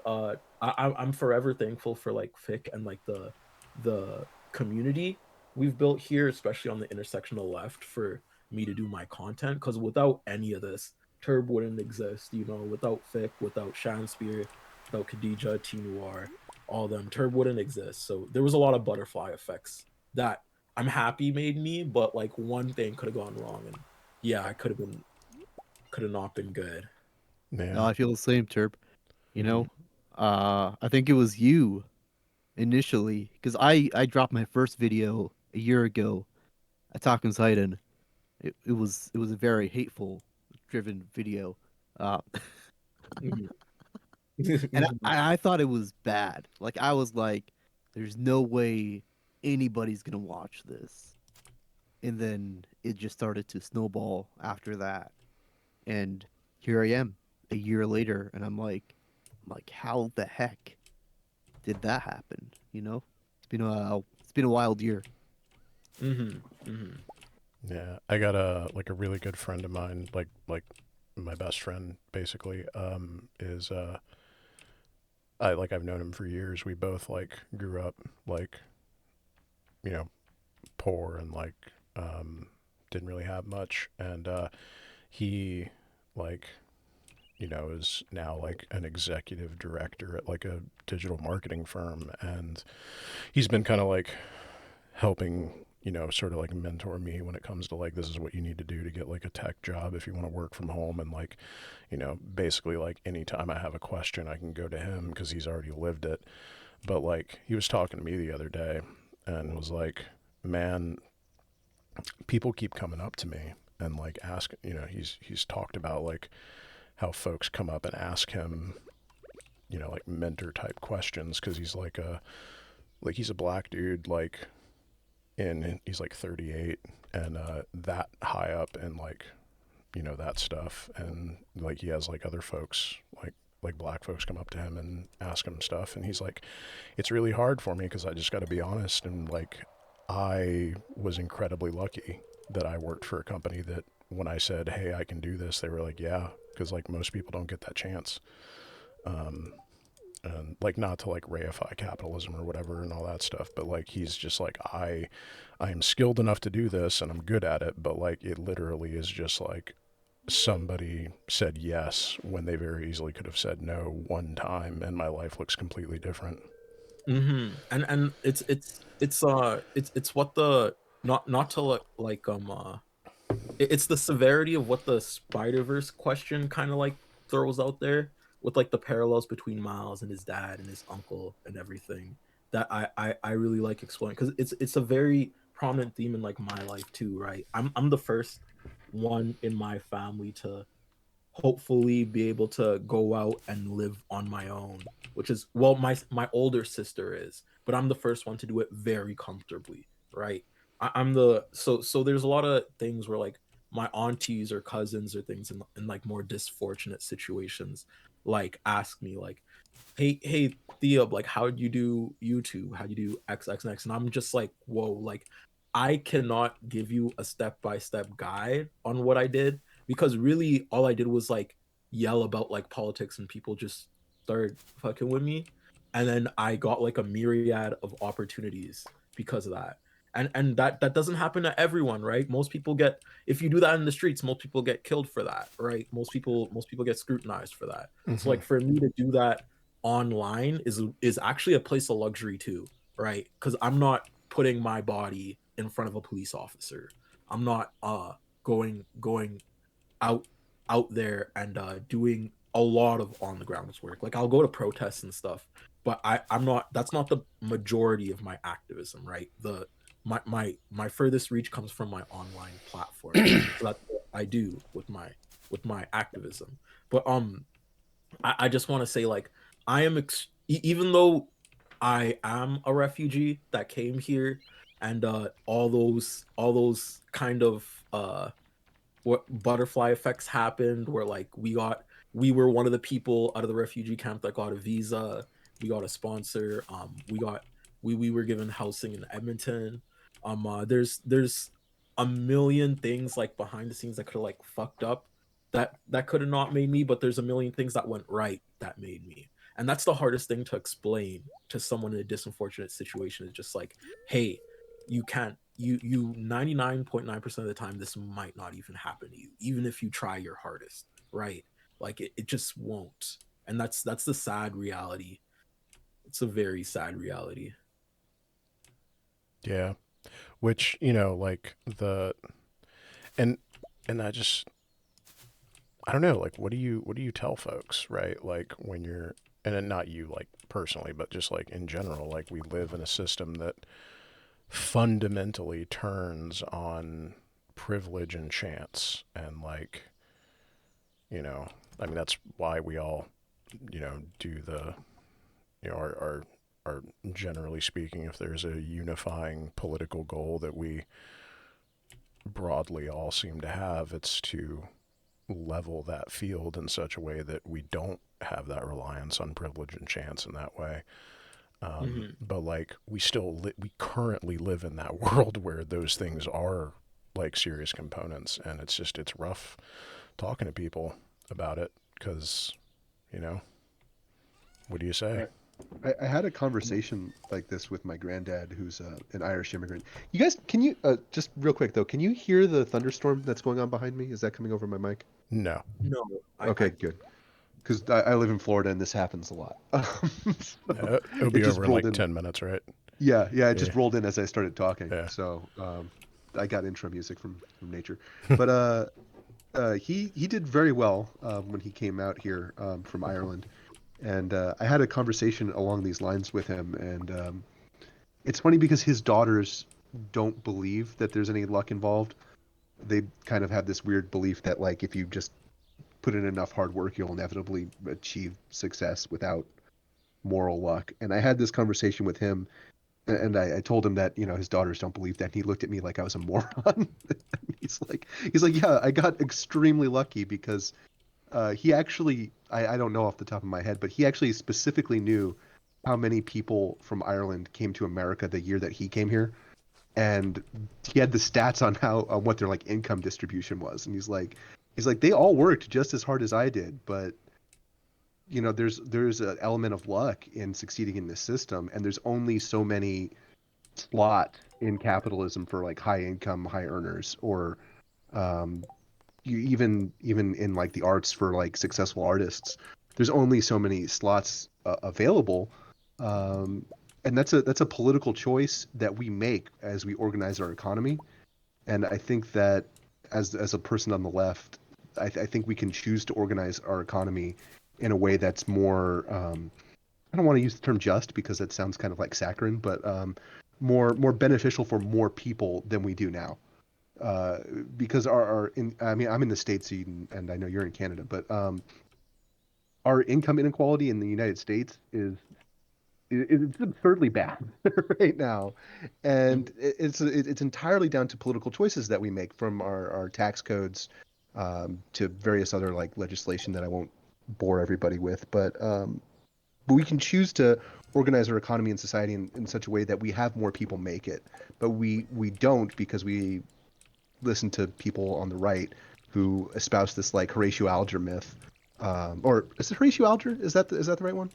I'm forever thankful for like Vic and like the community we've built here, especially on the intersectional left, for me to do my content, because without any of this, Turb wouldn't exist, you know, without Vic, without Shanspear, without Khadija, T Noir, all of them, Turb wouldn't exist. So there was a lot of butterfly effects that I'm happy made me, but like one thing could have gone wrong, and yeah, I could have not been good. No, Yeah. I feel the same, Terp. You Mhm. know, I think it was you initially, because I dropped my first video a year ago at Talkin's Haiden. It was a very hateful driven video, uh, Mhm. and Mhm. I thought it was bad. Like I was like, there's no way anybody's gonna watch this. And then it just started to snowball after that. And here I am a year later, and I'm like, how the heck did that happen? You know, it's been a wild year. Mhm. Mhm. Yeah, I got a like a really good friend of mine, like my best friend basically, is I've known him for years. We both like grew up like, you know, poor and like didn't really have much, and he like, you know, is now like an executive director at like a digital marketing firm, and he's been kind of like helping, you know, sort of like mentor me when it comes to like, this is what you need to do to get like a tech job if you want to work from home. And like, you know, basically like anytime I have a question, I can go to him because he's already lived it. But like, he was talking to me the other day and was like, man, people keep coming up to me and like ask, you know, he's talked about like how folks come up and ask him, you know, like mentor type questions because he's like he's a black dude, like, and he's like 38 and that high up and like, you know, that stuff, and like he has like other folks like black folks come up to him and ask him stuff, and he's like, it's really hard for me because I just got to be honest, and like I was incredibly lucky that I worked for a company that when I said, hey, I can do this, they were like, yeah, because like most people don't get that chance. um, and like not to like reify capitalism or whatever and all that stuff, but like he's just like, I am skilled enough to do this and I'm good at it, but like it literally is just like somebody said yes when they very easily could have said no one time, and my life looks completely different. And it's what the not to like it's the severity of what the Spider Verse question kind of like throws out there, with like the parallels between Miles and his dad and his uncle and everything, that I really like exploring, because it's a very prominent theme in like my life too, right? I'm the first one in my family to hopefully be able to go out and live on my own, which is, well, my older sister is, but I'm the first one to do it very comfortably, right? I'm the so there's a lot of things where like my aunties or cousins or things in like more disfortunate situations like ask me like, hey Thea, like how'd you do YouTube? How'd you do X X and X? And I'm just like, whoa, like I cannot give you a step-by-step guide on what I did, because really all I did was like yell about like politics and people just started fucking with me. And then I got like a myriad of opportunities because of that. And that doesn't happen to everyone, right? Most people get, if you do that in the streets, most people get killed for that, right? Most people get scrutinized for that. So Mm-hmm. like for me to do that online is actually a place of luxury too, right? Because I'm not putting my body in front of a police officer. I'm not going out out there and doing a lot of on the ground work. Like I'll go to protests and stuff, but I'm not. That's not the majority of my activism, right? My furthest reach comes from my online platform. So that's what I do with my activism. But I just want to say like I am even though I am a refugee that came here, and all those kind of what butterfly effects happened where like we were one of the people out of the refugee camp that got a visa, we got a sponsor, we were given housing in Edmonton. There's a million things like behind the scenes that could have like fucked up, that could have not made me, but there's a million things that went right that made me. And that's the hardest thing to explain to someone in a disunfortunate situation, is just like, hey, you can't, you 99.9% of the time this might not even happen to you, even if you try your hardest, right? Like it just won't. And that's the sad reality. It's a very sad reality. Yeah. Which, like and and I don't know, like what do you tell folks, right? Like when you're, and then not you like personally, but just like in general, like we live in a system that fundamentally turns on privilege and chance, and like, I mean that's why we all, do the, our generally speaking, if there's a unifying political goal that we broadly all seem to have, it's to level that field in such a way that we don't have that reliance on privilege and chance in that way. But like we currently live in that world where those things are like serious components, and it's rough talking to people about it because, you know, what do you say? I had a conversation like this with my granddad, who's an Irish immigrant. You guys, can you just real quick though? Can you hear the thunderstorm that's going on behind me? Is that coming over my mic? No. No, Okay, good. Because I live in Florida and this happens a lot. It'll It be just over in rolled like in. 10 minutes, right? Yeah, it Yeah. just rolled in as I started talking. Yeah. So I got intro music from nature. But he did very well when he came out here from Ireland, and I had a conversation along these lines with him, and it's funny because his daughters don't believe that there's any luck involved. They kind of have this weird belief that like if you just put in enough hard work, you'll inevitably achieve success without moral luck. And I had this conversation with him, and I told him that his daughters don't believe that. And he looked at me like I was a moron. he's like, yeah, I got extremely lucky because he actually, I don't know off the top of my head, but he actually specifically knew how many people from Ireland came to America the year that he came here, and he had the stats on how on what their like income distribution was, and he's like they all worked just as hard as I did, but there's an element of luck in succeeding in this system, and there's only so many slot in capitalism for like high income, high earners, or um, you even in like the arts for like successful artists. There's only so many slots available, um, and that's a political choice that we make as we organize our economy. And I think that as a person on the left, I think we can choose to organize our economy in a way that's more. I don't want to use the term just because that sounds kind of like saccharine, but more beneficial for more people than we do now. because I mean, I'm in the States, and I know you're in Canada, but our income inequality in the United States it's absurdly bad right now, and it's entirely down to political choices that we make, from our tax codes to various other like legislation that I won't bore everybody with, but we can choose to organize our economy and society in such a way that we have more people make it, but we don't, because we listen to people on the right who espouse this like Horatio Alger myth, or is it Horatio Alger? Is that the right one?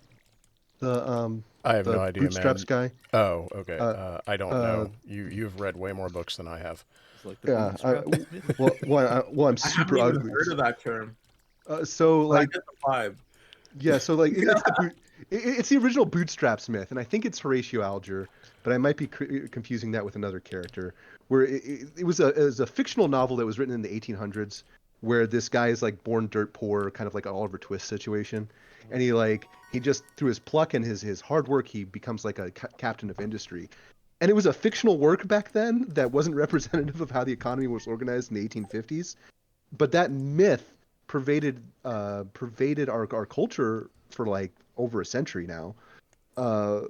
The I have the no idea, bootstraps man. guy. Oh, okay. Uh, I don't uh, know. You've read way more books than I have. It's like the yeah. bootstrap myth. I'm I haven't super even ugly. heard of that term, So but I like get the vibe. yeah, so like it's the original bootstraps myth, and I think it's Horatio Alger, but I might be confusing that with another character. Where it was a fictional novel that was written in the 1800s, where this guy is like born dirt poor, kind of like an Oliver Twist situation, and he just through his pluck and his hard work he becomes like a captain of industry. And it was a fictional work back then that wasn't representative of how the economy was organized in the 1850s, but that myth pervaded our culture for like over a century now, uh,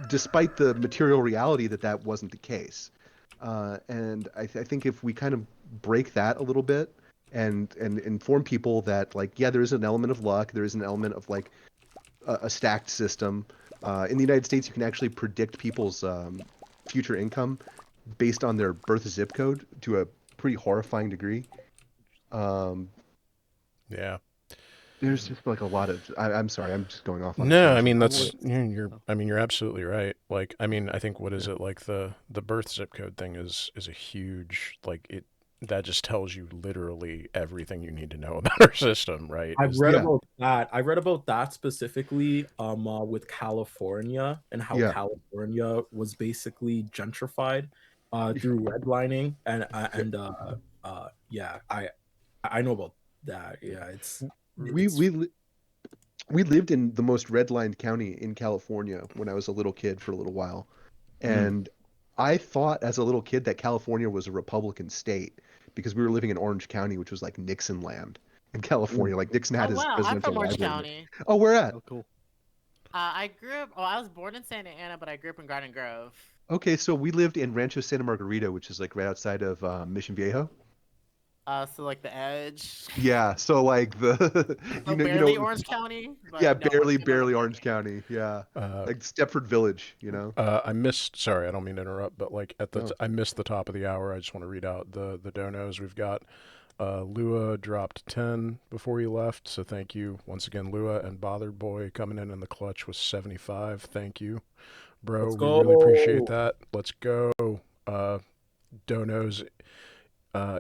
despite the material reality that wasn't the case. And I think if we kind of break that a little bit and inform people that like yeah, there is an element of luck, there is an element of like a stacked system. In the United States, you can actually predict people's future income based on their birth zip code to a pretty horrifying degree. Um, Yeah. there's just like a lot of. I'm sorry, I'm just going off on a No, I tangent. mean I that's want. you're. I mean you're absolutely right. Like I mean I think what is it like the birth zip code thing is a huge like it that just tells you literally everything you need to know about our system, right? I've Is read Yeah, about that. I read about that specifically with California and how yeah, California was basically gentrified through redlining yeah. yeah, I know about that. Yeah, We it's we li- we lived in the most redlined county in California when I was a little kid for a little while, mm, and I thought as a little kid that California was a Republican state because we were living in Orange County, which was like Nixon land in mm. California. Like Nixon had Oh his wow, I'm presidential from Orange library there. County. Oh, where at? Oh, cool. I grew up. Oh, I was born in Santa Ana, but I grew up in Garden Grove. Okay, so we lived in Rancho Santa Margarita, which is like right outside of Mission Viejo. So like the edge. Yeah, so like the So you barely know Orange County, yeah, but no, barely you know what I barely mean. Orange County. Yeah. uh Like Stepford Village, you know. I missed. Sorry, I don't mean to interrupt, but like No. I missed the top of the hour. I just want to read out the donos we've got. Lua dropped 10 before you left, so thank you once again, Lua. And Bothered Boy coming in the clutch was 75. Thank you, bro. Let's We really appreciate go. that. Let's go, uh, donos.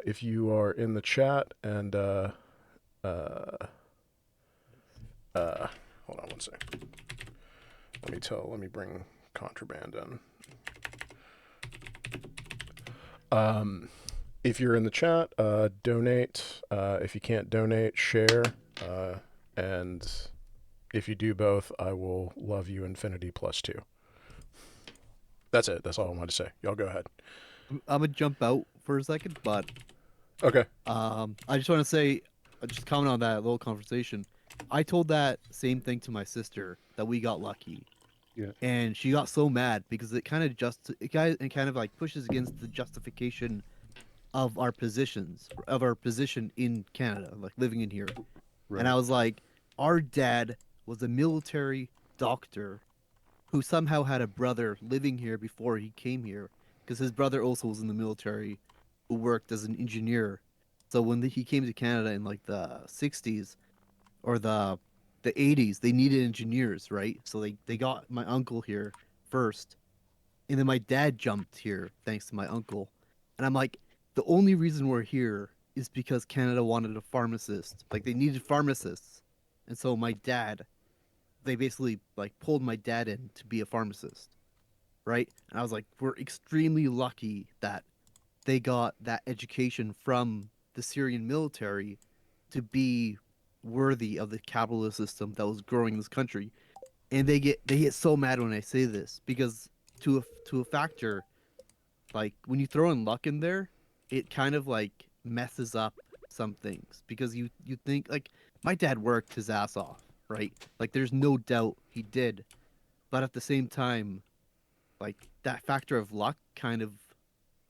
If you are in the chat and uh, hold on one second. Let me bring contraband in. If you're in the chat, donate. If you can't donate, share. And if you do both, I will love you infinity plus 2. That's it. That's all I wanted to say. Y'all go ahead. I'm gonna jump out for a second, but Okay. I just want to say, just comment on that little conversation. I told that same thing to my sister that we got lucky, Yeah. and she got so mad because it kind of like pushes against the justification of our position in Canada, like living in here. And Right. I was like, our dad was a military doctor who somehow had a brother living here before he came here, because his brother also was in the military, who worked as an engineer. So when he came to Canada in like the 60s or the 80s, they needed engineers, right? So they got my uncle here first, and then my dad jumped here thanks to my uncle. And I'm like, the only reason we're here is because Canada wanted a pharmacist. Like they needed pharmacists. And so they basically like pulled my dad in to be a pharmacist, right? And I was like, we're extremely lucky that they got that education from the Syrian military to be worthy of the capitalist system that was growing this country. And they get so mad when I say this because to a factor, like when you throw in luck in there, it kind of like messes up some things because you think like my dad worked his ass off, right? Like there's no doubt he did. But at the same time, like that factor of luck kind of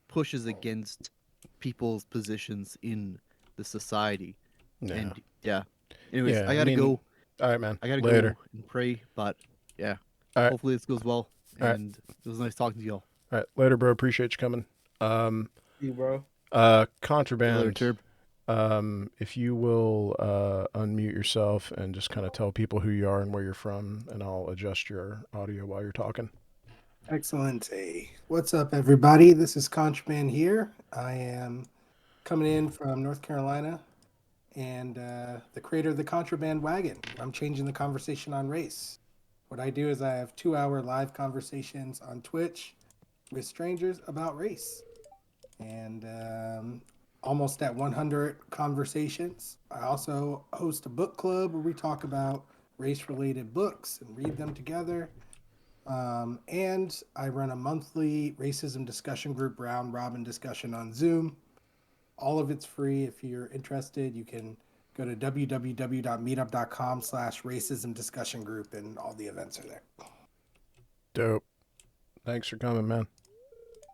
pushes against people's positions in the society. Yeah. And yeah. Anyways, Yeah. I gotta go. All right, man. I gotta Later. go and pray, but yeah. All right. Hopefully this goes well. All right. And it was nice talking to y'all. All right. Later, bro. Appreciate you coming. You, bro. Contraband. Later, If you will unmute yourself and just kind of tell people who you are and where you're from, and I'll adjust your audio while you're talking. Excellent. Hey, what's up, everybody? This is Contraband here. I am coming in from North Carolina and the creator of the Contraband Wagon. I'm changing the conversation on race. What I do is I have 2-hour live conversations on Twitch with strangers about race. And almost at 100 conversations. I also host a book club where we talk about race-related books and read them together. And I run a monthly racism discussion group, round robin discussion on Zoom. All of it's free. If you're interested, you can go to www.meetup.com/racism discussion group, and all the events are there. Dope. Thanks for coming, man.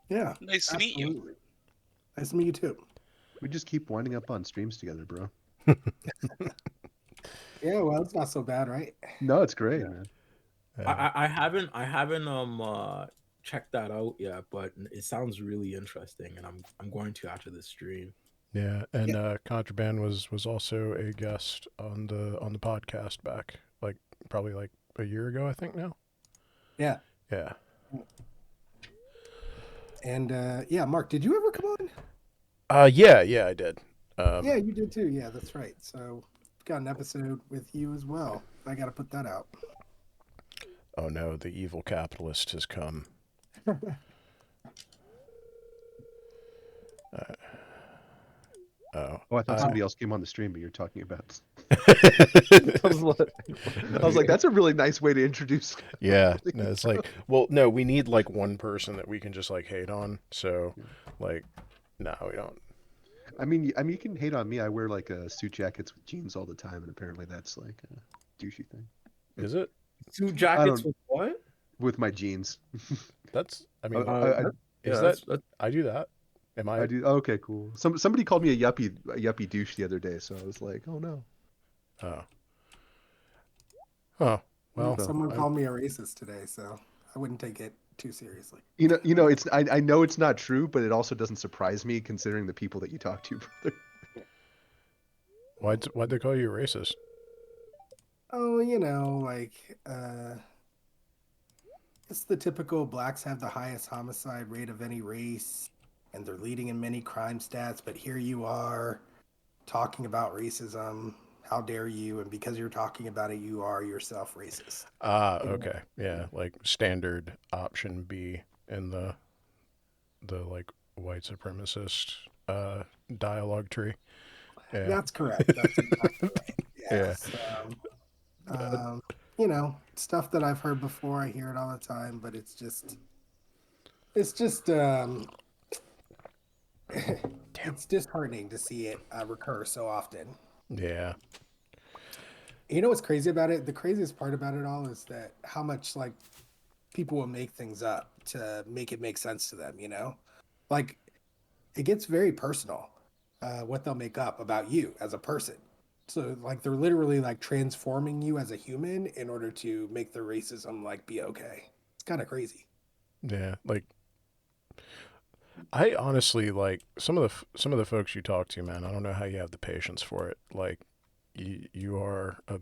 Yeah. Nice to meet you. Absolutely. Nice to meet you too. We just keep winding up on streams together, bro. Yeah, well, it's not so bad, right? No, it's great, man. I haven't checked that out yet, but it sounds really interesting, and I'm going to after this stream. Yeah, and Contraband was also a guest on the podcast back probably like a year ago, I think now. Yeah. Yeah. And yeah, Mark, did you ever come on? Yeah, I did. Yeah, you did too. Yeah, that's right. So I've got an episode with you as well. I got to put that out. Oh no, the evil capitalist has come. Oh, I thought somebody else came on the stream, but you're talking about. I was like, that's a really nice way to introduce. Yeah, no, it's like, well, no, we need like one person that we can just like hate on. So, like, no, we don't. I mean, you can hate on me. I wear like suit jackets with jeans all the time, and apparently that's like a douchey thing. Is it? Suit jackets with what? With my jeans. That's. I mean, is that? I do that. Am I? I do. Oh, okay, cool. Somebody called me a yuppie douche the other day, so I was like, oh no. Oh. Oh. Well, someone called me a racist today, so I wouldn't take it too seriously. You know, it's I know it's not true, but it also doesn't surprise me considering the people that you talk to, brother. Why'd they call you a racist? Oh, you know, like it's the typical blacks have the highest homicide rate of any race, and they're leading in many crime stats, but here you are talking about racism. How dare you? And because you're talking about it, you are yourself racist. Okay. Yeah, like standard option B in the like white supremacist dialogue tree. Yeah. That's correct. That's exactly right. Yes. Yeah. You know, stuff that I've heard before. I hear it all the time, but it's just it's disheartening to see it recur so often. Yeah. You know what's crazy about it? The craziest part about it all is that how much like people will make things up to make it make sense to them, you know? Like it gets very personal, what they'll make up about you as a person. So like they're literally like transforming you as a human in order to make the racism like be okay. It's kind of crazy. Yeah, like I honestly like some of the folks you talk to, man. I don't know how you have the patience for it. Like you are a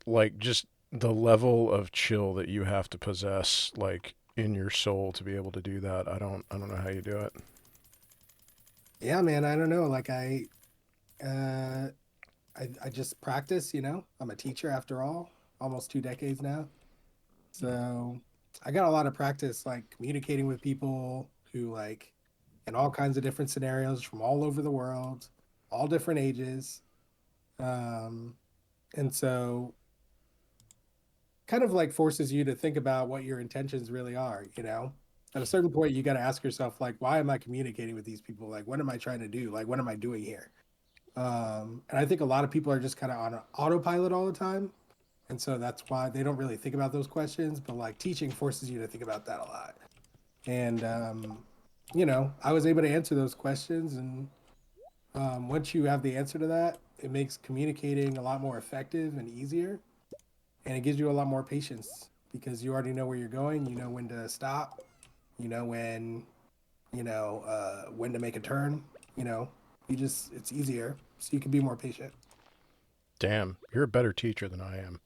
like just the level of chill that you have to possess like in your soul to be able to do that. I don't know how you do it. Yeah, man, I don't know. Like I just practice, you know. I'm a teacher after all, almost 2 decades now. So I got a lot of practice like communicating with people who like in all kinds of different scenarios from all over the world, all different ages. And so kind of like forces you to think about what your intentions really are, you know? At a certain point, you got to ask yourself, like, why am I communicating with these people? Like, what am I trying to do? Like, what am I doing here? And I think a lot of people are just kind of on autopilot all the time. And so that's why they don't really think about those questions. But like teaching forces you to think about that a lot. And, I was able to answer those questions. And once you have the answer to that, it makes communicating a lot more effective and easier. And it gives you a lot more patience because you already know where you're going. You know when to stop. You know when to make a turn. It's easier. So you can be more patient. Damn, you're a better teacher than I am.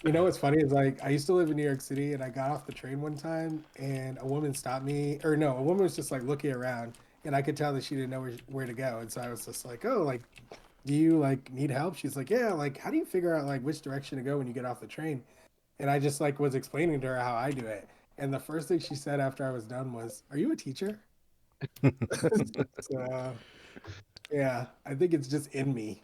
You know what's funny is like I used to live in New York City and I got off the train one time and a woman stopped me, or no, a woman was just like looking around and I could tell that she didn't know where to go. And so I was just like, oh, like, do you like need help? She's like, yeah, like, how do you figure out like which direction to go when you get off the train? And I just like was explaining to her how I do it. And the first thing she said after I was done was, are you a teacher? So, yeah, I think it's just in me.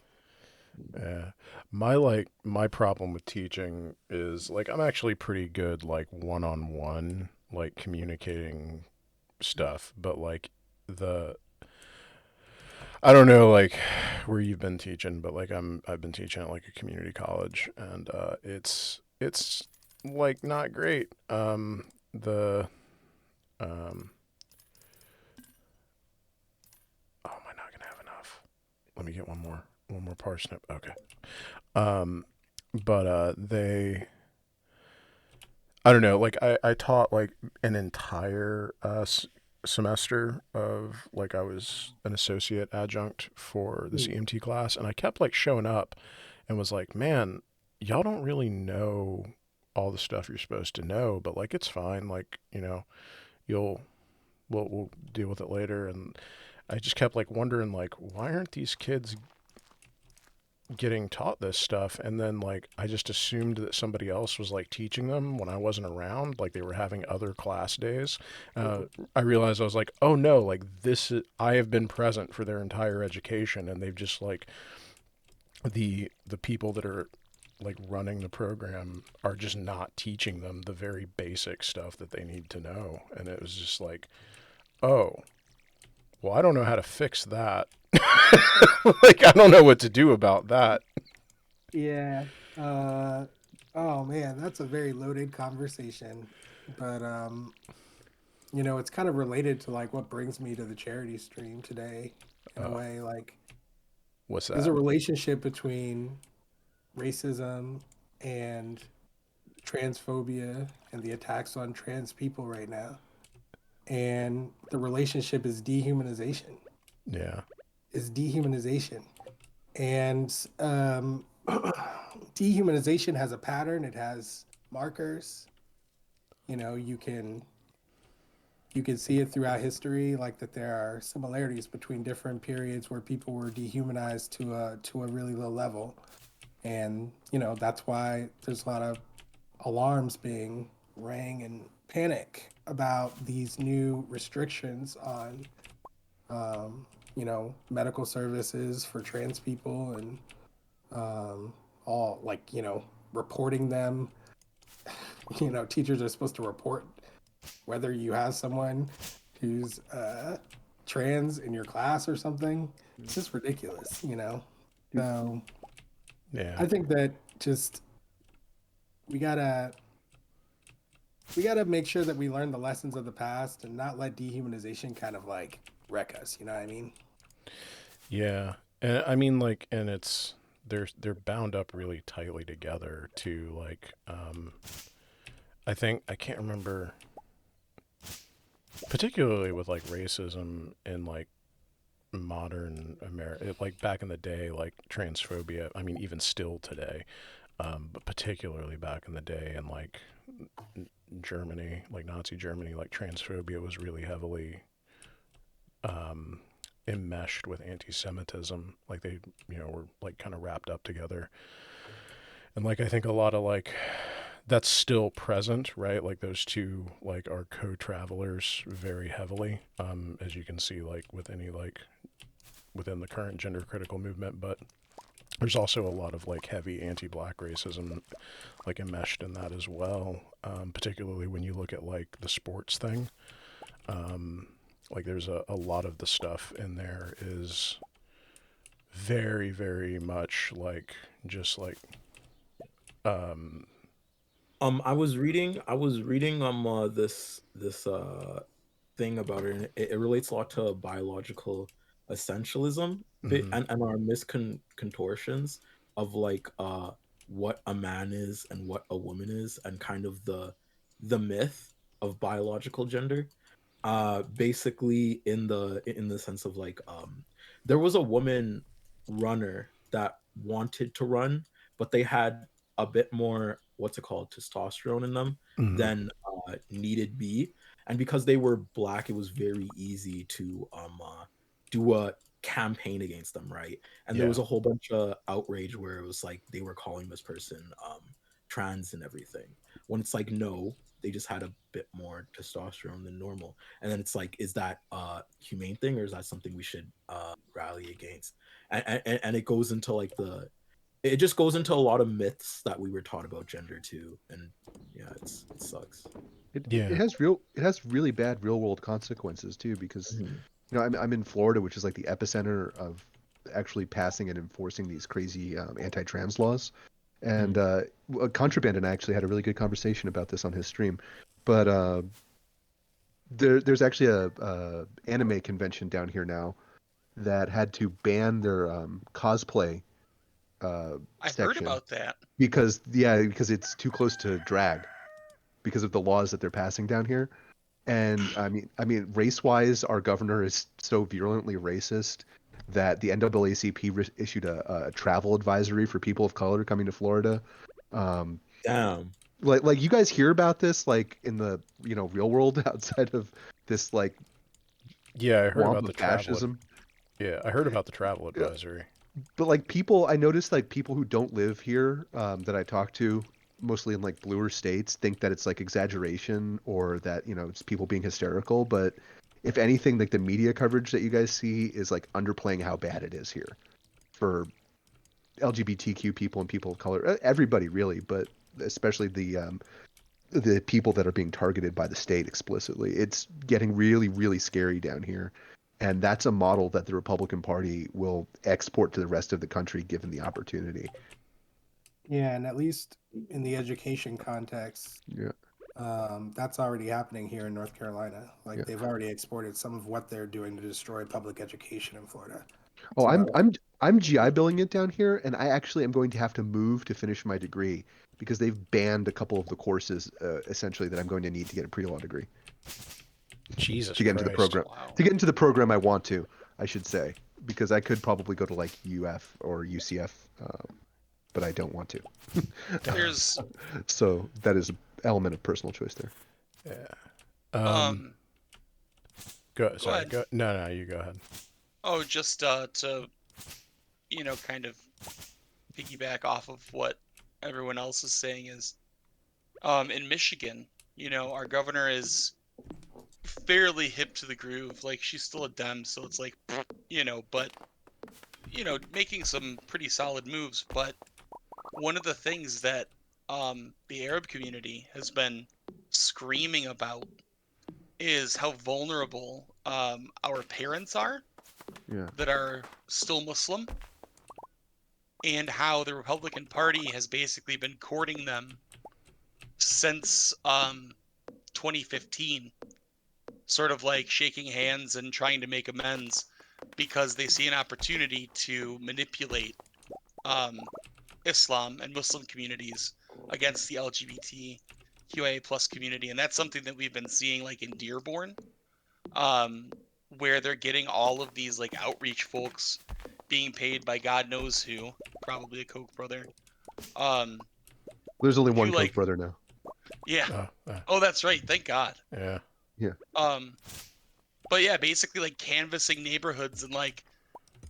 Yeah. My problem with teaching is like I'm actually pretty good like one-on-one like communicating stuff, but like the I don't know like where you've been teaching, but like I've been teaching at like a community college and it's like not great. The Oh, am I not gonna have enough? Let me get one more parsnip. Okay. Um, but I don't know. Like I taught like an entire semester of like I was an associate adjunct for this EMT class, and I kept like showing up, and was like, man, y'all don't really know all the stuff you're supposed to know, but like it's fine. Like you'll we'll deal with it later, and I just kept like wondering like why aren't these kids getting taught this stuff? And then like I just assumed that somebody else was like teaching them when I wasn't around, like they were having other class days. I realized I was like, oh no, like I have been present for their entire education, and they've just like the people that are like running the program are just not teaching them the very basic stuff that they need to know. And it was just like, oh, well, I don't know how to fix that. Like, I don't know what to do about that. Yeah. Oh man, that's a very loaded conversation. But it's kind of related to like what brings me to the charity stream today in a way. Like What's there's a that? relationship between racism and transphobia and the attacks on trans people right now. And the relationship is dehumanization. Yeah. Is dehumanization. And dehumanization has a pattern, it has markers. You can see it throughout history, like that there are similarities between different periods where people were dehumanized to a really low level. And that's why there's a lot of alarms being rang and panic about these new restrictions on medical services for trans people and all like reporting them. Teachers are supposed to report whether you have someone who's trans in your class or something. It's just ridiculous. So Yeah. I think that just we gotta make sure that we learn the lessons of the past and not let dehumanization kind of like wreck us. You know what I mean? Yeah. And I mean like and it's they're bound up really tightly together too. Like I think I can't remember particularly with like racism in like modern America, like back in the day, like transphobia. I mean, even still today, but particularly back in the day, and like Germany, like Nazi Germany, like transphobia was really heavily enmeshed with anti-Semitism. Like they, were like kind of wrapped up together. And like I think a lot of like that's still present, right? Like those two like are co-travelers very heavily, as you can see like with any like within the current gender critical movement. But there's also a lot of like heavy anti-black racism like enmeshed in that as well, particularly when you look at like the sports thing. Like there's a lot of the stuff in there is very, very much like just like I was reading this thing about it, and it relates a lot to biological essentialism mhm. and our miscontortions of like what a man is and what a woman is, and kind of the myth of biological gender. Basically in the sense of like there was a woman runner that wanted to run, but they had a bit more, what's it called, testosterone in them Mhm. than needed be. And because they were black, it was very easy to do a campaign against them, right? And there Yeah. was a whole bunch of outrage where it was like they were calling this person trans and everything, when it's like, no, they just had a bit more testosterone than normal. And then it's like, is that a humane thing, or is that something we should rally against? And it goes into like it just goes into a lot of myths that we were taught about gender too. And yeah, it sucks. Yeah. It has really bad real world consequences too, because you know I'm in Florida, which is like the epicenter of actually passing and enforcing these crazy anti-trans laws. And Contraband and I actually had a really good conversation about this on his stream. But there's actually a anime convention down here now that had to ban their cosplay I heard section about that. because it's too close to drag because of the laws that they're passing down here. And I mean, race-wise, our governor is so virulently racist that the NAACP issued a travel advisory for people of color coming to Florida. Um, Damn. like you guys hear about this like in the real world outside of this like Yeah, I heard swamp about of the travel. fascism. Yeah, I heard about the travel Yeah. advisory. But like people, I noticed like people who don't live here that I talk to, mostly in like bluer states, think that it's like exaggeration or that it's people being hysterical. But if anything, like the media coverage that you guys see is like underplaying how bad it is here for LGBTQ people and people of color, everybody really, but especially the people that are being targeted by the state explicitly. It's getting really, really scary down here. And that's a model that the Republican Party will export to the rest of the country given the opportunity. Yeah, and at least in the education context, Yeah. that's already happening here in North Carolina. Like Yeah. they've already exported some of what they're doing to destroy public education in Florida. Oh, I'm So I'm I'm GI billing it down here, and I actually am going to have to move to finish my degree because they've banned a couple of the courses essentially that I'm going to need to get a pre-law degree Jesus to get into the Christ. program. Wow. To get into the program I want to, I should say, because I could probably go to like UF or UCF, but I don't want to. There's So that is an element of personal choice there. Yeah. go Sorry. ahead. Go. No, you go ahead. Oh, just to kind of piggyback off of what everyone else is saying is in Michigan, our governor is fairly hip to the groove. Like she's still a Dem, so it's like but making some pretty solid moves. But one of the things that the Arab community has been screaming about is how vulnerable our parents are Yeah. that are still Muslim, and how the Republican Party has basically been courting them since 2015, sort of like shaking hands and trying to make amends because they see an opportunity to manipulate Islam and Muslim communities against the LGBTQIA plus community. And that's something that we've been seeing like in Dearborn, where they're getting all of these like outreach folks being paid by God knows who, probably a Koch brother. There's only To one Koch like, brother now. yeah. Oh, that's right. Thank God. Yeah. Yeah. But yeah, basically like canvassing neighborhoods and like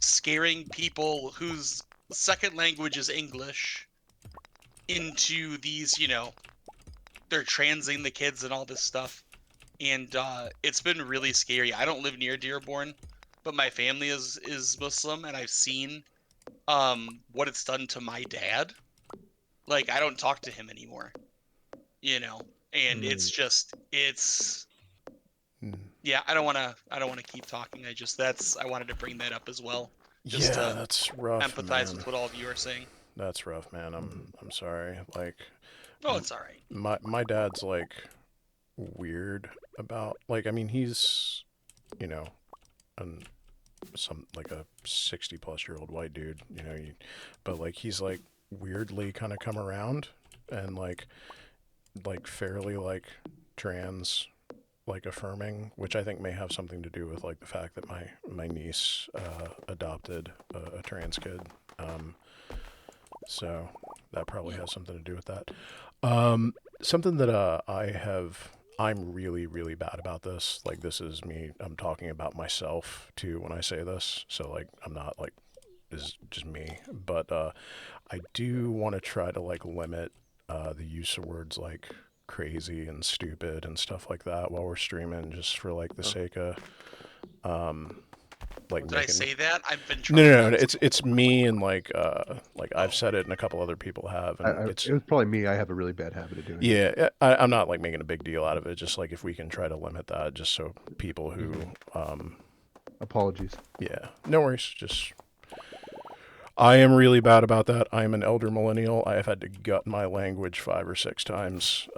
scaring people whose second language is English into these, they're transing the kids and all this stuff. And it's been really scary. I don't live near Dearborn, but my family is Muslim, and I've seen what it's done to my dad. Like, I don't talk to him anymore, you know, and it's just, yeah, I don't want to keep talking. I wanted to bring that up as well. Just Yeah, to that's rough, empathize man. with what all of you are saying. That's rough, man. I'm sorry. Like, Oh, it's all right. my dad's like weird about, like, I mean, he's, you know, an some like a 60-plus-year-old white dude, you know, but like he's like weirdly kind of come around and like fairly like trans like affirming, which I think may have something to do with like the fact that my niece adopted a trans kid. So that probably has something to do with that. Something that I'm really, really bad about this. Like, this is me. I'm talking about myself too when I say this. So like, I'm not like, this is just me. But I do want to try to like limit the use of words like crazy and stupid and stuff like that while we're streaming, just for like the sake of like Did I making. say that? I've been No, trying no, no. not to. It's me and like I've said it and a couple other people have, and it's It was probably me. I have a really bad habit of doing it. yeah. I'm not like making a big deal out of it. Just like if we can try to limit that, just so people who Apologies. yeah, no worries. Just I am really bad about that. I am an elder millennial. I have had to gut my language 5 or 6 times,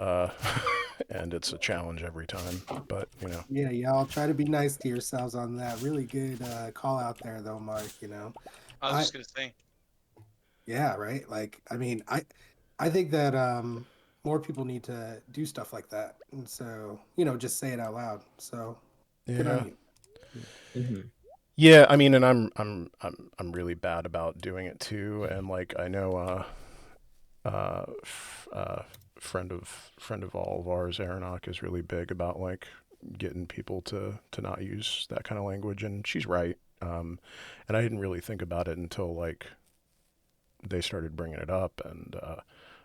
and it's a challenge every time. But you know, Yeah, y'all try to be nice to yourselves on that. Really good call out there, though, Mark. You know. I was just gonna say. Yeah, right. Like, I mean, I think that more people need to do stuff like that, and so just say it out loud. So good yeah. on you. Mm-hmm. Yeah, I mean, and I'm really bad about doing it too, and like I know friend of all of ours, Aronok, is really big about like getting people to not use that kind of language, and she's right. And I didn't really think about it until like they started bringing it up, and I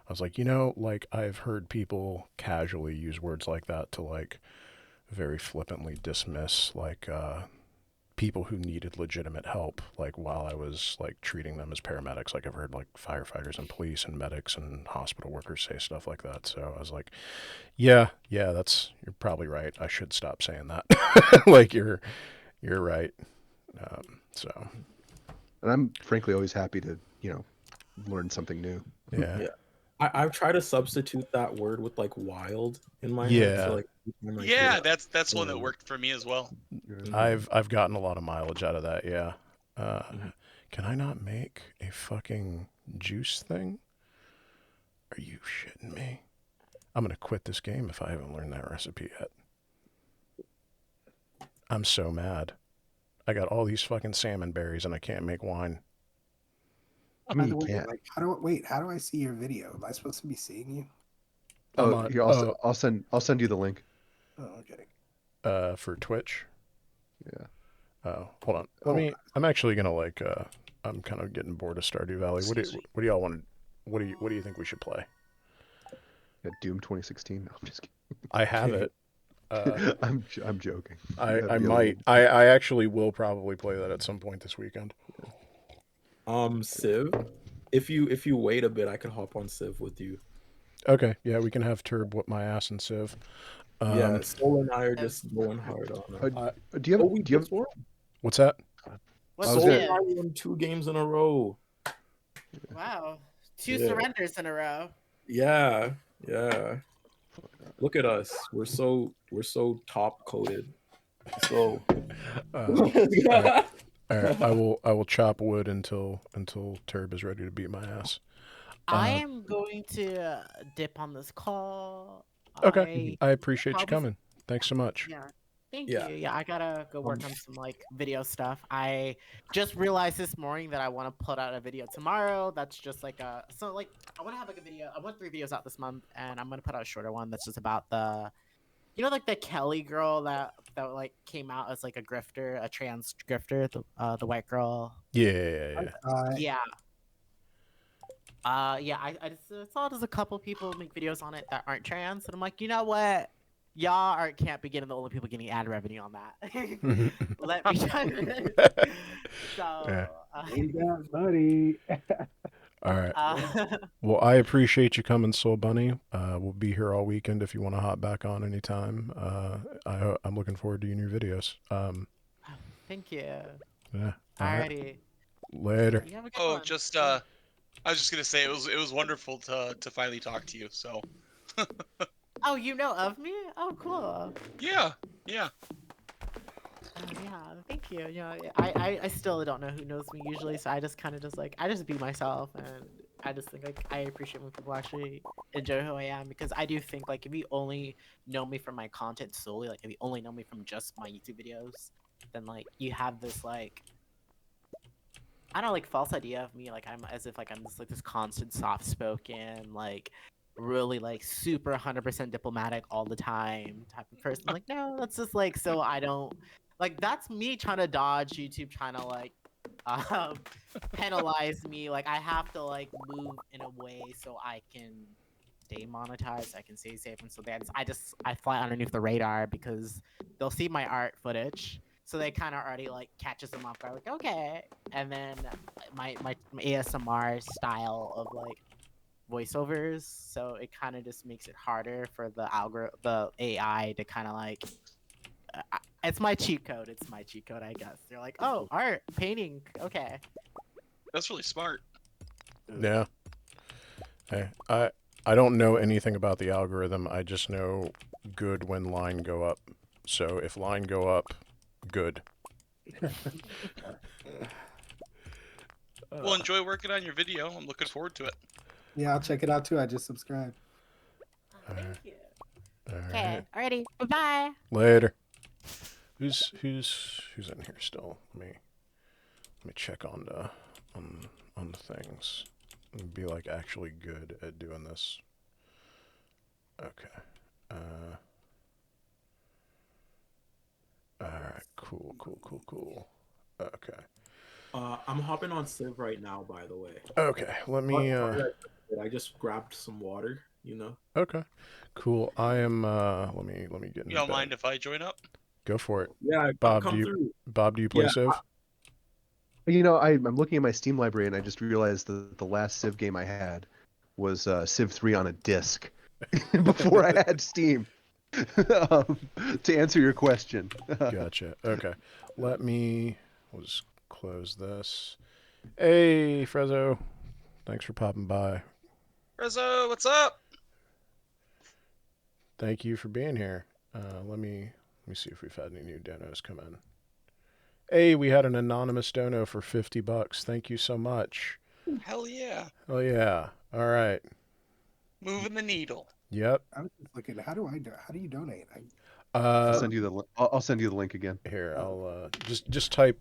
was like, like I've heard people casually use words like that to like very flippantly dismiss like people who needed legitimate help, like while I was like treating them as paramedics. Like I've heard like firefighters and police and medics and hospital workers say stuff like that. So I was like, yeah, you're probably right. I should stop saying that. Like you're right. So And I'm frankly always happy to, learn something new. yeah. I've tried to substitute that word with like wild in my head. Yeah. So like, Yeah, that's one that worked for me as well. I've gotten a lot of mileage out of that. Yeah. Can I not make a fucking juice thing? Are you shitting me? I'm gonna quit this game if I haven't learned that recipe yet. I'm so mad. I got all these fucking salmon berries and I can't make wine. I mean, By the you way, can't. like, how do I see your video? Am I supposed to be seeing you? Oh, here, I'll send you the link. Oh, okay. For Twitch. Yeah. Oh, hold on. I'm actually gonna like. I'm kind of getting bored of Stardew Valley. What do y'all want? What do you think we should play? Yeah, Doom 2016. No, I'm just kidding. I have it. I'm joking. I might. I actually will probably play that at some point this weekend. Civ. If you wait a bit, I could hop on Civ with you. Okay, yeah, we can have Turb whip my ass in Civ. Yeah, Soul and I are just going hard on it. Do you have What's that? Soul and I won 2 games in a row. Wow, 2 surrenders in a row. Yeah. Look at us. We're so top coded. So all right. I will chop wood until Turb is ready to beat my ass. I am going to dip on this call. Okay, I appreciate you coming. Thanks so much. Yeah. Thank you. Yeah, I gotta go work on some like video stuff. I just realized this morning that I want to put out a video tomorrow. That's just like I want to have like a video. I want 3 videos out this month, and I'm gonna put out a shorter one that's just about the, like the Kelly girl that like came out as like a grifter, a trans grifter, the white girl. Yeah. I just saw there's a couple people make videos on it that aren't trans, and I'm like, you know what? Y'all can't be getting the only people getting ad revenue on that. Let me try this. So, Ain't that funny? All right. Uh, Well, I appreciate you coming, Soul Bunny. We'll be here all weekend if you want to hop back on anytime. I'm looking forward to your new videos. thank you. Yeah. All right. Alrighty. Later. You have a good Oh, one. just I was just gonna say it was wonderful to finally talk to you. So Oh, you know of me? Oh, cool. yeah, yeah. Yeah, thank you. You know, I still don't know who knows me usually, so I just kind of just like I just be myself, and I just think like I appreciate when people actually enjoy who I am, because I do think like if you only know me from my content solely, like if you only know me from just my YouTube videos, then like you have this like I don't know, like false idea of me, like I'm as if like I'm just like this constant soft spoken, like really like super 100% diplomatic all the time type of person. Like, no, that's just like so I don't like that's me trying to dodge YouTube trying to like um penalize me. Like I have to like move in a way so I can stay monetized, I can stay safe, and so that's I fly underneath the radar because they'll see my art footage, so they kind of already like catches them off guard, like okay, and then my ASMR style of like voiceovers, so it kind of just makes it harder for the AI to kind of like it's my cheat code. It's my cheat code, I guess. They're like, oh, art, painting, okay. That's really smart. Yeah. Hey, I don't know anything about the algorithm. I just know good when line go up. So if line go up, good. Well, enjoy working on your video. I'm looking forward to it. Yeah, I'll check it out too. I just subscribed. Thank you. All Okay, right. alrighty, bye-bye. Later. Who's in here still? Let me check on the things. Be like actually good at doing this. Okay. All right. Cool. Okay. I'm hopping on Civ right now, by the way. Okay. Let me. I just grabbed some water. You know. Okay. Cool. I am. Let me get in You don't bed. mind if I join up? Go for it. Yeah, Bob, come through. Bob, do you play Yeah, Civ? You know, I'm looking at my Steam library and I just realized that the last Civ game I had was Civ 3 on a disc before I had Steam. To answer your question. Gotcha. Okay. We'll just close this. Hey, Frezzo. Thanks for popping by. Rizzo, what's up? Thank you for being here. Let me see if we've had any new donos come in. Hey, we had an anonymous dono for $50. Thank you so much. Hell yeah. Oh yeah. All right. Moving the needle. Yep. I was just looking. How do you donate? I'll send you the I'll send you the link again. Here, I'll just type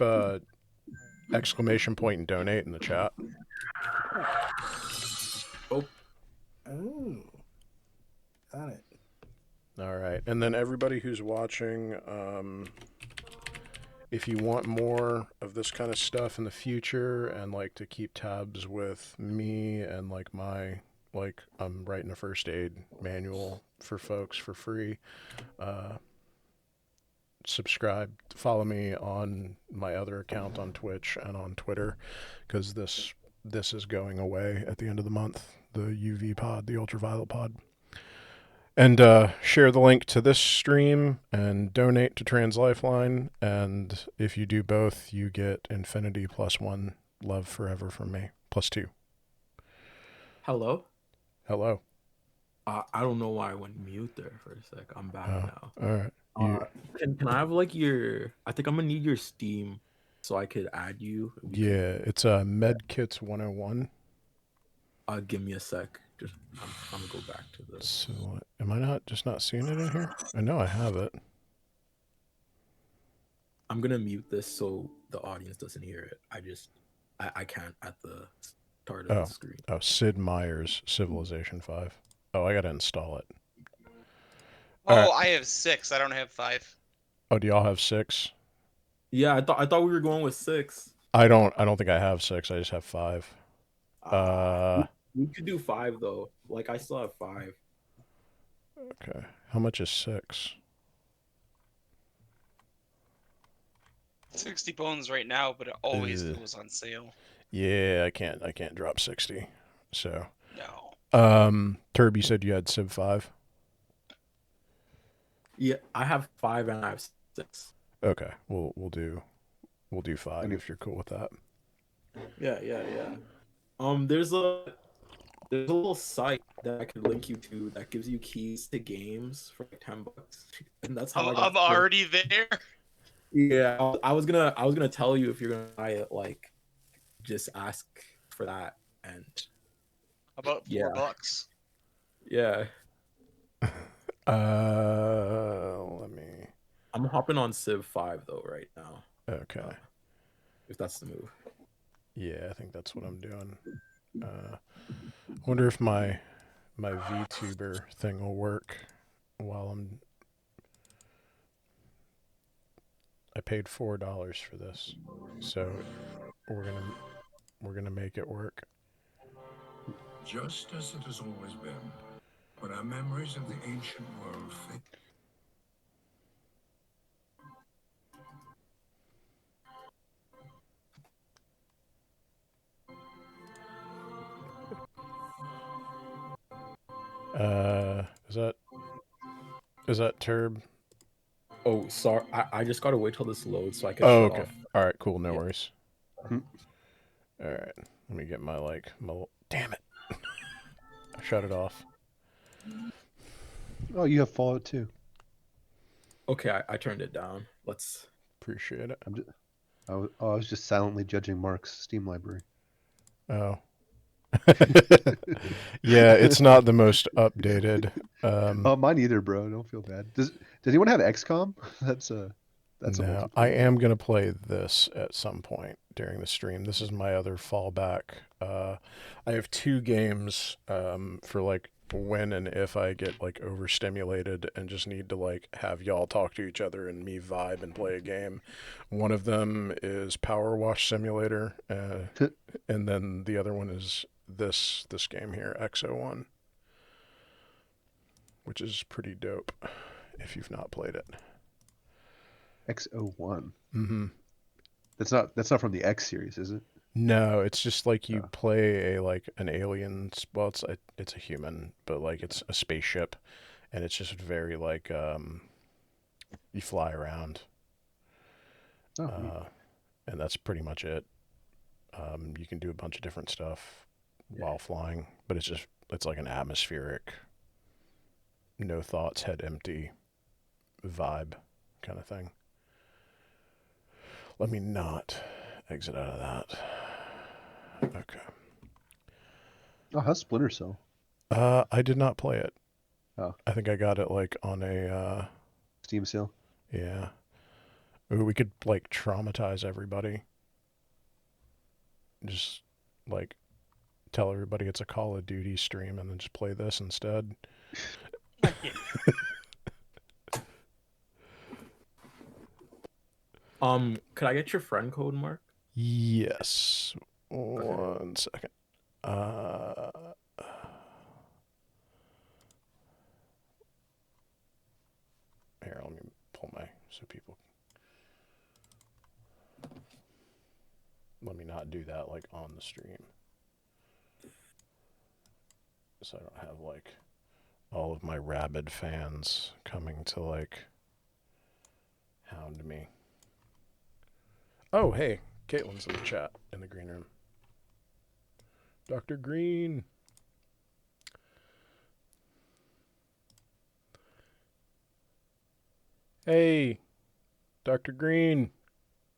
exclamation point and donate in the chat. Oh. Got it. All right, and then everybody who's watching, if you want more of this kind of stuff in the future and like to keep tabs with me and like I'm writing a first aid manual for folks for free. Subscribe, follow me on my other account on Twitch and on Twitter, because this is going away at the end of the month. The UV pod, the ultraviolet pod. And share the link to this stream and donate to Trans Lifeline. And if you do both, you get infinity +1 love forever from me. +2. Hello. Hello. I don't know why I went mute there for a sec. I'm back now. All right. Can I have like your? I think I'm gonna need your Steam so I could add you. Yeah, it's Medkits 101. Give me a sec. Just I'm gonna go back to this. So am I not seeing it in here? I know I have it. I'm gonna mute this so the audience doesn't hear it. I can't at the start of the screen. Oh, Sid Meier's Civilization 5. Oh, I gotta install it. Oh, I have 6. I don't have 5. Oh, do y'all have 6? Yeah, I thought we were going with 6. I don't think I have 6. I just have 5. We could do 5 though. Like I still have 5. Okay. How much is 6? $60 right now, but it always Ugh. goes on sale. Yeah, I can't drop 60. So, No. Turb, you said you had Civ 5? Yeah, I have 5 and I have 6. Okay, we'll do 5 And if you're cool with that. Yeah. There's a little site that I could link you to that gives you keys to games for like $10, and that's how I got. I'm already there. Yeah, I was gonna tell you if you're gonna buy it, like, just ask for that, and About yeah, $4. yeah. Let me. I'm hopping on Civ 5 though right now. Okay. If that's the move. Yeah, I think that's what I'm doing. Wonder if my VTuber thing will work while I paid $4 for this, so we're gonna make it work. Just as it has always been, when our memories of the ancient world fade. Is that Turb? Oh, sorry. I just gotta wait till this loads so I can Oh, shut okay. off. All right, cool. No Yeah. worries. Hmm. All right, let me get my damn it! I shut it off. Oh, you have Fallout 2. Okay, I turned it down. Let's. Appreciate it. I was just silently judging Mark's Steam library. Oh. Yeah, it's not the most updated. Oh, mine either, bro. Don't feel bad. Does anyone have XCOM? That's a No, multiplayer I game. am gonna play this at some point during the stream. This is my other fallback. I have 2 games for like when and if I get like overstimulated and just need to like have y'all talk to each other and me vibe and play a game. One of them is Power Wash Simulator, and then the other one is this game here, XO1, which is pretty dope if you've not played it. XO1. Mm-hmm. That's not from the X series, is it? No, it's just like you Oh. play an alien. Well, it's a human, but like it's a spaceship, and it's just very like you fly around, Oh, and that's pretty much it. You can do a bunch of different stuff while flying, but it's like an atmospheric, no thoughts, head empty vibe kind of thing. Let me not exit out of that. Okay. oh, how's Splinter Cell? I did not play it. Oh, I think I got it like on a Steam sale. yeah. Ooh, we could like traumatize everybody. Just like tell everybody it's a Call of Duty stream and then just play this instead. Could I get your friend code, Mark? Yes. One second. Uh, Here, let me pull so people. Let me not do that like on the stream. So I don't have like all of my rabid fans coming to like hound me. Oh, hey, Caitlin's in the chat in the green room. Dr. Green. Hey, Dr. Green.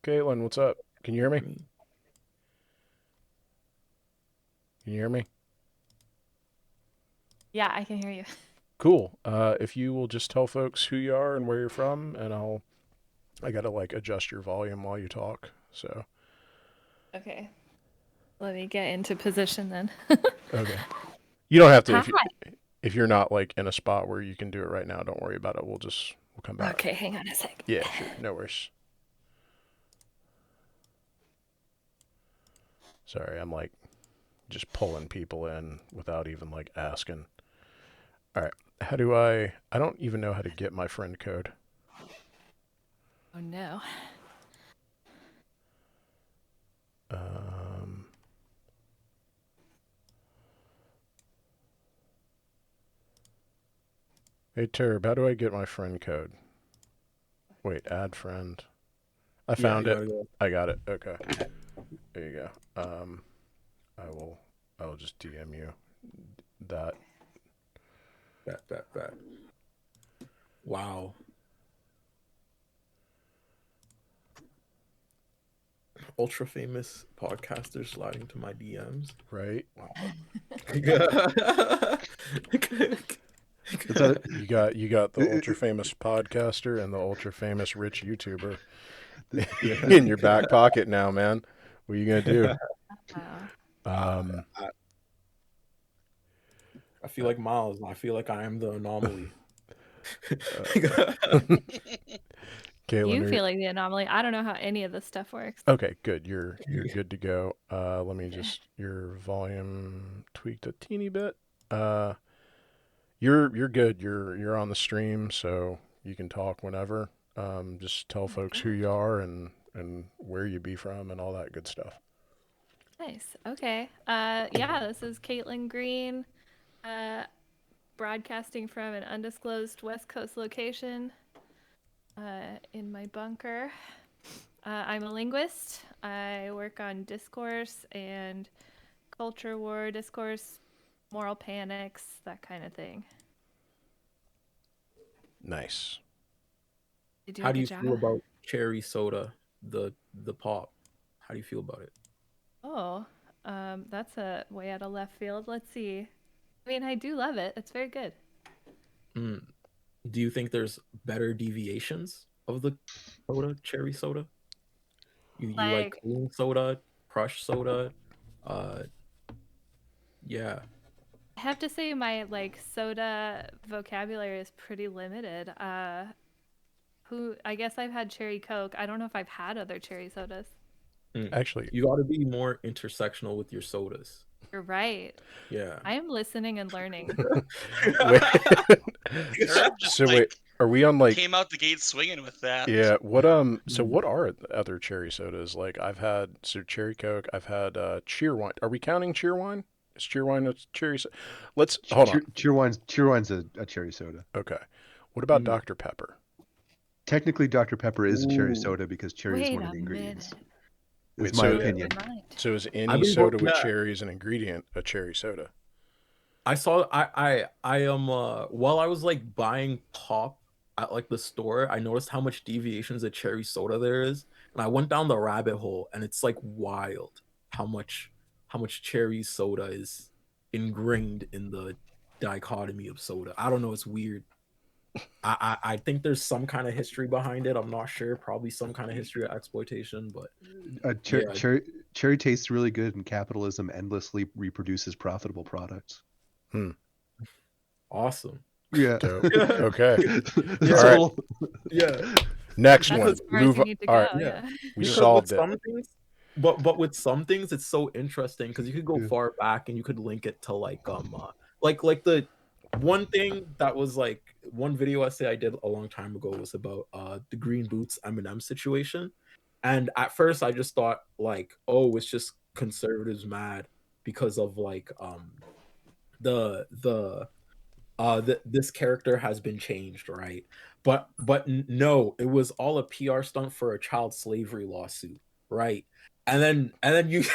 Caitlin, what's up? Can you hear me? Can you hear me? Yeah, I can hear you. Cool. If you will just tell folks who you are and where you're from, and I gotta like adjust your volume while you talk. So. Okay. Let me get into position then. Okay. You don't have to Hi. if you're not like in a spot where you can do it right now. Don't worry about it. We'll come back. Okay, hang on a sec. Yeah, sure. No worries. Sorry, I'm like just pulling people in without even like asking. All right. How do I don't even know how to get my friend code. Oh no. Hey Turb, how do I get my friend code? Wait, add friend. I found you it. gotta go. I got it. Okay. There you go. I will just DM you that. Bet. Wow. Ultra famous podcaster sliding to my DMs. Right? Wow. You got the ultra famous podcaster and the ultra famous rich YouTuber in your back pocket now, man. What are you gonna do? Wow. I feel like Miles. I feel like I am the anomaly. Caitlin, You feel like the anomaly. I don't know how any of this stuff works. okay, good. You're good to go. Let me just your volume tweaked a teeny bit. You're good. You're on the stream, so you can talk whenever. Just tell folks who you are and where you be from and all that good stuff. Nice. Okay. Yeah, this is Caitlin Green, broadcasting from an undisclosed West Coast location in my bunker. I'm a linguist. I work on discourse and culture war discourse, moral panics, that kind of thing. Nice. How do you feel about cherry soda, the pop? How do you feel about it? Oh, that's a way out of left field. Let's see. I mean, I do love it. It's very good. Do you think there's better deviations of the soda, cherry soda? You like clean soda, crush soda, yeah. I have to say my soda vocabulary is pretty limited. I guess I've had cherry Coke. I don't know if I've had other cherry sodas. Actually, you got to be more intersectional with your sodas. You're right. Yeah. I am listening and learning. Wait, are we on came out the gate swinging with that? Yeah. So what are other cherry sodas? Like I've had cherry Coke. I've had Cheerwine. Are we counting Cheerwine? Is Cheerwine a cherry soda? Let's hold on. Cheerwine's a cherry soda. Okay. What about Dr. Pepper? Technically, Dr. Pepper is a cherry soda because cherry is one of the ingredients. It's my opinion. So is any soda with cherry as an ingredient a cherry soda? I saw I am while I was buying pop at the store, I noticed how much deviations of cherry soda there is, and I went down the rabbit hole, and it's wild how much cherry soda is ingrained in the dichotomy of soda. I don't know, it's weird. I think there's some kind of history behind it. I'm not sure. Probably some kind of history of exploitation, but cherry tastes really good, and capitalism endlessly reproduces profitable products. Awesome. Yeah. Okay. All right. Yeah. Next one. Move on. All right. Yeah. We solved it. Some things, but with some things, it's so interesting because you could go far back and you could link it to like the one thing that was one video essay I did a long time ago was about the Green Boots Eminem situation, and at first I just thought oh, it's just conservatives mad because of this character has been changed, right? But no, it was all a PR stunt for a child slavery lawsuit, right? And then you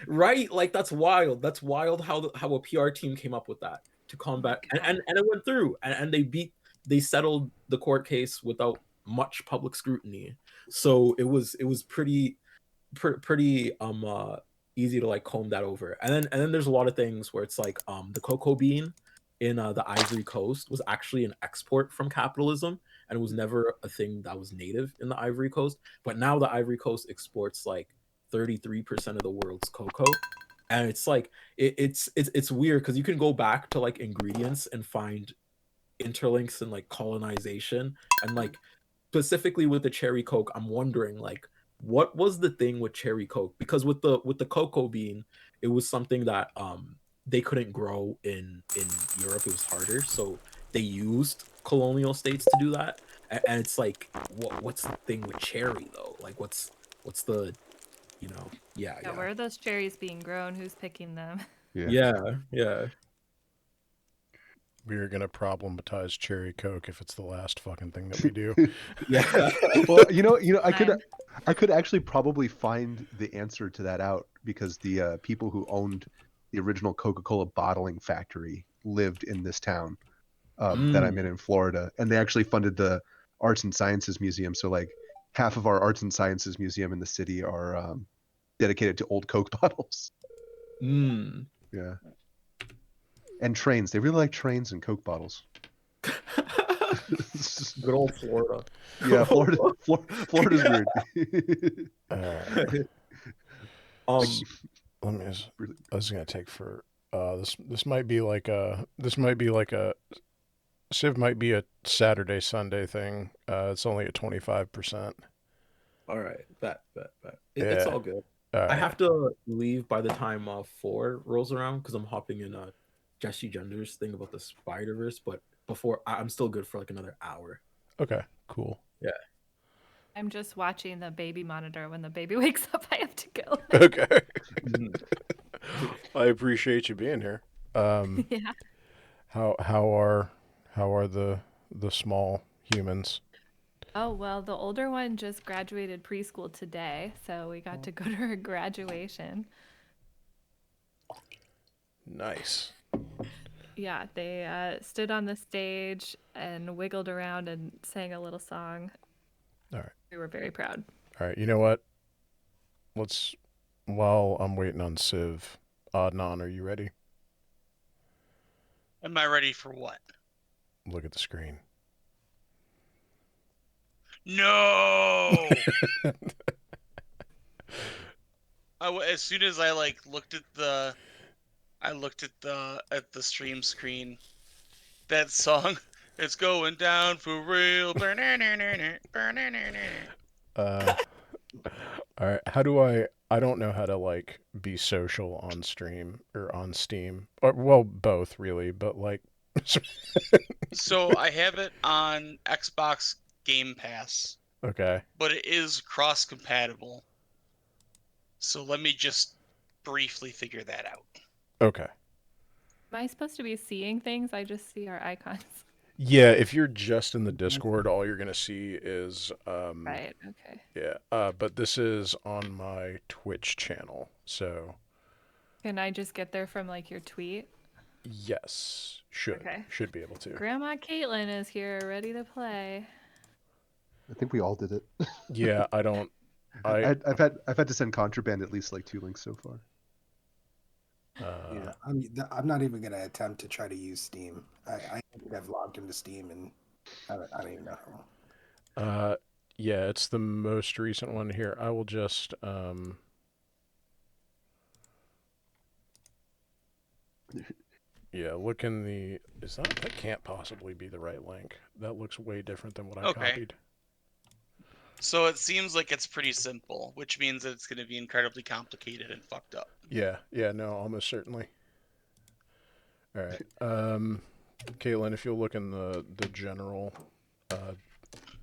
right, that's wild. That's wild how a PR team came up with that to combat, and it went through, and they settled the court case without much public scrutiny. So it was pretty easy to comb that over. And then there's a lot of things where it's the cocoa bean in the Ivory Coast was actually an export from capitalism, and it was never a thing that was native in the Ivory Coast. But now the Ivory Coast exports 33% of the world's cocoa, and it's it's weird because you can go back to ingredients and find interlinks and colonization, and specifically with the cherry Coke, I'm wondering what was the thing with cherry Coke, because with the cocoa bean, it was something that they couldn't grow in Europe. It was harder, so they used colonial states to do that. And it's what's the thing with cherry though? What's the yeah, where are those cherries being grown? Who's picking them? Yeah. We are gonna problematize cherry Coke if it's the last fucking thing that we do. Yeah. Well, Fine. I could actually probably find the answer to that out because the people who owned the original Coca-Cola bottling factory lived in this town that I'm in Florida, and they actually funded the Arts and Sciences Museum. So like half of our Arts and Sciences Museum in the city are dedicated to old Coke bottles. Mm. Yeah. And trains. They really like trains and Coke bottles. Good old Florida. Yeah, Florida's weird. Um, Let me. This Really- is gonna take for. This might be like a. Civ might be a Saturday Sunday thing. It's only at 25%. all right, bet. It's Yeah. all good. All I right. have to leave by the time 4 rolls around because I'm hopping in Jesse Gender's thing about the Spider Verse, but before I'm still good for like another hour. Okay. Cool. Yeah. I'm just watching the baby monitor. When the baby wakes up, I have to go. Okay. Mhm. I appreciate you being here. Yeah. How are the small humans? Oh, well, the older one just graduated preschool today, so we got to go to her graduation. Nice. Yeah, they stood on the stage and wiggled around and sang a little song. All right. We were very proud. All right. You know what? While I'm waiting on Civ, Adnan, are you ready? Am I ready for what? Look at the screen. No. As soon as I looked at the stream screen, that song, it's going down for real. All right. How do I don't know how to like be social on stream or on Steam. Or well, both really, but like So I have it on Xbox Game Pass, okay. but it is cross compatible. So let me just briefly figure that out. Okay. Am I supposed to be seeing things? I just see our icons. Yeah, if you're just in the Discord, all you're gonna see is Right, okay. yeah. But this is on my Twitch channel, so Can I just get there from like your tweet? yes, Okay. should be able to. Grandma Caitlin is here, ready to play. I think we all did it. Yeah, I don't. I've had to send Contraband at least like 2 links so far. Yeah, I'm not even gonna attempt to try to use Steam. I think I've logged into Steam and I don't even know how. Yeah, it's the most recent one here. I will just yeah, look in the that can't possibly be the right link. That looks way different than what I Okay. copied. So it seems like it's pretty simple, which means that it's going to be incredibly complicated and fucked up. Yeah, no, almost certainly. All right. Caitlin, if you'll look in the general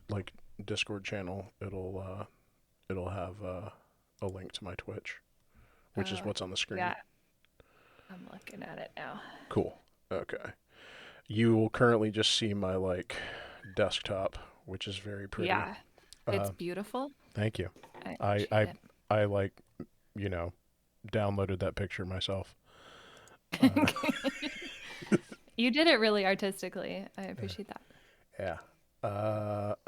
like Discord channel, it'll have a link to my Twitch, which is what's on the screen. Yeah. I'm looking at it now. Cool. Okay. You will currently just see my like desktop, which is very pretty. Yeah. It's beautiful. Thank you. I I like, downloaded that picture myself. You did it really artistically. I appreciate that. Yeah.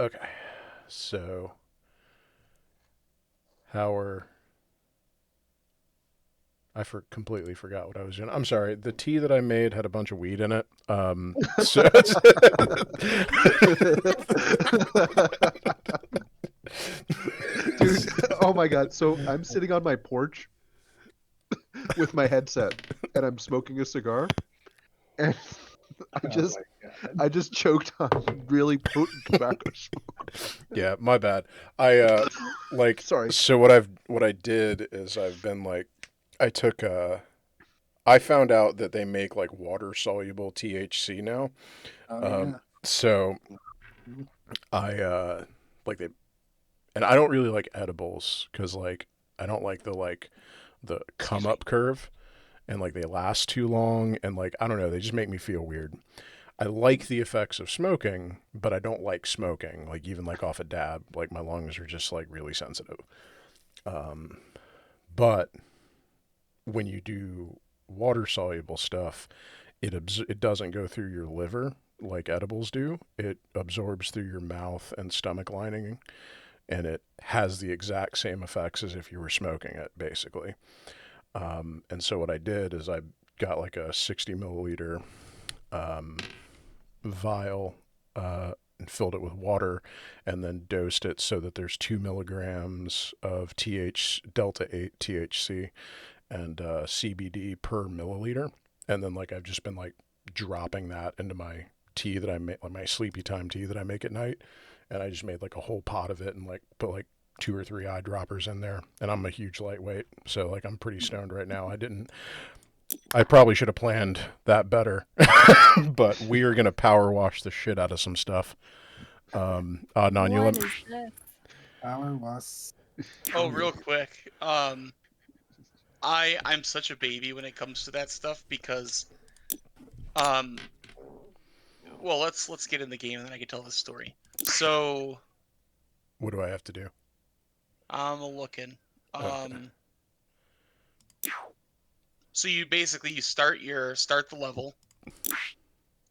Okay. So, completely forgot what I was doing. I'm sorry. The tea that I made had a bunch of weed in it. So Dude, oh my god. So I'm sitting on my porch with my headset and I'm smoking a cigar and I just choked on really potent tobacco smoke. yeah, my bad. I Sorry. So what I did is I've been like I found out that they make like water soluble THC now. Yeah. So I and I don't really like edibles because like I don't like the come up curve and like they last too long and like I don't know, they just make me feel weird. I like the effects of smoking, but I don't like smoking. Like even like off a dab, like my lungs are just like really sensitive. But when you do water soluble stuff, it doesn't go through your liver like edibles do. It absorbs through your mouth and stomach lining, and it has the exact same effects as if you were smoking it, basically. And so what I did is I got like a 60 milliliter vial and filled it with water, and then dosed it so that there's 2 milligrams of delta 8 THC and CBD per milliliter. And then like I've just been like dropping that into my tea that I make, like my sleepy time tea that I make at night. And I just made like a whole pot of it and like put like 2 or 3 eyedroppers in there. And I'm a huge lightweight, so like I'm pretty stoned right now. I probably should have planned that better, but we are gonna power wash the shit out of some stuff. Non, you What let is this? Power was. Oh, real quick. I'm such a baby when it comes to that stuff because, well, let's get in the game and then I can tell the story. So what do I have to do? I'm looking. Okay. So you basically you start the level.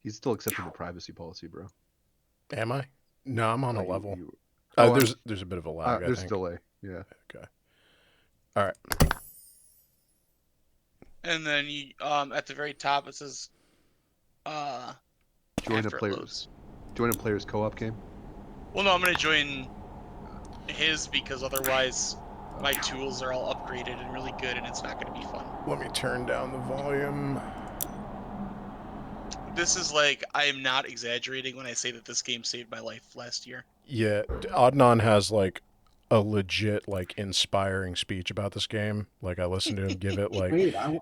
He's still accepting the privacy policy, bro. Am I? No, I'm on a You- level. you- There's a bit of a lag. there's I think. delay. Yeah. Okay. All right. And then you at the very top it says Join a after it player's loads. co-op game. Well, no, I'm gonna join his because otherwise my tools are all upgraded and really good, and it's not gonna be fun. Let me turn down the volume. This is like I'm not exaggerating when I say that this game saved my life last year. Yeah, Adnan has like a legit like inspiring speech about this game. Like I listened to him give it like Wait, I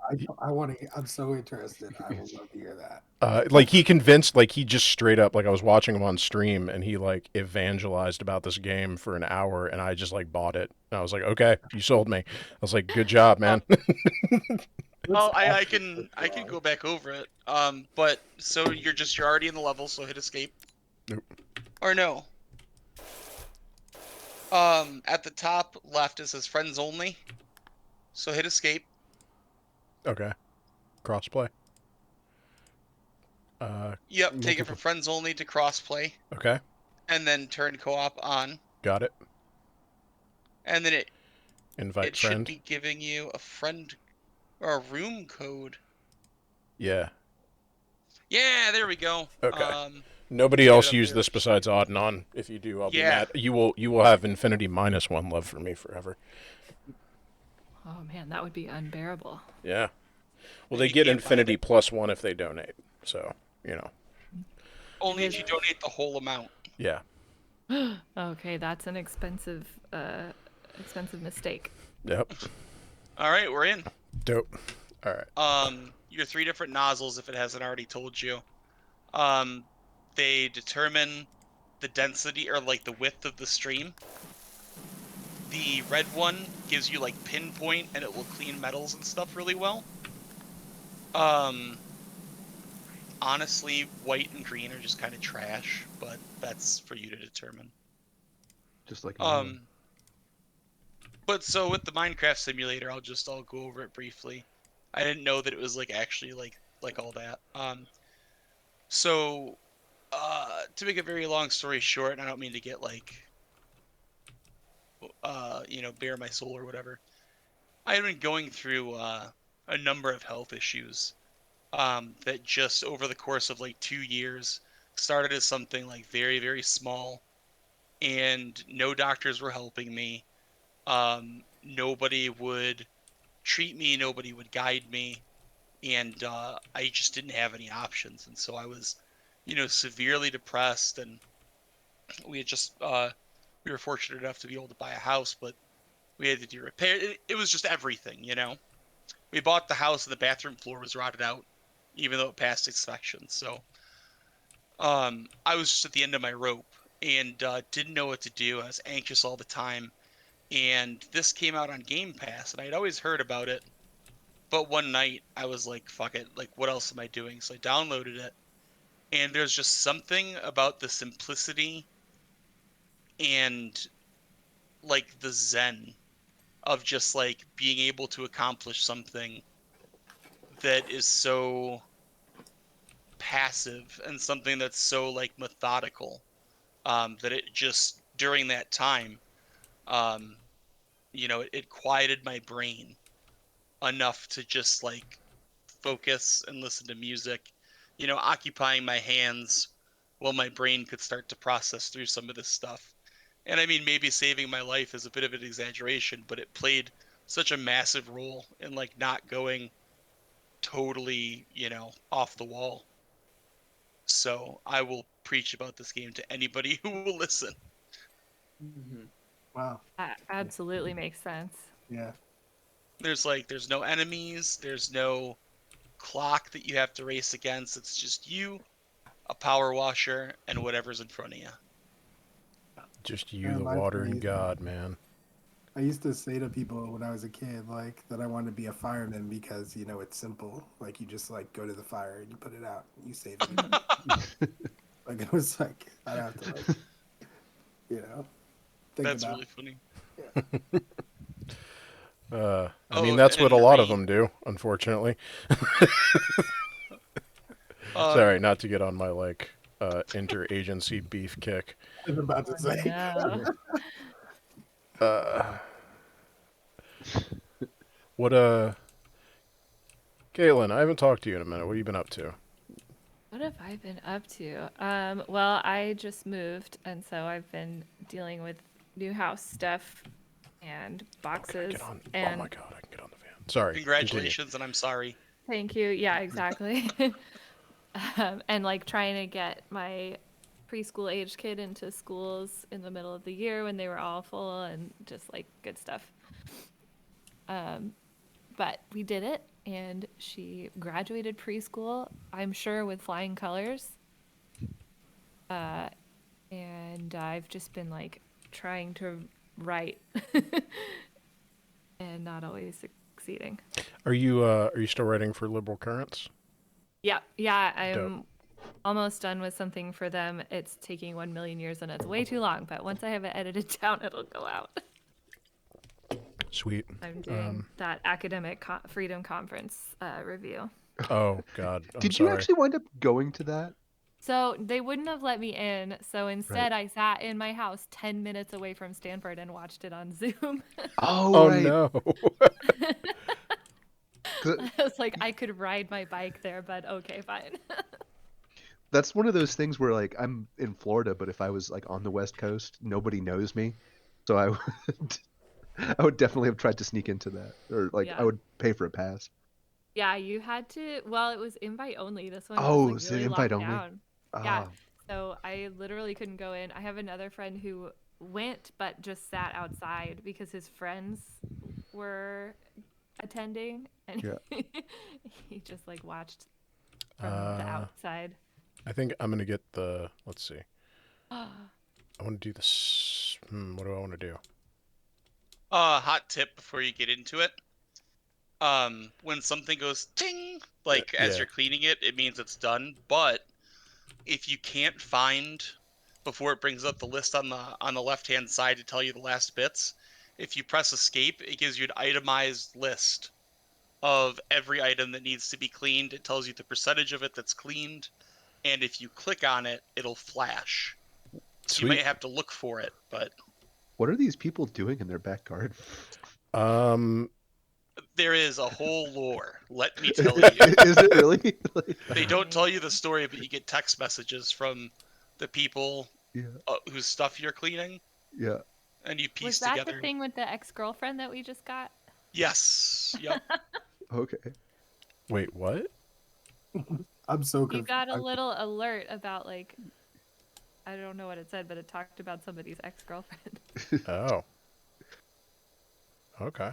want to. I'm so interested. I would love to hear that. like he convinced, like he just straight up, like I was watching him on stream and he like evangelized about this game for an hour and I just like bought it. And I was like, okay, you sold me. I was like, good job, man. Well, I can go back over it. But so you're already in the level, so hit escape. Nope. Or no. At the top left it says friends only. So hit escape. Okay. Crossplay. Yep, take it from friends only to crossplay. Okay. And then turn co-op on. Got it. And then Invite it friend. should be giving you a friend or a room code. Yeah. Yeah, there we go. Okay. Nobody else used this besides Adnan. If you do, I'll be mad. You will have infinity -1 love for me forever. Oh man, that would be unbearable. Yeah. Well, they get infinity +1 if they donate. So, you know. Only if you donate the whole amount. Yeah. Okay, that's an expensive mistake. Yep. All right, we're in. Dope. All right. Your 3 different nozzles, if it hasn't already told you. They determine the density or like the width of the stream. The red one gives you like pinpoint and it will clean metals and stuff really well. Honestly, white and green are just kind of trash, but that's for you to determine. Just like But so with the Minecraft simulator, I'll go over it briefly. I didn't know that it was like actually like all that. So to make a very long story short, and I don't mean to get like bare my soul or whatever. I've been going through a number of health issues that just over the course of like 2 years started as something like very, very small, and no doctors were helping me. Nobody would treat me, nobody would guide me, and I just didn't have any options. And so I was, severely depressed, and we had just we were fortunate enough to be able to buy a house, but we had to do repair. It was just everything, We bought the house and the bathroom floor was rotted out, even though it passed inspection. So I was just at the end of my rope and didn't know what to do. I was anxious all the time. And this came out on Game Pass, and I'd always heard about it. But one night I was like, fuck it, like what else am I doing? So I downloaded it, And there's just something about the simplicity and like the zen of just like being able to accomplish something that is so passive and something that's so like methodical, that it just during that time, um, it quieted my brain enough to just like focus and listen to music, occupying my hands while my brain could start to process through some of this stuff. And I mean, maybe saving my life is a bit of an exaggeration, but it played such a massive role in like not going totally, off the wall. So I will preach about this game to anybody who will listen. Wow. That absolutely makes sense. Yeah. There's no enemies, there's no clock that you have to race against. It's just you, a power washer, and whatever's in front of you. Just you, That the reminds water, me, and God, man. I used to say to people when I was a kid, like, that I wanted to be a fireman because, it's simple. Like, you just, like, go to the fire and you put it out. You save it. Like, it was like, I don't have to, like, think That's about really funny. it. I mean, that's what a lot of them do, unfortunately. Sorry, not to get on my, like, interagency beef kick. I was about to say. No. What, Caitlin, I haven't talked to you in a minute. What have you been up to? What have I been up to? Well, I just moved, and so I've been dealing with new house stuff and boxes. Oh and my God, I can get on the van. Sorry. Congratulations, and I'm sorry. Thank you. Yeah, exactly. And like trying to get my preschool age kid into schools in the middle of the year when they were all full and just like good stuff. But we did it, and she graduated preschool, I'm sure with flying colors. And I've just been like trying to write and not always succeeding. Are you still writing for Liberal Currents? Yeah, I'm Dope. almost done with something for them. It's taking 1,000,000 years and it's way too long, but once I have it edited down, it'll go out. Sweet. I'm doing that academic freedom conference review. Oh God, Did you actually wind up going to that? So they wouldn't have let me in. So instead, I sat in my house 10 minutes away from Stanford and watched it on Zoom. Oh right. no. I was like, I could ride my bike there, but okay, fine. That's one of those things where like I'm in Florida, but if I was like on the West Coast, nobody knows me. So I would definitely have tried to sneak into that, or like I would pay for a pass. Yeah, you had to. Well, it was invite only. This one Oh, was it's like really invite locked only? down. Yeah, Ah. so I literally couldn't go in. I have another friend who went but just sat outside because his friends were attending, and he just like watched from the outside. I think I'm gonna get the. Let's see. I want to do this. What do I want to do? Hot tip before you get into it. When something goes ting, like as you're cleaning it, it means it's done. But if you can't find before it brings up the list on the left-hand side to tell you the last bits, if you press escape, it gives you an itemized list of every item that needs to be cleaned. It tells you the percentage of it that's cleaned, and if you click on it, it'll flash. So you might have to look for it, but What are these people doing in their back garden? there is a whole lore, let me tell you. Is it really? They don't tell you the story, but you get text messages from the people whose stuff you're cleaning. Yeah. And you piece Was that together. the thing with the ex-girlfriend that we just got? Yes. Yep. Okay. Wait, what? I'm so You confused. got a little alert about like, I don't know what it said, but it talked about somebody's ex-girlfriend. Oh. Okay.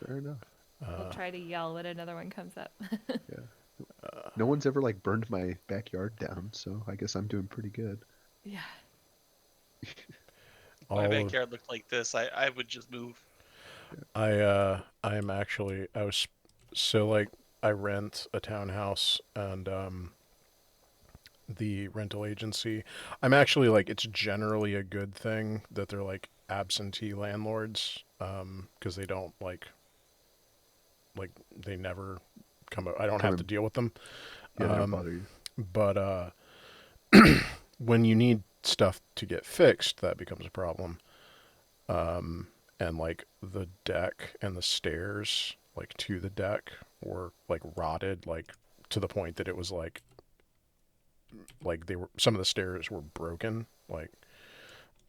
Fair enough. I'll try to yell when another one comes up. No one's ever like burned my backyard down, so I guess I'm doing pretty good. Yeah. My backyard looked like this. I would just move. I rent a townhouse, and the rental agency. I'm actually like, it's generally a good thing that they're like absentee landlords, because they don't like they never come. I don't have to deal with them. Yeah, they don't bother you. But when you need stuff to get fixed, that becomes a problem. And like the deck and the stairs, like to the deck, were like rotted, like to the point that it was like they were, some of the stairs were broken, like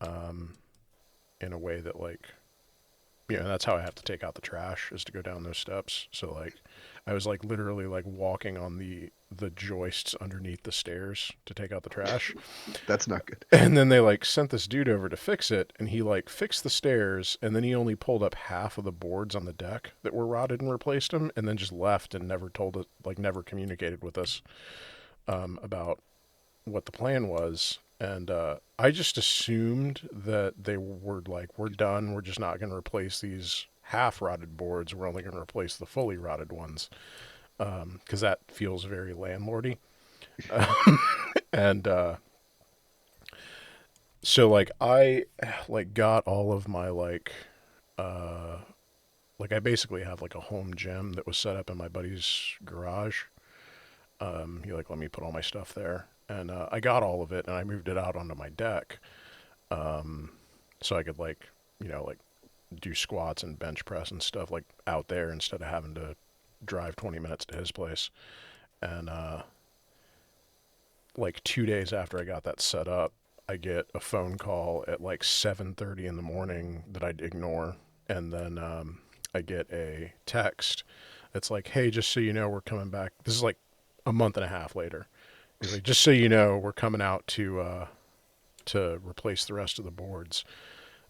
in a way that like, yeah, that's how I have to take out the trash, is to go down those steps. So like I was like literally like walking on the joists underneath the stairs to take out the trash. That's not good. And then they like sent this dude over to fix it, and he like fixed the stairs, and then he only pulled up half of the boards on the deck that were rotted and replaced them, and then just left and never told it, like never communicated with us about what the plan was. And I just assumed that they were like, we're done, we're just not going to replace these half rotted boards, we're only going to replace the fully rotted ones, because that feels very landlordy. And so like I like got all of my like I basically have like a home gym that was set up in my buddy's garage. He like let me put all my stuff there, and I got all of it and I moved it out onto my deck, so I could like, you know, like do squats and bench press and stuff like out there instead of having to drive 20 minutes to his place. And like 2 days after I got that set up, I get a phone call at like 7:30 in the morning that I'd ignore, and then I get a text. It's like, hey, just so you know, we're coming back. This is like a month and a half later. He's like, just so you know, we're coming out to replace the rest of the boards.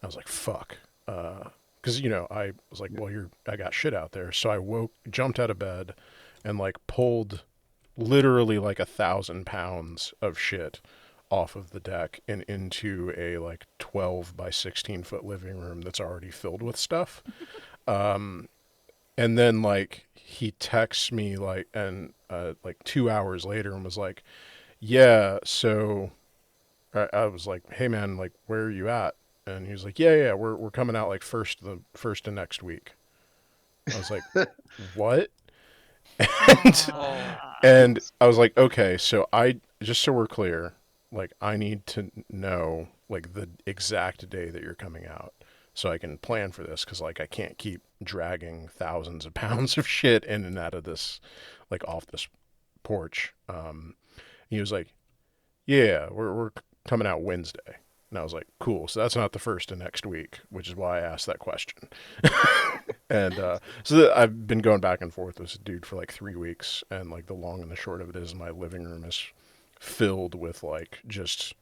I was like, fuck. Because, you know, I was like, well, I got shit out there. So I jumped out of bed and like pulled literally like 1,000 pounds of shit off of the deck and into a like 12 by 16 foot living room that's already filled with stuff. And then like he texts me like, and like 2 hours later, and was like, yeah, so I was like, hey man, like where are you at? And he was like, yeah, we're coming out like first of next week. I was like, what? And I was like, okay, so just so we're clear, like I need to know like the exact day that you're coming out so I can plan for this, because like I can't keep dragging thousands of pounds of shit in and out of this, like off this porch. He was like, yeah, we're coming out Wednesday. And I was like, cool. So that's not the first of next week, which is why I asked that question. And I've been going back and forth with this dude for like 3 weeks. And like the long and the short of it is my living room is filled with like just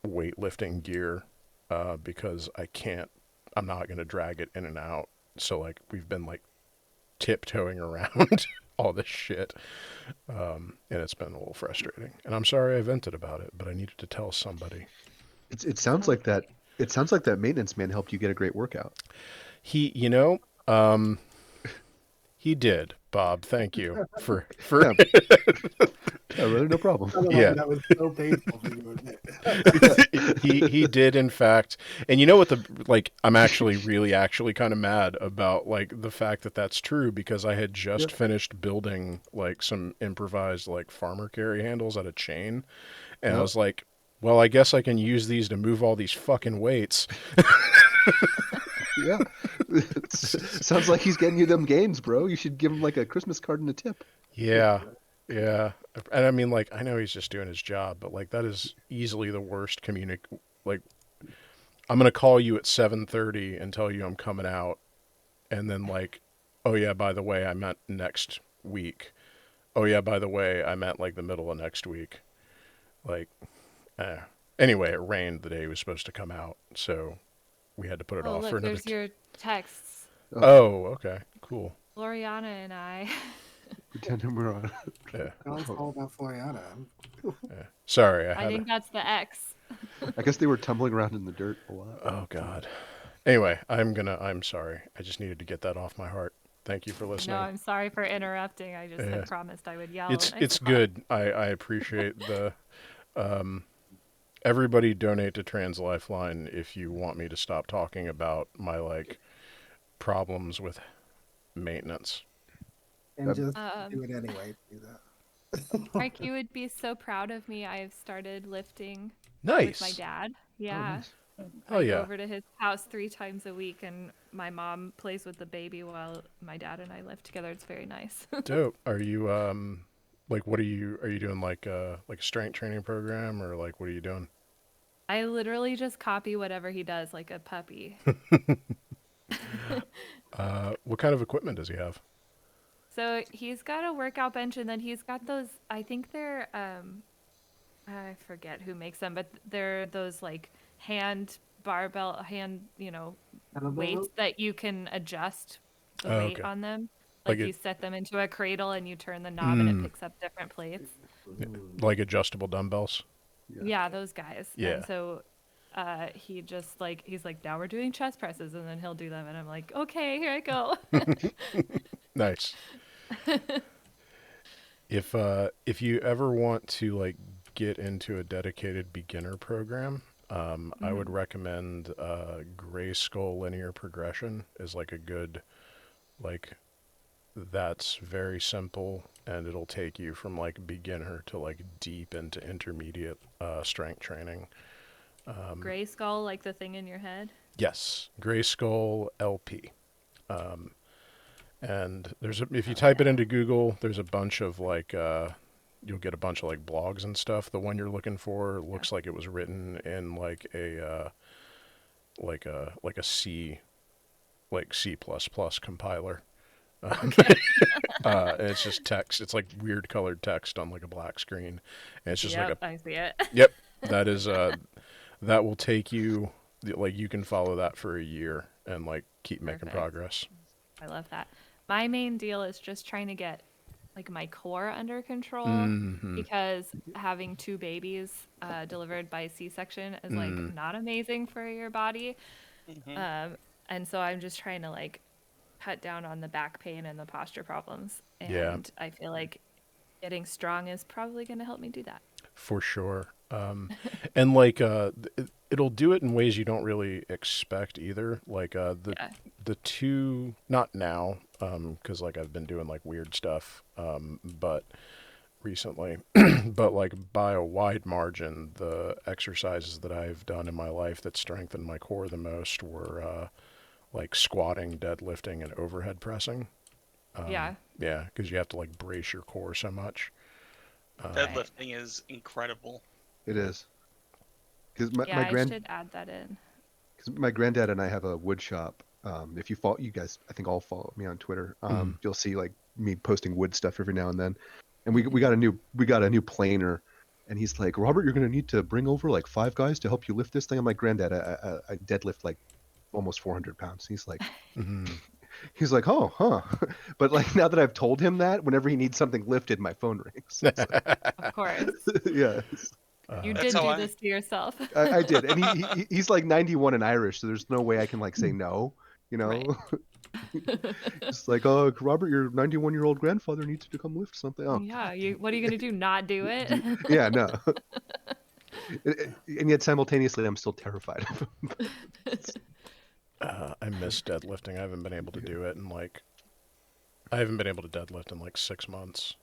weightlifting gear, because I'm not going to drag it in and out. So like we've been like tiptoeing around all this shit. And it's been a little frustrating. And I'm sorry I vented about it, but I needed to tell somebody. It sounds like that. It sounds like that maintenance man helped you get a great workout. He, you know, he did, Bob. Thank you for. Yeah. Yeah, really, no problem. Yeah, that was so painful for you to admit. he did in fact. And you know what, I'm actually kind of mad about like the fact that that's true, because I had just finished building like some improvised like farmer carry handles out of chain, and I was like, well, I guess I can use these to move all these fucking weights. Yeah. Sounds like he's getting you them gains, bro. You should give him like a Christmas card and a tip. Yeah. And I mean, like, I know he's just doing his job, but like that is easily the worst like, I'm going to call you at 7:30 and tell you I'm coming out. And then like, oh yeah, by the way, I meant next week. Oh yeah, by the way, I meant like the middle of next week. Like, anyway, it rained the day he was supposed to come out, so we had to put it off for another. There's your texts. Oh, okay, cool. Floriana and I. Yeah. It's all about Floriana. Yeah. Sorry, I think that's the X. I guess they were tumbling around in the dirt a lot. Oh God. Anyway, I'm sorry. I just needed to get that off my heart. Thank you for No, listening. I'm sorry for interrupting. I just Yeah. had promised I would yell. It's when I it's saw it. good. I appreciate the everybody donate to Trans Lifeline if you want me to stop talking about my like problems with maintenance. And just Um, do it anyway. Do that. Mark, you would be so proud of me. I've started lifting with my Nice. dad. Oh, Yeah. nice. Oh I yeah. go over to his house 3 times a week, and my mom plays with the baby while my dad and I live together. It's very nice. Dope. Are you like what are you doing like a strength training program or like what are you doing? I literally just copy whatever he does like a puppy. What kind of equipment does he have? So he's got a workout bench, and then he's got those, I think they're, I forget who makes them, but they're those like hand barbell, weights that you can adjust the Oh, weight okay. on them. Like Like you it- set them into a cradle and you turn the knob and it picks up different plates. Like adjustable dumbbells? Yeah, those guys. Yeah. And so he just like, he's like, now we're doing chest presses, and then he'll do them. And I'm like, okay, here I go. Nice. If you ever want to like get into a dedicated beginner program, I would recommend Gray Skull Linear Progression is like a good like that's very simple and it'll take you from like beginner to like deep into intermediate strength training. Gray skull, like the thing in your head. Yes, Gray Skull LP. And if you type it into Google, there's a bunch of like you'll get a bunch of like blogs and stuff. The one you're looking for looks like it was written in like a C compiler. It's just text. It's like weird colored text on like a black screen. And it's just like I see it. Yep. That is that will take you like you can follow that for a year and like keep making Perfect. progress. I love that. My main deal is just trying to get like my core under control because having 2 babies delivered by C-section is like not amazing for your body. And so I'm just trying to like cut down on the back pain and the posture problems. And I feel like getting strong is probably going to help me do that. For sure. And like it'll do it in ways you don't really expect either. Like the 2 not now cuz like I've been doing like weird stuff but recently but like by a wide margin the exercises that I've done in my life that strengthened my core the most were like squatting, deadlifting and overhead pressing. Yeah, cuz you have to like brace your core so much. Deadlifting is incredible. It is. Because I should add that in. Because my granddad and I have a wood shop. If you follow, you guys, I think all follow me on Twitter. You'll see like me posting wood stuff every now and then. And we got a new planer, and he's like, Robert, you're gonna need to bring over like 5 guys to help you lift this thing. I'm like, Granddad, I deadlift like almost 400 pounds. He's like, he's like, oh, huh. But like now that I've told him that, whenever he needs something lifted, my phone rings. Of course. Yeah. You did do this to yourself. I did, and he's like 91 and Irish, so there's no way I can like say no, you know. Right. It's like, oh, Robert, your 91-year-old grandfather needs to come lift something. Oh, yeah. What are you gonna do? Not do it? Yeah, no. And yet simultaneously, I'm still terrified of him. I miss deadlifting. I haven't been able to do it in like. I haven't been able to deadlift in like 6 months.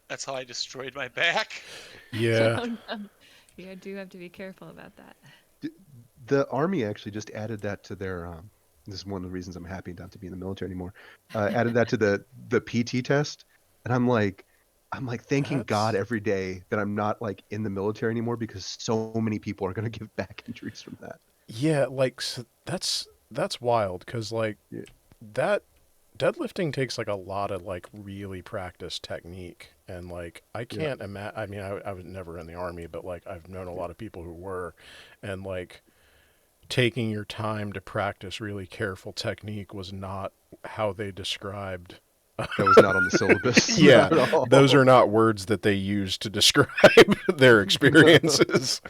That's how I destroyed my back. Yeah. You do have to be careful about that. The Army actually just added that to their. This is one of the reasons I'm happy not to be in the military anymore. Added that to the PT test, and I'm like thanking God every day that I'm not like in the military anymore because so many people are gonna give back injuries from that. Yeah, like so that's wild because like that deadlifting takes like a lot of like really practiced technique and like I can't imagine. I mean, I was never in the Army, but like I've known a lot of people who were, and like taking your time to practice really careful technique was not how they described. That was not on the syllabus. Yeah, those are not words that they use to describe their experiences.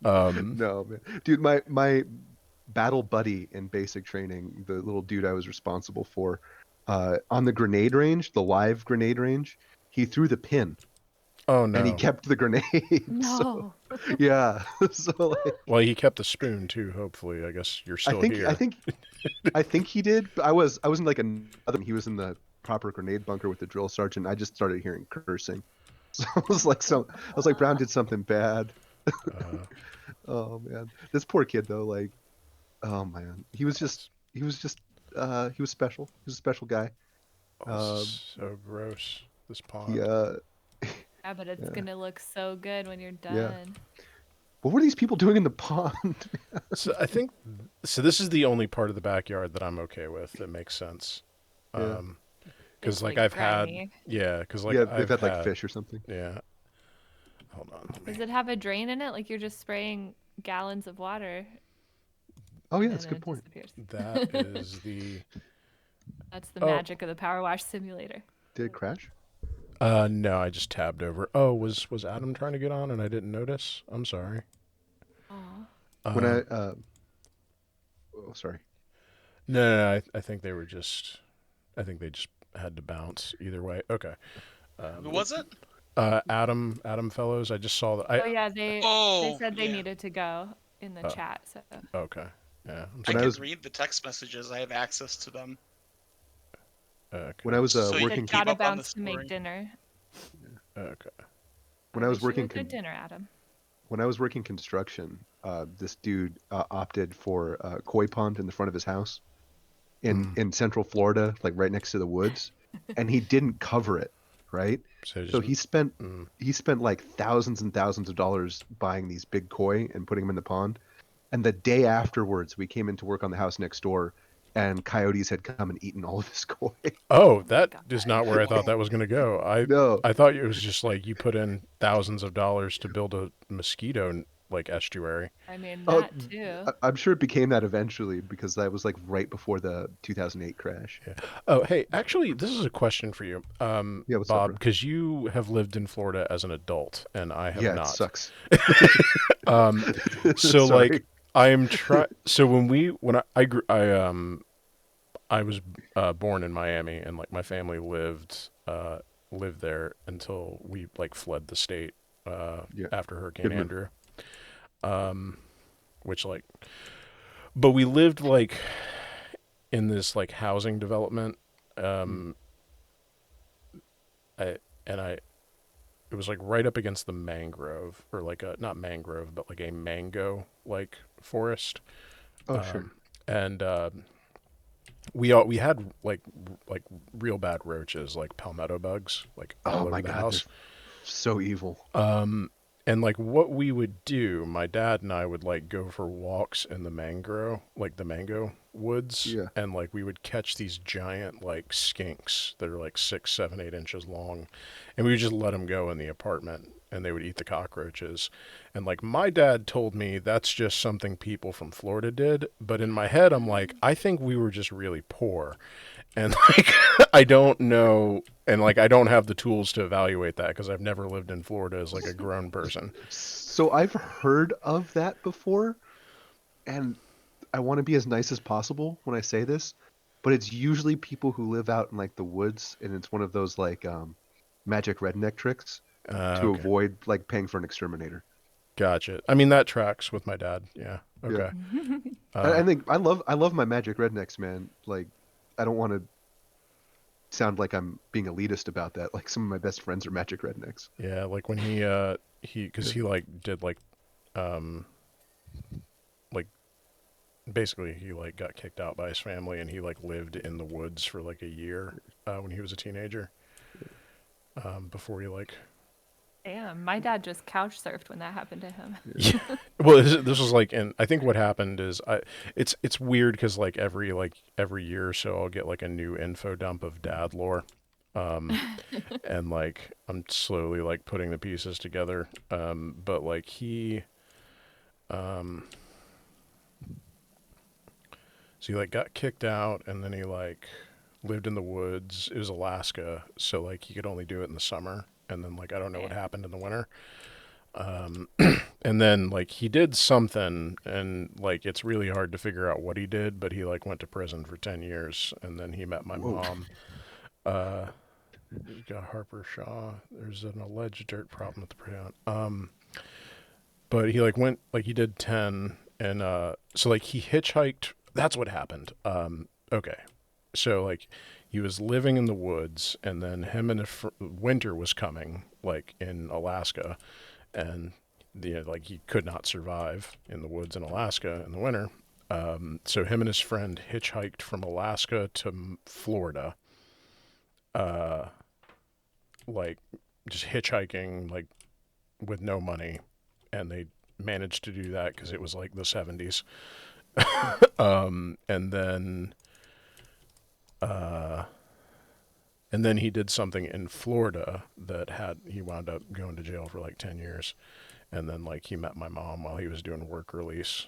No, man. Dude, battle buddy in basic training, the little dude I was responsible for, on the grenade range, the live grenade range, he threw the pin. Oh And he no. kept the grenade. So, No. yeah. So like, Well, he kept the spoon too. Hopefully, I guess you're still here. I think he did. But I was in like another. He was in the proper grenade bunker with the drill sergeant. I just started hearing cursing. So I was like, Brown did something bad. Oh man, this poor kid though. Like, oh man, he was special. He was a special guy. Oh, this is so gross. This pond. He Yeah, but it's Yeah. gonna look so good when you're done. Yeah. What were these people doing in the pond? So I think this is the only part of the backyard that I'm okay with. That makes sense. Yeah. Because It's, like like, I've had, grimy. because like Yeah, I've they've had like fish or something. Yeah. Hold on. let me- Does it have a drain in it? Like you're just spraying gallons of water. Oh yeah, and that's a then good it point. disappears. That is the. That's the Oh. magic of the power wash simulator. Did it crash? No, I just tabbed over. Oh, was Adam trying to get on and I didn't notice? I'm sorry. Aw. When oh sorry. No, I think they were just. I think they just had to bounce either way. Okay. Who was it? Adam Fellows. I just saw that. Oh yeah, they said they yeah. needed to go in the Oh. chat. So Okay. Yeah. I'm I When I can was- read the text messages. I have access to them. Okay. When I was So you working can keep gotta up on the bounce to make story. dinner. Okay. when I was wish you working a good dinner, Adam. when I was working construction, this dude opted for a koi pond in the front of his house in Central Florida, like right next to the woods, and he didn't cover it, right? So, So he spent Mm. like thousands and thousands of dollars buying these big koi and putting them in the pond. And the day afterwards, we came in to work on the house next door, and coyotes had come and eaten all of his koi. Oh, that is not where I thought that was going to go. No. I thought it was just like you put in thousands of dollars to build a mosquito like estuary. I mean Oh, that too. I'm sure it became that eventually because that was like right before the 2008 crash. Yeah. Oh, hey, actually, this is a question for you, Yeah, what's up, Bob, bro? because you have lived in Florida as an adult, and I have Yeah, not. it sucks. So Sorry. like I am so when I was born in Miami, and like my family lived there until we like fled the state after Hurricane Good move. Andrew. Which like, but we lived like in this like housing development. It was like right up against the mangrove, or like not mangrove, but like a mango like forest. Oh, sure. And we had like real bad roaches, like palmetto bugs, like all Oh over my the God, house. they're so evil. And like what we would do, my dad and I would like go for walks in the mango woods, Yeah. and like we would catch these giant like skinks that are like 6, 7, 8 inches long, and we would just let them go in the apartment, and they would eat the cockroaches. And like my dad told me that's just something people from Florida did, but in my head I'm like, I think we were just really poor. And like I don't know, and like I don't have the tools to evaluate that because I've never lived in Florida as like a grown person. So I've heard of that before, and I want to be as nice as possible when I say this, but it's usually people who live out in like the woods, and it's one of those like magic redneck tricks to Okay. avoid like paying for an exterminator. Gotcha. I mean that tracks with my dad. Yeah. Okay. I think I love my magic rednecks, man. Like, I don't want to sound like I'm being elitist about that. Like, some of my best friends are magic rednecks. Yeah, like when he he like did like basically he like got kicked out by his family, and he like lived in the woods for like a year when he was a teenager. Before he like Damn, my dad just couch surfed when that happened to him. Yeah. Well, this was like, and I think what happened is it's weird because like every year or so I'll get like a new info dump of dad lore, and like I'm slowly like putting the pieces together. But like so he like got kicked out, and then he like lived in the woods. It was Alaska, so like he could only do it in the summer, and then like I don't know what happened in the winter. And then like he did something, and like it's really hard to figure out what he did, but he like went to prison for 10 years, and then he met my mom. You got Harper Shaw. There's an alleged dirt problem at the Preyant. But he like went like he did 10, and so like he hitchhiked. That's what happened. Okay, so like he was living in the woods, and then him and winter was coming like in Alaska, and like he could not survive in the woods in Alaska in the winter. So him and his friend hitchhiked from Alaska to Florida. Like just hitchhiking like with no money, and they managed to do that because it was like the 70s. And then he did something in Florida that he wound up going to jail for like 10 years. And then like he met my mom while he was doing work release.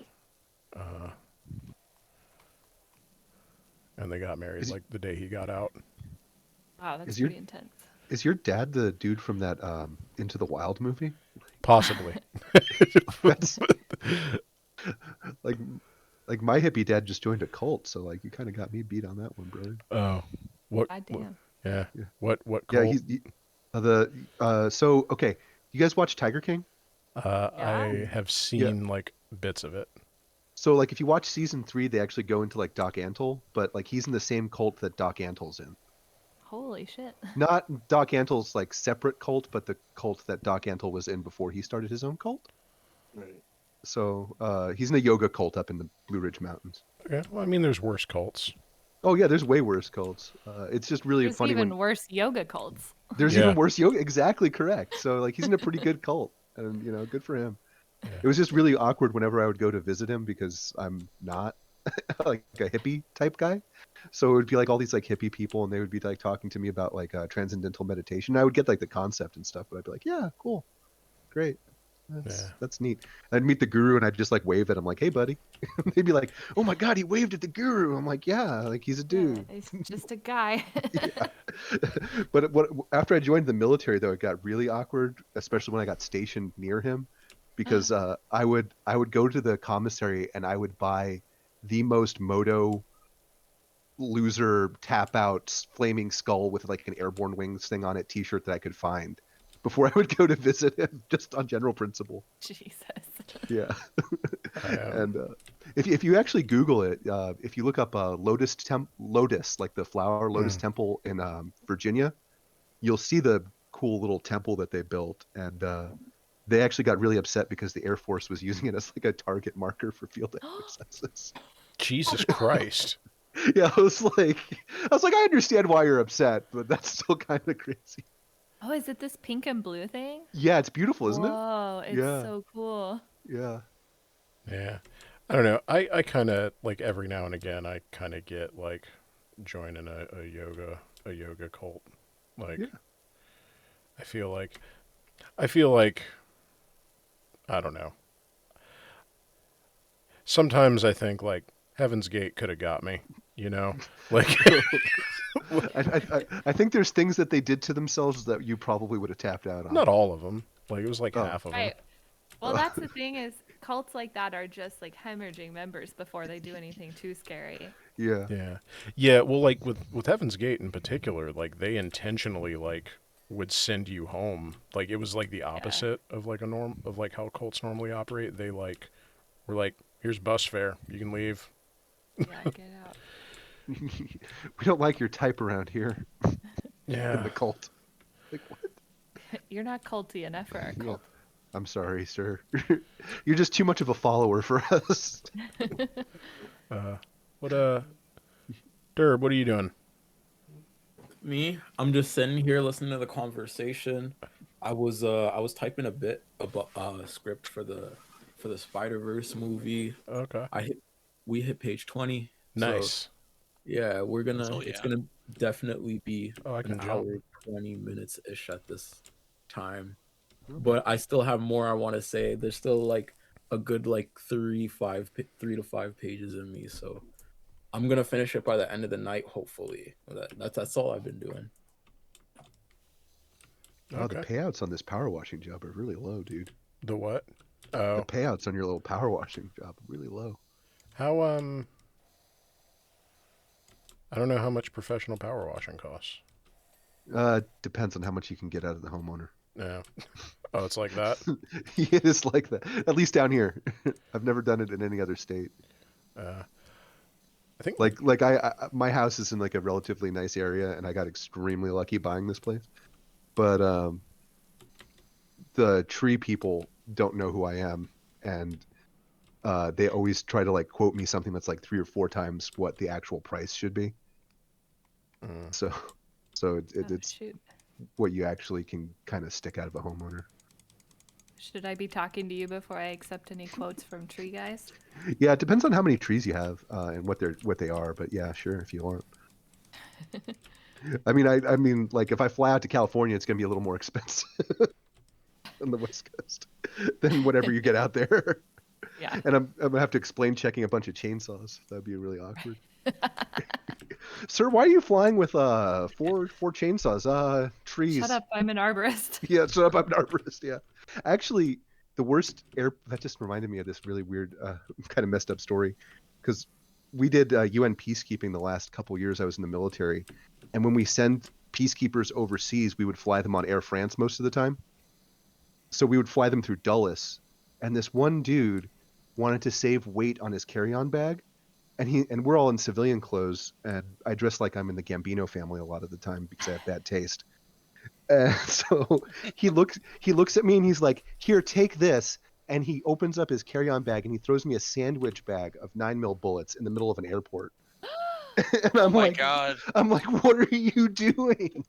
And they got married like the day he got out. Wow, that's pretty intense. Is your dad the dude from that Into the Wild movie? Possibly. That's like my hippie dad just joined a cult, so like you kind of got me beat on that one, brother. Oh, what? God damn. Yeah. What cult? Yeah, so okay, you guys watch Tiger King? I have seen like bits of it. So like if you watch season 3, they actually go into like Doc Antle, but like he's in the same cult that Doc Antle's in. Holy shit. Not Doc Antle's like separate cult, but the cult that Doc Antle was in before he started his own cult. Right. So he's in a yoga cult up in the Blue Ridge Mountains. Okay. Well, I mean, there's worse cults. Oh yeah, there's way worse cults. It's just really There's funny even worse yoga cults. There's even worse yoga. Exactly correct. So like he's in a pretty good cult, and you know, good for him. Yeah. It was just really awkward whenever I would go to visit him because I'm not like a hippie type guy. So it would be like all these like hippie people, and they would be like talking to me about like transcendental meditation. I would get like the concept and stuff, but I'd be like, yeah, cool, great. That's neat. I'd meet the guru and I'd just like wave at him like, hey buddy. They'd be like, oh my god, he waved at the guru. I'm like, yeah, like he's a dude. Yeah, he's just a guy. But after I joined the military though, it got really awkward, especially when I got stationed near him, because I would go to the commissary and I would buy the most moto loser tap out flaming skull with like an airborne wings thing on it t-shirt that I could find before I would go to visit him, just on general principle. Jesus. Yeah. And if you actually Google it, if you look up lotus, like the flower lotus temple in Virginia, you'll see the cool little temple that they built. And they actually got really upset because the Air Force was using it as like a target marker for field exercises. Jesus Christ. Yeah, I was like, I understand why you're upset, but that's still kind of crazy. Oh, is it this pink and blue thing? Yeah, it's beautiful, isn't it? Whoa, it's so cool. Yeah. Yeah. I don't know. I kind of like every now and again I kind of get like joining a yoga cult. Like I feel like I don't know. Sometimes I think like Heaven's Gate could have got me, you know? Like I think there's things that they did to themselves that you probably would have tapped out on. Not all of them. Like it was like half of them. Right. Well, that's the thing is cults like that are just like hemorrhaging members before they do anything too scary. Yeah. Yeah. Yeah, well like with Heaven's Gate in particular, like they intentionally like would send you home. Like it was like the opposite of like of like how cults normally operate. They like were like, here's bus fare, you can leave. Yeah, get out. We don't like your type around here. Yeah. In the cult. Like what? You're not culty enough for our cult. I'm sorry, sir. You're just too much of a follower for us. Derb, what are you doing? Me? I'm just sitting here listening to the conversation. I was typing a bit about script for the Spider-Verse movie. Okay. We hit page 20. Nice. So, yeah, it's gonna definitely be an hour 20 minutes ish at this time. But I still have more I want to say. There's still like a good like 3 to 5 pages in me, so I'm gonna finish it by the end of the night, hopefully. That's all I've been doing. Oh, the payouts on this power washing job are really low, dude. The what? Oh, payouts on your little power washing job are really low. how I don't know how much professional power washing costs. Depends on how much you can get out of the homeowner. Yeah. Oh, it's like that. It is like that, at least down here. I've never done it in any other state. I think Like my house is in like a relatively nice area, and I got extremely lucky buying this place. But the tree people don't know who I am, and they always try to like quote me something that's like 3 or 4 times what the actual price should be. So it's Shoot. what you actually can kind of stick out of a homeowner. Should I be talking to you before I accept any quotes from tree guys? Yeah, it depends on how many trees you have and what they are. But yeah, sure, if you want. I mean, like if I fly out to California, it's gonna be a little more expensive on the West Coast than whatever you get out there. Yeah. And I'm gonna have to explain checking a bunch of chainsaws. That'd be really awkward. Sir, why are you flying with four chainsaws? Trees. Shut up, I'm an arborist. Yeah, shut up, I'm an arborist. Yeah. Actually, the worst that just reminded me of this really weird, kind of messed up story, because we did UN peacekeeping the last couple years I was in the military, and when we send peacekeepers overseas, we would fly them on Air France most of the time. So we would fly them through Dulles, and this one dude wanted to save weight on his carry-on bag, and we're all in civilian clothes, and I dress like I'm in the Gambino family a lot of the time because I have bad taste. And so he looks at me and he's like, "Here, take this." And he opens up his carry-on bag and he throws me a sandwich bag of 9mm bullets in the middle of an airport. And Oh my god. I'm like, "What are you doing?"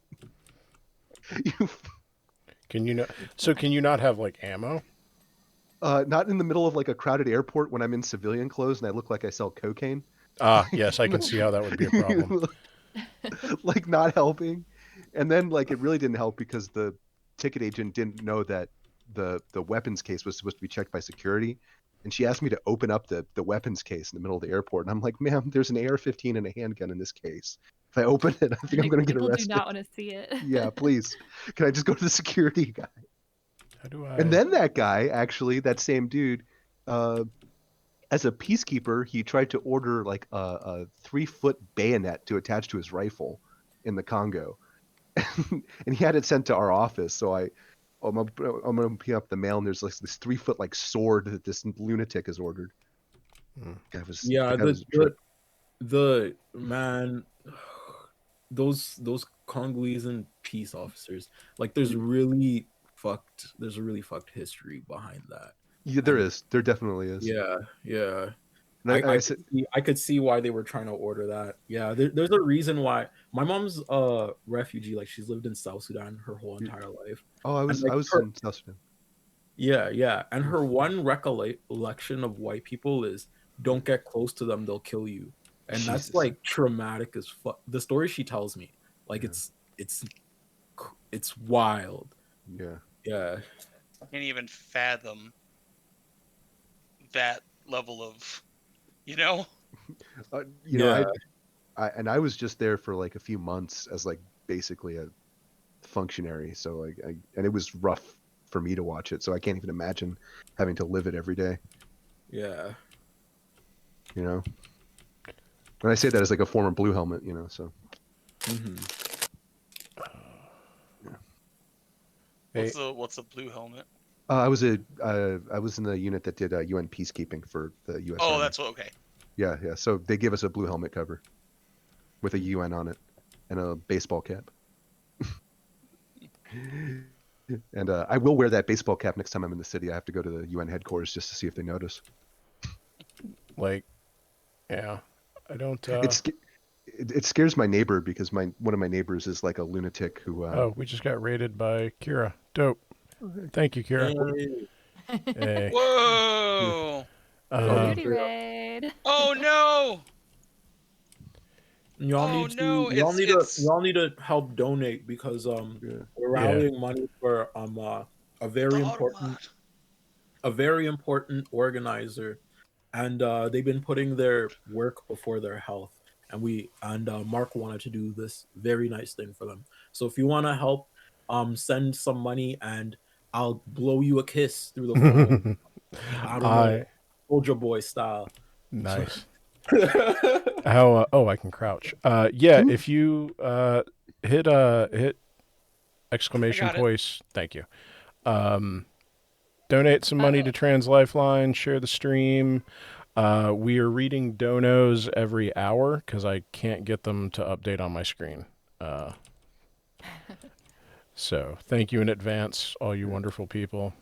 Can you not have like ammo? Not in the middle of like a crowded airport when I'm in civilian clothes and I look like I sell cocaine. Yes, I can see how that would be a problem. Like not helping. And then like it really didn't help because the ticket agent didn't know that the weapons case was supposed to be checked by security. And she asked me to open up the weapons case in the middle of the airport. And I'm like, "Ma'am, there's an AR-15 and a handgun in this case. If I open it, I think I'm going to get arrested." People do not want to see it. Yeah, please. Can I just go to the security guy? How do I? And then that guy, actually, that same dude, as a peacekeeper, he tried to order like a 3-foot bayonet to attach to his rifle in the Congo. And he had it sent to our office. So I'm gonna pick up the mail, and there's like this 3-foot like sword that this lunatic has ordered. The man, those Congolese and peace officers, like there's a really fucked history behind that. Yeah, there definitely is. Yeah. And I could see why they were trying to order that. Yeah, there's a reason why. My mom's a refugee. Like she's lived in South Sudan her whole entire life. Oh, I was in South Sudan. Yeah. And her one recollection of white people is don't get close to them, they'll kill you. And Jesus. That's like traumatic as fuck. The story she tells me, like it's wild. Yeah. I can't even fathom that level of, I was just there for like a few months as like basically a functionary, so like and it was rough for me to watch it, so I can't even imagine having to live it every day. Yeah. And I say that as like a former blue helmet, so. Mm-hmm. Yeah. What's a blue helmet? I was in the unit that did UN peacekeeping for the U.S. Oh, Army. that's okay. Yeah. So they give us a blue helmet cover with a UN on it and a baseball cap. And I will wear that baseball cap next time I'm in the city. I have to go to the UN headquarters just to see if they notice. Like, yeah, I don't. It scares my neighbor because one of my neighbors is like a lunatic who. Oh, we just got raided by Kira. Dope. Thank you, Kira. Hey. Whoa! Beauty raid. Oh no! Y'all need to help donate because we're rallying money for a very important organizer, and they've been putting their work before their health, and Mark wanted to do this very nice thing for them. So if you want to help, send some money and I'll blow you a kiss through the phone. I don't know. Soldier Boy style. Nice. How? I can crouch. Yeah. If you hit exclamation point. Thank you. Donate some money to Trans Lifeline. Share the stream. We are reading donos every hour because I can't get them to update on my screen. So thank you in advance, all you wonderful people.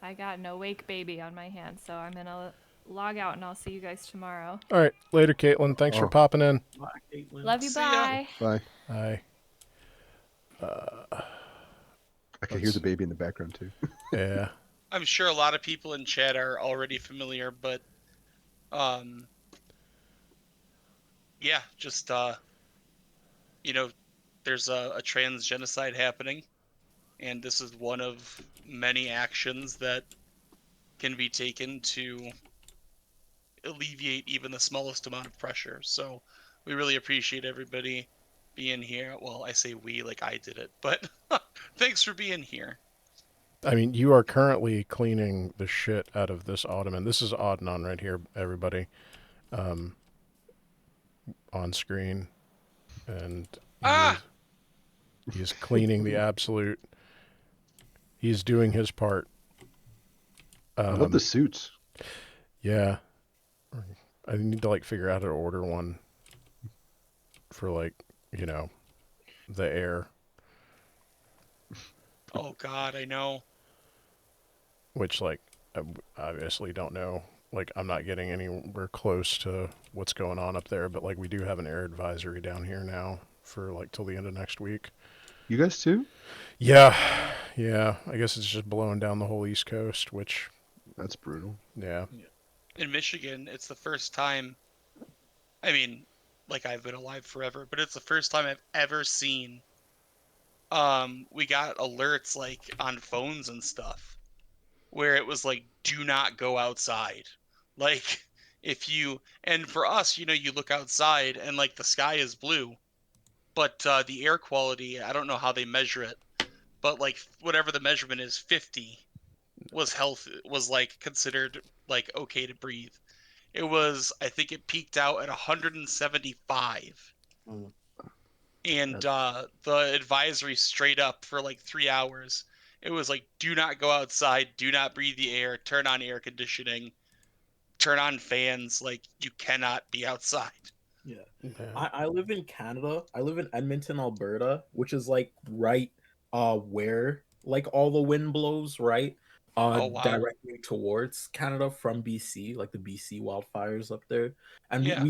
I got an awake baby on my hands, so I'm gonna log out and I'll see you guys tomorrow. All right, later, Caitlin. Thanks for popping in. Bye, Caitlin. Love you. Bye. Bye. Bye. I can hear the baby in the background too. Yeah. I'm sure a lot of people in chat are already familiar, but yeah, just there's a trans genocide happening, and this is one of many actions that can be taken to alleviate even the smallest amount of pressure. So we really appreciate everybody being here. Well, I say we like I did it, but thanks for being here. I mean, you are currently cleaning the shit out of this ottoman. This is Adnan right here, everybody. On screen. And he's cleaning the absolute... He's doing his part. I love the suits. Yeah. I need to, figure out how to order one for, the air. Oh, God, I know. Which, I obviously don't know. I'm not getting anywhere close to what's going on up there, but, we do have an air advisory down here now for, till the end of next week. You guys too? Yeah. Yeah. I guess it's just blowing down the whole East Coast, which... That's brutal. Yeah. In Michigan, it's the first time... I mean, I've been alive forever, but it's the first time I've ever seen... we got alerts, on phones and stuff, where it was do not go outside. If you... And for us, you look outside and, the sky is blue, but the air quality, I don't know how they measure it, but, whatever the measurement is, 50 was considered, okay to breathe. It was, I think it peaked out at 175. And the advisory straight up for 3 hours, it was do not go outside, do not breathe the air, turn on air conditioning, turn on fans, you cannot be outside. Yeah. I live in Canada. I live in Edmonton, Alberta, which is right where all the wind blows, right? Oh, wow. Directly towards Canada from BC, the BC wildfires up there. And Yeah.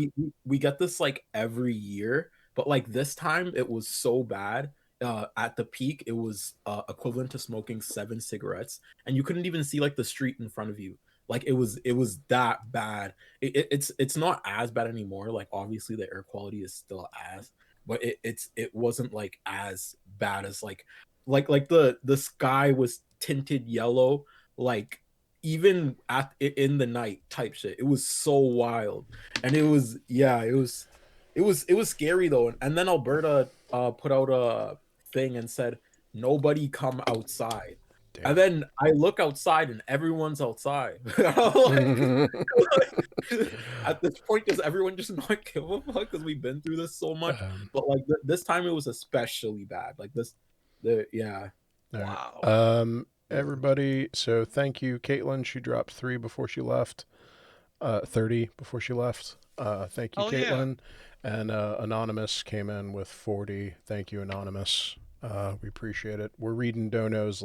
we get this every year, but this time it was so bad. At the peak, it was equivalent to smoking 7 cigarettes, and you couldn't even see the street in front of you. It was that bad. It's not as bad anymore. Obviously the air quality is still ass, but it wasn't as bad as the sky was tinted yellow, even in the night type shit. It was so wild, and it was scary though. And then Alberta put out a thing and said nobody come outside. Damn. And then I look outside and everyone's outside. At this point, does everyone just not give a fuck because we've been through this so much? But this time it was especially bad. Yeah. Wow. Everybody, so thank you, Caitlin. She dropped 3 before she left. 30 before she left. Thank you, Caitlin. Yeah. And Anonymous came in with 40. Thank you, Anonymous. We appreciate it. We're reading donos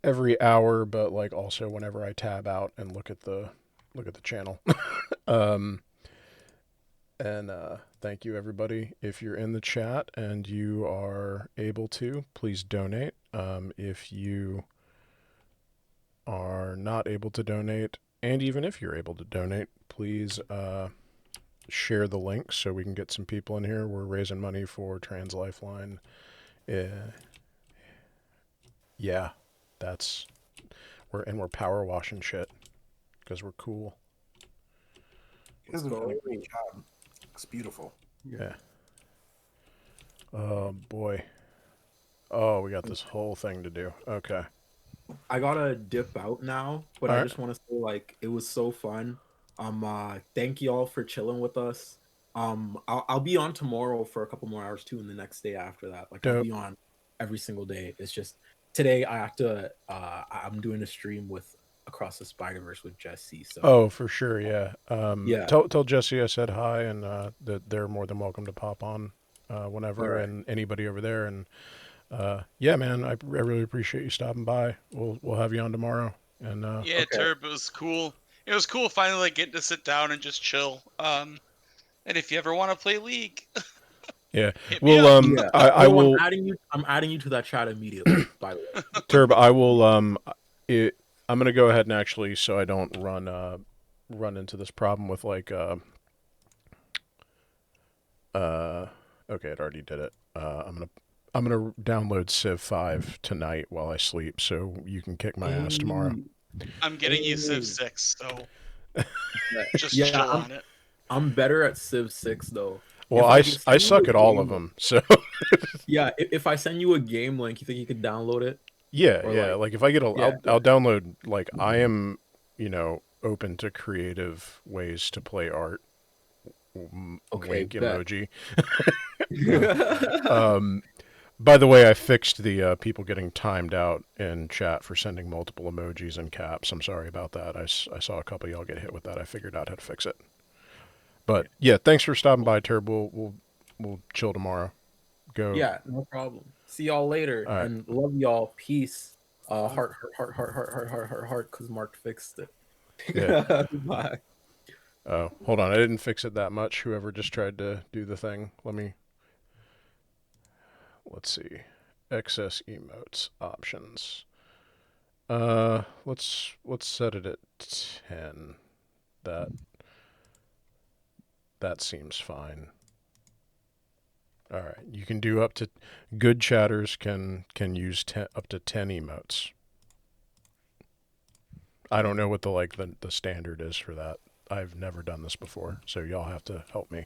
every hour, but also whenever I tab out and look at the channel. And thank you, everybody. If you're in the chat and you are able to, please donate. If you are not able to donate, and even if you're able to donate, please share the link so we can get some people in here. We're raising money for Trans Lifeline. Yeah, we're power washing shit because we're cool. You guys have done a great job. It's beautiful. Yeah. Oh boy. Oh, we got this whole thing to do. Okay. I gotta dip out now, but All I right. just want to say like it was so fun. Thank you all for chilling with us. I'll be on tomorrow for a couple more hours too, and the next day after that. Like I'll Dope. be on every single day. It's just today I have to. I'm doing a stream with Across the Spider Verse with Jesse. So Oh, for sure, yeah. yeah. Tell Jesse I said hi, and that they're more than welcome to pop on All whenever, right. and anybody over there. And yeah, man, I really appreciate you stopping by. We'll have you on tomorrow. And Yeah, Okay. Turb, it was cool. It was cool finally like getting to sit down and just chill. And if you ever want to play League, yeah, hit me well, up. Yeah. I Yo, will, I'm adding you to that chat immediately. By the way. Turb, I will, I'm gonna go ahead and actually, so I don't run into this problem with like, okay, it already did it. I'm gonna download Civ 5 tonight while I sleep, so you can kick my ass tomorrow. I'm getting you Civ Hey. 6, so just Yeah, chill on it. I'm better at Civ 6 though. Well, If I I send you suck a at all of game, them, so yeah, if I send you a game link, you think you could download it? yeah, Or yeah. like, Like if I get a, yeah, I'll download. Like I am, open to creative ways to play art. okay, Wink bet. emoji. By the way, I fixed the people getting timed out in chat for sending multiple emojis and caps. I'm sorry about that. I saw a couple of y'all get hit with that. I figured out how to fix it. But yeah, thanks for stopping by, Turb. We'll chill tomorrow. Go. Yeah, no problem. See y'all later, All right. and love y'all. Peace. Heart, because Mark fixed it. Yeah. Bye. Hold on. I didn't fix it that much. Whoever just tried to do the thing. Let's see. Excess emotes options. Let's set it at 10. That seems fine. All right. You can do up to good chatters can use up to 10 emotes. I don't know what the standard is for that. I've never done this before, so y'all have to help me.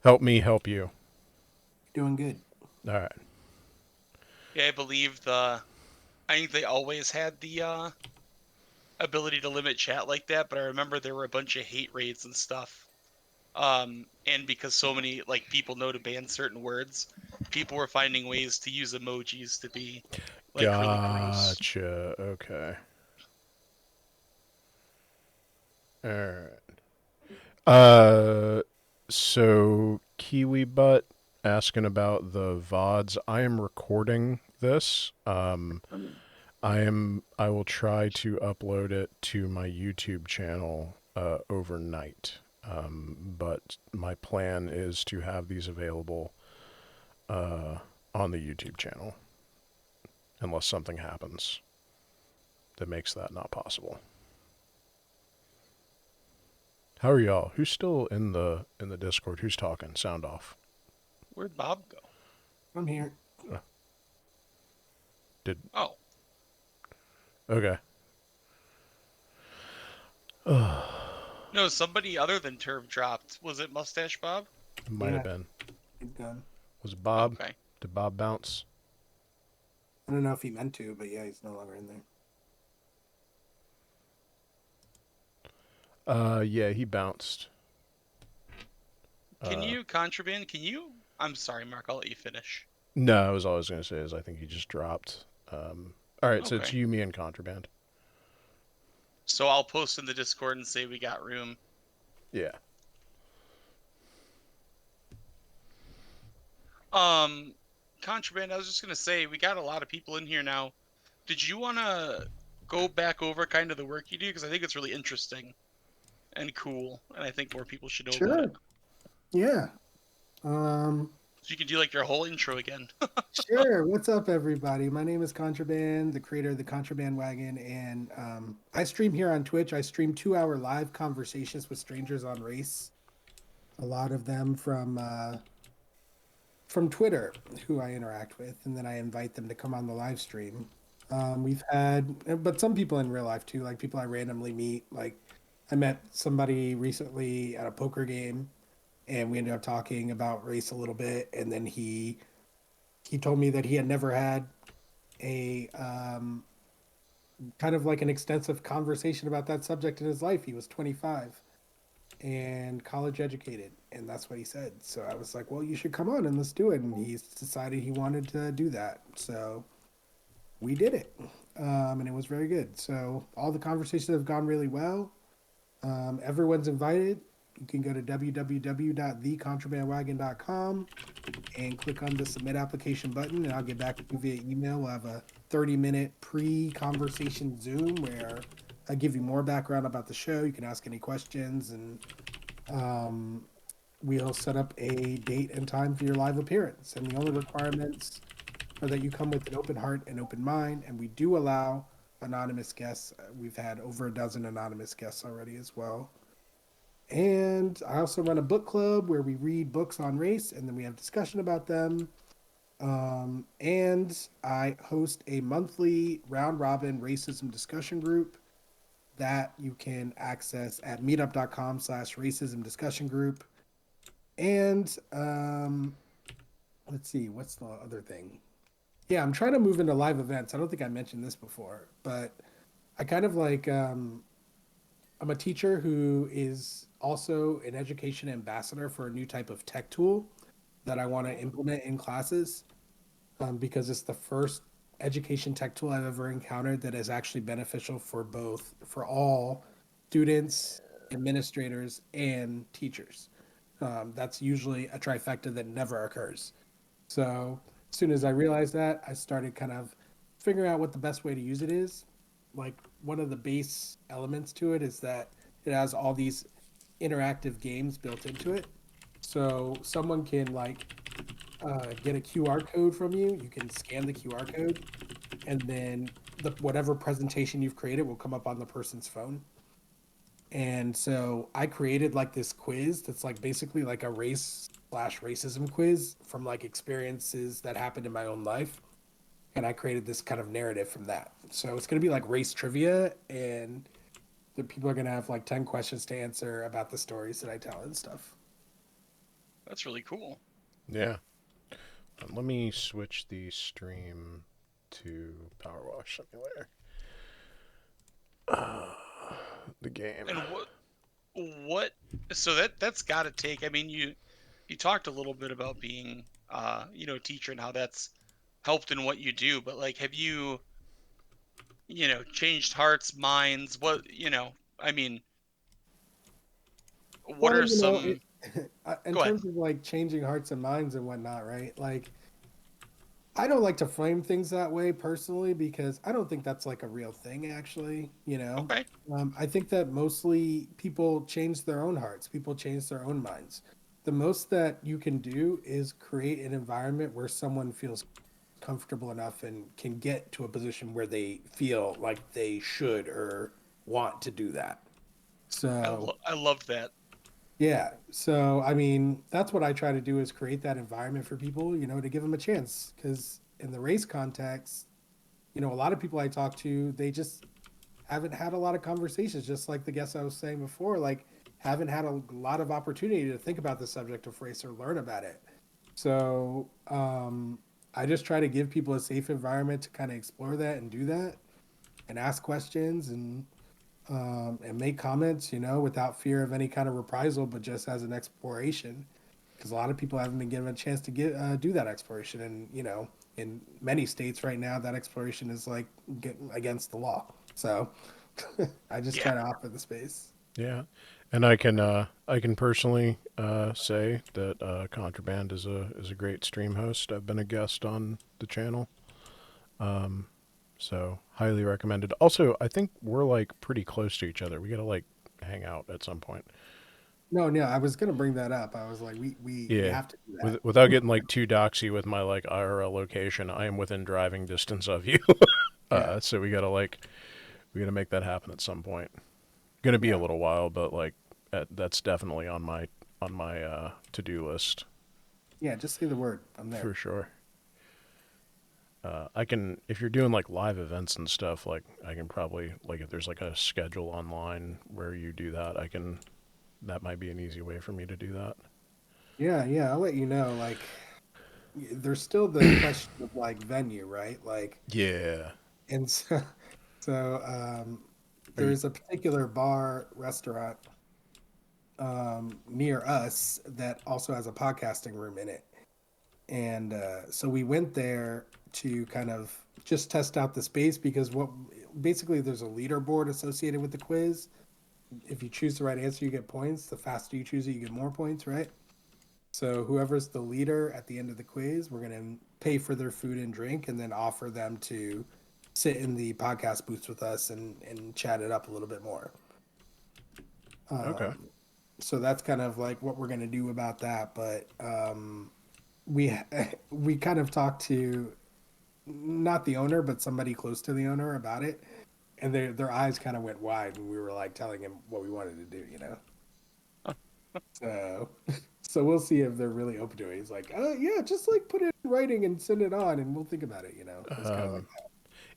Help me help you. Doing good. All right. Yeah, I think they always had the ability to limit chat like that, but I remember there were a bunch of hate raids and stuff. And because so many people know to ban certain words, people were finding ways to use emojis to be really gross. Gotcha. Okay. All right. So Kiwi Butt asking about the VODs. I am recording this. I will try to upload it to my YouTube channel overnight. But my plan is to have these available on the YouTube channel, unless something happens that makes that not possible. How are y'all? Who's still in the Discord? Who's talking? Sound off. Where'd Bob go? I'm here. Oh. Okay. No, somebody other than Turb dropped. Was it Mustache Bob? It might have been. Keep going. Was it Bob? Okay. Did Bob bounce? I don't know if he meant to, but yeah, he's no longer in there. Yeah, he bounced. Can you, Contraband, I'm sorry, Mark, I'll let you finish. No, I was always going to say is I think he just dropped. All right, so it's Okay. you, me, and Contraband. So I'll post in the Discord and say we got room. Yeah. Contraband, I was just gonna say we got a lot of people in here now. Did you want to go back over kind of the work you do? Because I think it's really interesting and cool, and I think more people should know about it. Yeah. So you can do your whole intro again. Sure. What's up, everybody? My name is Contraband, the creator of the Contraband Wagon, and I stream here on Twitch. I stream 2-hour live conversations with strangers on race. A lot of them from Twitter, who I interact with, and then I invite them to come on the live stream. We've had, but some people in real life too, like people I randomly meet. Like I met somebody recently at a poker game, and we ended up talking about race a little bit, and then he told me that he had never had a kind of like an extensive conversation about that subject in his life. He was 25 and college educated, and that's what he said. So I was like, well, you should come on and let's do it. And he decided he wanted to do that. So we did it. And it was very good. So all the conversations have gone really well. Everyone's invited. You can go to www.thecontrabandwagon.com and click on the submit application button, and I'll get back with you via email. We'll have a 30-minute pre-conversation Zoom where I give you more background about the show. You can ask any questions, and we'll set up a date and time for your live appearance. And the only requirements are that you come with an open heart and open mind, and we do allow anonymous guests. We've had over a dozen anonymous guests already as well. And I also run a book club where we read books on race and then we have discussion about them. And I host a monthly round robin racism discussion group that you can access at meetup.com/racism discussion group. And let's see, what's the other thing? Yeah, I'm trying to move into live events. I don't think I mentioned this before, but I kind of like, I'm a teacher who is also an education ambassador for a new type of tech tool that I want to implement in classes, because it's the first education tech tool I've ever encountered that is actually beneficial for all students, administrators, and teachers. That's usually a trifecta that never occurs. So as soon as I realized that, I started kind of figuring out what the best way to use it is. Like, one of the base elements to it is that it has all these interactive games built into it. So someone can get a QR code from you. You can scan the QR code, and then whatever presentation you've created will come up on the person's phone. And so I created like this quiz that's like basically like a race/racism quiz from like experiences that happened in my own life. And I created this kind of narrative from that. So it's going to be like race trivia, and the people are going to have like 10 questions to answer about the stories that I tell and stuff. That's really cool. Yeah. Let me switch the stream to Power Wash Simulator. The game. And what? So that's got to take. I mean, you talked a little bit about being, a teacher and how that's helped in what you do. But like, have you, changed hearts, minds? What I mean, what are some? In Go ahead. terms of like changing hearts and minds and whatnot, right? Like, I don't like to frame things that way personally because I don't think that's like a real thing, actually. Okay. I think that mostly people change their own hearts, people change their own minds. The most that you can do is create an environment where someone feels comfortable enough and can get to a position where they feel like they should or want to do that. So I love that. yeah. So, I mean, that's what I try to do is create that environment for people, to give them a chance. Because in the race context, a lot of people I talk to, they just haven't had a lot of conversations, just like the guest I was saying before, like haven't had a lot of opportunity to think about the subject of race or learn about it. So, I just try to give people a safe environment to kind of explore that and do that and ask questions and make comments, without fear of any kind of reprisal, but just as an exploration. Because a lot of people haven't been given a chance to do that exploration, and in many states right now, that exploration is like against the law. So I just try to offer the space. Yeah, and I can personally say that Contraband is a great stream host. I've been a guest on the channel. So highly recommended. Also, I think we're like pretty close to each other. We gotta like hang out at some point. No, I was gonna bring that up. I was like, we have to do that. Without getting like too doxy with my like IRL location, I am within driving distance of you. So we gotta make that happen at some point. Gonna be a little while, but like that's definitely on my to-do list. Yeah, just say the word. I'm there for sure. I can, if you're doing like live events and stuff, like I can probably, like if there's like a schedule online where you do that, that might be an easy way for me to do that. Yeah, I'll let you know. Like, there's still the question of like venue, right? Like, yeah. And so So there's a particular bar restaurant near us that also has a podcasting room in it. And so we went there to kind of just test out the space because basically there's a leaderboard associated with the quiz. If you choose the right answer, you get points. The faster you choose it, you get more points, right? So whoever's the leader at the end of the quiz, we're going to pay for their food and drink and then offer them to sit in the podcast booths with us and chat it up a little bit more. Okay. So that's kind of like what we're going to do about that. But we kind of talked to not the owner, but somebody close to the owner about it. And their eyes kind of went wide when we were like telling him what we wanted to do, you know? So we'll see if they're really open to it. He's like, yeah, just like put it in writing and send it on and we'll think about it, you know? It's kind of like that.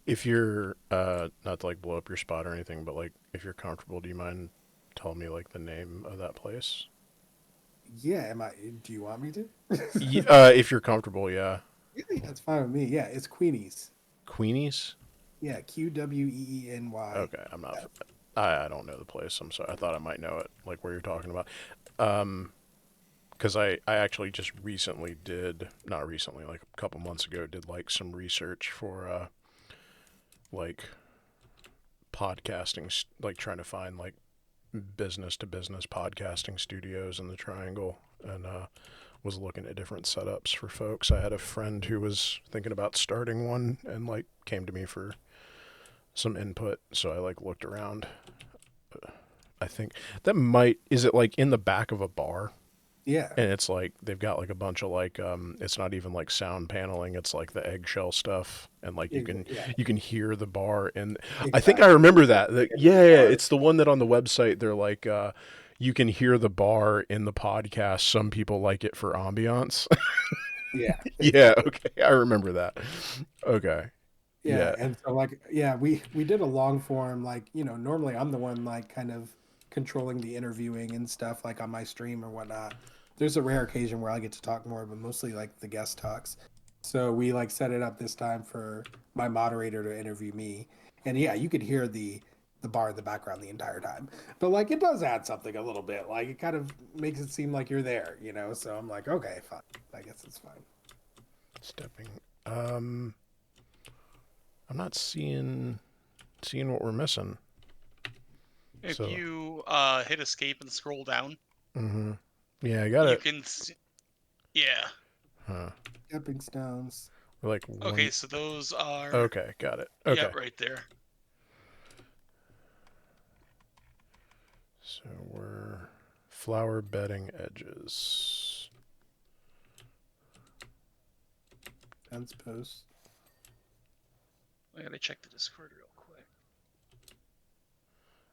If you're, not to like blow up your spot or anything, but like if you're comfortable, do you mind telling me like the name of that place? Yeah, do you want me to? If you're comfortable, yeah. Yeah, that's fine with me. Yeah, it's Queenie's. Queenie's? Yeah, Queeny. Okay, I'm not. I don't know the place. I'm sorry. I thought I might know it, like where you're talking about. Because I actually just recently not recently, like a couple months ago, did like some research for like podcasting, like trying to find like business to business podcasting studios in the Triangle, and was looking at different setups for folks. I had a friend who was thinking about starting one and like came to me for some input, so I like looked around. I think is it like in the back of a bar? Yeah. And it's like they've got like a bunch of like it's not even like sound paneling, it's like the eggshell stuff, and like you can hear the bar. And exactly. I think I remember that it's the one that on the website they're like you can hear the bar in the podcast. Some people like it for ambiance. Yeah. Yeah, okay, I remember that. Okay. Yeah, and so like we did a long form, like, you know, normally I'm the one like kind of controlling the interviewing and stuff like on my stream or whatnot. There's a rare occasion where I get to talk more, but mostly like the guest talks. So we like set it up this time for my moderator to interview me. And yeah, you could hear the bar in the background the entire time. But like it does add something a little bit. Like it kind of makes it seem like you're there, you know? So I'm like, okay, fine. I guess it's fine. Stepping. I'm not seeing what we're missing. If you hit escape and scroll down. Mm-hmm. Yeah, I got it. You can yeah. Huh. Stepping stones. Like okay, so those are okay, got it. Okay. Yeah, right there. So we're flower bedding edges. Fence post. I gotta check the Discord real quick.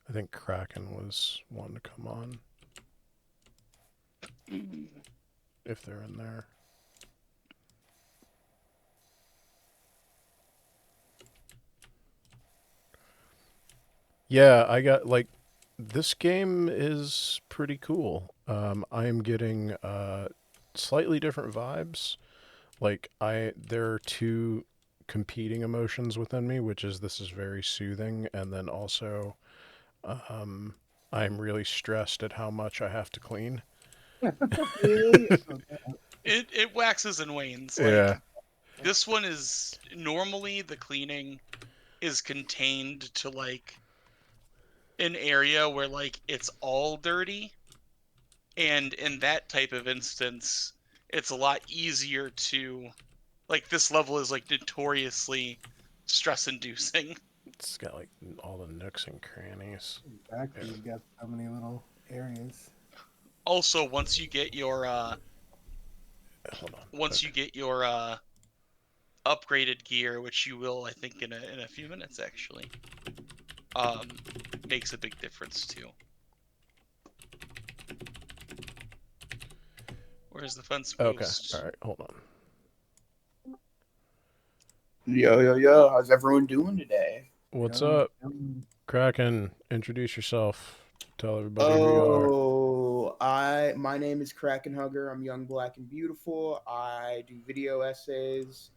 I think Kraken was one to come on. If they're in there. Yeah, I got like this game is pretty cool. I am getting slightly different vibes. Like there are two competing emotions within me, which is this is very soothing, and then also I'm really stressed at how much I have to clean. It waxes and wanes. Like, yeah. This one is normally the cleaning is contained to like an area where like it's all dirty, and in that type of instance it's a lot easier to like this level is like notoriously stress inducing. It's got like all the nooks and crannies. Exactly. You've got so many little areas. Also, once you get your upgraded gear, which you will, I think, in a few minutes actually, makes a big difference too. Where's the fence post? Okay, all right, hold on. Yo, how's everyone doing today? What's up? Kraken, introduce yourself. Tell everybody who you are. My name is Kraken Hugger. I'm young, black, and beautiful. I do video essays.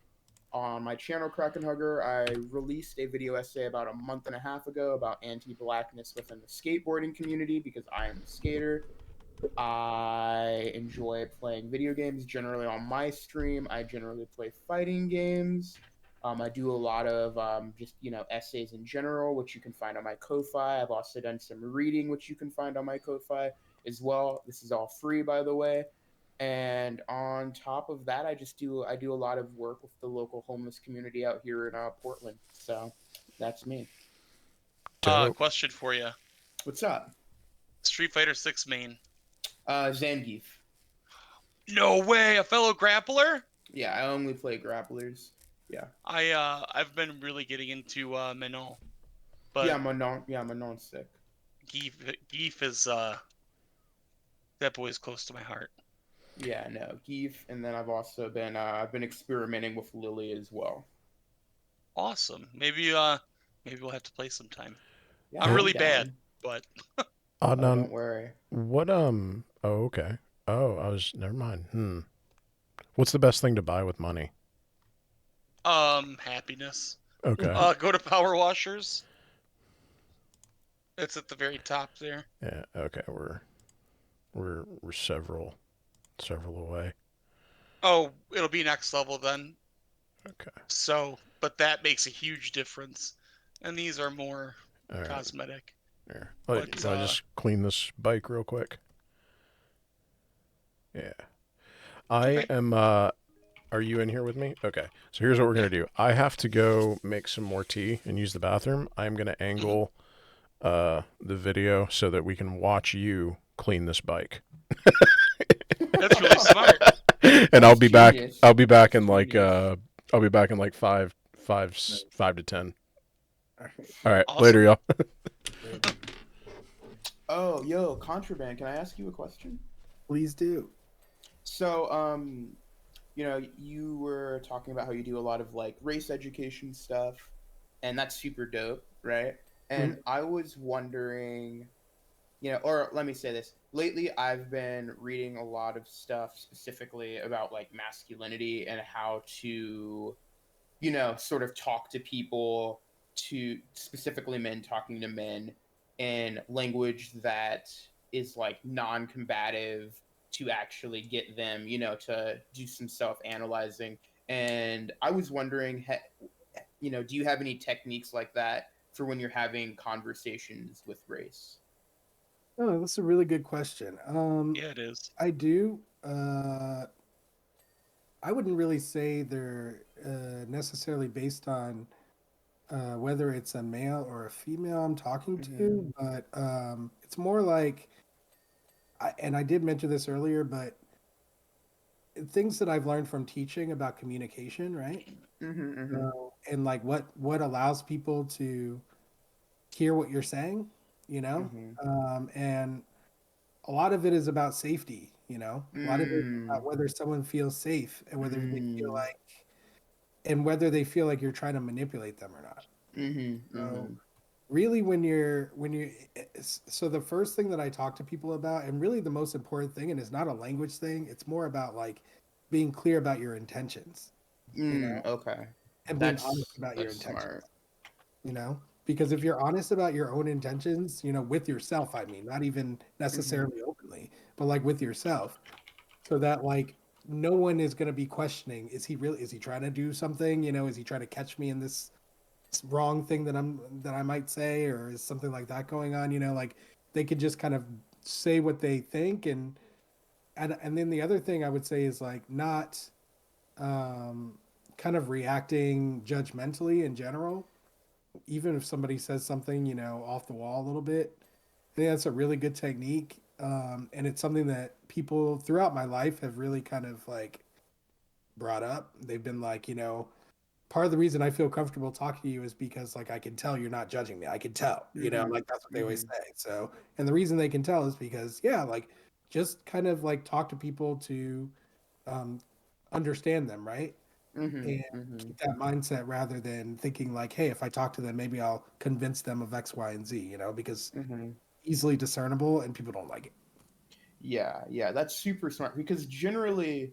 on my channel Krakenhugger, I released a video essay about a month and a half ago about anti-blackness within the skateboarding community because I am a skater. I enjoy playing video games generally on my stream. I generally play fighting games. I do a lot of just essays in general, which you can find on my Ko-fi. I've also done some reading, which you can find on my Ko-fi as well. This is all free, by the way. And on top of that, I do a lot of work with the local homeless community out here in Portland. So that's me. Question for you. What's up? Street Fighter 6 main. Zangief. No way, a fellow grappler? Yeah, I only play grapplers. Yeah. I've been really getting into Manon. But yeah, Manon's sick. Geef is that boy's close to my heart. Yeah, no, Geef, and then I've also been I've been experimenting with Lily as well. Awesome. Maybe we'll have to play sometime. Yeah, I'm really bad, but don't worry. What Oh, okay. Oh, never mind. What's the best thing to buy with money? Happiness. Okay. Go to Power Washers. It's at the very top there. Yeah, okay. We're several away. Oh, it'll be next level then. Okay. So, but that makes a huge difference. And these are more cosmetic. Here. Let me just clean this bike real quick. Yeah. I am are you in here with me? Okay. So here's what we're going to do. I have to go make some more tea and use the bathroom. I'm going to angle the video so that we can watch you clean this bike. That's really smart. And I'll be back in like 5 to 10. All right, awesome. Later, y'all. Oh, yo, Contraband, can I ask you a question? Please do. So, you were talking about how you do a lot of like race education stuff, and that's super dope, right? And I was wondering, or let me say this. Lately, I've been reading a lot of stuff specifically about like masculinity and how to, sort of talk to people, to specifically men talking to men in language that is like non-combative to actually get them, to do some self-analyzing. And I was wondering, do you have any techniques like that for when you're having conversations with race? Oh, that's a really good question. Yeah, it is. I do. I wouldn't really say they're necessarily based on whether it's a male or a female I'm talking to, but it's more like, and I did mention this earlier, but things that I've learned from teaching about communication, right? And like what allows people to hear what you're saying, and a lot of it is about safety, a lot of it is about whether someone feels safe and whether they feel like, and whether they feel like you're trying to manipulate them or not. So really so the first thing that I talk to people about, and really the most important thing, and it's not a language thing, it's more about like being clear about your intentions. Okay. And being honest about your intentions. Because if you're honest about your own intentions, with yourself, I mean, not even necessarily openly, but like with yourself, so that like no one is going to be questioning, is he trying to do something? Is he trying to catch me in this wrong thing that I might say, or is something like that going on? Like they could just kind of say what they think, and then the other thing I would say is like not kind of reacting judgmentally in general, even if somebody says something off the wall a little bit. I think that's a really good technique, and it's something that people throughout my life have really kind of like brought up. They've been like, part of the reason I feel comfortable talking to you is because like I can tell you're not judging me. I can tell, like that's what they always say. So, and the reason they can tell is because like just kind of like talk to people to understand them, right? And keep that mindset rather than thinking like, hey, if I talk to them, maybe I'll convince them of X, Y, and Z, because easily discernible and people don't like it. Yeah, that's super smart, because generally,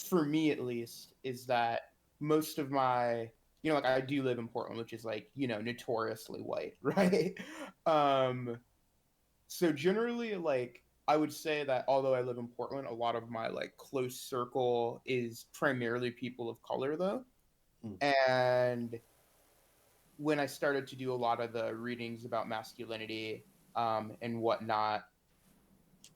for me at least, is that most of my, like I do live in Portland, which is like, notoriously white, right? So generally, like, I would say that although I live in Portland, a lot of my like close circle is primarily people of color, though. And when I started to do a lot of the readings about masculinity and whatnot,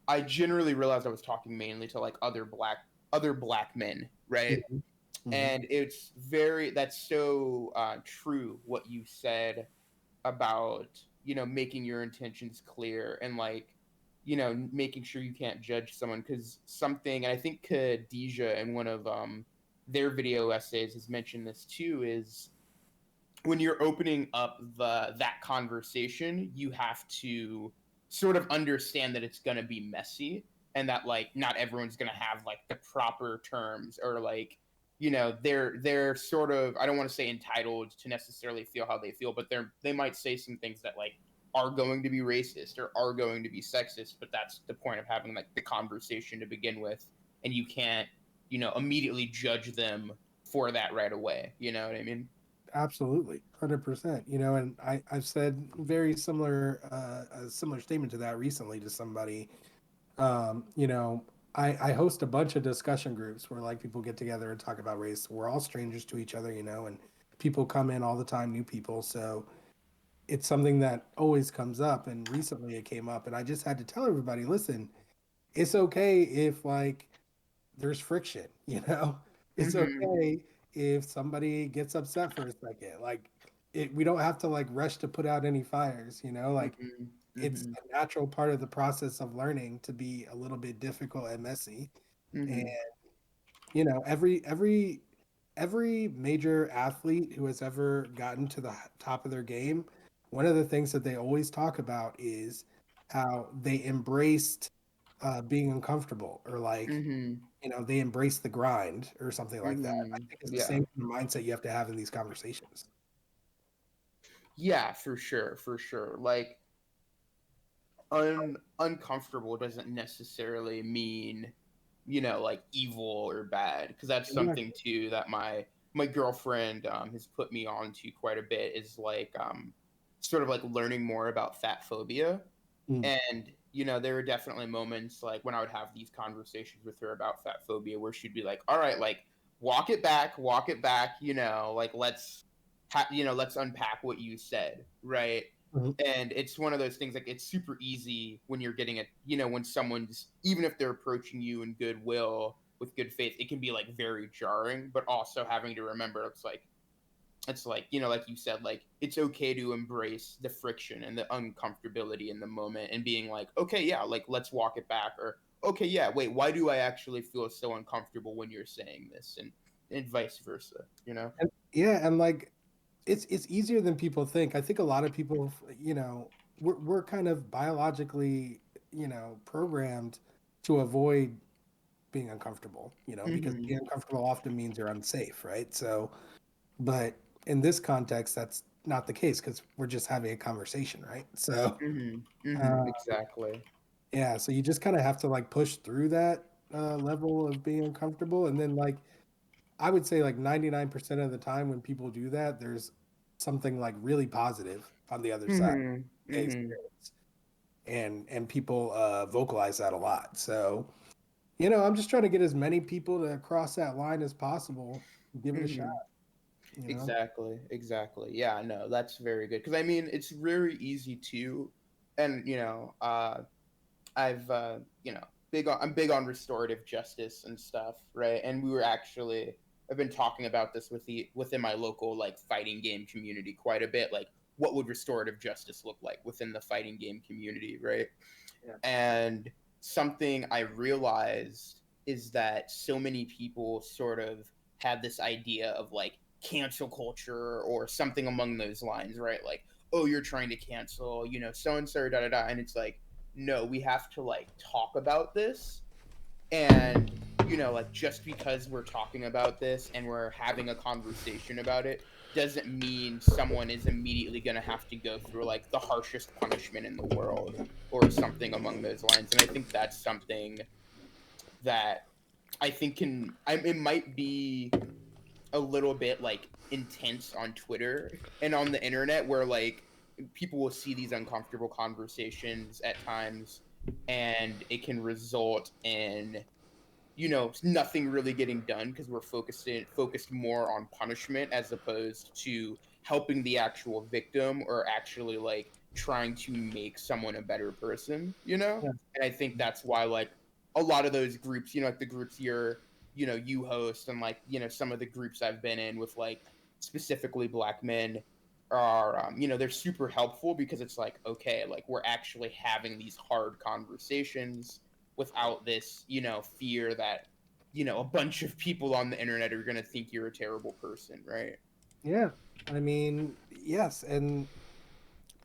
I generally realized I was talking mainly to like other black men, right? And that's so true what you said about, making your intentions clear and like, making sure you can't judge someone, because something, and I think Khadijah in one of their video essays has mentioned this too, is when you're opening up that conversation, you have to sort of understand that it's going to be messy, and that like not everyone's going to have like the proper terms, or like, they're sort of, I don't want to say entitled to necessarily feel how they feel, but they might say some things that like are going to be racist or are going to be sexist, but that's the point of having like the conversation to begin with, and you can't, immediately judge them for that right away. You know what I mean? Absolutely, 100%. And I've said very similar, a similar statement to that recently to somebody. I host a bunch of discussion groups where like people get together and talk about race. We're all strangers to each other, and people come in all the time, new people. So it's something that always comes up. And recently it came up, and I just had to tell everybody, listen, it's okay if like there's friction, it's okay if somebody gets upset for a second. Like we don't have to like rush to put out any fires, like it's a natural part of the process of learning to be a little bit difficult and messy. And every major athlete who has ever gotten to the top of their game, one of the things that they always talk about is how they embraced being uncomfortable, or like they embrace the grind or something like that. I think it's the Yeah. same mindset you have to have in these conversations. Yeah, for sure, for sure. Like uncomfortable doesn't necessarily mean, like evil or bad, because that's something too that my girlfriend has put me on to quite a bit, is like sort of like learning more about fat phobia. And there are definitely moments like when I would have these conversations with her about fat phobia where she'd be like, all right, like walk it back, like let's unpack what you said, right? And it's one of those things, like it's super easy when you're getting it, when someone's, even if they're approaching you in goodwill with good faith, it can be like very jarring, but also having to remember it's like like you said, like it's okay to embrace the friction and the uncomfortability in the moment, and being like, okay, yeah, like let's walk it back, or okay, yeah, wait, why do I actually feel so uncomfortable when you're saying this, and vice versa. And, yeah, and like it's easier than people think. I think a lot of people, we're kind of biologically, programmed to avoid being uncomfortable, because being uncomfortable often means you're unsafe, right? So, but in this context, that's not the case, because we're just having a conversation, right? So, Exactly. yeah, so you just kind of have to like push through that level of being uncomfortable, and then like I would say like 99% of the time when people do that, there's something like really positive on the other side they experience. And people vocalize that a lot. So, I'm just trying to get as many people to cross that line as possible, give it a shot. Exactly. Yeah, no, that's very good, because I mean it's very easy to, and I've I'm big on restorative justice and stuff, right? And I've been talking about this within my local like fighting game community quite a bit, like what would restorative justice look like within the fighting game community, right? Yeah. And something I realized is that so many people sort of have this idea of like cancel culture or something among those lines, right? Like, oh, you're trying to cancel, so and so, da da da, and it's like, no, we have to like talk about this. And like just because we're talking about this and we're having a conversation about it doesn't mean someone is immediately going to have to go through like the harshest punishment in the world or something among those lines. And I think that's something that I think it might be a little bit like intense on Twitter and on the internet, where like people will see these uncomfortable conversations at times, and it can result in nothing really getting done because we're focused more on punishment as opposed to helping the actual victim or actually like trying to make someone a better person. Yeah. And I think that's why like a lot of those groups, like the groups you host, and like some of the groups I've been in with like specifically Black men are they're super helpful because it's like, okay, like we're actually having these hard conversations without this fear that a bunch of people on the internet are going to think you're a terrible person, right? Yeah. I mean, yes, and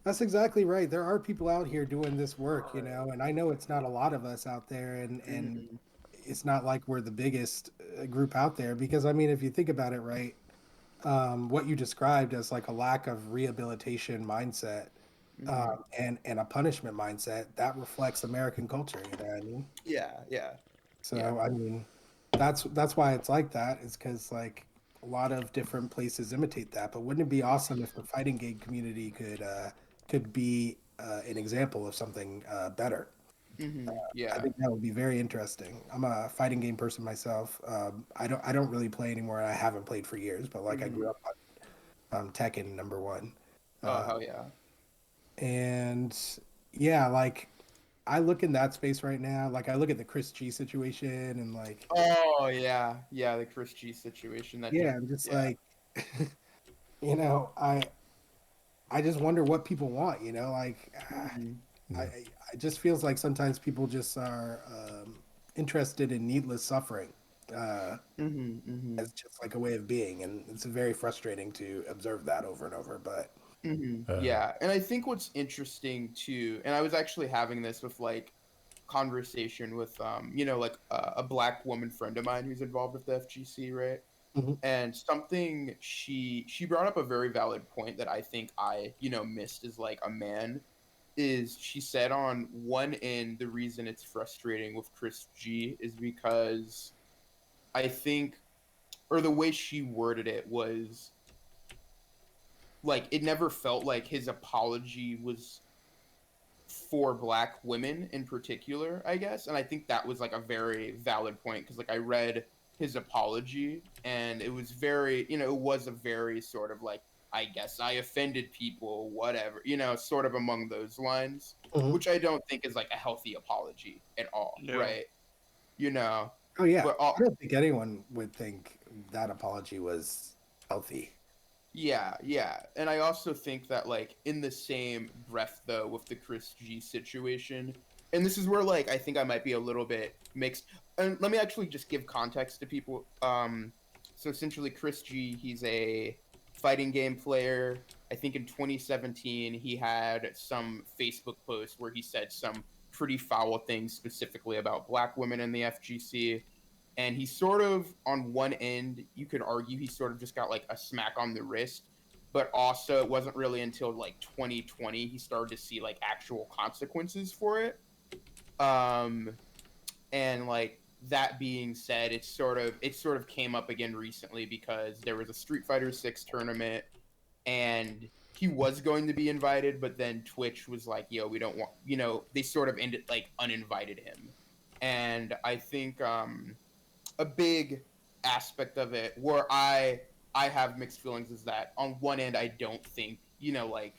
that's exactly right. There are people out here doing this work, and I know it's not a lot of us out there, and Mhm. it's not like we're the biggest group out there because I mean, if you think about it, right, what you described as like a lack of rehabilitation mindset, Mhm. and a punishment mindset that reflects American culture. You know what I mean? Yeah, yeah. Yeah. So I mean, that's why it's like that. Is because like a lot of different places imitate that. But wouldn't it be awesome if the fighting game community could be an example of something better? I Yeah. think that would be very interesting. I'm a fighting game person myself. I don't really play anymore. I haven't played for years, but like I grew Mhm. up on Tekken #1. Oh, Uh, hell yeah. and yeah, like I look in that space right now. Like I look at the Chris G situation and like Oh, yeah. Yeah, the Chris G situation that yeah, just I'm just yeah. like I just wonder what people want, like Mhm. it just feels like sometimes people just are interested in needless suffering Mhm. as Mhm. just like a way of being, and it's very frustrating to observe that over and over. But Yeah, and I think what's interesting too, and I was actually having this with like conversation with like a Black woman friend of mine who's involved with the FGC, right? Mhm. And something she brought up a very valid point that I think I missed as like a man, is she said on one end the reason it's frustrating with Chris G is because I think, or the way she worded it was like, it never felt like his apology was for Black women in particular, I guess. And I think that was like a very valid point because like I read his apology, and it was very, it was a very sort of like, I guess I offended people, whatever, sort of among those lines, Mhm. which I don't think is like a healthy apology at all, No. right? You know, Oh yeah, but I don't think anyone would think that apology was healthy. yeah, yeah. And I also think that like in the same breath though with the Chris G situation, and this is where like I think I might be a little bit mixed. And let me actually just give context to people. So essentially Chris G, he's a fighting game player. I think in 2017 he had some Facebook post where he said some pretty foul things specifically about Black women in the FGC, and he sort of, on one end you could argue he sort of just got like a smack on the wrist, but also it wasn't really until like 2020 he started to see like actual consequences for it. um and like that being said, it sort of came up again recently because there was a Street Fighter 6 tournament, and he was going to be invited, but then Twitch was like, yo, we don't want, they sort of ended like uninvited him. And I think a big aspect of it where I have mixed feelings is that on one end I don't think like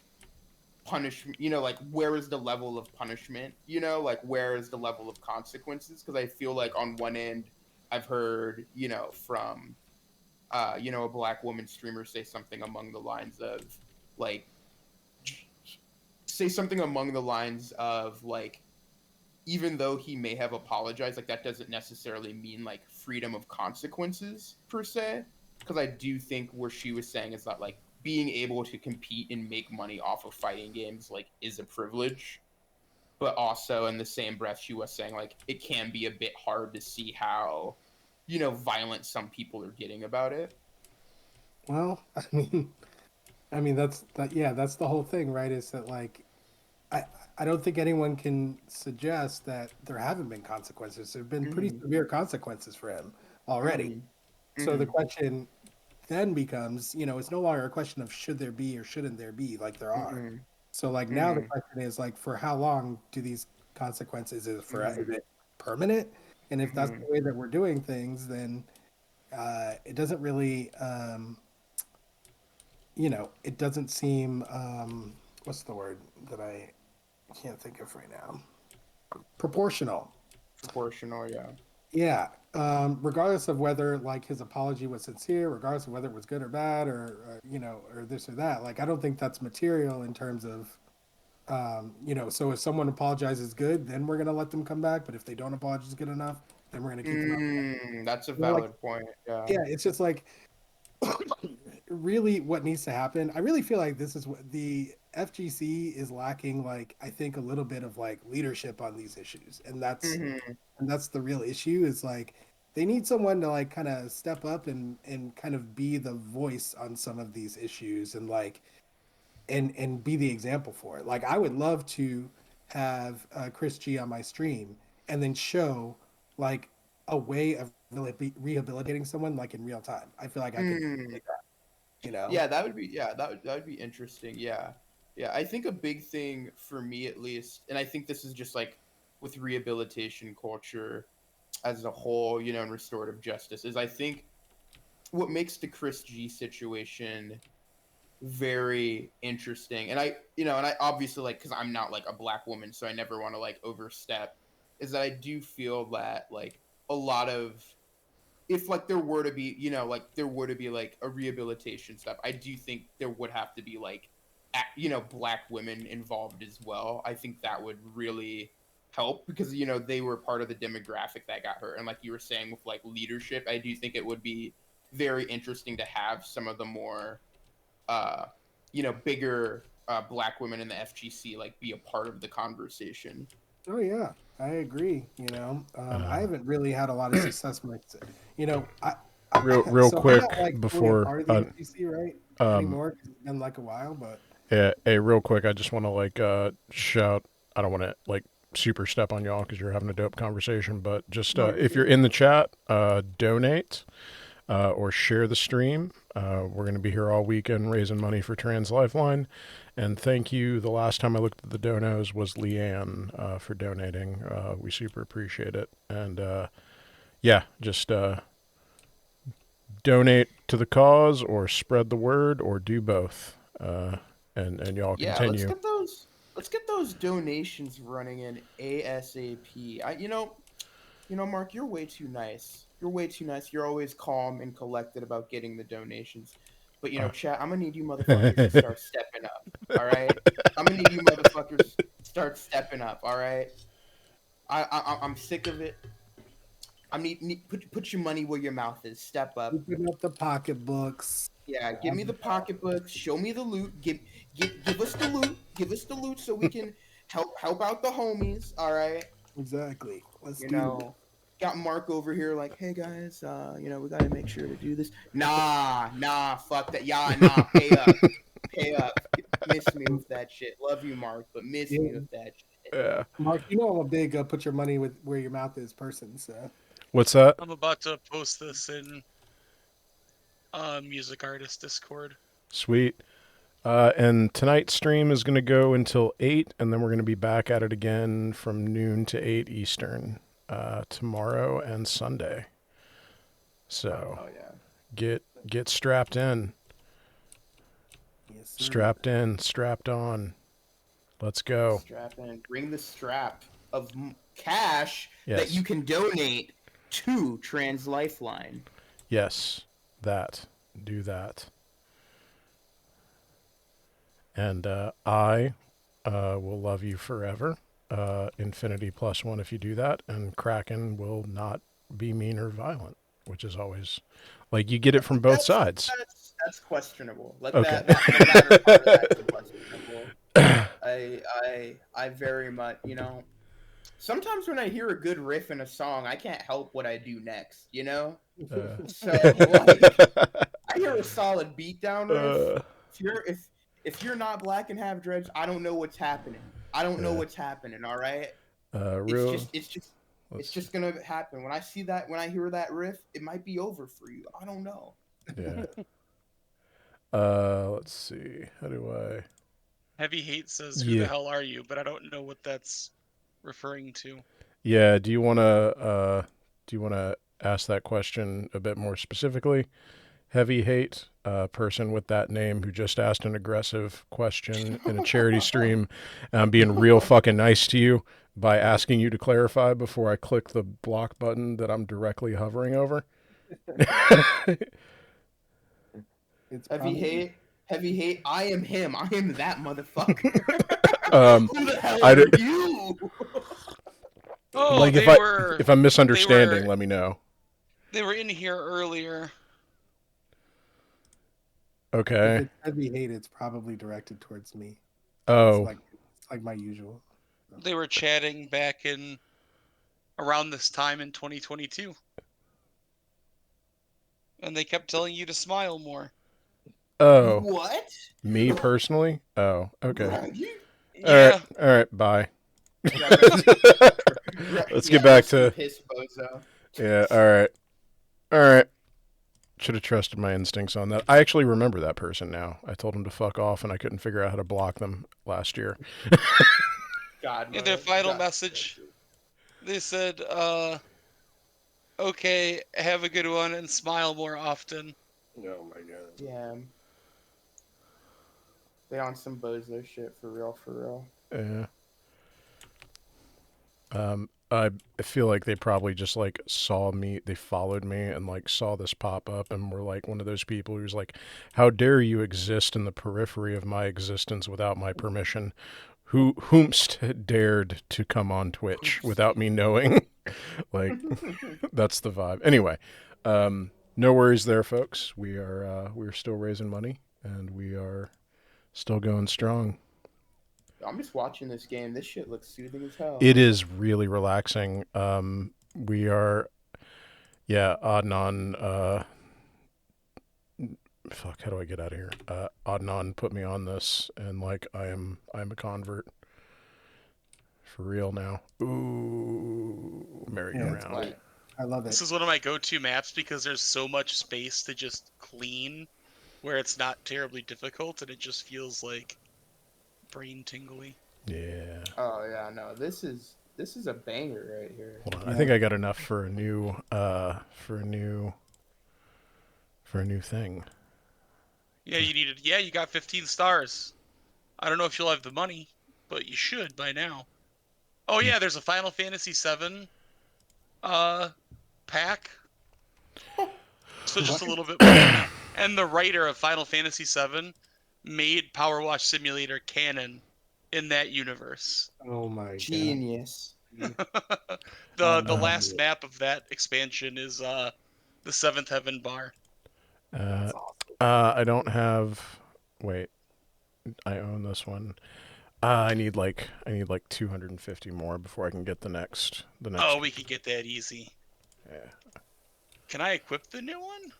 punishment, like where is the level of punishment, like where is the level of consequences, because I feel like on one end I've heard from a Black woman streamer say something among the lines of like like, even though he may have apologized, like that doesn't necessarily mean like freedom of consequences per se. Because I do think where she was saying is that like being able to compete and make money off of fighting games like is a privilege. But also in the same breath, she was saying like it can be a bit hard to see how, violent some people are getting about it. Well, I mean that's that. Yeah, that's the whole thing, right? Is that like I I don't think anyone can suggest that there haven't been consequences. There've been pretty Mm-hmm. severe consequences for him already. Mm-hmm. So the Mm-hmm. question then becomes, it's no longer a question of should there be or shouldn't there be, like there are. Mhm. So like now the question is like, for how long do these consequences, is it permanent? And if that's the way that we're doing things, then it doesn't really, it doesn't seem, what's the word that I can't think of right now? Proportional. Proportional, yeah. Yeah. Regardless of whether like his apology was sincere, regardless of whether it was good or bad, or or this or that, like I don't think that's material in terms of, so if someone apologizes good, then we're gonna let them come back. But if they don't apologize good enough, then we're gonna keep them out. That's a Like, valid point. Yeah. yeah, it's just like really what needs to happen. I really feel like this is what the FGC is lacking. Like I think a little bit of like leadership on these issues, and that's the real issue. Is like they need someone to like kind of step up and kind of be the voice on some of these issues, and like and be the example for it. Like I would love to have Chris G on my stream and then show like a way of rehabilitating someone like in real time. I feel like I could do that, Yeah, that would be that would be interesting. Yeah. Yeah, I think a big thing for me at least, and I think this is just like with rehabilitation culture as a whole, and restorative justice, is I think what makes the Chris G situation very interesting, and I obviously, like, because I'm not like a black woman, so I never want to like overstep, is that I do feel that like a lot of, if like there were to be, like a rehabilitation step, I do think there would have to be like black women involved as well. I think that would really help, because they were part of the demographic that got hurt, and like you were saying with like leadership, I do think it would be very interesting to have some of the more bigger black women in the FGC like be a part of the conversation. Oh yeah, I agree. I haven't really had a lot of success with, real so I'm quick not like fully a before part of the FGC right anymore. 'Cause it's been like a while, but yeah, hey, real quick, I just want to like shout. I don't want to like super step on y'all because you're having a dope conversation, but just if you're in the chat, donate or share the stream. We're going to be here all weekend raising money for Trans Lifeline. And thank you. The last time I looked at the donos was Leanne for donating. We super appreciate it. And yeah, just donate to the cause or spread the word or do both. And y'all continue. Let's get those donations running in ASAP. Mark, you're way too nice. You're way too nice. You're always calm and collected about getting the donations. But chat, I'm gonna need you motherfuckers to start stepping up. All right, I'm gonna need you motherfuckers to start stepping up. All right, I'm sick of it. I need put your money where your mouth is. Step up. Open up the pocketbooks. Yeah, give me the pocketbooks. Show me the loot. Give us the loot. Give us the loot so we can help out the homies. All right. Exactly. Let's do it. Got Mark over here like, hey guys, we gotta make sure to do this. Nah, fuck that. Yeah, nah, pay up. Miss me with that shit. Love you, Mark, but miss me with that shit. Yeah. Mark, I'm a big put your money where your mouth is person. So. What's that? I'm about to post this in music artist Discord. Sweet. And tonight's stream is going to go until 8, and then we're going to be back at it again from noon to 8 Eastern tomorrow and Sunday. So get strapped in. Yes, strapped in, strapped on. Let's go. Strap in. Bring the strap of cash Yes. that you can donate to Trans Lifeline. Yes, that. Do that. And I will love you forever. Infinity +1 if you do that. And Kraken will not be mean or violent, which is always like you get it from both sides. That's questionable. Like Okay. that part of that's questionable. I very much, sometimes when I hear a good riff in a song, I can't help what I do next, So like, I hear a solid beatdown riff. If you're not black and have dreads, I don't know what's happening. I don't know what's happening. All right. It's just gonna happen. When I hear that riff, it might be over for you. I don't know. Yeah. Let's see. How do I? Heavy Hate says, "Who the hell are you?" But I don't know what that's referring to. Yeah. Do you wanna ask that question a bit more specifically? Heavy Hate, person with that name who just asked an aggressive question in a charity stream. And I'm being real fucking nice to you by asking you to clarify before I click the block button that I'm directly hovering over. It's Heavy probably Hate. Heavy Hate. I am him. I am that motherfucker. Who the hell I are don't- you? Oh, like they were. if I'm misunderstanding, they were, let me know. They were in here earlier. if Okay. it's heavy hate, it's probably directed towards me. Oh. It's like my usual. They were chatting back in around this time in 2022. And they kept telling you to smile more. Oh. What? Me personally? Oh, okay. Yeah. All right, bye. Let's get Yeah, back rest in to piss, bozo. Yeah, all right. Should have trusted my instincts on that. I actually remember that person now. I told him to fuck off and I couldn't figure out how to block them last year. God, In their final message, they said, okay, have a good one and smile more often. Oh my god. Yeah. They on some bozo shit for real. Yeah. I feel like they probably just like saw me, they followed me and like saw this pop up and were like one of those people who's like, how dare you exist in the periphery of my existence without my permission? Whomst dared to come on Twitch without me knowing? Like, that's the vibe. Anyway, no worries there, folks. We're still raising money and we are still going strong. I'm just watching this game. This shit looks soothing as hell. It is really relaxing. We are, Adnan, fuck, how do I get out of here? Adnan put me on this, and like I'm a convert for real now. Ooh, merry-go-round. Yeah, I love it. This is one of my go-to maps because there's so much space to just clean, where it's not terribly difficult, and it just feels like brain tingly. Yeah. Oh yeah, no, this is a banger right here. Hold on, I think I got enough for a new thing. Yeah, you got 15 stars. I don't know if you'll have the money, but you should by now. Oh yeah, there's a Final Fantasy VII pack. So just a little bit more. And the writer of Final Fantasy VII made Power Wash Simulator canon in that universe. Oh my Genius. The last map of that expansion is the Seventh Heaven bar. I don't have. Wait, I own this one. I need like 250 more before I can get the next. Oh, we can get that easy. Yeah. Can I equip the new one?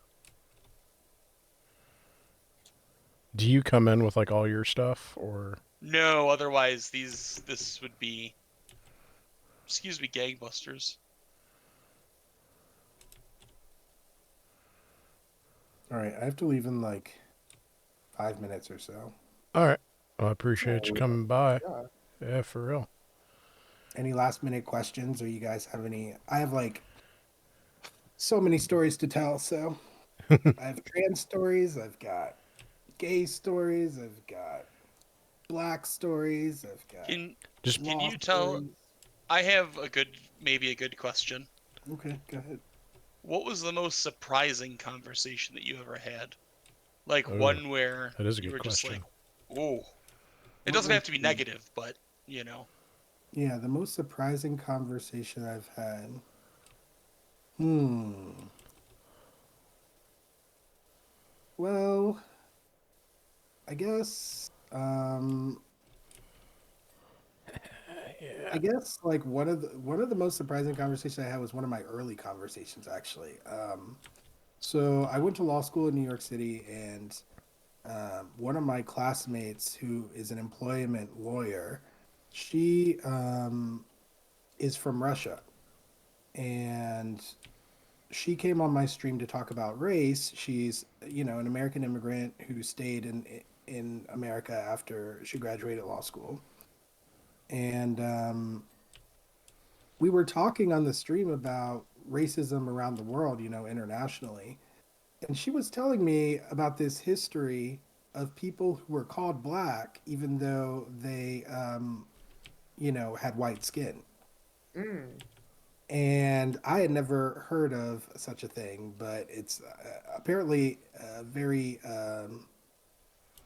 Do you come in with like all your stuff or? No, otherwise this would be. Excuse me, gangbusters. All right, I have to leave in like 5 minutes or so. All right. Well, I appreciate you coming by. Yeah, for real. Any last minute questions, or you guys have any? I have like so many stories to tell. So I have trans stories. I've got gay stories. I've got black stories. I've got. Can you tell? Stories. I have maybe a good question. Okay, go ahead. What was the most surprising conversation that you ever had? Like Ooh, one where that is a you good were question. just like, "Oh." It doesn't have to be negative, but you know. Yeah, the most surprising conversation I've had. Well, I guess. I guess like one of the most surprising conversations I had was one of my early conversations actually. So I went to law school in New York City, and one of my classmates who is an employment lawyer, she is from Russia, and she came on my stream to talk about race. She's, you know, an American immigrant who stayed in America after she graduated law school. And we were talking on the stream about racism around the world, you know, internationally. And she was telling me about this history of people who were called black, even though they, you know, had white skin. And I had never heard of such a thing, but it's apparently very,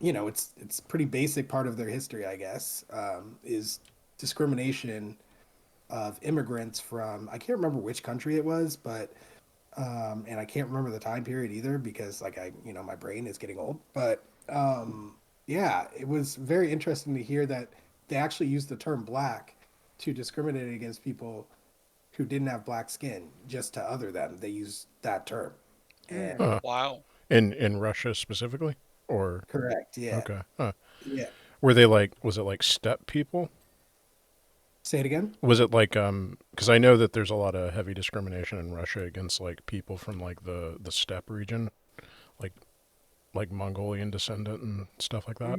you know, it's pretty basic part of their history, I guess, is discrimination of immigrants from, I can't remember which country it was, but and I can't remember the time period either because like you know, my brain is getting old, but yeah, it was very interesting to hear that they actually used the term black to discriminate against people who didn't have black skin, just to other them. They used that term. And Wow. In Russia specifically, or correct, yeah. okay, huh. Yeah. Were they like? Was it like steppe people? Say it again. Was it like because I know that there's a lot of heavy discrimination in Russia against like people from like the steppe region, like Mongolian descendant and stuff like that.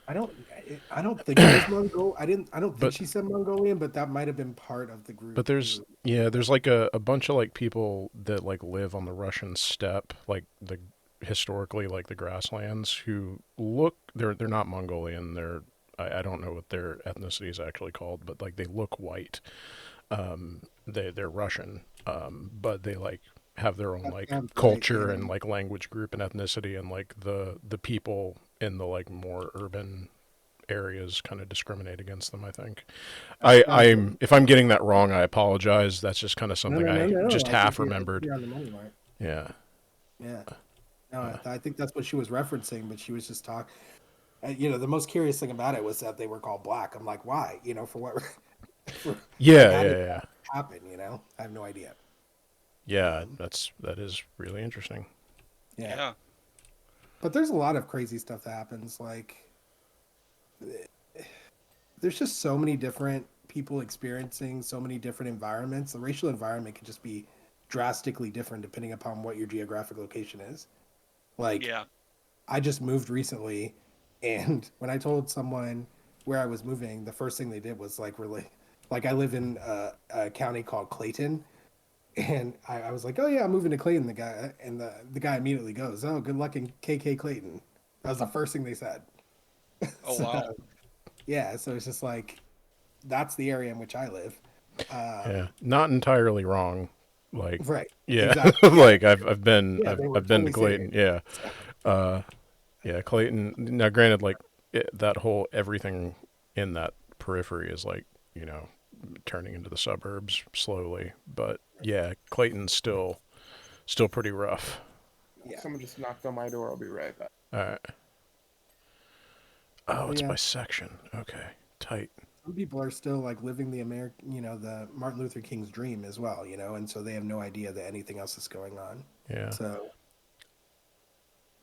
I don't think it was Mongol. I don't think she said Mongolian, but that might have been part of the group. But there's like a bunch of like people that like live on the Russian steppe, like the historically like the grasslands, who look they're not Mongolian. I don't know what their ethnicity is actually called, but like they look white. They're Russian, but they like have their own like culture and like language group and ethnicity, and like the people in the like more urban areas kind of discriminate against them. I think. I'm if I'm getting that wrong, I apologize. That's just kind of something I just half remembered. Yeah. Yeah. No, I think that's what she was referencing, but she was just talking. You know, the most curious thing about it was that they were called black. I'm like, why? You know, for what? Yeah. Happen. You know, I have no idea. Yeah, that is really interesting. Yeah. But there's a lot of crazy stuff that happens. Like, there's just so many different people experiencing so many different environments. The racial environment can just be drastically different depending upon what your geographic location is. Like, I just moved recently. And when I told someone where I was moving, the first thing they did was like really, like I live in a county called Clayton, and I was like, oh yeah, I'm moving to Clayton. The guy immediately goes, oh, good luck in KK Clayton. That was the first thing they said. Oh wow. Yeah, so it's just like that's the area in which I live. Yeah, not entirely wrong. Like right. Yeah, exactly. like I've been totally to Clayton. serious. Yeah. Yeah, Clayton. Now, granted, like that whole everything in that periphery is like, you know, turning into the suburbs slowly. But yeah, Clayton's still pretty rough. Yeah. Someone just knocked on my door. I'll be right back. All right. Oh, it's by section. Okay, tight. Some people are still like living the the Martin Luther King's dream as well, you know, and so they have no idea that anything else is going on. Yeah. So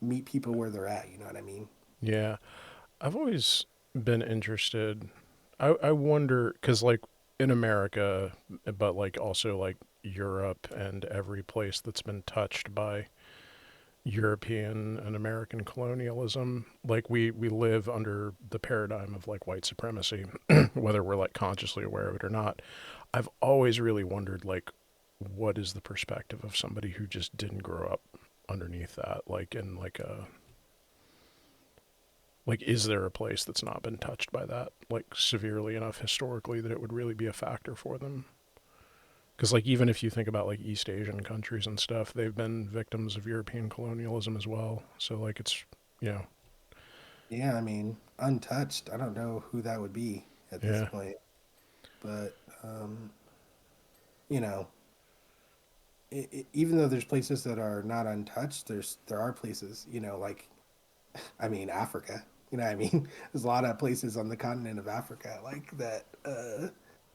meet people where they're at, you know what I mean? Yeah. I've always been interested. I wonder, because like in America, but like also like Europe and every place that's been touched by European and American colonialism, like we live under the paradigm of like white supremacy, whether we're like consciously aware of it or not. I've always really wondered, like, what is the perspective of somebody who just didn't grow up underneath that, like in like is there a place that's not been touched by that like severely enough historically that it would really be a factor for them? Because like even if you think about like East Asian countries and stuff, they've been victims of European colonialism as well. So like it's, you know. Yeah, I mean, untouched. I don't know who that would be at this point. But you know, even though there's places that are not untouched, there are places, you know, like, I mean, Africa. You know what I mean? There's a lot of places on the continent of Africa like that.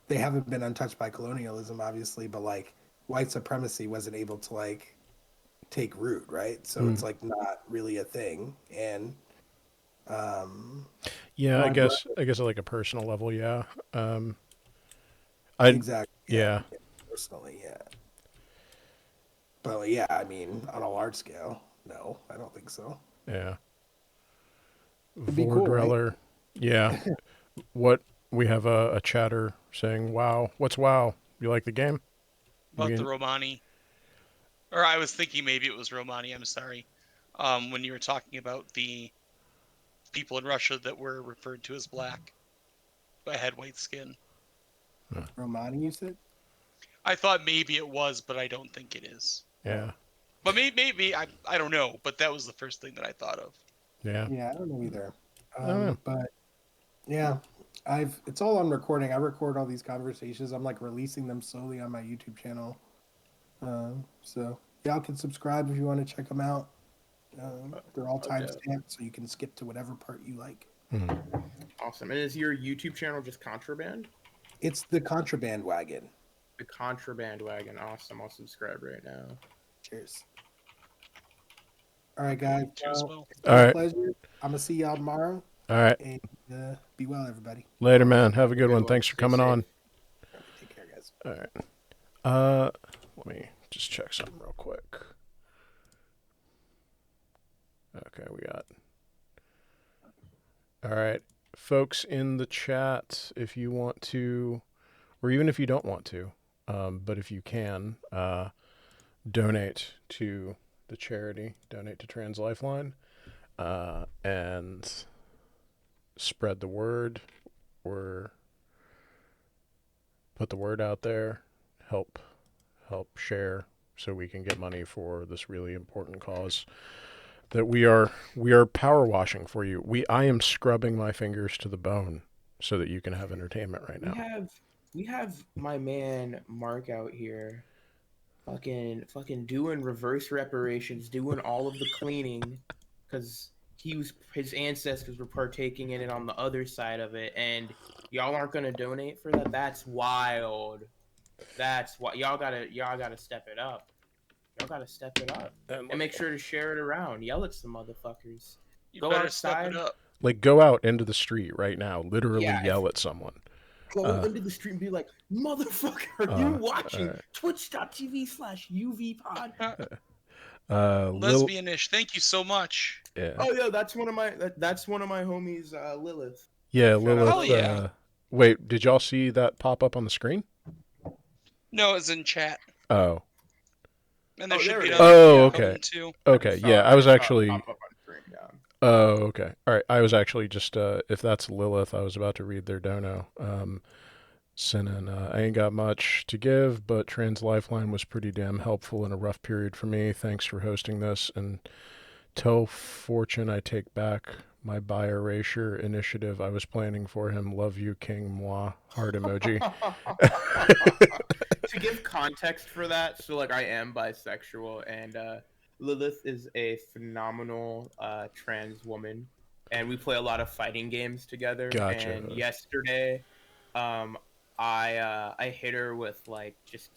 They haven't been untouched by colonialism, obviously, but like white supremacy wasn't able to like take root, right? So it's like not really a thing. And yeah, I guess at like a personal level, yeah. Exactly. Yeah. Personally, yeah. But yeah, I mean, on a large scale, no, I don't think so. Yeah. It'd be cool, right? Vordreller. Yeah. What we have a chatter saying, "Wow, what's wow? You like the game?" About the Romani. Or I was thinking maybe it was Romani, I'm sorry. When you were talking about the people in Russia that were referred to as black, but had white skin. Romani, you said? I thought maybe it was, but I don't think it is. Yeah. But maybe I don't know. But that was the first thing that I thought of. Yeah. Yeah, I don't know either. I don't know. But yeah, it's all on recording. I record all these conversations. I'm like releasing them slowly on my YouTube channel. So y'all can subscribe if you want to check them out. They're all timestamped, so you can skip to whatever part you like. Awesome. And is your YouTube channel just Contraband? It's the Contraband Wagon. The Contraband Wagon. Awesome. I'll subscribe right now. Cheers. All right, guys. Cheers, Well, it's All been a right. pleasure. I'm gonna see y'all tomorrow. All right. And be well, everybody. Later, man. Have a good Good one. one. Thanks for Stay coming safe. on. Take care, guys. All right. Let me just check something real quick. Okay, we got. All right, folks in the chat, if you want to, or even if you don't want to, but if you can, donate to the charity, donate to Trans Lifeline, and spread the word, or put the word out there, help share, so we can get money for this really important cause that we are power washing for you. I am scrubbing my fingers to the bone so that you can have entertainment right now. We have my man Mark out here fucking doing reverse reparations, doing all of the cleaning, because his ancestors were partaking in it on the other side of it, and y'all aren't gonna donate for that. That's wild. That's what y'all gotta step it up. Y'all gotta step it up and make sure to share it around. Yell at some motherfuckers. You Go better outside. step it up. Like, go out into the street right now, literally yell at someone. Go into the street and be like, motherfucker, are you watching twitch.tv/UVpod? Lesbianish, thank you so much. Yeah. Oh yeah, that's one of my homies, Lilith. Yeah, Shout out Lilith. Hell yeah. Wait, did y'all see that pop up on the screen? No, it's in chat. Oh. And there should there be it is. another Oh, video okay. too. Okay, yeah, I was actually. Pop up on screen, yeah. Oh, okay. All right, I was actually just if that's Lilith, I was about to read their dono. Sending, I ain't got much to give, but Trans Lifeline was pretty damn helpful in a rough period for me. Thanks for hosting this, and tell Fortune I take back my bi erasure initiative I was planning for him. Love you, King Moi. Heart emoji. To give context for that, so like I am bisexual, and Lilith is a phenomenal trans woman, and we play a lot of fighting games together. Gotcha. And yesterday, I hit her with like just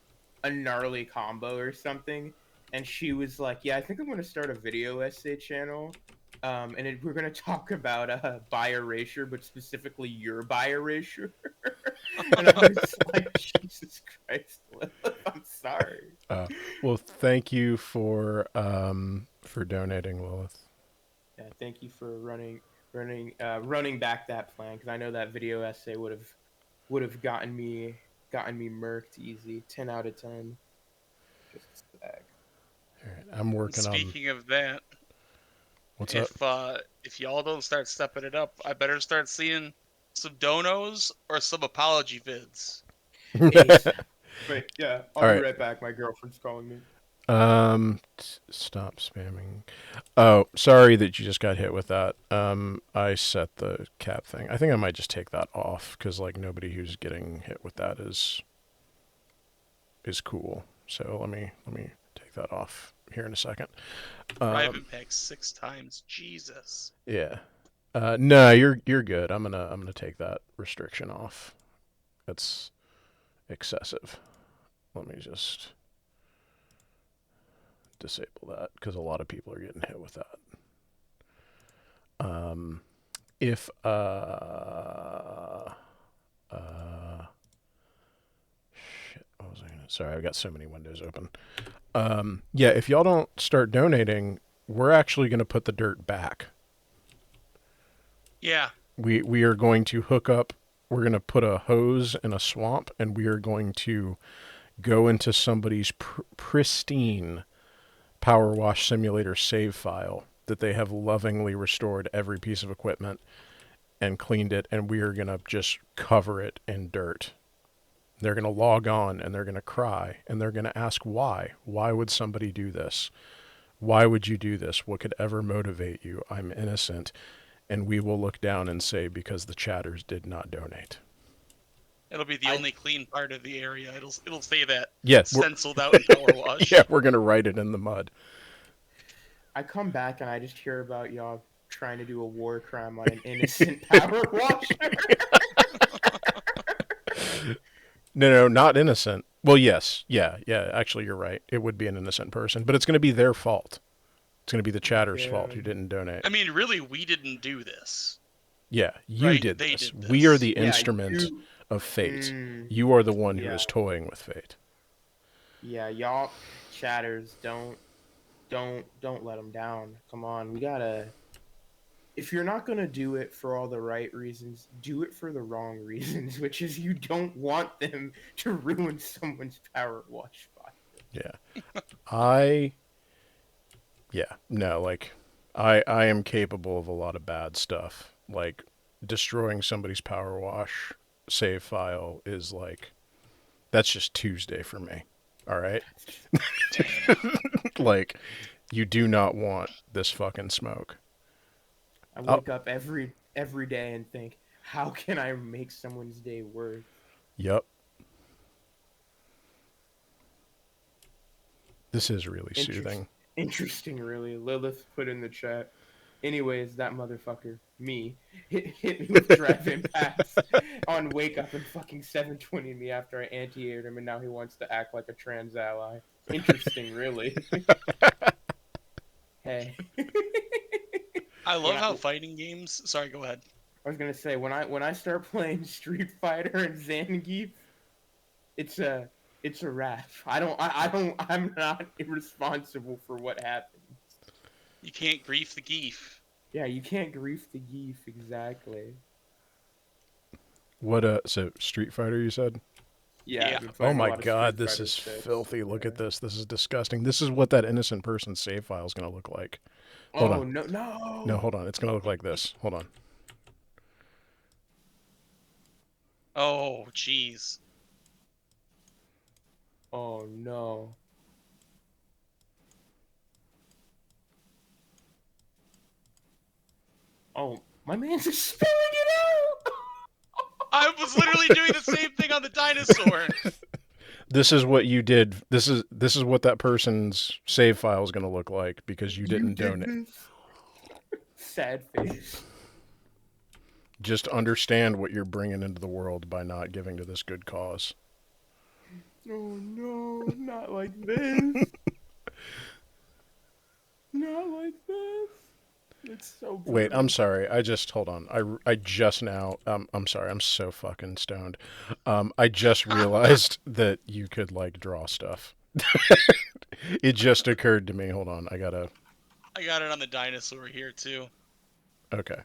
a gnarly combo or something, and she was like, "Yeah, I think I'm gonna start a video essay channel, and we're gonna talk about bi erasure, but specifically your bi erasure." And I was like, "Jesus Christ, Lilith, I'm sorry." Well, thank you for donating, Lilith. Yeah, thank you for running back that plan, because I know that video essay would have gotten me murked easy. 10 out of 10. Just a sec. All right, I'm working on. Speaking of that, What's up? If y'all don't start stepping it up, I better start seeing some donos or some apology vids. Wait, yeah, I'll All be right. right back. My girlfriend's calling me. Stop spamming. Oh, sorry that you just got hit with that. I set the cap thing. I think I might just take that off, because like nobody who's getting hit with that is cool. So let me take that off here in a second. Private pack 6 times. Jesus. Yeah. No, you're good. I'm gonna take that restriction off. That's excessive. Let me just disable that, because a lot of people are getting hit with that. If shit, what was I gonna Sorry, I've got so many windows open. Yeah, if y'all don't start donating, we're actually going to put the dirt back. Yeah. We are going to hook up. We're going to put a hose in a swamp, and we are going to go into somebody's pristine Power Wash Simulator save file that they have lovingly restored every piece of equipment and cleaned it, and we are going to just cover it in dirt. They're going to log on, and they're going to cry, and they're going to ask why. Why would somebody do this? Why would you do this? What could ever motivate you? I'm innocent. And we will look down and say, because the chatters did not donate. It'll be the only clean part of the area. It'll say that. Yeah, stenciled out in Power Wash. Yeah, we're going to write it in the mud. I come back and I just hear about y'all trying to do a war crime on an innocent power washer. No, not innocent. Well, yes. Yeah. Actually, you're right. It would be an innocent person, but it's going to be their fault. It's going to be the chatter's fault who didn't donate. I mean, really, we didn't do this. Yeah, you right? did They this. did We are the Yeah, instrument you- of fate. You are the one who Yeah. is toying with fate. Yeah, y'all chatters, don't let them down. Come on, we gotta. If you're not gonna do it for all the right reasons, do it for the wrong reasons, which is you don't want them to ruin someone's power wash file. Yeah. I am capable of a lot of bad stuff. Like, destroying somebody's power wash save file is like, that's just Tuesday for me. All right? Like, you do not want this fucking smoke. I wake up every day and think, how can I make someone's day worse? Yep. This is really soothing. Interesting, really. Lilith put in the chat. Anyways, that motherfucker, me, hit me with drive-in pass on Wake Up and fucking 720 me after I anti-aired him, and now he wants to act like a trans ally. Interesting, really. Hey. I love how fighting games. Sorry, go ahead. I was gonna say when I start playing Street Fighter and Zangief, it's a wrap. I'm not irresponsible for what happens. You can't grief the geef. Yeah, you can't grief the geef, exactly. What, so Street Fighter, you said? Yeah. Oh my god, this is filthy. Look at this. This is disgusting. This is what that innocent person's save file is going to look like. Hold on. No. No, hold on. It's going to look like this. Hold on. Oh, jeez. Oh no. Oh, my man's just spilling it out. I was literally doing the same thing on the dinosaur. This is what you did. This is what that person's save file is going to look like because you didn't donate. Sad face. Just understand what you're bringing into the world by not giving to this good cause. Oh no, not like this. Not like this. It's so brutal. Wait, I'm sorry. Hold on. I just now, I'm sorry. I'm so fucking stoned. I just realized that you could, like, draw stuff. It just occurred to me. Hold on. I got it on the dinosaur here, too. Okay.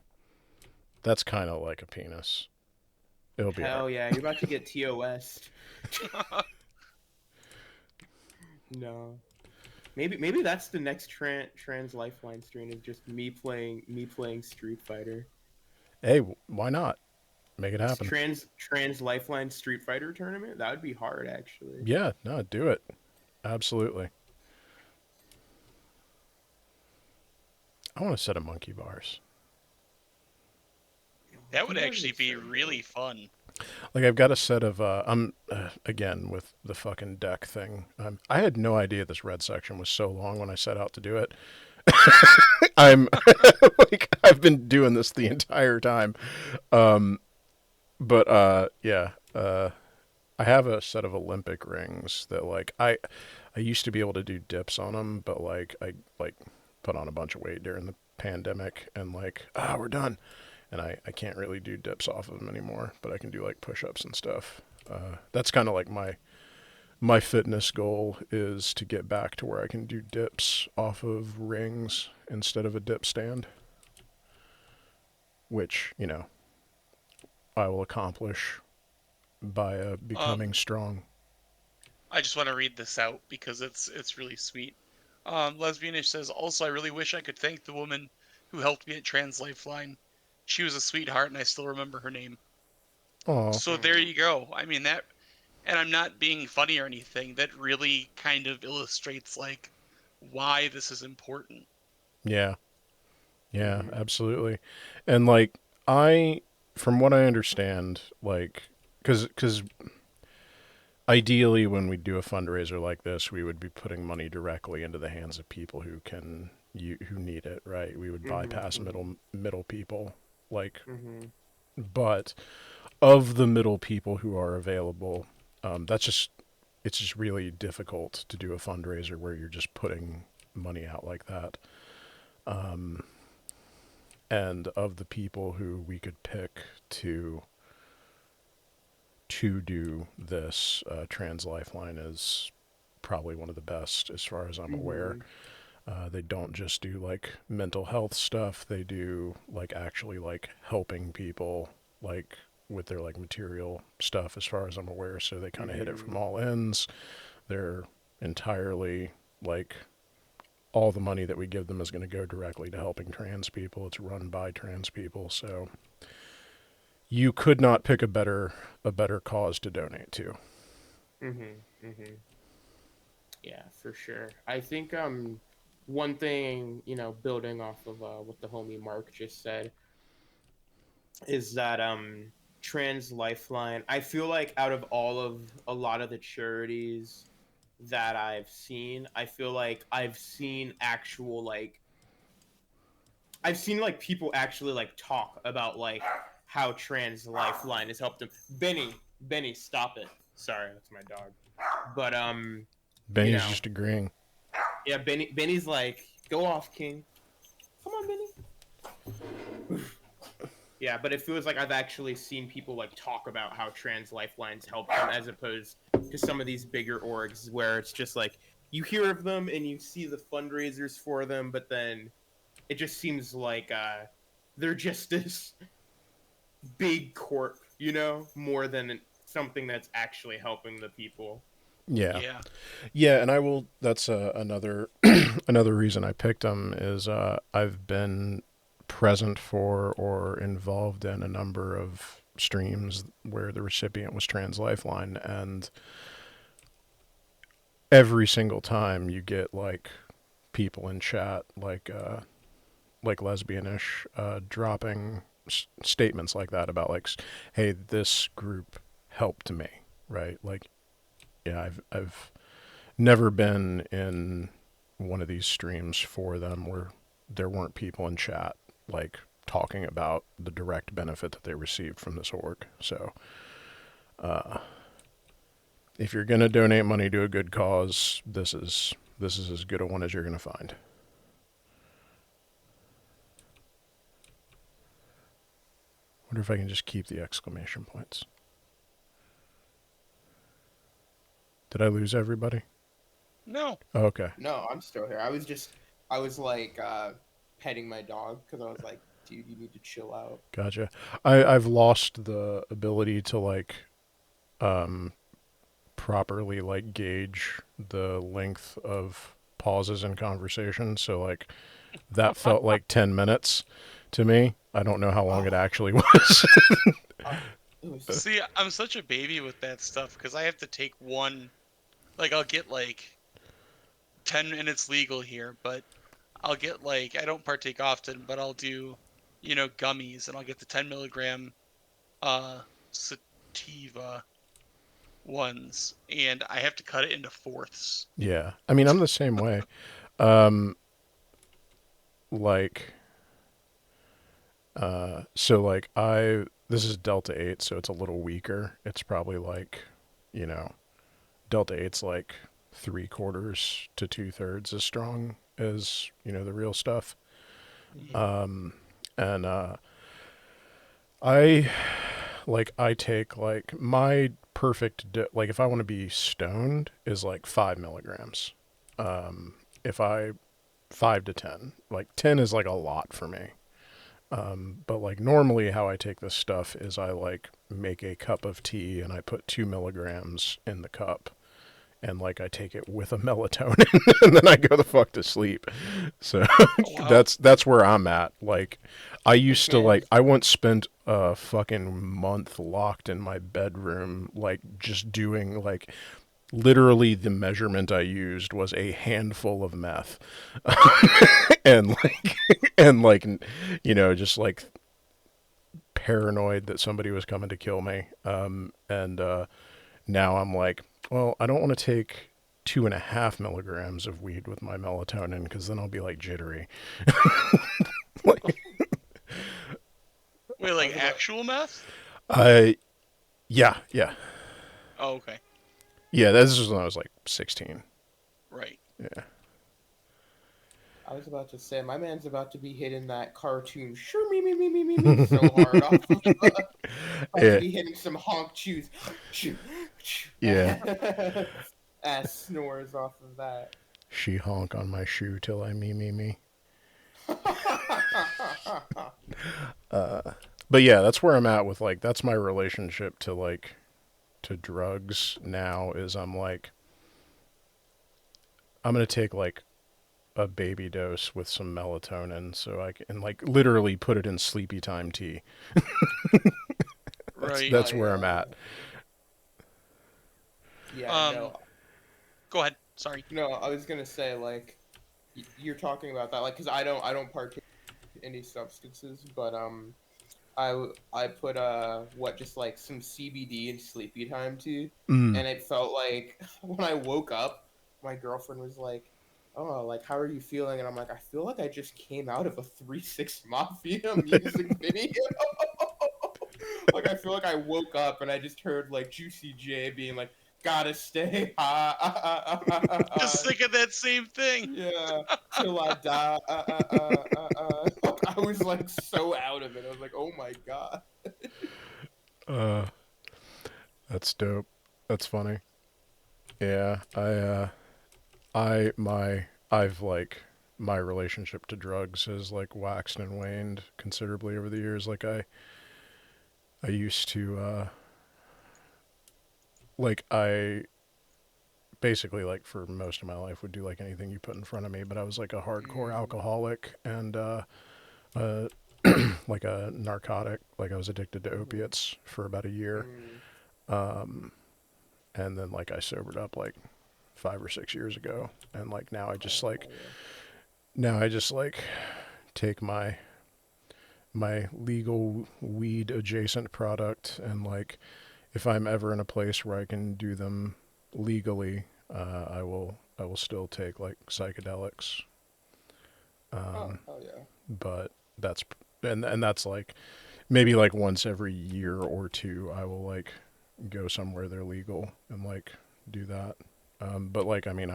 That's kind of like a penis. It'll be Hell yeah, you're about to get TOS. No. Maybe that's the next Trans Lifeline stream, is just me playing Street Fighter. Hey, why not? Make it happen. Trans Lifeline Street Fighter tournament? That would be hard, actually. Yeah, no, do it. Absolutely. I want a set of monkey bars. That would actually be really fun. Like, I've got a set of, again, with the fucking deck thing. I had no idea this red section was so long when I set out to do it. I've been doing this the entire time. I have a set of Olympic rings that, like, I used to be able to do dips on them, but, like, I, like, put on a bunch of weight during the pandemic and, like, we're done. And I can't really do dips off of them anymore, but I can do, like, push-ups and stuff. That's kind of like my my fitness goal is to get back to where I can do dips off of rings instead of a dip stand, which, you know, I will accomplish by becoming strong. I just want to read this out because it's really sweet. Lesbianish says, also, I really wish I could thank the woman who helped me at Trans Lifeline. She was a sweetheart, and I still remember her name. Oh. So there you go. I mean, that, and I'm not being funny or anything, that really kind of illustrates, like, why this is important. Yeah. Yeah, absolutely. And, like, from what I understand, like, because ideally when we do a fundraiser like this, we would be putting money directly into the hands of people who who need it, right? We would bypass middle people, like, but of the middle people who are available, it's just really difficult to do a fundraiser where you're just putting money out like that. And of the people who we could pick to do this, Trans Lifeline is probably one of the best as far as I'm aware. They don't just do like mental health stuff. They do like actually like helping people like with their like material stuff as far as I'm aware. So they kind of hit it from all ends. They're entirely like all the money that we give them is going to go directly to helping trans people. It's run by trans people. So you could not pick a better cause to donate to. Yeah, for sure. I think one thing, you know, building off of what the homie Mark just said, is that Trans Lifeline, I feel like out of a lot of the charities that I've seen, I feel like I've seen like people actually like talk about like how Trans Lifeline has helped them. Benny, stop it. Sorry, that's my dog. But Benny's you know, just agreeing. Yeah, Benny's like, go off, King. Come on, Benny. Yeah, but it feels like I've actually seen people like talk about how Trans Lifelines help them, as opposed to some of these bigger orgs where it's just like you hear of them and you see the fundraisers for them, but then it just seems like they're just this big corp, you know, more than something that's actually helping the people. Yeah. And I will. That's another another reason I picked them is I've been present for or involved in a number of streams where the recipient was Trans Lifeline, and every single time you get like people in chat like lesbianish dropping statements like that about like, hey, this group helped me, right? Like, yeah, I've never been in one of these streams for them where there weren't people in chat like talking about the direct benefit that they received from this org. So if you're gonna donate money to a good cause, this is as good a one as you're gonna find. Wonder if I can just keep the exclamation points. Did I lose everybody? No. Oh, okay. No, I'm still here. I was like petting my dog because I was like, dude, you need to chill out. Gotcha. I've lost the ability to like properly like gauge the length of pauses in conversation. So like that felt like 10 minutes to me. I don't know how long it actually was. See, I'm such a baby with that stuff because I have to take one, like I'll get like 10 minutes legal here, but I'll get like, I don't partake often, but I'll do, you know, gummies, and I'll get the 10 milligram sativa ones, and I have to cut it into fourths. Yeah. I mean, I'm the same way. So like this is Delta 8, so it's a little weaker. It's probably like, you know, Delta 8's like 3/4 to 2/3 as strong as, you know, the real stuff. And I take like my perfect like if I want to be stoned is like 5 milligrams. If I 5 to 10, like 10 is like a lot for me. But like normally how I take this stuff is I like make a cup of tea and I put 2 milligrams in the cup, and like I take it with a melatonin and then I go the fuck to sleep. So Wow. that's where I'm at. Like I used to like I once spent a fucking month locked in my bedroom, like just doing like literally the measurement I used was a handful of meth. And like you know, just like paranoid that somebody was coming to kill me. And now I'm like, well, I don't want to take 2.5 milligrams of weed with my melatonin because then I'll be like jittery. Wait, like actual meth? Yeah, yeah. Oh, okay. Yeah, this was when I was like 16. Right. Yeah. I was about to say, my man's about to be hitting that cartoon sure me so hard off of about Yeah. to be hitting some honk chews. Yeah. Ass snores off of that. She honk on my shoe till I me. But yeah, that's where I'm at with like that's my relationship to like to drugs now is I'm like I'm gonna take like a baby dose with some melatonin so I can like literally put it in sleepy time tea. Right. That's where I'm at. Yeah, no. Go ahead. Sorry. No, I was gonna say like you're talking about that like because I don't partake in any substances, but I put just like some CBD in sleepy time tea, and it felt like when I woke up, my girlfriend was like, "Oh, like how are you feeling?" And I'm like, "I feel like I just came out of a 3-6 Mafia music video." Like I feel like I woke up and I just heard like Juicy J being like, "Gotta stay high." Just think of that same thing. Yeah, till I die. I was like so out of it. I was like, "Oh my god." That's dope. That's funny. Yeah, I've like my relationship to drugs has like waxed and waned considerably over the years. Like I used to like I basically like for most of my life would do like anything you put in front of me, but I was like a hardcore alcoholic and like a narcotic. Like I was addicted to opiates for about a year. And then like I sobered up like 5 or 6 years ago, and like now I just like take my legal weed adjacent product, and like if I'm ever in a place where I can do them legally, I will still take like psychedelics. Oh yeah. But that's and that's like maybe like once every year or two I will like go somewhere they're legal and like do that. But like I mean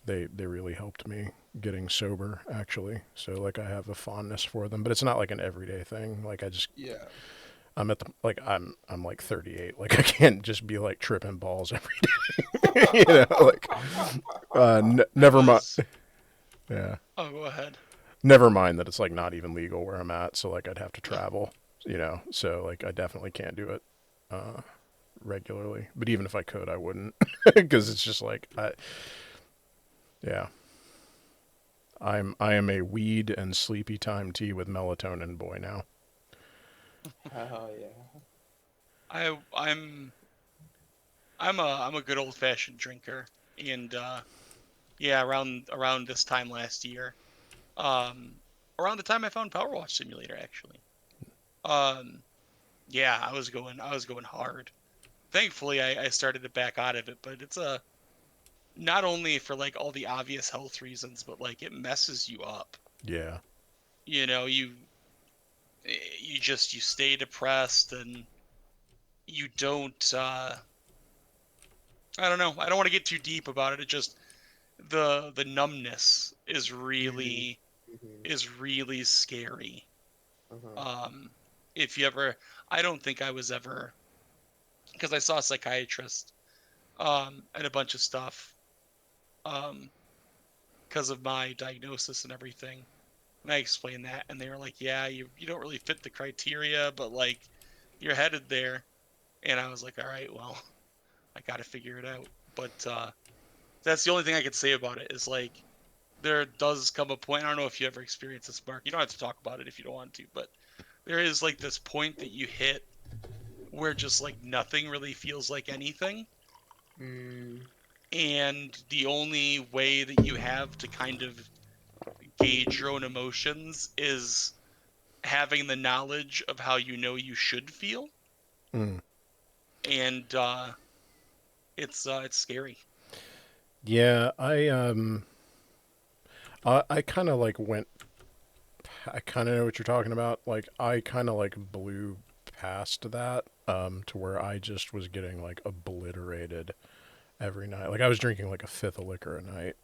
they really helped me getting sober actually. So like I have a fondness for them, but it's not like an everyday thing. Like I just I'm at the like I'm like 38. Like I can't just be like tripping balls every day. You know, like never mind. Yeah. Oh, go ahead. Never mind that it's like not even legal where I'm at, so like I'd have to travel, you know. So like I definitely can't do it regularly. But even if I could, I wouldn't because it's just like I am a weed and sleepy time tea with melatonin boy now. Oh yeah. I'm a good old fashioned drinker, and yeah, around this time last year, around the time I found Power Wash Simulator actually, yeah, I was going hard. Thankfully, I started to back out of it, but it's not only for like all the obvious health reasons, but like it messes you up. Yeah. You know, you stay depressed and you don't I don't know. I don't want to get too deep about it. It just the numbness is really scary. If you ever I don't think I was ever because I saw a psychiatrist and a bunch of stuff because of my diagnosis and everything. And I explained that, and they were like, "Yeah, you don't really fit the criteria, but like, you're headed there." And I was like, "All right, well, I got to figure it out." But that's the only thing I could say about it is like, there does come a point. I don't know if you ever experienced this, Mark. You don't have to talk about it if you don't want to, but there is like this point that you hit where just like nothing really feels like anything. And the only way that you have to kind of gauge your own emotions is having the knowledge of how you know you should feel. Mm. And it's scary. Yeah, I kind of like went. I kind of know what you're talking about. Like, I kind of like blew past that to where I just was getting like obliterated every night. Like, I was drinking like a fifth of liquor a night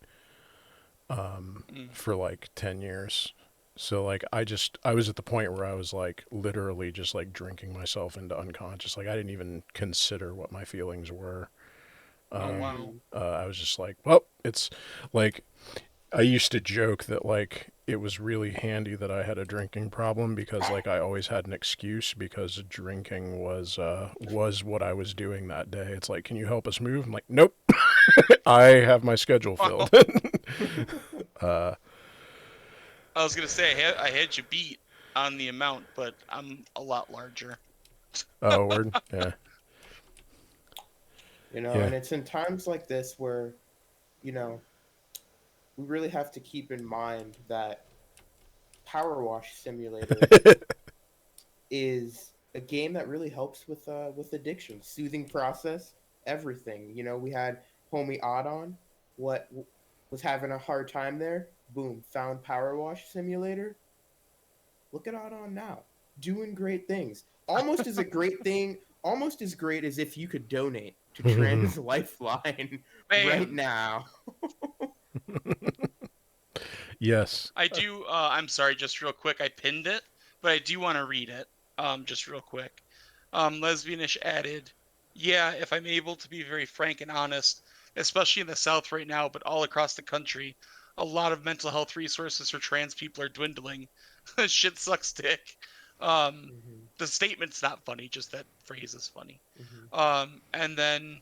for like 10 years. So like I was at the point where I was like literally just like drinking myself into unconscious. Like, I didn't even consider what my feelings were. Wow. I was just like, well, it's like, I used to joke that like it was really handy that I had a drinking problem because like I always had an excuse because drinking was what I was doing that day. It's like, can you help us move? I'm like, nope. I have my schedule filled. I was gonna say I had you beat on the amount, but I'm a lot larger. Oh, word, yeah. You know, Yeah. and it's in times like this where, you know, we really have to keep in mind that Power Wash Simulator is a game that really helps with addiction, soothing process, everything. You know, we had homie Odd on, was having a hard time there. Boom, found Power Wash Simulator. Look at Odd on now, doing great things. Almost as a great thing, almost as great as if you could donate to Trans Lifeline right now. Yes. I do. I'm sorry, just real quick. I pinned it, but I do want to read it. Just real quick. Lesbianish added, "Yeah, if I'm able to be very frank and honest, especially in the South right now, but all across the country, a lot of mental health resources for trans people are dwindling. Shit sucks dick." The statement's not funny, just that phrase is funny. And then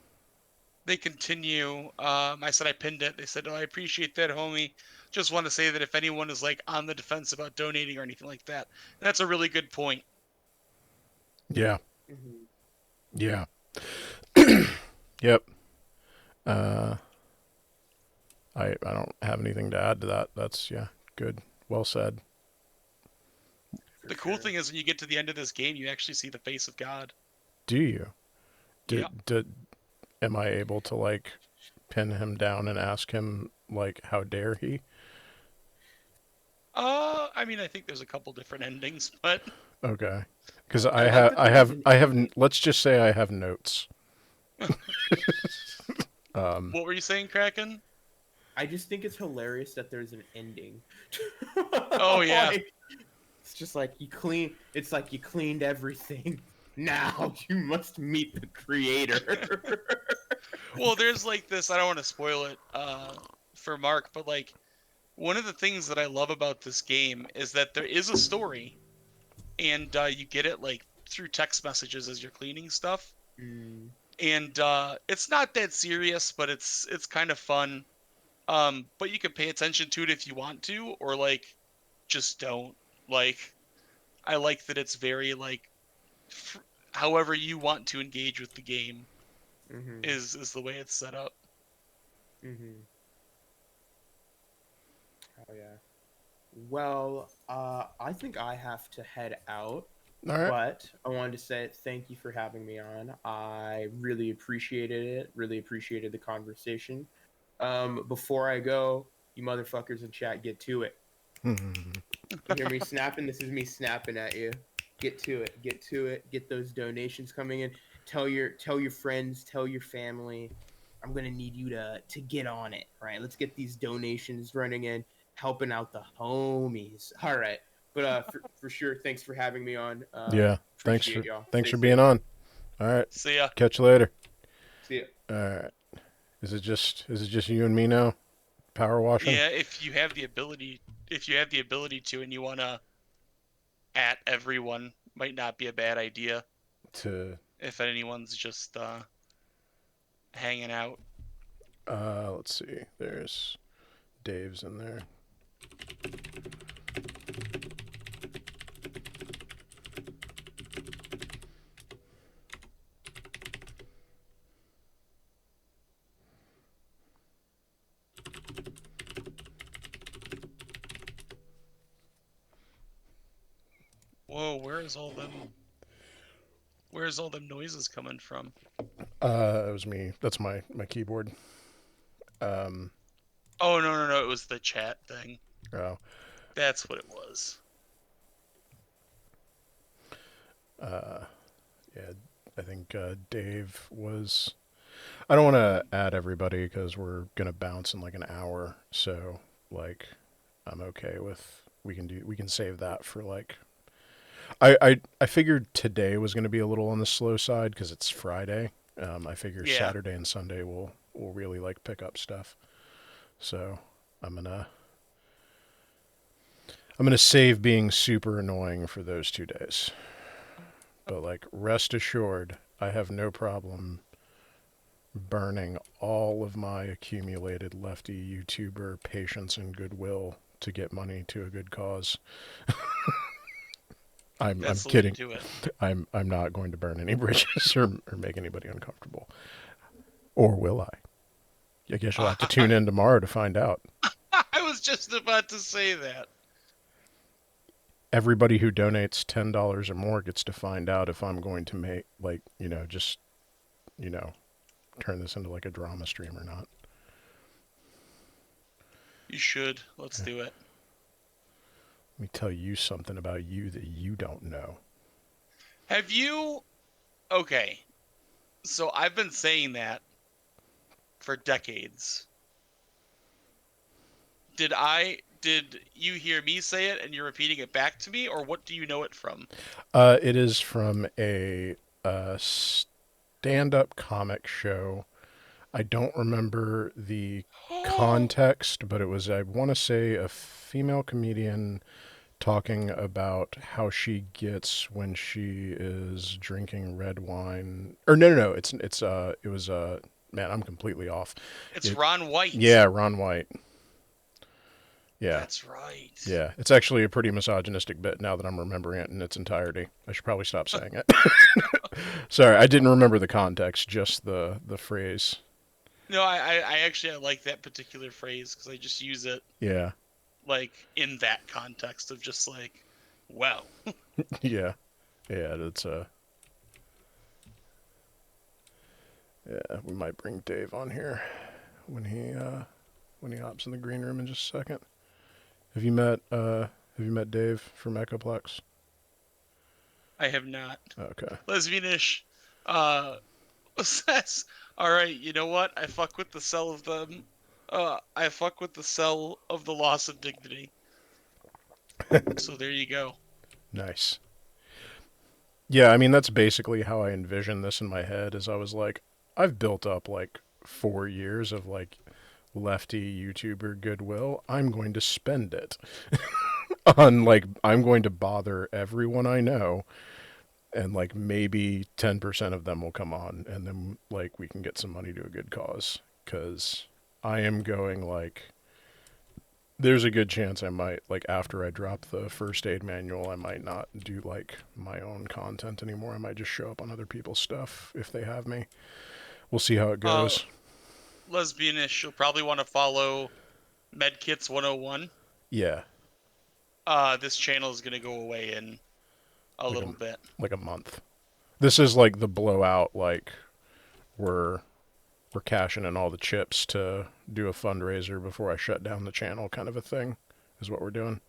they continue. I said I pinned it. They said, "Oh, I appreciate that, homie. Just want to say that if anyone is like on the defense about donating or anything like that, that's a really good point." Yeah. Yeah. Yep. I don't have anything to add to that. That's, yeah, good. Well said. The cool thing is when you get to the end of this game, you actually see the face of God. Do you? Yeah. Am I able to like pin him down and ask him like, how dare he? I mean, I think there's a couple different endings, but Okay. Because I have let's just say I have notes. What were you saying, Kraken? I just think it's hilarious that there's an ending. Oh yeah. Like, it's just like it's like you cleaned everything. Now you must meet the creator. Well, there's like this, I don't want to spoil it for Mark, but like one of the things that I love about this game is that there is a story, and you get it like through text messages as you're cleaning stuff. And it's not that serious, but it's kind of fun. But you can pay attention to it if you want to, or like just don't. Like, I like that it's very like however you want to engage with the game is the way it's set up. Oh yeah. Well, I think I have to head out. All right. But I wanted to say thank you for having me on. I really appreciated it. Really appreciated the conversation. Before I go, you motherfuckers in chat, get to it. You hear me snapping? This is me snapping at you. Get to it. Get to it. Get those donations coming in. Tell your friends. Tell your family. I'm gonna need you to get on it. Right? Let's get these donations running in, helping out the homies. All right. But for sure, thanks for having me on. Yeah. Thanks Appreciate y'all. for Stay being safe. on. All right. See ya. Catch you later. See ya. All right. Is it just you and me now? Power washing? Yeah, if you have the ability to, and you wanna at everyone, might not be a bad idea. To if anyone's just hanging out. let's see. There's Dave's in there. Whoa, where's all them noises coming from? It was me. That's my keyboard. Oh no, it was the chat thing. Oh. That's what it was. Yeah, I think Dave was. I don't want to add everybody because we're gonna bounce in like an hour. So like, I'm okay with we can save that for like. I figured today was gonna be a little on the slow side because it's Friday. I figure Saturday and Sunday will really like pick up stuff. So I'm gonna save being super annoying for those 2 days. But like, rest assured, I have no problem burning all of my accumulated lefty YouTuber patience and goodwill to get money to a good cause. I'm kidding. I'm not going to burn any bridges or make anybody uncomfortable. Or will I? I guess you'll have to tune in tomorrow to find out. I was just about to say that. Everybody who donates $10 or more gets to find out if I'm going to make, like, turn this into like a drama stream or not. You should. Let's do it. Let me tell you something about you that you don't know. Have you... Okay. So I've been saying that for decades. Did you hear me say it and you're repeating it back to me, or what do you know it from? It is from a stand-up comic show. I don't remember the context, but it was, I want to say, a female comedian talking about how she gets when she is drinking red wine. Or no, it was man, I'm completely off. It's Ron White. Yeah, Ron White. Yeah. That's right. Yeah, it's actually a pretty misogynistic bit now that I'm remembering it in its entirety. I should probably stop saying it. Sorry, I didn't remember the context, just the phrase. No, I actually like that particular phrase because I just use it. Yeah. Like in that context of just like, wow. Yeah, that's yeah, we might bring Dave on here when he hops in the green room in just a second. Have you met Dave from Echoplex? I have not. Okay. Lesbianish says, all right, you know what? I fuck with the sell of them. I fuck with the sell of the loss of dignity. So there you go. Nice. Yeah, I mean, that's basically how I envisioned this in my head, is I was like, I've built up like 4 years of like lefty YouTuber goodwill. I'm going to spend it on like, I'm going to bother everyone I know, and like maybe 10% of them will come on, and then like we can get some money to a good cause. Because I am going like, there's a good chance I might, like, after I drop the first aid manual, I might not do like my own content anymore. I might just show up on other people's stuff if they have me. We'll see how it goes. Lesbianish, you'll probably want to follow Medkits 101. Yeah. This channel is gonna go away in a little bit. Like a month. This is like the blowout, like we're cashing in all the chips to do a fundraiser before I shut down the channel kind of a thing, is what we're doing.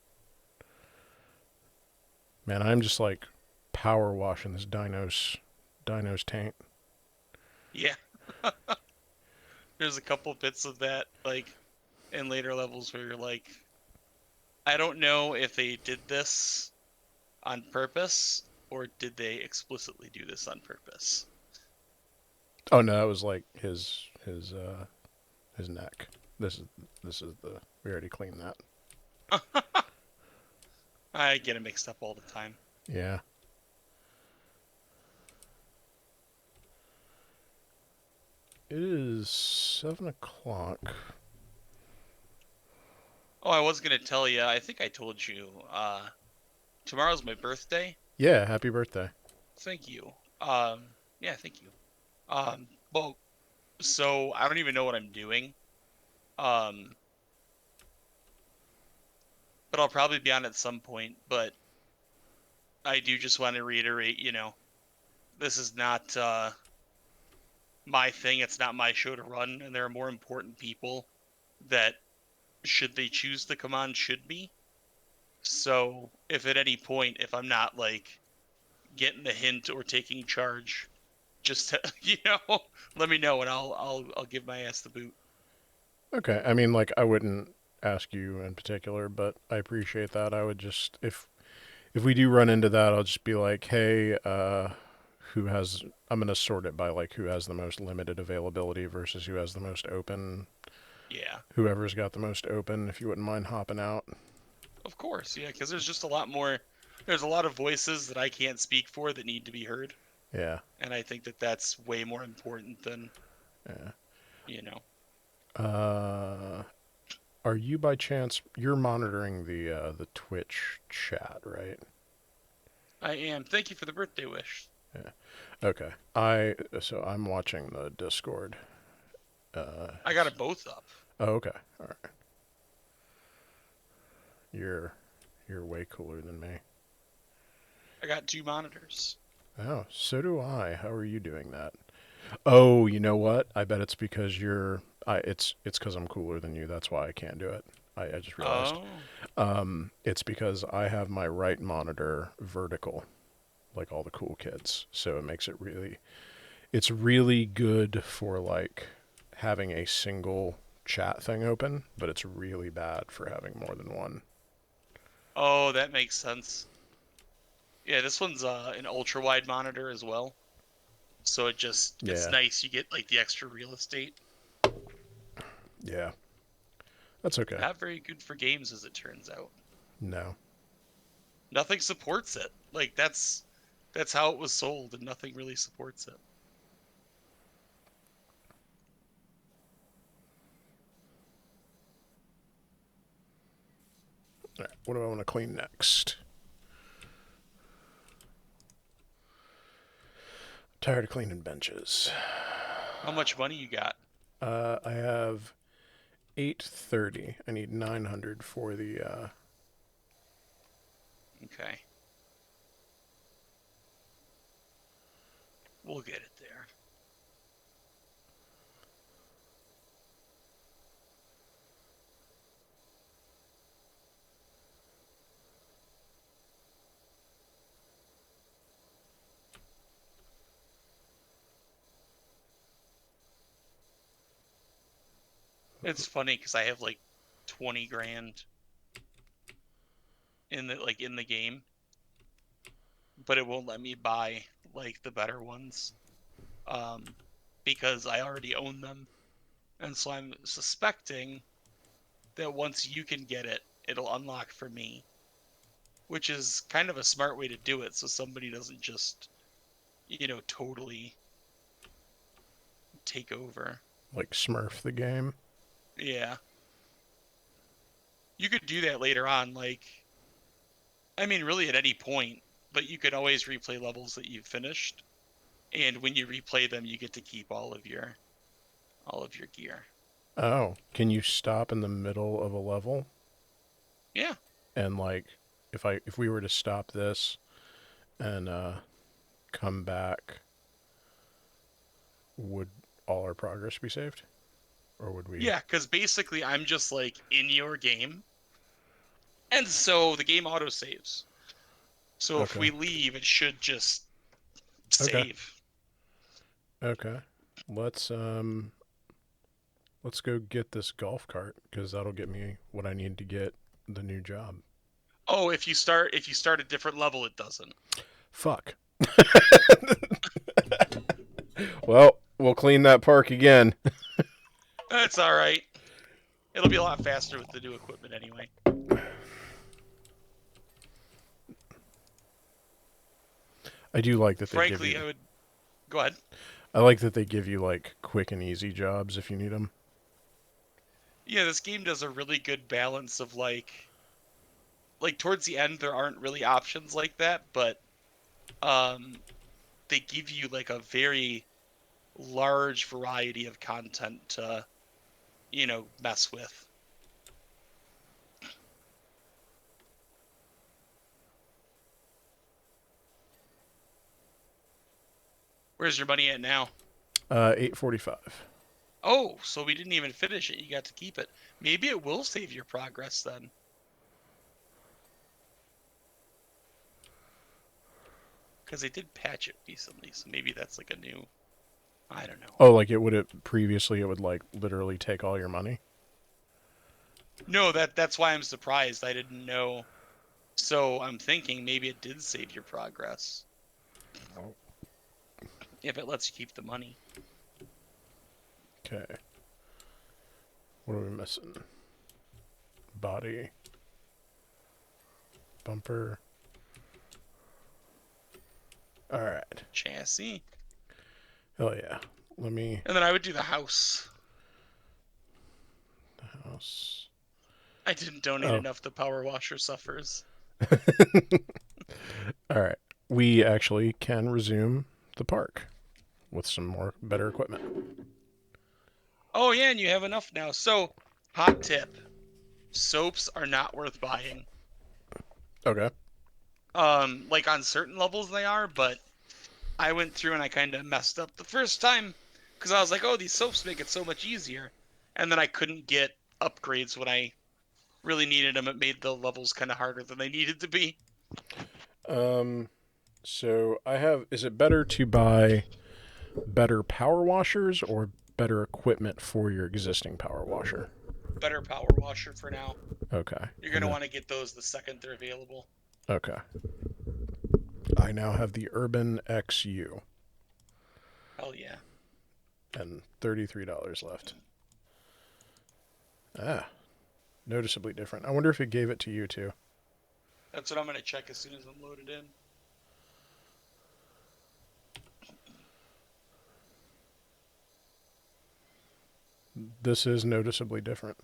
Man, I'm just like power washing this dino's taint. Yeah. There's a couple bits of that, like, in later levels where you're like, I don't know if they did this on purpose, or did they explicitly do this on purpose? Oh no, that was like his neck. This is the we already cleaned that. I get it mixed up all the time. Yeah. It is 7:00. Oh, I was gonna tell you. I think I told you. Tomorrow's my birthday. Yeah, happy birthday. Thank you. Yeah, thank you. Well, so I don't even know what I'm doing. Um, but I'll probably be on at some point. But I do just want to reiterate, this is not my thing. It's not my show to run, and there are more important people that, should they choose to come on, should be. So if at any point, if I'm not like getting the hint or taking charge, just let me know and I'll give my ass the boot. Okay. I mean, like, I wouldn't ask you in particular, but I appreciate that. I would just, if we do run into that, I'll just be like, hey, who has, I'm going to sort it by like who has the most limited availability versus who has the most open. Yeah. Whoever's got the most open, if you wouldn't mind hopping out. Of course, yeah, because there's just a lot more, there's a lot of voices that I can't speak for that need to be heard. Yeah. And I think that that's way more important than, Are you by chance, you're monitoring the Twitch chat, right? I am. Thank you for the birthday wish. Yeah. Okay. So I'm watching the Discord. I got it both up. Oh, okay. All right. You're way cooler than me. I got 2 monitors. Oh, so do I. How are you doing that? Oh, you know what? I bet it's because it's because I'm cooler than you. That's why I can't do it. I just realized. Oh. It's because I have my right monitor vertical, like all the cool kids. So it makes it it's really good for like having a single chat thing open, but it's really bad for having more than one. Oh, that makes sense. Yeah, this one's an ultra wide monitor as well. So it's nice. You get like the extra real estate. Yeah. That's okay. Not very good for games, as it turns out. No. Nothing supports it. Like that's how it was sold, and nothing really supports it. All right, what do I want to clean next? Tired of cleaning benches. How much money you got? I have 830. I need 900 for the. Okay. We'll get it there. It's funny because I have like 20 grand in the game, but it won't let me buy like the better ones, because I already own them, and so I'm suspecting that once you can get it, it'll unlock for me, which is kind of a smart way to do it, so somebody doesn't just, totally take over. Like Smurf the game. Yeah. You could do that later on, really at any point, but you could always replay levels that you've finished, and when you replay them, you get to keep all of your gear. Oh, can you stop in the middle of a level? Yeah. And like, if we were to stop this and come back, would all our progress be saved? Or would we? Yeah, because basically I'm just like in your game, and so the game auto saves. So if we leave, it should just save. Okay. Let's go get this golf cart, because that'll get me what I need to get the new job. Oh, if you start a different level, it doesn't. Fuck. Well, we'll clean that park again. That's all right. It'll be a lot faster with the new equipment anyway. I do like that they give Frankly, you... I would... Go ahead. I like that they give you, like, quick and easy jobs if you need them. Yeah, this game does a really good balance of, like, towards the end, there aren't really options like that, but they give you, like, a very large variety of content to, mess with. Where's your money at now? 845. Oh, so we didn't even finish it. You got to keep it. Maybe it will save your progress then. Because they did patch it recently, so maybe that's like a new... I don't know. Oh, like it would previously it would like literally take all your money? No, that's why I'm surprised. I didn't know. So I'm thinking maybe it did save your progress. Oh. If it lets you keep the money. Okay. What are we missing? Body. Bumper. Alright. Chassis. Oh yeah. Let me... And then I would do the house. The house. I didn't donate enough to Power Washer Suffers. Alright. We actually can resume the park with some more better equipment. Oh yeah, and you have enough now. So, hot tip. Soaps are not worth buying. Okay. Like on certain levels they are, but I went through and I kind of messed up the first time because I was like, oh, these soaps make it so much easier. And then I couldn't get upgrades when I really needed them. It made the levels kind of harder than they needed to be. So I have... Is it better to buy better power washers or better equipment for your existing power washer? Better power washer for now. Okay. You're going to want to get those the second they're available. Okay. I now have the Urban XU. Hell yeah. And $33 left. Ah. Noticeably different. I wonder if it gave it to you too. That's what I'm going to check as soon as I'm loaded in. This is noticeably different.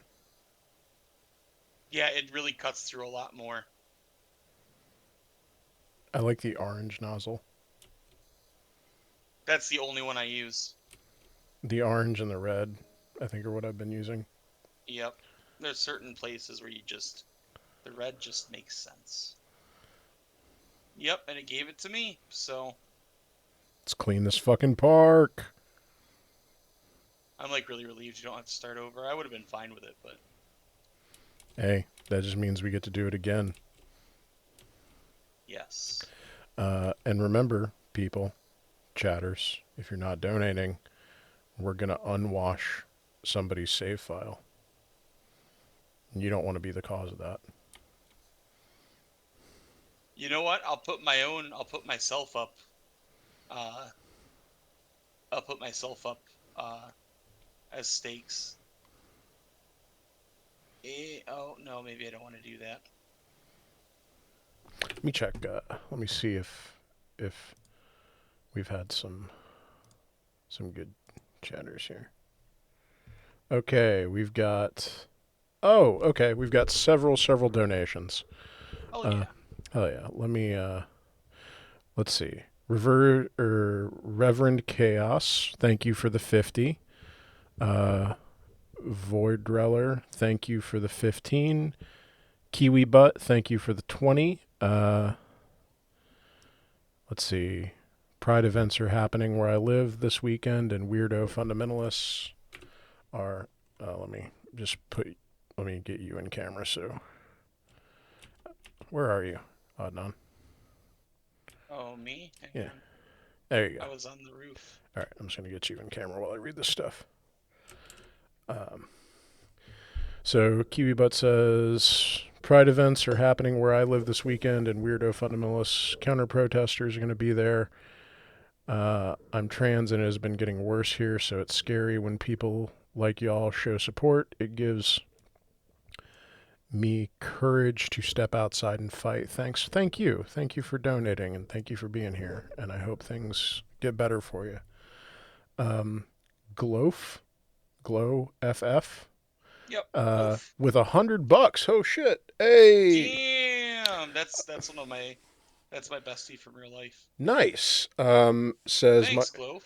Yeah, it really cuts through a lot more. I like the orange nozzle. That's the only one I use. The orange and the red, I think, are what I've been using. Yep. There's certain places where the red just makes sense. Yep, and it gave it to me, so... Let's clean this fucking park. I'm like really relieved you don't have to start over. I would have been fine with it, but... Hey, that just means we get to do it again. Yes. And remember, people, chatters, if you're not donating, we're going to unwash somebody's save file. You don't want to be the cause of that. You know what? I'll put myself up. As stakes. Oh, no, maybe I don't want to do that. Let me check. Let me see if we've had some good chatters here. Okay, we've got... Oh, okay, we've got several donations. Oh, yeah. Oh, yeah. Let me... let's see. Reverend Chaos, thank you for the 50. Void Dreller, thank you for the 15. Kiwi Butt, thank you for the 20. Let's see. Pride events are happening where I live this weekend, and Weirdo Fundamentalists are... let me get you in camera, so... Where are you, Adnan? Oh, me? Yeah. There you go. I was on the roof. All right, I'm just going to get you in camera while I read this stuff. So Kiwi Butt says, Pride events are happening where I live this weekend, and Weirdo Fundamentalists counter-protesters are going to be there. I'm trans and it has been getting worse here, so it's scary when people like y'all show support. It gives me courage to step outside and fight. Thanks. Thank you. Thank you for donating, and thank you for being here. And I hope things get better for you. Glow FF. Yep. With $100. Oh shit. Hey. Damn, that's my bestie from real life. Nice. Says Thanks, Glove.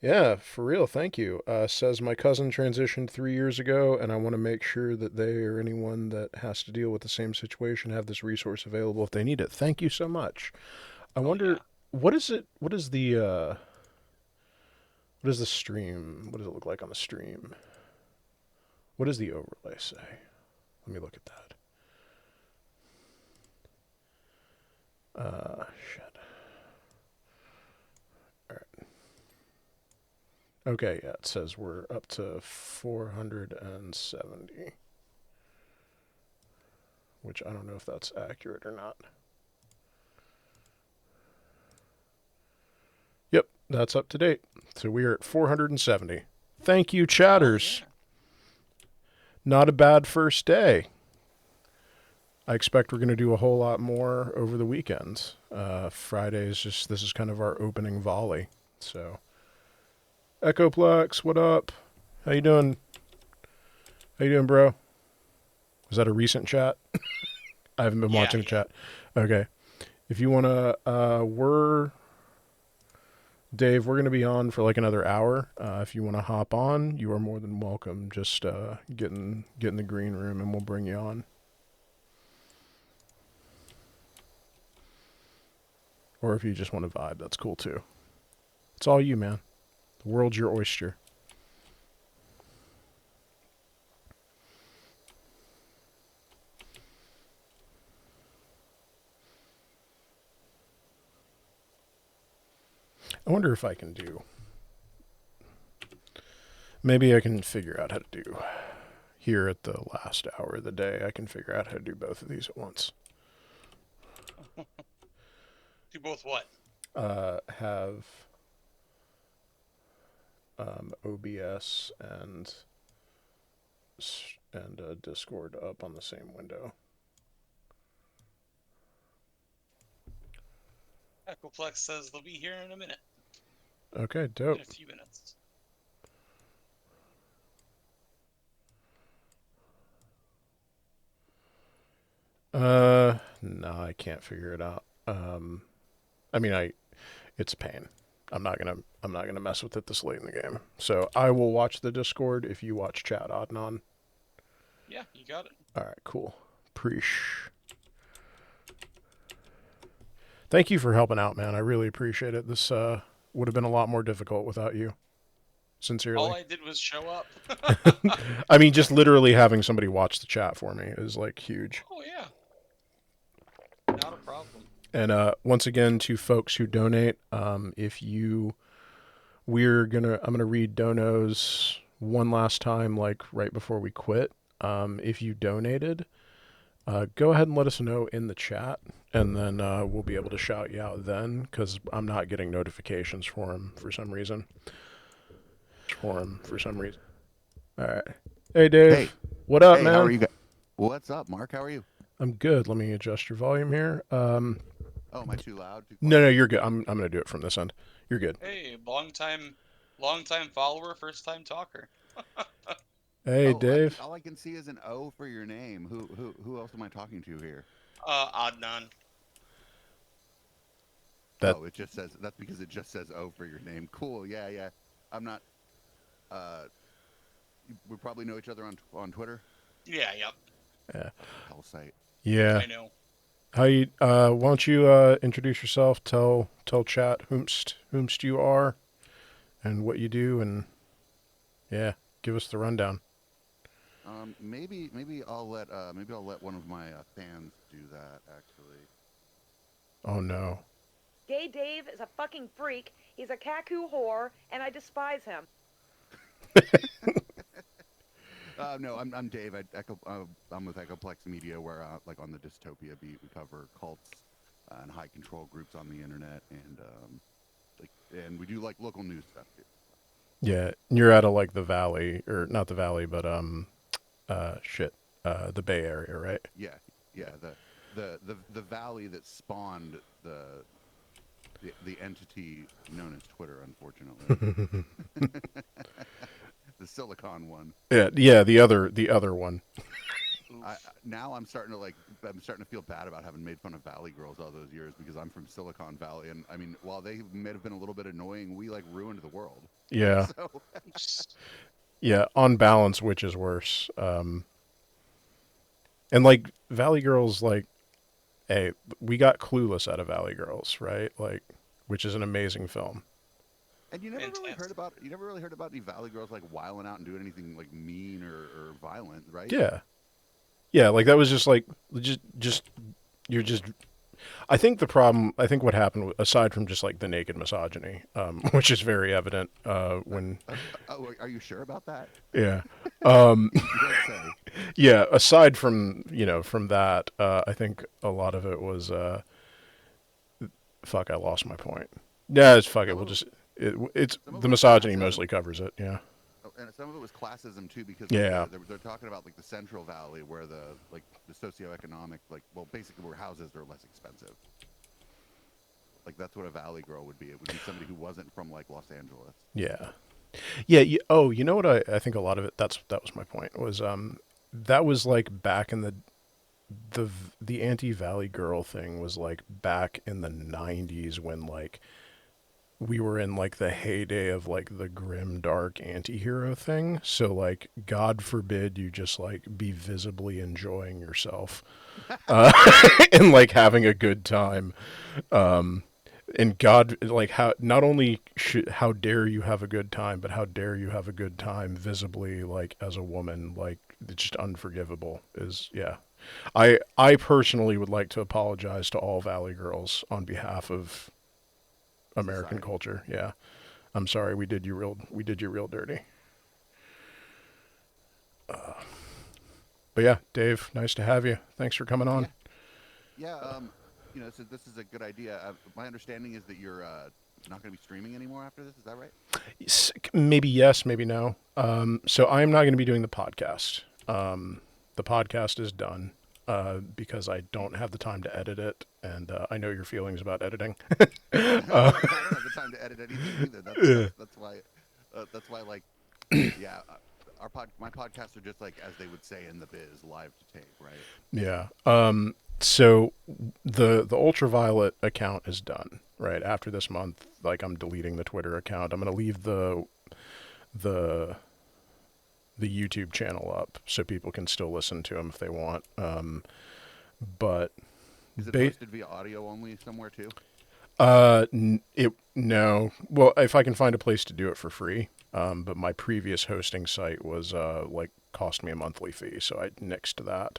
Yeah, for real. Thank you. Says my cousin transitioned 3 years ago, and I want to make sure that they or anyone that has to deal with the same situation have this resource available if they need it. Thank you so much. I wonder what is it? What is the stream? What does it look like on the stream? What does the overlay say? Let me look at that. Shit. All right. Okay, yeah, it says we're up to 470. Which I don't know if that's accurate or not. Yep, that's up to date. So we are at 470. Thank you, chatters. Not a bad first day. I expect we're going to do a whole lot more over the weekends. Fridays, this is kind of our opening volley. So, Echoplex, what up? How you doing? How you doing, bro? Was that a recent chat? I haven't been watching the chat. Okay. If you want to, Dave, we're going to be on for like another hour. If you want to hop on, you are more than welcome. Just get in the green room and we'll bring you on. Or if you just want to vibe, that's cool too. It's all you, man. The world's your oyster. I wonder if I can do... Maybe I can figure out how to do... Here at the last hour of the day, I can figure out how to do both of these at once. Do both what? Have OBS and Discord up on the same window. Echoplex says they'll be here in a minute. Okay, dope. In a few minutes. No, I can't figure it out. I mean, it's a pain. I'm not gonna mess with it this late in the game. So I will watch the Discord if you watch chat, Adnan. Yeah, you got it. All right, cool. Preach. Thank you for helping out, man. I really appreciate it. This would have been a lot more difficult without you. Sincerely. All I did was show up. I mean, just literally having somebody watch the chat for me is like huge. Oh yeah. Not a problem. And once again, to folks who donate, I'm gonna read donos one last time, like right before we quit. If you donated, go ahead and let us know in the chat, and then we'll be able to shout you out then, because I'm not getting notifications for him for some reason. All right. Hey, Dave. Hey. What up, hey, man? How are you guys? What's up, Mark? How are you? I'm good. Let me adjust your volume here. Oh, am I too loud? No, you're good. I'm gonna do it from this end. You're good. Hey, long time follower, first time talker. Hey, Dave. All I can see is an O for your name. Who else am I talking to here? Adnan. Oh, it just says that's because it just says O for your name. Cool. Yeah. I'm not. We probably know each other on Twitter. Yeah. Yep. Yeah. Hell site. Yeah. I know. How you? Why don't you introduce yourself? Tell chat whomst you are, and what you do, and yeah, give us the rundown. Maybe I'll let one of my fans do that actually. Oh no. Gay Dave is a fucking freak. He's a Kaku whore, and I despise him. No, I'm Dave. I'm with Echoplex Media, where like on the Dystopia beat, we cover cults and high control groups on the internet, and and we do like local news stuff too. Yeah, you're out of like the valley, or not the valley, but the Bay Area, right? Yeah, yeah. The valley that spawned the entity known as Twitter, unfortunately. The Silicon one. Yeah, the other one. Now I'm starting to feel bad about having made fun of Valley Girls all those years because I'm from Silicon Valley, and I mean, while they may have been a little bit annoying, we like ruined the world. Yeah. So. Yeah, on balance, which is worse? And like Valley Girls, like, hey, we got Clueless out of Valley Girls, right? Like, which is an amazing film. And you never really heard about any Valley Girls like wilding out and doing anything like mean or violent, right? Yeah. Yeah, like that was just like you're just. I think what happened, aside from just like the naked misogyny, which is very evident when. Are you sure about that? Yeah. You don't say. Yeah. Aside from from that, I think a lot of it was. Fuck! I lost my point. Yeah, it's fuck it. We'll just. It's the misogyny mostly covers it. Yeah. And some of it was classism too, because yeah, they're talking about like the Central Valley, where the socioeconomic, basically where houses are less expensive. Like that's what a Valley Girl would be. It would be somebody who wasn't from like Los Angeles. Yeah, yeah. You know what? I think a lot of it. That was my point. Was that was like back in the anti-Valley Girl thing was like back in the 90s when like. We were in like the heyday of like the grim dark anti-hero thing. So like, God forbid you just like be visibly enjoying yourself and like having a good time. And God, like how dare you have a good time, but how dare you have a good time visibly, like as a woman, like it's just unforgivable yeah. I personally would like to apologize to all Valley Girls on behalf of American culture. Yeah. I'm sorry we did you real dirty. But yeah, Dave, nice to have you. Thanks for coming on. Yeah. So this is a good idea. My understanding is that you're not going to be streaming anymore after this. Is that right? Maybe yes, maybe no. So I am not going to be doing the podcast. The podcast is done. Because I don't have the time to edit it, and I know your feelings about editing. I don't have the time to edit anything either. That's why, like, yeah, my podcasts are just like, as they would say in the biz, live to tape, right? Yeah. So the Ultraviolet account is done, right? After this month, like, I'm deleting the Twitter account. I'm gonna leave the YouTube channel up so people can still listen to them if they want. But is it hosted via audio only somewhere too? No. Well, if I can find a place to do it for free. But my previous hosting site was like cost me a monthly fee, so I nixed that.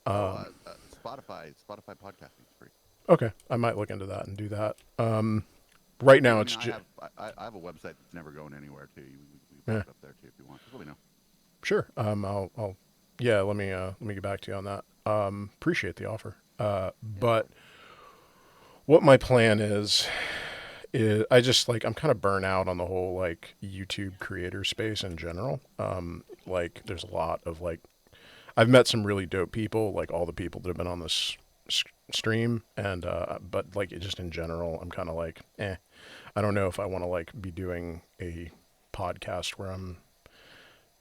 Spotify podcasting is free. Okay, I might look into that and do that. Right now, it's just. I have a website that's never going anywhere too. We put it up there too if you want. Just let me know. Sure. I'll. Yeah. Let me get back to you on that. Appreciate the offer. But what my plan is I just like I'm kind of burnt out on the whole like YouTube creator space in general. Like there's a lot of like I've met some really dope people, like all the people that have been on this stream, and but like just in general, I'm kind of like, I don't know if I want to like be doing a podcast where I'm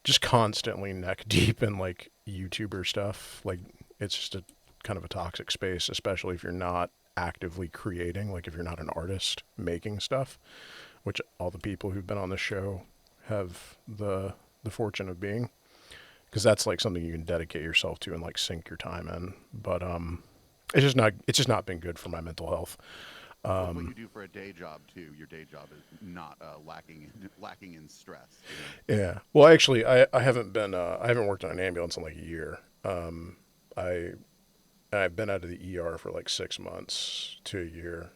just constantly neck deep in like YouTuber stuff. Like it's just a kind of a toxic space, especially if you're not actively creating, like if you're not an artist making stuff, which all the people who've been on the show have the fortune of being, because that's like something you can dedicate yourself to and like sink your time in. But it's just not been good for my mental health. What you do for a day job too, your day job is not lacking in stress. You know? Yeah. Well, actually, I haven't worked on an ambulance in like a year. I've been out of the ER for like 6 months to a year.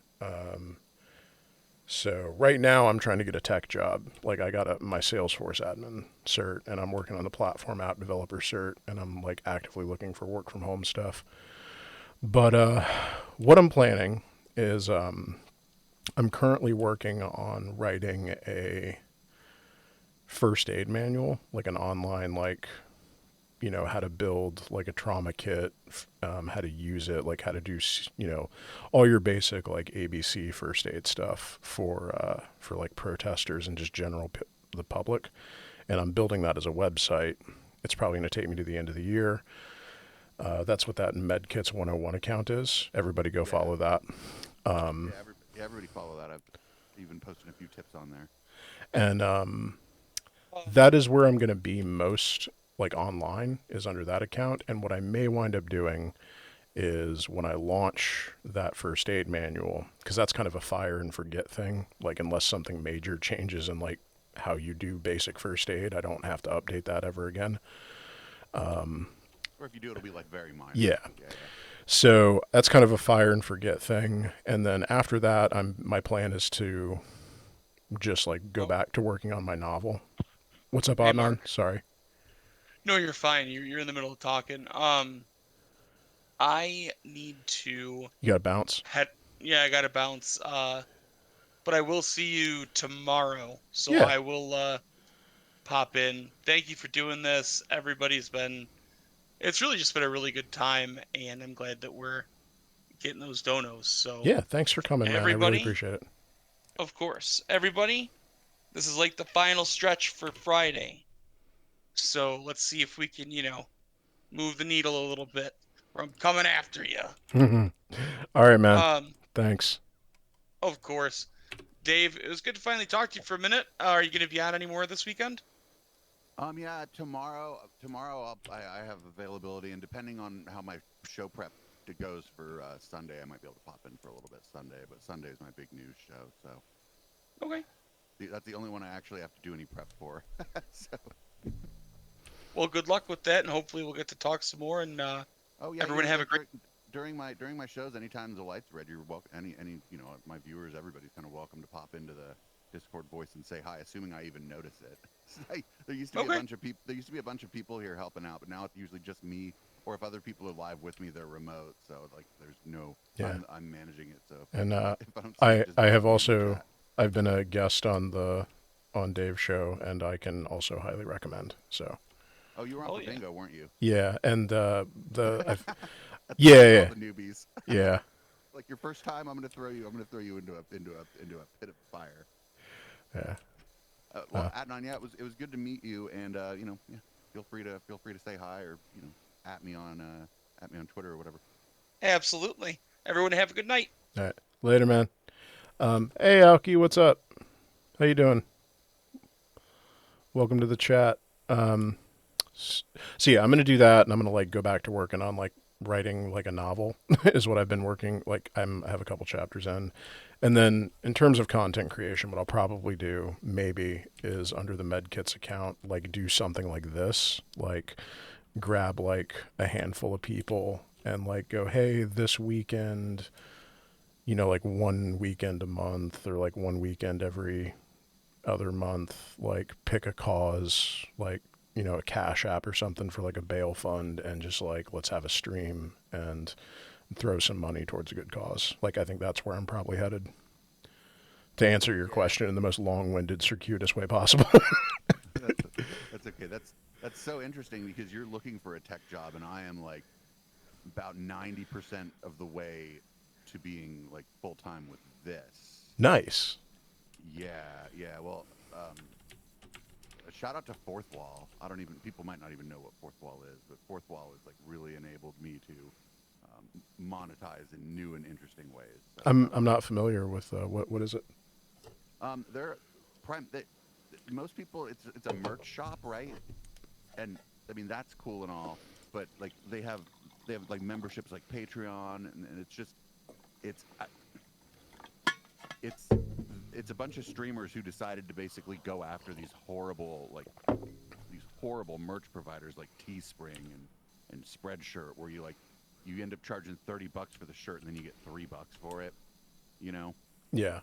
So right now I'm trying to get a tech job. Like I got my Salesforce admin cert, and I'm working on the platform app developer cert, and I'm like actively looking for work from home stuff. But what I'm planning is I'm currently working on writing a first aid manual, like an online, like, you know, how to build like a trauma kit, how to use it, like how to do, you know, all your basic like ABC first aid stuff for like protesters and just general the public. And I'm building that as a website. It's probably going to take me to the end of the year. That's what that MedKits 101 account is. Everybody go follow that. Everybody follow that. I've even posted a few tips on there. And that is where I'm going to be most like online, is under that account. And what I may wind up doing is when I launch that first aid manual, because that's kind of a fire and forget thing. Like unless something major changes in like how you do basic first aid, I don't have to update that ever again. Or if you do, it'll be like very minor. Yeah. So that's kind of a fire and forget thing. And then after that, my plan is to just like go back to working on my novel. What's up, Adnan? Sorry. No, you're fine. You're in the middle of talking. I need to. You got to bounce. Yeah, I got to bounce. But I will see you tomorrow. So Yeah. I will pop in. Thank you for doing this. It's really just been a really good time, and I'm glad that we're getting those donos. So yeah, thanks for coming, man. I really appreciate it. Of course. Everybody, this is like the final stretch for Friday. So let's see if we can, move the needle a little bit. Or I'm coming after you. All right, man. Thanks. Of course. Dave, it was good to finally talk to you for a minute. Are you going to be on any more this weekend? Yeah, tomorrow I have availability, and depending on how my show prep goes for Sunday, I might be able to pop in for a little bit Sunday. But Sunday is my big news show, so. Okay. That's the only one I actually have to do any prep for. So. Well, good luck with that, and hopefully we'll get to talk some more. And everyone have a great. During my shows, anytime the lights red, you're welcome. Any my viewers, everybody's kind of welcome to pop into the Discord voice and say hi, assuming I even notice it. There used to be a bunch of people. There used to be a bunch of people here helping out, but now it's usually just me. Or if other people are live with me, they're remote. So like, there's no. Yeah. I'm managing it. So. And I have also I've been a guest on Dave's show, and I can also highly recommend. So. Oh, you were on for Bingo, weren't you? Yeah, and the the newbies. Yeah. Like your first time, I'm gonna throw you into a pit of fire. Yeah. Well, Adnan, yeah, it was good to meet you, and feel free to say hi or at me on Twitter or whatever. Absolutely. Everyone have a good night. All right. Later, man. Hey, Alki, what's up? How you doing? Welcome to the chat. So yeah, I'm gonna do that, and I'm gonna like go back to working on like writing like a novel is what I've been working. Like I have a couple chapters in, and then in terms of content creation, what I'll probably do maybe is under the MedKits account, like do something like this, like grab like a handful of people and like go, hey, this weekend, like one weekend a month or like one weekend every other month, like pick a cause, like a Cash App or something for like a bail fund, and just like let's have a stream and throw some money towards a good cause. Like I think that's where I'm probably headed. To answer your question in the most long-winded, circuitous way possible. That's okay. That's so interesting because you're looking for a tech job, and I am like about 90% of the way to being like full time with this. Nice. Yeah. Well, shout out to Fourth Wall. People might not even know what Fourth Wall is, but Fourth Wall has like really enabled me to monetize in new and interesting ways. So, I'm not familiar with what is it? Most people it's a merch shop, right? And I mean that's cool and all, but like they have like memberships like Patreon, and it's a bunch of streamers who decided to basically go after these horrible merch providers like Teespring and Spreadshirt, where you end up charging $30 for the shirt and then you get $3 for it, Yeah.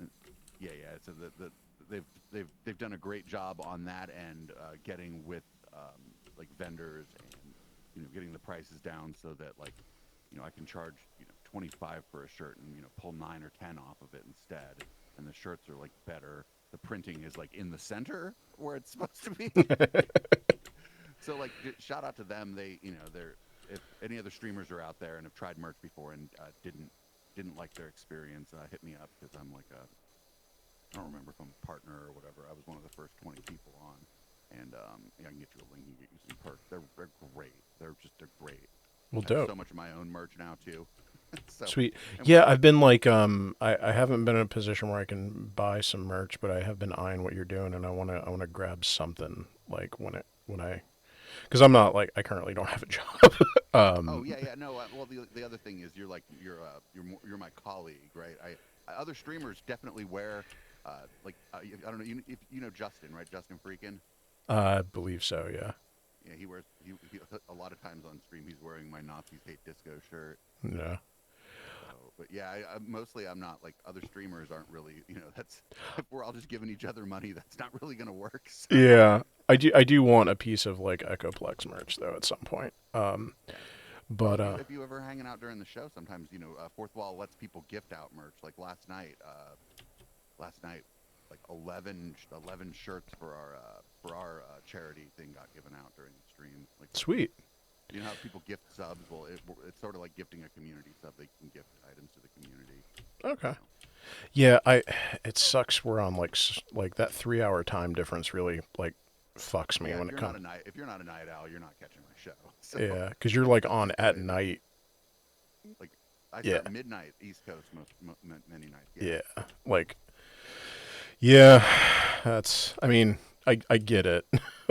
Yeah. So they've done a great job on that end, getting with like vendors and getting the prices down so that like I can charge 25 for a shirt and pull 9 or 10 off of it instead, and the shirts are like better. The printing is like in the center where it's supposed to be. So like, shout out to them. They're if any other streamers are out there and have tried merch before and didn't like their experience, hit me up because I'm like I don't remember if I'm a partner or whatever. I was one of the first 20 people on, and I can get you a link and get you some perks. They're great. They're great. Well, I have dope. so much of my own merch now too. So, Sweet. Yeah, I've been like, I haven't been in a position where I can buy some merch, but I have been eyeing what you're doing, and I wanna grab something like because I'm not like, I currently don't have a job. Oh yeah, no. Well, the other thing is you're my colleague, right? Other streamers definitely wear, I don't know, if you know Justin, right? Justin Freakin. I believe so. Yeah. Yeah, he wears he a lot of times on stream. He's wearing my Nazis Hate Disco shirt. Yeah. So, but yeah, mostly I'm not like other streamers aren't really. That's if we're all just giving each other money, that's not really gonna work. So. Yeah, I do want a piece of like Echoplex merch though at some point. But well, if you ever hanging out during the show, sometimes Fourth Wall lets people gift out merch. Like last night, like 11 shirts for our charity thing got given out during the stream. Like sweet. You know how people gift subs? Well, it's sort of like gifting a community sub. They can gift items to the community. Okay. Yeah, it sucks we're on like that 3-hour time difference really like fucks me when it comes. If you're not a night owl, you're not catching my show. So. Yeah, because you're like on at night. Like I start midnight East Coast many nights. Yeah, like yeah, I mean I get it.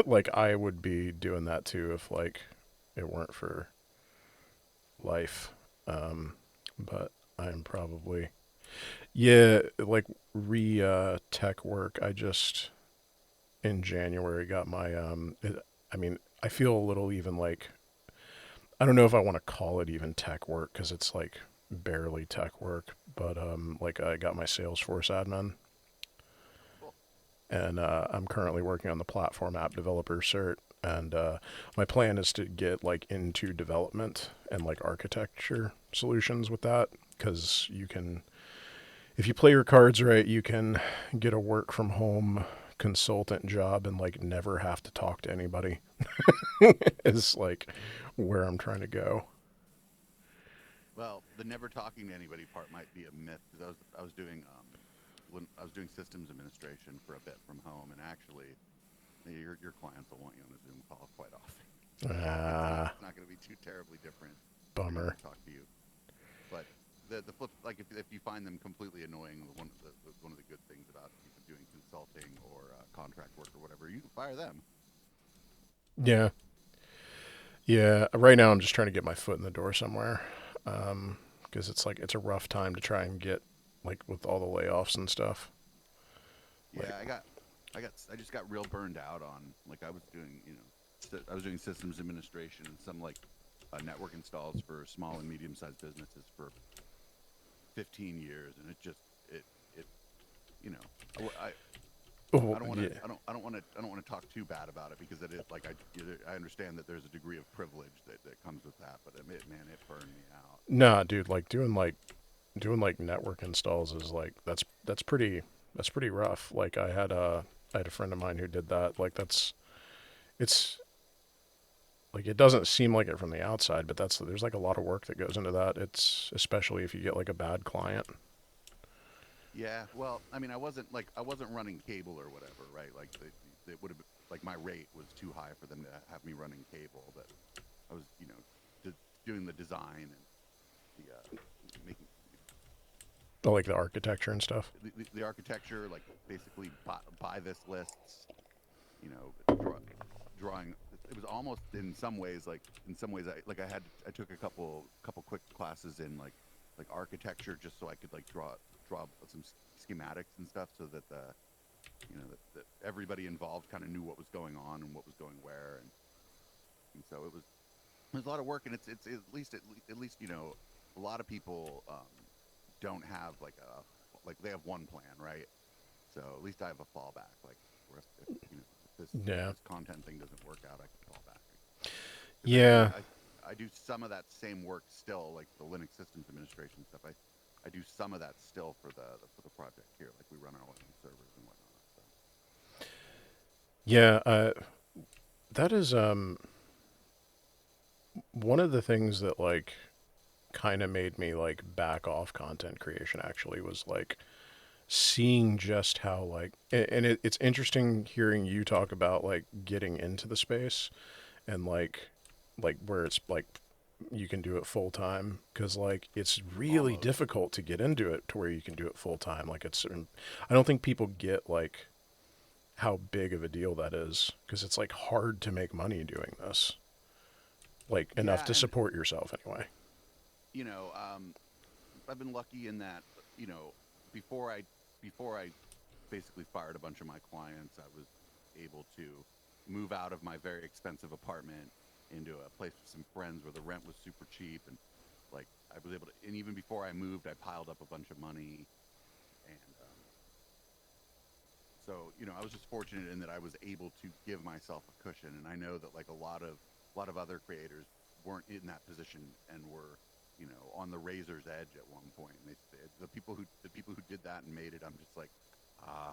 Like I would be doing that too if like it weren't for life. But I'm probably like tech work. I just in January got my I mean I feel a little even like I don't know if I want to call it even tech work because it's like barely tech work, but like I got my Salesforce admin, and I'm currently working on the platform app developer cert, and my plan is to get like into development and like architecture solutions with that, because you can, if you play your cards right, you can get a work from home consultant job and like never have to talk to anybody. Is like where I'm trying to go. Well, the never talking to anybody part might be a myth, because I was doing systems administration for a bit from home, and actually your clients will want you on a Zoom call quite often. It's not going to be too terribly different. Bummer. Talk to you, but the flip, like if you find them completely annoying, one of the good things about doing consulting or contract work or whatever, you can fire them. Yeah. Right now, I'm just trying to get my foot in the door somewhere, because it's a rough time to try and get like with all the layoffs and stuff. Yeah, I just got real burned out on like I was doing systems administration and some like network installs for small and medium sized businesses for 15 years, and I don't want to talk too bad about it, because it is like I understand that there's a degree of privilege that comes with that, but it burned me out. Nah, dude, like doing network installs is like that's pretty rough. Like I had a friend of mine who did that. Like it's like it doesn't seem like it from the outside, but there's like a lot of work that goes into that. It's especially if you get like a bad client. Yeah, well, I mean, I wasn't running cable or whatever, right? Like it would have been, like my rate was too high for them to have me running cable, but I was doing the design and the making. Oh, like the architecture and stuff. The architecture, like basically buy this lists, drawing. It was almost in some ways I took a couple quick classes in like architecture, just so I could like draw some schematics and stuff, so that that everybody involved kind of knew what was going on and what was going where, and so it was a lot of work, and it's at least a lot of people don't have like they have one plan, right? So at least I have a fallback, like if this content thing doesn't work out, I can fall back. Yeah. I do some of that same work still, like the Linux systems administration stuff. I do some of that still for the project here. Like we run our own servers and whatnot. So. Yeah, that is one of the things that like kind of made me like back off content creation. Actually, was like seeing just how like, and it's interesting hearing you talk about like getting into the space and like where it's like you can do it full time, because like it's really difficult to get into it to where you can do it full time. Like it's, I don't think people get like how big of a deal that is, because it's like hard to make money doing this, like enough to support yourself anyway. You know, I've been lucky in that, you know, before I basically fired a bunch of my clients, I was able to move out of my very expensive apartment into a place with some friends where the rent was super cheap, and like I was able to, and even before I moved, I piled up a bunch of money, and so you know, I was just fortunate in that I was able to give myself a cushion, and I know that like a lot of other creators weren't in that position and were, you know, on the razor's edge at one point. And the people who did that and made it, I'm just like, I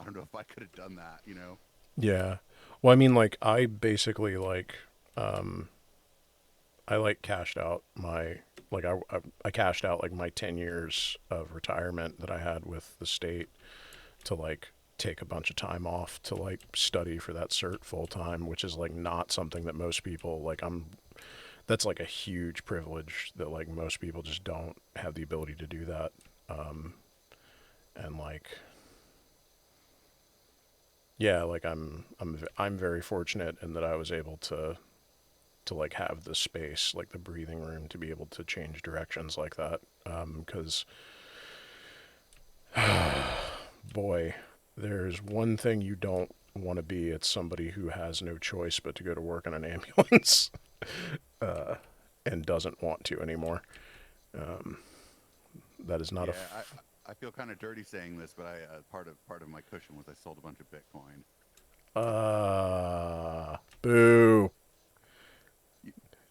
don't know if I could have done that, you know. Yeah. Well, I mean, like I basically like I like cashed out my like I cashed out like my 10 years of retirement that I had with the state to like take a bunch of time off to like study for that cert full time, which is like not something that most people like. That's like a huge privilege that like most people just don't have the ability to do that. And like, yeah, like I'm very fortunate in that I was able to like have the space, like the breathing room to be able to change directions like that. 'Cause boy, there's one thing you don't want to be. It's somebody who has no choice but to go to work in an ambulance, and doesn't want to anymore. That is not I feel kind of dirty saying this, but part of my cushion was I sold a bunch of Bitcoin. Boo.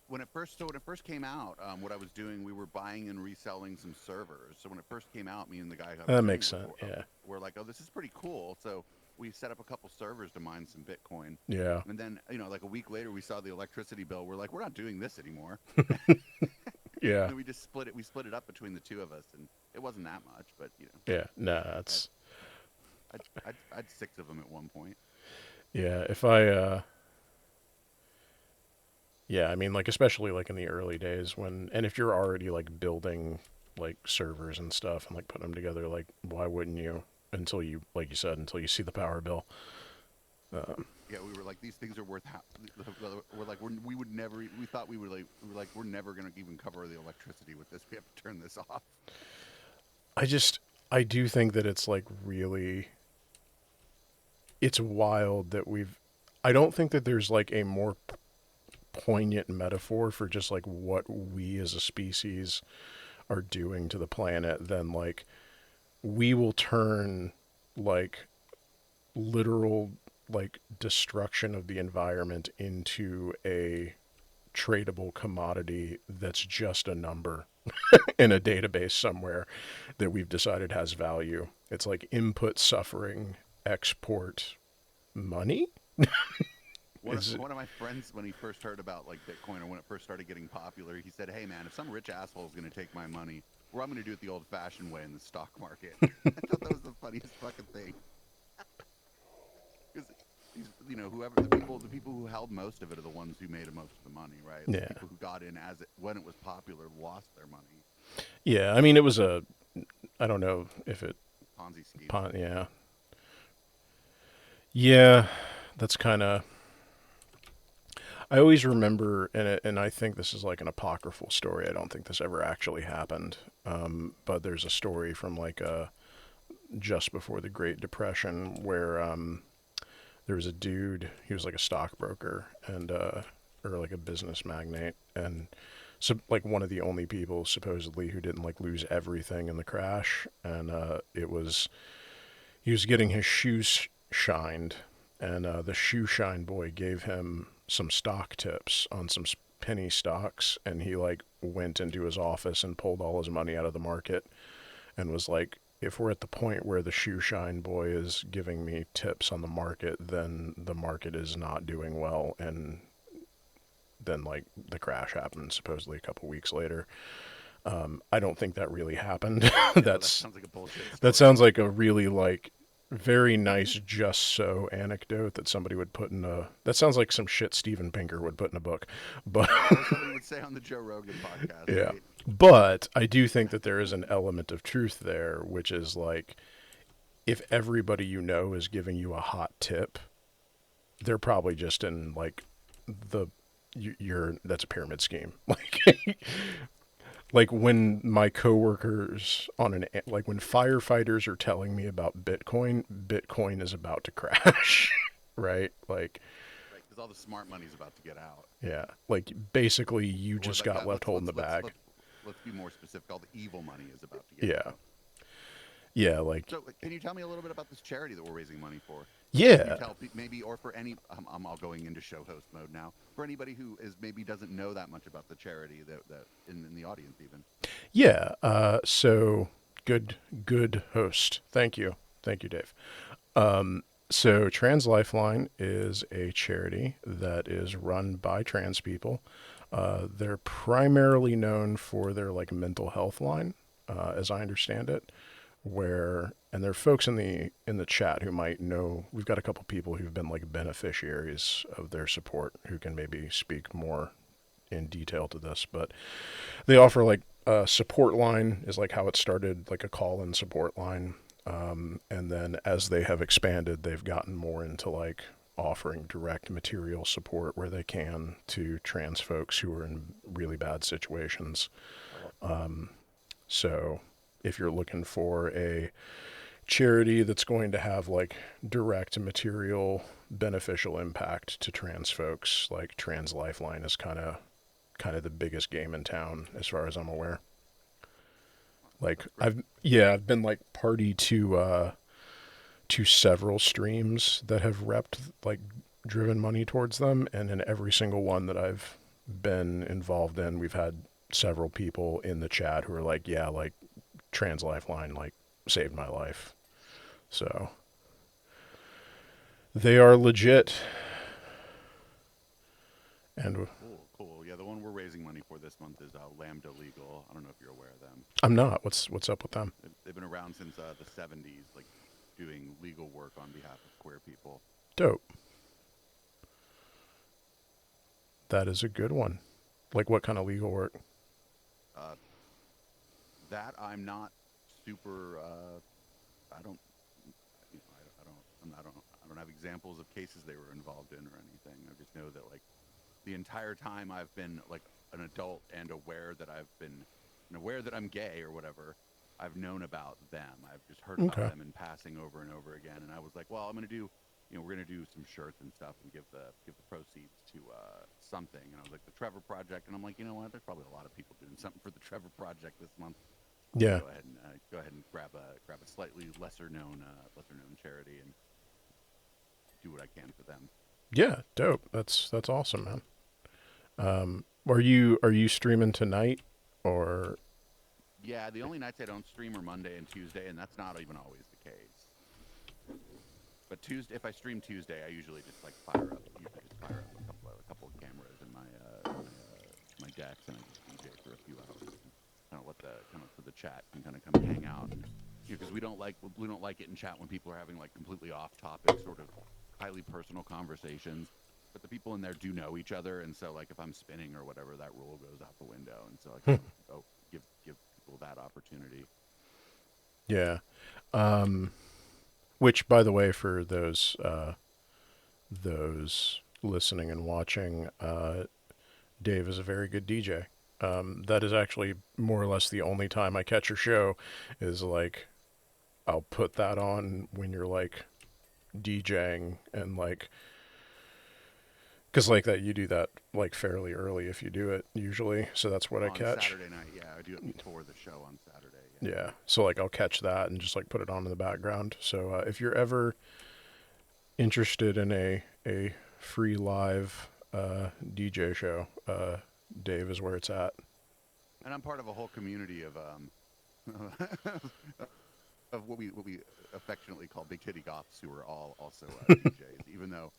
When it first came out, what I was doing, we were buying and reselling some servers. So when it first came out, me and the guy who that makes sense. Yeah. We're like, oh, this is pretty cool. So we set up a couple servers to mine some Bitcoin. Yeah. And then, you know, like a week later, we saw the electricity bill. We're like, we're not doing this anymore. Yeah. And we just split it. We split it up between the two of us, and it wasn't that much, but you know. Yeah. No, that's. I'd 6 of them at one point. Yeah. If I. Yeah, I mean, like, especially, like, in the early days when, and if you're already, like, building, like, servers and stuff and, like, putting them together, like, why wouldn't you, until you, like you said, until you see the power bill. Yeah, we were like, these things are worth, we're like, we would never, we thought we were like, we're never going to even cover the electricity with this. We have to turn this off. I do think that it's, like, really, it's wild that I don't think that there's, like, a more poignant metaphor for just like what we as a species are doing to the planet than like we will turn like literal like destruction of the environment into a tradable commodity that's just a number in a database somewhere that we've decided has value. It's like input suffering, export money. One of my friends, when he first heard about like Bitcoin or when it first started getting popular, he said, "Hey man, if some rich asshole is going to take my money, well, I'm going to do it the old-fashioned way in the stock market." I thought that was the funniest fucking thing. Because you know, the people who held most of it are the ones who made most of the money, right? Yeah. The people who got in when it was popular lost their money. Yeah, I mean, it was I don't know if it Ponzi scheme. Yeah. Yeah, that's kind of. I always remember, and I think this is like an apocryphal story. I don't think this ever actually happened. But there's a story from like just before the Great Depression where there was a dude. He was like a stockbroker and or like a business magnate, and so like one of the only people supposedly who didn't like lose everything in the crash. And he was getting his shoes shined, and the shoe shine boy gave him some stock tips on some penny stocks, and he like went into his office and pulled all his money out of the market and was like, if we're at the point where the shoe shine boy is giving me tips on the market, then the market is not doing well. And then like the crash happened supposedly a couple weeks later. I don't think that really happened. That sounds like a bullshit story. That sounds like a really like very nice just so anecdote that somebody would put in a. That sounds like some shit Steven Pinker would put in a book, but Or somebody would say on the Joe Rogan podcast. yeah. Right? But I do think that there is an element of truth there, which is like, if everybody you know is giving you a hot tip, they're probably just in like that's a pyramid scheme. Like when my coworkers like when firefighters are telling me about Bitcoin is about to crash, right? Like, right, because all the smart money's about to get out. Yeah, like basically you Or just like got that. left holding the bag. Let's be more specific. All the evil money is about to get out. Yeah, like. So, can you tell me a little bit about this charity that we're raising money for? Yeah. Can you tell maybe, or for any, I'm all going into show host mode now. For anybody who maybe doesn't know that much about the charity that in the audience even. Yeah. So good host. Thank you, Dave. So Trans Lifeline is a charity that is run by trans people. They're primarily known for their like mental health line, as I understand it. And there are folks in the chat who might know. We've got a couple people who've been like beneficiaries of their support who can maybe speak more in detail to this. But they offer like a support line is like how it started, like a call-in support line. And then as they have expanded, they've gotten more into like offering direct material support where they can to trans folks who are in really bad situations. So if you're looking for a charity that's going to have like direct material beneficial impact to trans folks, like Trans Lifeline is kind of the biggest game in town as far as I'm aware. Like I've been like party to several streams that have like driven money towards them, and in every single one that I've been involved in, we've had several people in the chat who are like, yeah, like Trans Lifeline like saved my life. So they are legit. And cool. Yeah, the one we're raising money for this month is Lambda Legal. I don't know if you're aware of them. I'm not. What's up with them? They've been around since the 70s, like doing legal work on behalf of queer people. Dope. That is a good one. Like what kind of legal work? That I'm not super. I don't have examples of cases they were involved in or anything. I just know that like the entire time I've been like an adult and aware that I'm gay or whatever, I've known about them. I've just heard about them in passing over and over again. And I was like, well, we're gonna do some shirts and stuff and give the proceeds to something. And I was like, the Trevor Project, and I'm like, you know what? There's probably a lot of people doing something for the Trevor Project this month. Yeah. Go ahead and grab a slightly lesser known charity and do what I can for them. Yeah, dope. That's awesome, man. Are you streaming tonight or? Yeah, the only nights I don't stream are Monday and Tuesday, and that's not even always the case. But Tuesday, if I stream Tuesday, I usually just like fire up a couple of cameras in my decks, and I just DJ for a few hours. So the chat can kind of come hang out, because we don't like it in chat when people are having like completely off-topic, sort of highly personal conversations. But the people in there do know each other, and so like if I'm spinning or whatever, that rule goes out the window, and so I can give people that opportunity. Yeah. Which, by the way, for those listening and watching, Dave is a very good DJ. That is actually more or less the only time I catch your show is like, I'll put that on when you're like DJing and like, cause like that, you do that like fairly early if you do it usually. So that's what I catch. Saturday night. Yeah. I do it before the show on Saturday. Yeah. So like I'll catch that and just like put it on in the background. So, if you're ever interested in a free live, DJ show, Dave is where it's at. And I'm part of a whole community of of what we affectionately call big titty goths, who are all also DJs. Even though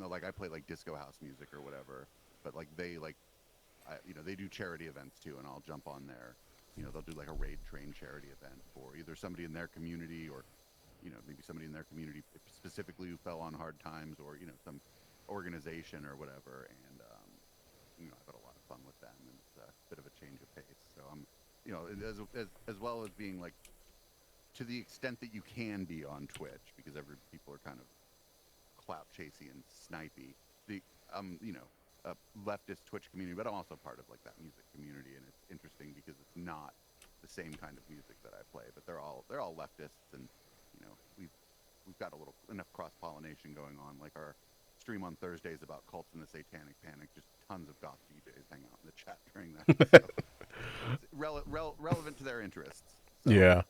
like I play like disco house music or whatever, but like they they do charity events too, and I'll jump on there. They'll do like a raid train charity event for either somebody in their community or maybe somebody in their community specifically who fell on hard times, or some organization or whatever. And I've had a lot of fun with them, and it's a bit of a change of pace. So I'm as well as being like, to the extent that you can be on Twitch, because people are kind of clout chasey and snipey. A leftist Twitch community, but I'm also part of like that music community, and it's interesting because it's not the same kind of music that I play, but they're all leftists, and we've got enough cross pollination going on. Like our stream on Thursdays about cults and the Satanic Panic, just tons of goth DJs hang out in the chat during that. So it's relevant to their interests. So. Yeah.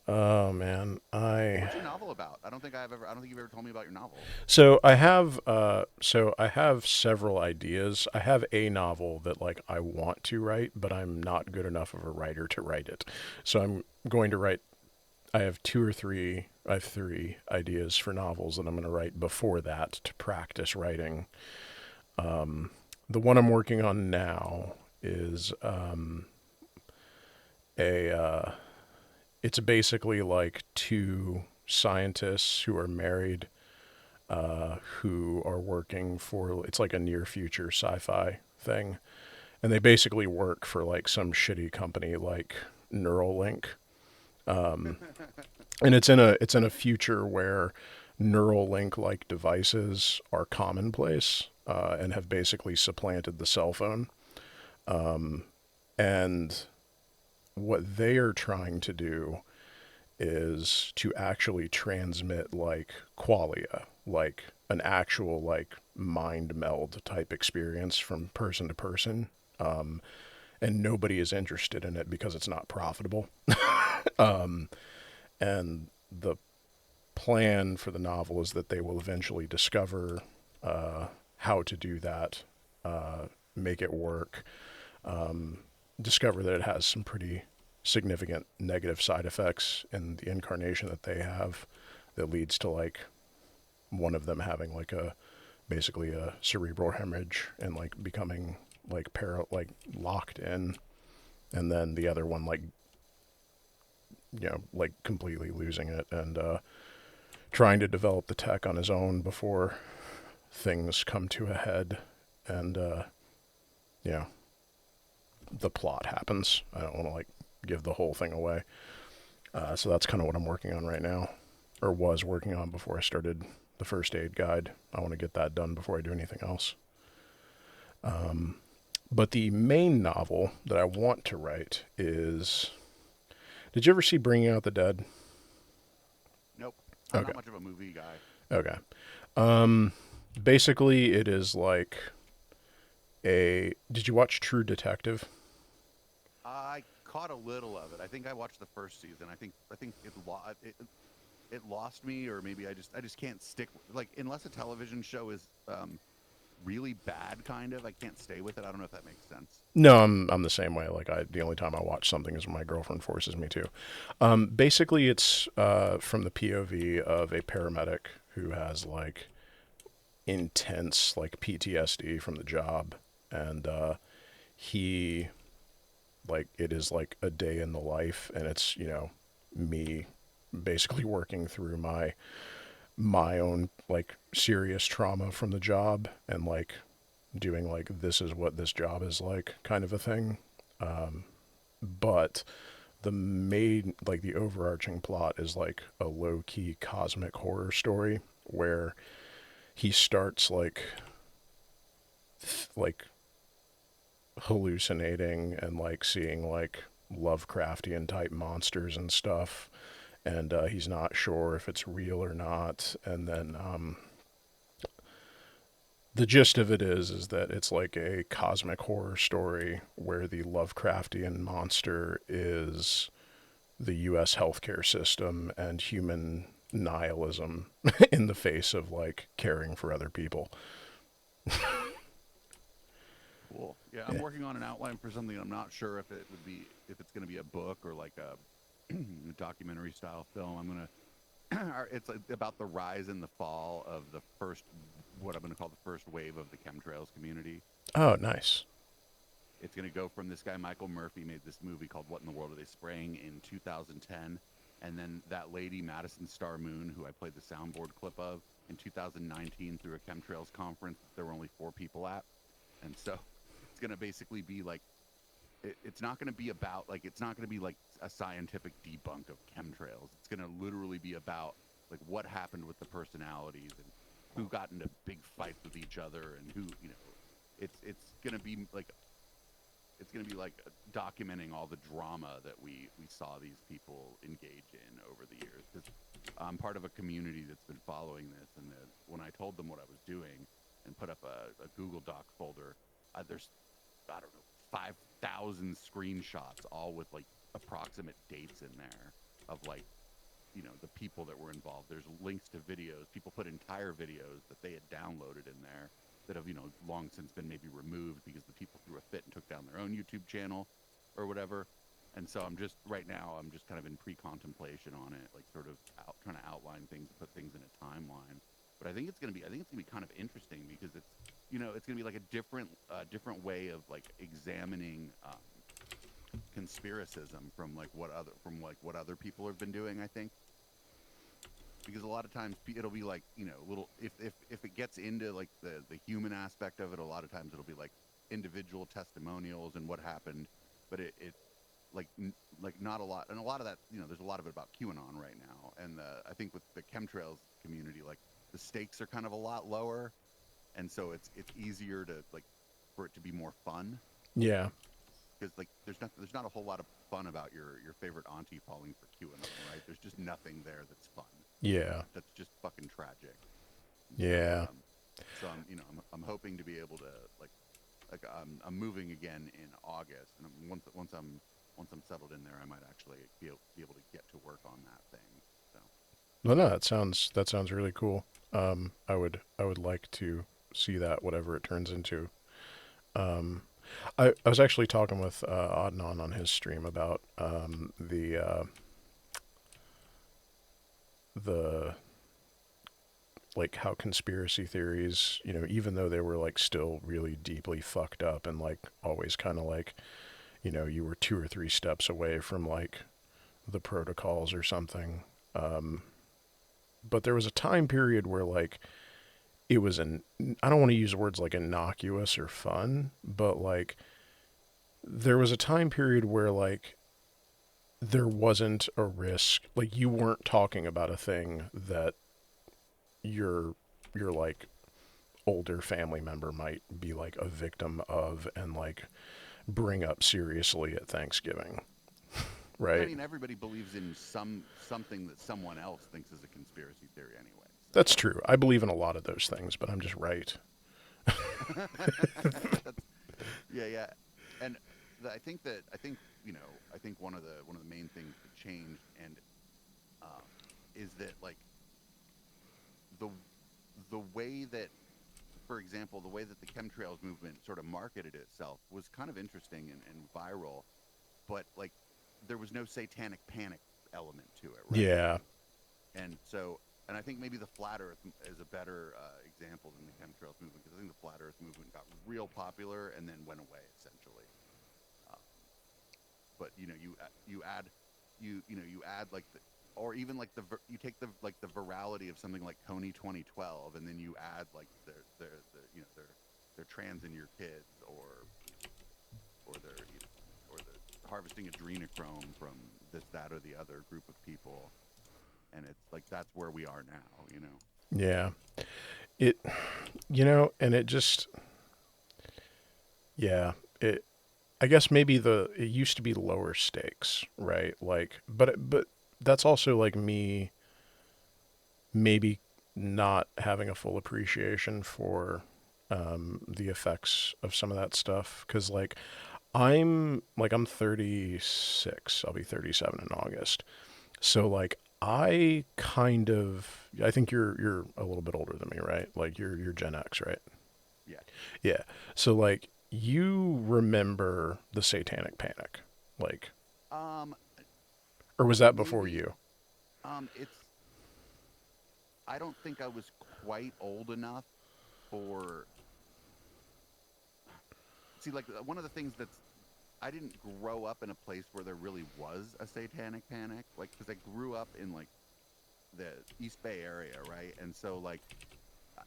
Oh man, What's your novel about? I don't think you've ever told me about your novel. So I have several ideas. I have a novel that like I want to write, but I'm not good enough of a writer to write it. So I'm going to write. I have three ideas for novels that I'm going to write before that to practice writing. The one I'm working on now is it's basically like two scientists who are married, who are working for, it's like a near future sci-fi thing. And they basically work for like some shitty company like Neuralink. And it's in a future where Neuralink like devices are commonplace, and have basically supplanted the cell phone. And what they are trying to do is to actually transmit like qualia, like an actual like mind meld type experience from person to person. And nobody is interested in it because it's not profitable. And the plan for the novel is that they will eventually discover how to do that, make it work, discover that it has some pretty significant negative side effects in the incarnation that they have that leads to like one of them having like basically a cerebral hemorrhage and like becoming like locked in, and then the other one like like completely losing it and trying to develop the tech on his own before things come to a head. And the plot happens. I don't want to like give the whole thing away. So that's kind of what I'm working on right now, or was working on before I started the first aid guide. I want to get that done before I do anything else. But the main novel that I want to write is, did you ever see Bringing Out the Dead? Nope. I'm not much of a movie guy. Okay. Basically it is like did you watch True Detective? I caught a little of it. I think I watched the first season. I think it lost me, or maybe I just can't stick, like, unless a television show is really bad, kind of, I can't stay with it. I don't know if that makes sense. No, I'm the same way. Like the only time I watch something is when my girlfriend forces me to. Basically it's from the POV of a paramedic who has like intense like PTSD from the job, and he, like, it is like a day in the life, and it's me basically working through my own like serious trauma from the job, and like doing like, this is what this job is like kind of a thing. But the overarching plot is like a low-key cosmic horror story where he starts like hallucinating and like seeing like Lovecraftian type monsters and stuff, and he's not sure if it's real or not. And then the gist of it is that it's like a cosmic horror story where the Lovecraftian monster is the U.S. healthcare system and human nihilism in the face of like caring for other people. cool. Yeah, I'm working on an outline for something. I'm not sure if it's going to be a book or like a documentary style film. I'm gonna. It's like about the rise and the fall of what I'm going to call the first wave of the chemtrails community. Oh, nice. It's going to go from this guy, Michael Murphy, made this movie called What in the World Are They Spraying in 2010. And then that lady, Madison Star Moon, who I played the soundboard clip of, in 2019 through a chemtrails conference there were only 4 people at. And so it's going to basically be like, it's not going to be about, like, it's not going to be like a scientific debunk of chemtrails. It's going to literally be about, like, what happened with the personalities and who got into big fights with each other and who, you know, it's going to be like, it's going to be like documenting all the drama that we saw these people engage in over the years. Because I'm part of a community that's been following this, and when I told them what I was doing and put up a Google Doc folder, there's, I don't know, 5,000 screenshots, all with like approximate dates in there of like, you know, the people that were involved. There's links to videos. People put entire videos that they had downloaded in there that have, you know, long since been maybe removed because the people threw a fit and took down their own YouTube channel or whatever. And so I'm just kind of in pre-contemplation on it, like sort of trying to outline things, put things in a timeline. But I think it's gonna be kind of interesting because it's, you know, it's gonna be like a different way of like examining conspiracism from what other people have been doing, I think. Because a lot of times it'll be like, you know, little, if it gets into like the human aspect of it, a lot of times it'll be like individual testimonials and what happened, but it like not a lot, and a lot of that, you know, there's a lot of it about QAnon right now, and I think with the chemtrails community, like the stakes are kind of a lot lower, and so it's easier to like for it to be more fun. Yeah. Because like there's not a whole lot of fun about your favorite auntie falling for QAnon, right? There's just nothing there that's fun. Yeah. That's just fucking tragic. Yeah. So I'm hoping to be able to like I'm moving again in August, and once I'm settled in there, I might actually be able to get to work on that thing. So. Well, no, that sounds really cool. I would like to see that, whatever it turns into. I was actually talking with Adnan on his stream about the like how conspiracy theories, you know, even though they were like still really deeply fucked up and like always kind of like, you know, you were 2 or 3 steps away from like the protocols or something. But there was a time period where like it was I don't want to use words like innocuous or fun, but like there was a time period where like there wasn't a risk, like you weren't talking about a thing that your like older family member might be like a victim of and like bring up seriously at Thanksgiving. Right? I mean, everybody believes in something that someone else thinks is a conspiracy theory anyway. So. That's true. I believe in a lot of those things, but I'm just right. Yeah. And I think you know, I think one of the main things that changed and is that like the way that, for example, the way that the chemtrails movement sort of marketed itself was kind of interesting and viral, but like there was no satanic panic element to it, right? Yeah. And so, and I think maybe the flat Earth is a better example than the chemtrails movement, because I think the flat Earth movement got real popular and then went away essentially. But you know, you add like or even like you take the virality of something like Coney 2012, and then you add like their you know their trans in your kids or their, you know, or the harvesting adrenochrome from this, that, or the other group of people, and it's like that's where we are now, you know. Yeah. It, you know, and it just, yeah, I guess maybe it used to be lower stakes, right? Like, but that's also like me maybe not having a full appreciation for the effects of some of that stuff. Cause like, I'm 36, I'll be 37 in August. So like, I think you're a little bit older than me, right? Like you're Gen X, right? Yeah. Yeah. So like, you remember the Satanic Panic, like, Um, or was that before maybe. you? It's. I don't think I was quite old enough for. See, like one of the things that's I didn't grow up in a place where there really was a satanic panic, like because I grew up in like the East Bay area, right? And so like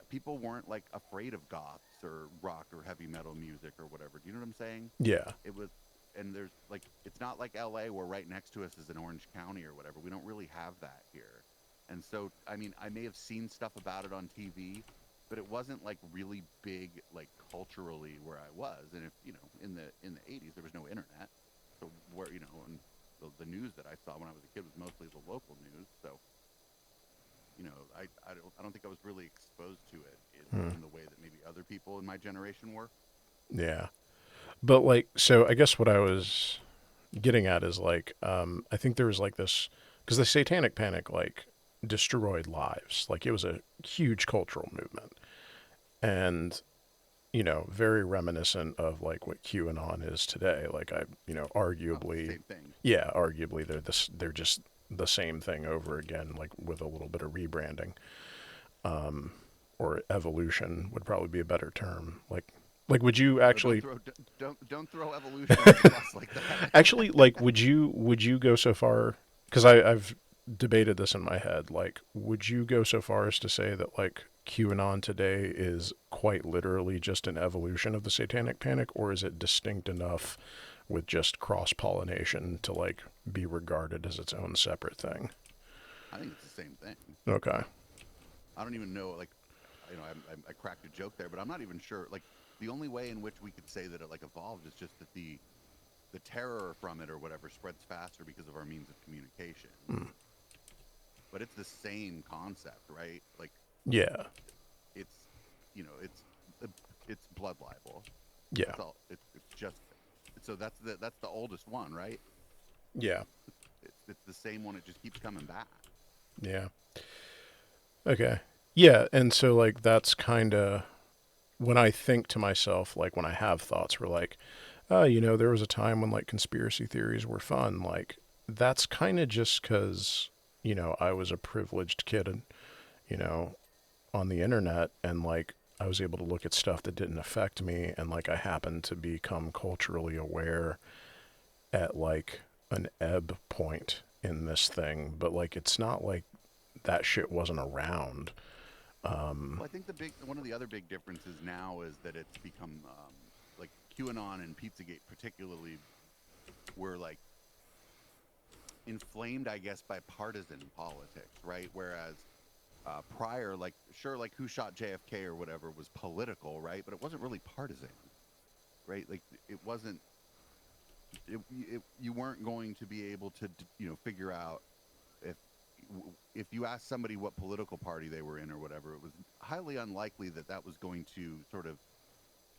people weren't like afraid of goths or rock or heavy metal music or whatever. Do you know what I'm saying? Yeah. It was, and there's like it's not like LA where right next to us is an Orange County or whatever. We don't really have that here. And so I mean, I may have seen stuff about it on TV, but it wasn't like really big like culturally where I was. And if you know in the 80s there was no internet, so where you know and the news that I saw when I was a kid was mostly the local news. So you know I don't think I was really exposed to it in the way that maybe other people in my generation were. Yeah. But like, so I guess what I was getting at is like, I think there was like this, because the Satanic Panic like destroyed lives. Like it was a huge cultural movement, and you know, very reminiscent of like what QAnon is today. Like arguably, Same thing. yeah, arguably they're just the same thing over again, like with a little bit of rebranding, or evolution would probably be a better term. Like, would you actually don't throw evolution on the bus like that. actually like would you go so far? Because I've debated this in my head. Like, would you go so far as to say that like QAnon today is quite literally just an evolution of the Satanic Panic, or is it distinct enough with just cross pollination to like be regarded as its own separate thing? I think it's the same thing. Okay. I don't even know. Like, you know, I cracked a joke there, but I'm not even sure. Like, the only way in which we could say that it like evolved is just that the terror from it or whatever spreads faster because of our means of communication. But it's the same concept, right? Like, yeah, it's you know it's blood libel. Yeah. That's all. It's just so that's the oldest one, right? Yeah. It's the same one. It just keeps coming back. Yeah. Okay. Yeah, and so like that's kind of when I think to myself, like when I have thoughts where like, you know, there was a time when like conspiracy theories were fun. Like that's kind of just because, you know, I was a privileged kid and, you know, on the internet, and like I was able to look at stuff that didn't affect me, and like I happened to become culturally aware at like an ebb point in this thing. But like it's not like that shit wasn't around. Well, I think one of the other big differences now is that it's become like QAnon and Pizzagate particularly were like inflamed, I guess, by partisan politics, right? Whereas prior, like sure, like who shot JFK or whatever was political, right? But it wasn't really partisan, right? Like it wasn't. You weren't going to be able to figure out if you asked somebody what political party they were in or whatever, it was highly unlikely that that was going to sort of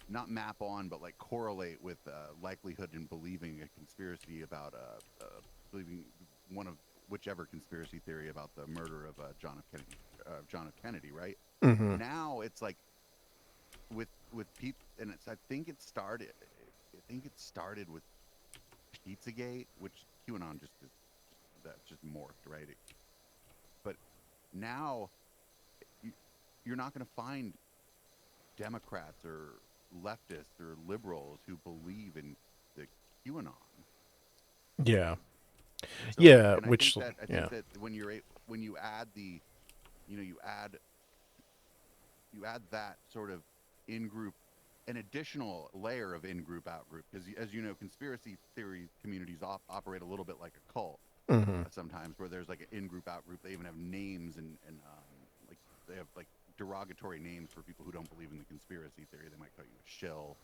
not map on, but like correlate with likelihood in believing a conspiracy about believing one of whichever conspiracy theory about the murder of John F. Kennedy, right? Mm-hmm. Now it's like with people, and I think it started with Pizzagate, which QAnon just morphed, right? But now you're not going to find Democrats or leftists or liberals who believe in the QAnon. Yeah. So, yeah. I Which think that when you add the, you add that sort of in-group, an additional layer of in-group, out-group, because as you know, conspiracy theory communities operate a little bit like a cult. Sometimes where there's like an in-group, out-group. They even have names and like they have like derogatory names for people who don't believe in the conspiracy theory. They might call you a shill,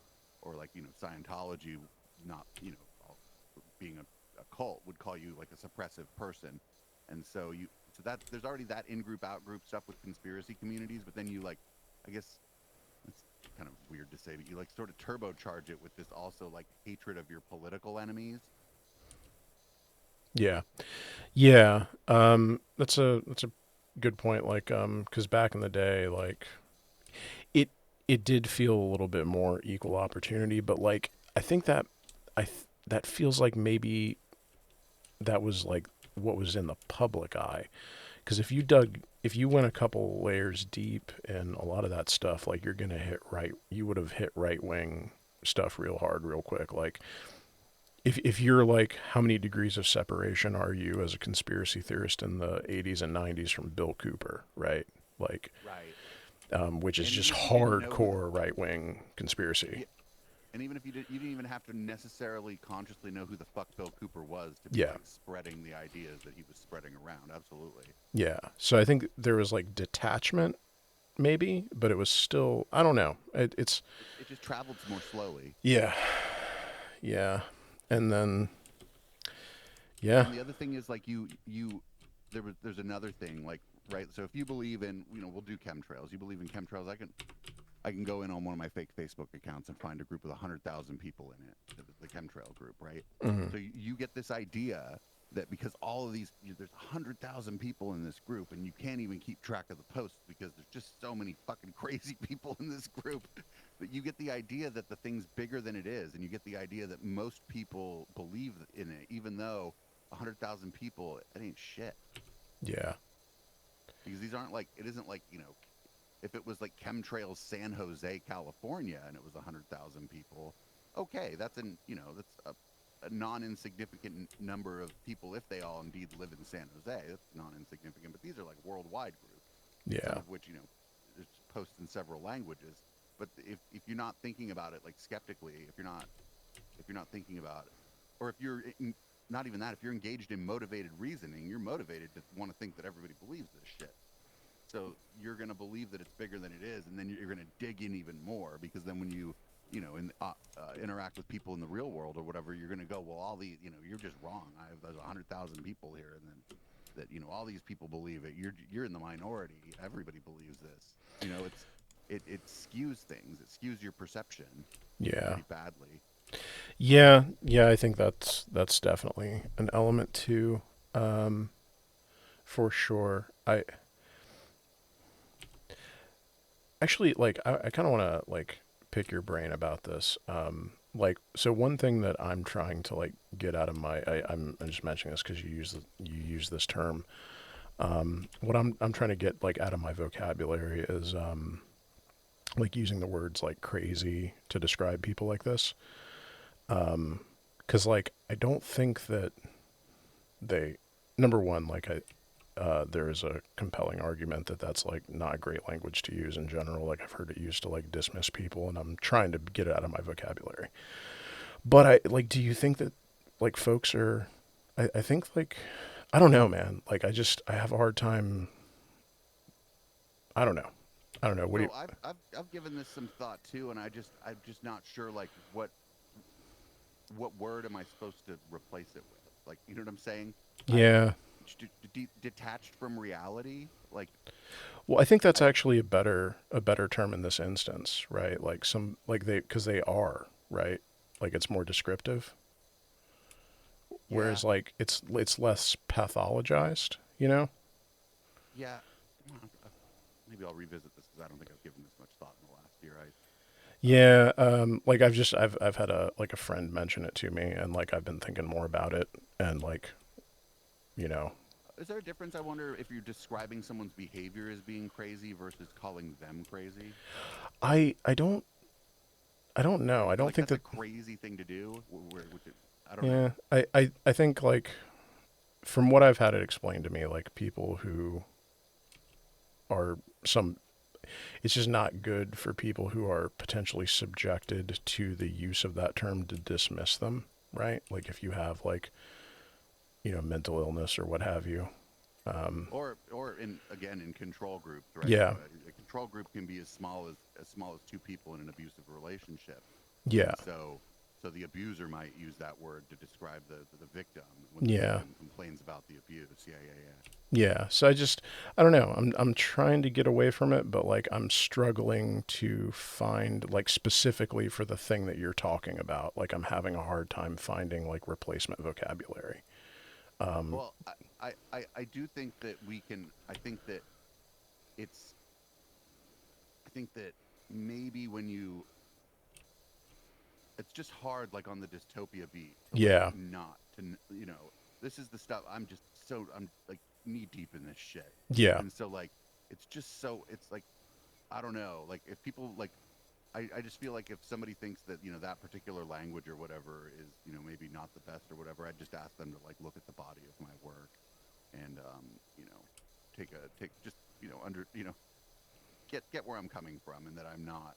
or like Scientology, not being a cult would call you like a suppressive person. And so that there's already that in-group, out-group stuff with conspiracy communities. But then you like, I guess it's kind of weird to say, but you like sort of turbocharge it with this also like hatred of your political enemies. Yeah. Yeah. That's a good point. Like, because back in the day, like, it it did feel a little bit more equal opportunity, but like I think that that feels like maybe that was like what was in the public eye. Because if you went a couple layers deep in a lot of that stuff, like you're gonna you would have hit right wing stuff real hard, real quick. Like if you're like, how many degrees of separation are you as a conspiracy theorist in the 80s and 90s from Bill Cooper, right? Like, which is And just even if you didn't know hardcore right wing conspiracy. Yeah. And even if you didn't even have to necessarily consciously know who the fuck Bill Cooper was to be Yeah. like spreading the ideas that he was spreading around. Absolutely. Yeah. So I think there was like detachment, maybe, but it was still, I don't know. It just traveled more slowly. Yeah. Yeah. And then, yeah. And the other thing is like there's another thing, like, right? So if you believe in, we'll do chemtrails. You believe in chemtrails, I can go in on one of my fake Facebook accounts and find a group with 100,000 people in it, the chemtrail group, right? Mhm. So you get this idea that because all of these, there's 100,000 people in this group, and you can't even keep track of the posts because there's just so many fucking crazy people in this group, that you get the idea that the thing's bigger than it is, and you get the idea that most people believe in it, even though 100,000 people, it ain't shit. Yeah. Because these aren't like, it isn't like, if it was like chemtrails San Jose, California, and it was 100,000 people, okay, that's that's a non-insignificant number of people if they all indeed live in San Jose. That's non-insignificant, but these are like worldwide groups. Yeah. Some of which, there's posts in several languages. But if you're not thinking about it like skeptically, if you're not thinking about it, or if you're not even that, if you're engaged in motivated reasoning, you're motivated to want to think that everybody believes this shit. So you're going to believe that it's bigger than it is, and then you're going to dig in even more, because then when you interact with people in the real world or whatever, you're going to go, well, all these, you're just wrong. There's 100,000 people here, and then that all these people believe it. You're in the minority. Everybody believes this. It skews things. It skews your perception. Yeah. Pretty badly. Yeah, I think that's definitely an element too, for sure. I actually like I kind of want to like pick your brain about this. Like, so one thing that I'm trying to like get out of I'm just mentioning this because you use this term. What I'm trying to get like out of my vocabulary is like using the words like crazy to describe people like this. Because like I don't think that number one, like there is a compelling argument that that's like not a great language to use in general. Like I've heard it used to like dismiss people, and I'm trying to get it out of my vocabulary. But do you think that like folks are, I think like, I don't know, man. Like I have a hard time. I don't know. What do you? I've given this some thought too, and I'm just not sure like what word am I supposed to replace it with? Like, you know what I'm saying? Yeah. Detached from reality, like. Well, I think that's actually a better term in this instance, right? Like because they are, right? Like it's more descriptive. Whereas like it's less pathologized, Yeah. Maybe I'll revisit this because I don't think I've given this much thought in the last year. Yeah, like I've had a friend mention it to me, and like I've been thinking more about it, and like, Is there a difference? I wonder if you're describing someone's behavior as being crazy versus calling them crazy. I don't know. I don't like think that's that a crazy thing to do. I don't know. Yeah, I think like from what I've had it explained to me, like people who are it's just not good for people who are potentially subjected to the use of that term to dismiss them, right? Like if you have like, mental illness or what have you. Or in control groups, right? Yeah. A control group can be as small as two people in an abusive relationship. Yeah. And so the abuser might use that word to describe the victim when the victim complains about the abuse. Yeah. Yeah. So I don't know. I'm trying to get away from it, but like I'm struggling to find like specifically for the thing that you're talking about. Like I'm having a hard time finding like replacement vocabulary. Well, I do think that we can. I think that maybe when you, it's just hard, like on the dystopia beat, to Yeah. like, not to, you know, this is the stuff I'm like knee deep in this shit. Yeah. And so like, it's just so, it's like, I don't know, like if people like, I just feel like if somebody thinks that, you know, that particular language or whatever is, you know, maybe not the best or whatever, I'd just ask them to like look at the body of my work and, you know, just, you know, get where I'm coming from, and that I'm not,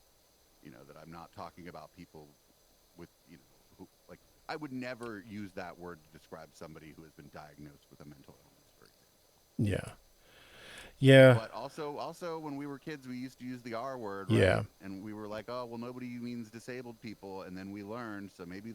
you know, that I'm not talking about people with, you know, who, like, I would never use that word to describe somebody who has been diagnosed with a mental illness, for example. Yeah. Yeah. But also when we were kids, we used to use the R word, right? Yeah. And we were like, oh, well, nobody means disabled people. And then we learned, so maybe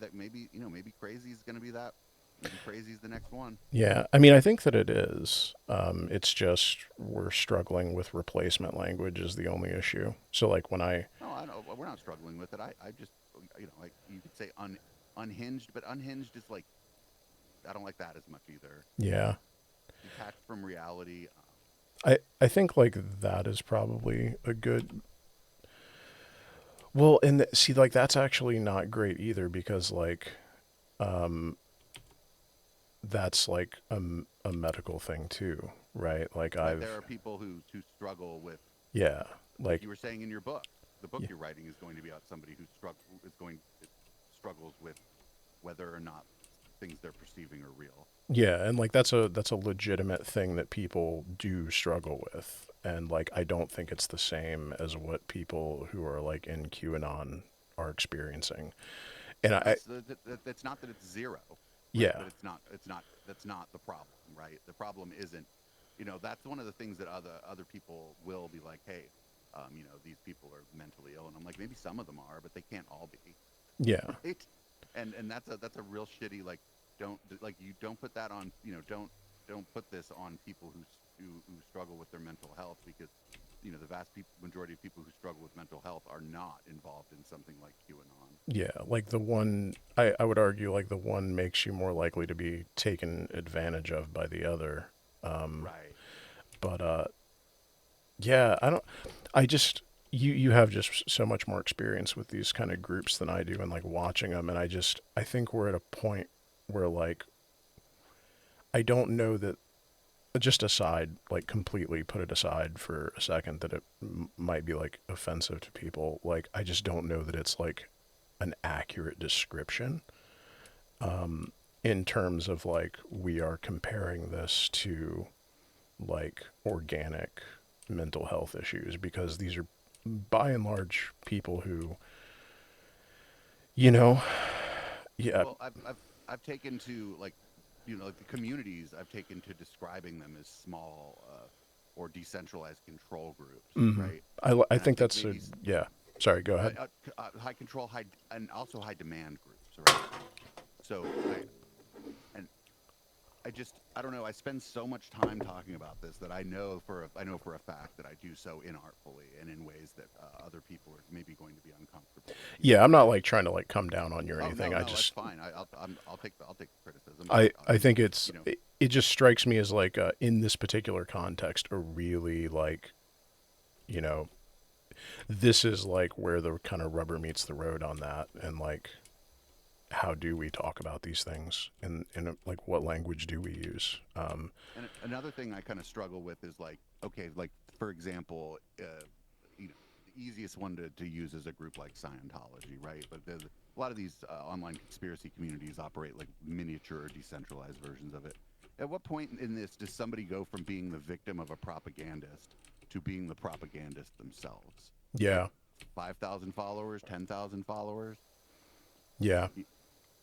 you know, maybe crazy is going to be that. Maybe crazy is the next one. Yeah. I mean, I think that it is. It's just we're struggling with replacement language is the only issue. So like when I... No, I know we're not struggling with it. I just, you know, like you could say unhinged, but unhinged is like, I don't like that as much either. Yeah. Detached from reality. I think like that is probably a good... Well, and see, like that's actually not great either because like, that's like a medical thing too, right? Like But there are people who struggle with. Yeah, like you were saying in your book, the book Yeah. you're writing is going to be about somebody who struggles with whether or not things they're perceiving are real. Yeah, and like that's a legitimate thing that people do struggle with, and like I don't think it's the same as what people who are like in QAnon are experiencing. And That's not that it's zero. Right? Yeah. But that's not the problem, right? The problem isn't, you know, that's one of the things that other people will be like, hey, you know, these people are mentally ill, and I'm like, maybe some of them are, but they can't all be. Yeah. Right? And that's a real shitty, like, you don't put that on, you know, don't put this on people who struggle with their mental health, because, you know, the vast majority of people who struggle with mental health are not involved in something like QAnon. Yeah, like the one, I would argue like the one makes you more likely to be taken advantage of by the other. Right. But yeah, I just, you have just so much more experience with these kind of groups than I do, and like watching them, and I think we're at a point where like, I don't know that, just aside, like completely put it aside for a second, that it might be like offensive to people. Like, I just don't know that it's like an accurate description, in terms of like, we are comparing this to like organic mental health issues, because these are by and large people who, you know, yeah. Well, I've taken to, like, you know, like the communities, I've taken to describing them as small or decentralized control groups, Mm-hmm. right? I think that's yeah. Sorry, go ahead. High control, and also high demand groups, right? So I don't know. I spend so much time talking about this that I know for a fact that I do so inartfully and in ways that other people are maybe going to be uncomfortable. Yeah, I'm not like trying to like come down on you or anything. No, I just, that's fine. I'll take the criticism. I think it's, you know, it just strikes me as like, in this particular context, a really like, you know, this is like where the kind of rubber meets the road on that, and like, how do we talk about these things, and like what language do we use? And another thing I kind of struggle with is like, okay, like for example, you know, the easiest one to use is a group like Scientology, right? But a lot of these online conspiracy communities operate like miniature or decentralized versions of it. At what point in this does somebody go from being the victim of a propagandist to being the propagandist themselves? Yeah. 5,000 followers, 10,000 followers. Yeah.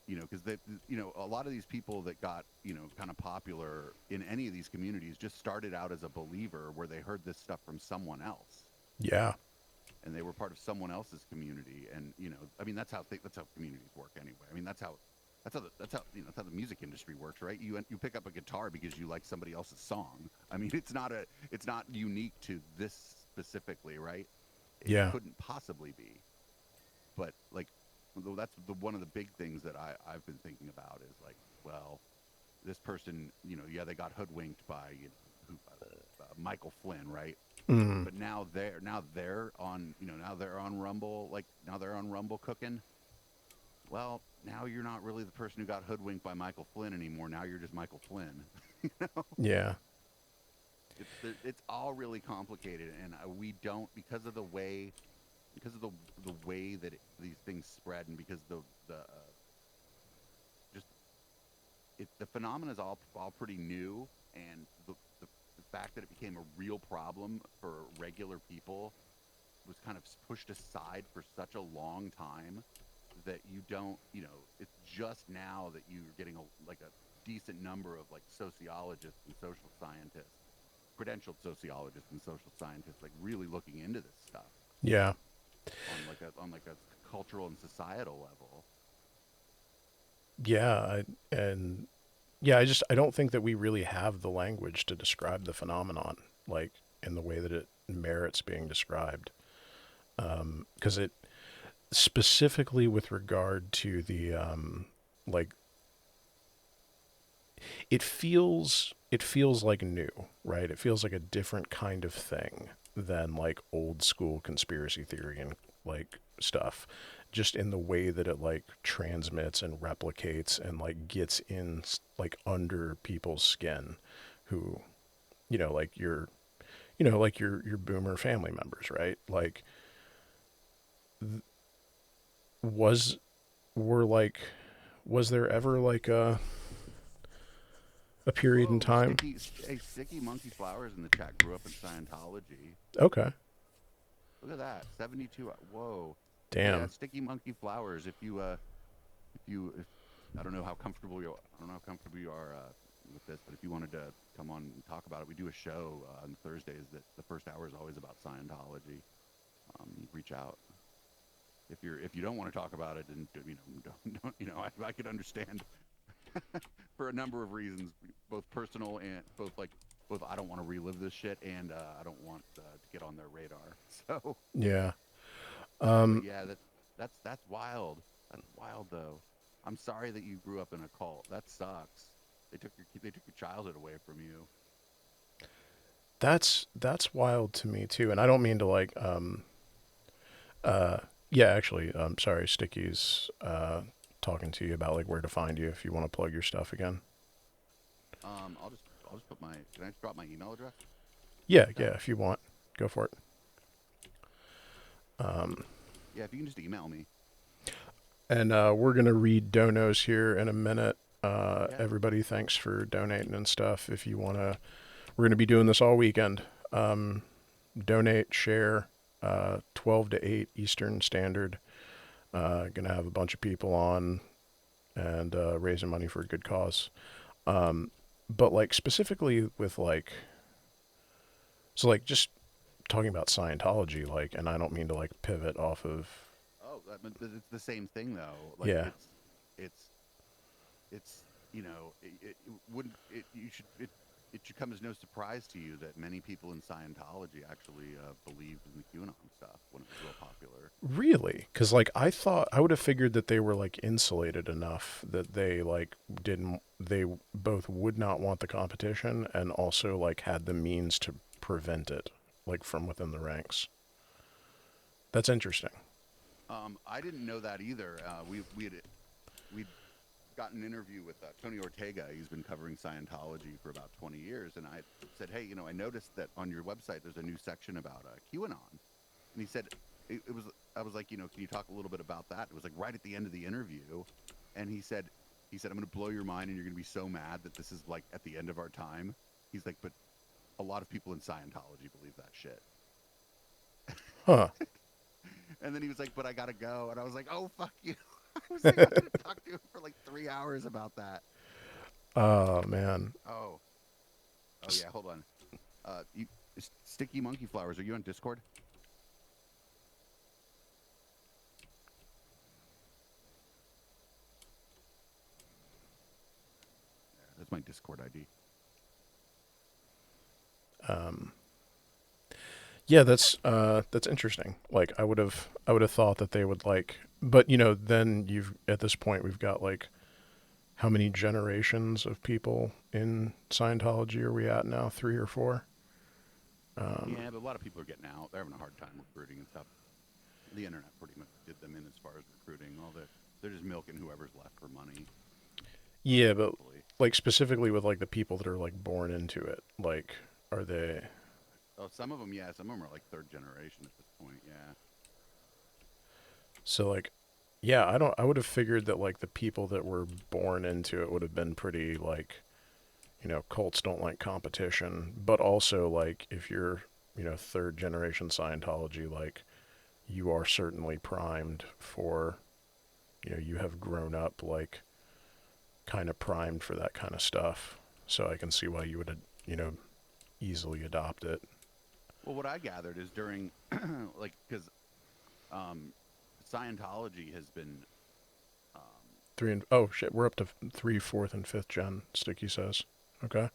You know, because you know, a lot of these people that got, you know, kind of popular in any of these communities just started out as a believer, where they heard this stuff from someone else. Yeah. And they were part of someone else's community, and you know, I mean, that's how communities work anyway. I mean, that's how you know, that's how the music industry works, right? You pick up a guitar because you like somebody else's song. I mean, it's not unique to this specifically, right? Yeah. It couldn't possibly be. But like, that's one of the big things that I've been thinking about is like, well, this person, you know, yeah, they got hoodwinked by, you know, Michael Flynn, right? Mm. But now they're on Rumble, like now they're on Rumble cooking. Well, now you're not really the person who got hoodwinked by Michael Flynn anymore. Now you're just Michael Flynn. You know? Yeah. It's all really complicated, and we don't, because of the way that these things spread, and because the phenomena is all pretty new, and the fact that it became a real problem for regular people was kind of pushed aside for such a long time that you don't, it's just now that you're getting a decent number of like sociologists and social scientists, credentialed sociologists and social scientists, like really looking into this stuff. Yeah. On like a cultural and societal level. Yeah, I don't think that we really have the language to describe the phenomenon, like in the way that it merits being described. Because it specifically with regard to the like, it feels like new, right? It feels like a different kind of thing than like old school conspiracy theory and like stuff, just in the way that it like transmits and replicates and like gets in like under people's skin, who, like your boomer family members, right? Like, was there ever like a period in time? Sticky Monkey Flowers in the chat grew up in Scientology. Okay. Look at that, 72. Whoa. Damn. Yeah, Sticky Monkey Flowers. If I don't know how comfortable you are with this, but if you wanted to come on and talk about it, we do a show on Thursdays that the first hour is always about Scientology. Reach out. If you don't want to talk about it, then don't, I could understand for a number of reasons, both personal and both I don't want to relive this shit, and I don't want to get on their radar. So yeah. Yeah, that's wild. That's wild though. I'm sorry that you grew up in a cult. That sucks. They took your childhood away from you. That's wild to me too, and I don't mean to like yeah, actually, sorry, Sticky's talking to you about like where to find you if you want to plug your stuff again. I'll just put can I just drop my email address? Yeah, if you want, go for it. Yeah, if you can just email me. And we're gonna read donos here in a minute. Everybody, thanks for donating and stuff. If you wanna, we're gonna be doing this all weekend. Donate, share, 12 to 8 Eastern Standard. Gonna have a bunch of people on and raising money for a good cause. But like specifically with like, so like just talking about Scientology, like, and I don't mean to like pivot off of. Oh, it's the same thing though. Like, yeah. It's it should come as no surprise to you that many people in Scientology actually believed in the QAnon stuff when it was real popular. Really? Because like I would have figured that they were like insulated enough that they like they both would not want the competition and also like had the means to prevent it, like from within the ranks. That's interesting. I didn't know that either. We'd got an interview with Tony Ortega. He's been covering Scientology for about 20 years, and I said, hey, I noticed that on your website there's a new section about QAnon, and he said I was like, can you talk a little bit about that? It was like right at the end of the interview, and he said I'm going to blow your mind, and you're going to be so mad that this is like at the end of our time. He's like, but a lot of people in Scientology believe that shit. Huh. And then he was like, but I gotta go. And I was like, oh, fuck you. I was like, I'm going to talk to him for like 3 hours about that. Oh, man. Oh, yeah, hold on. Sticky Monkey Flowers, are you on Discord? That's my Discord ID. Yeah, that's interesting. Like I would have thought that they would like, but then at this point we've got like how many generations of people in Scientology are we at now? 3 or 4? Yeah, but a lot of people are getting out. They're having a hard time recruiting and stuff. The internet pretty much did them in as far as recruiting. They're just milking whoever's left for money. Yeah, but like specifically with like the people that are like born into it, like are they? Oh, some of them, yeah. Some of them are like third generation at this point, yeah. So like, yeah, I would have figured that like the people that were born into it would have been pretty like, you know, cults don't like competition, but also like if you're, you know, third generation Scientology, like you are certainly primed for, you know, you have grown up like kind of primed for that kind of stuff. So I can see why you would, you know, easily adopt it. Well, what I gathered is during, like, because Scientology has been. Oh shit, we're up to 3, 4th, and 5th gen. Sticky says, okay.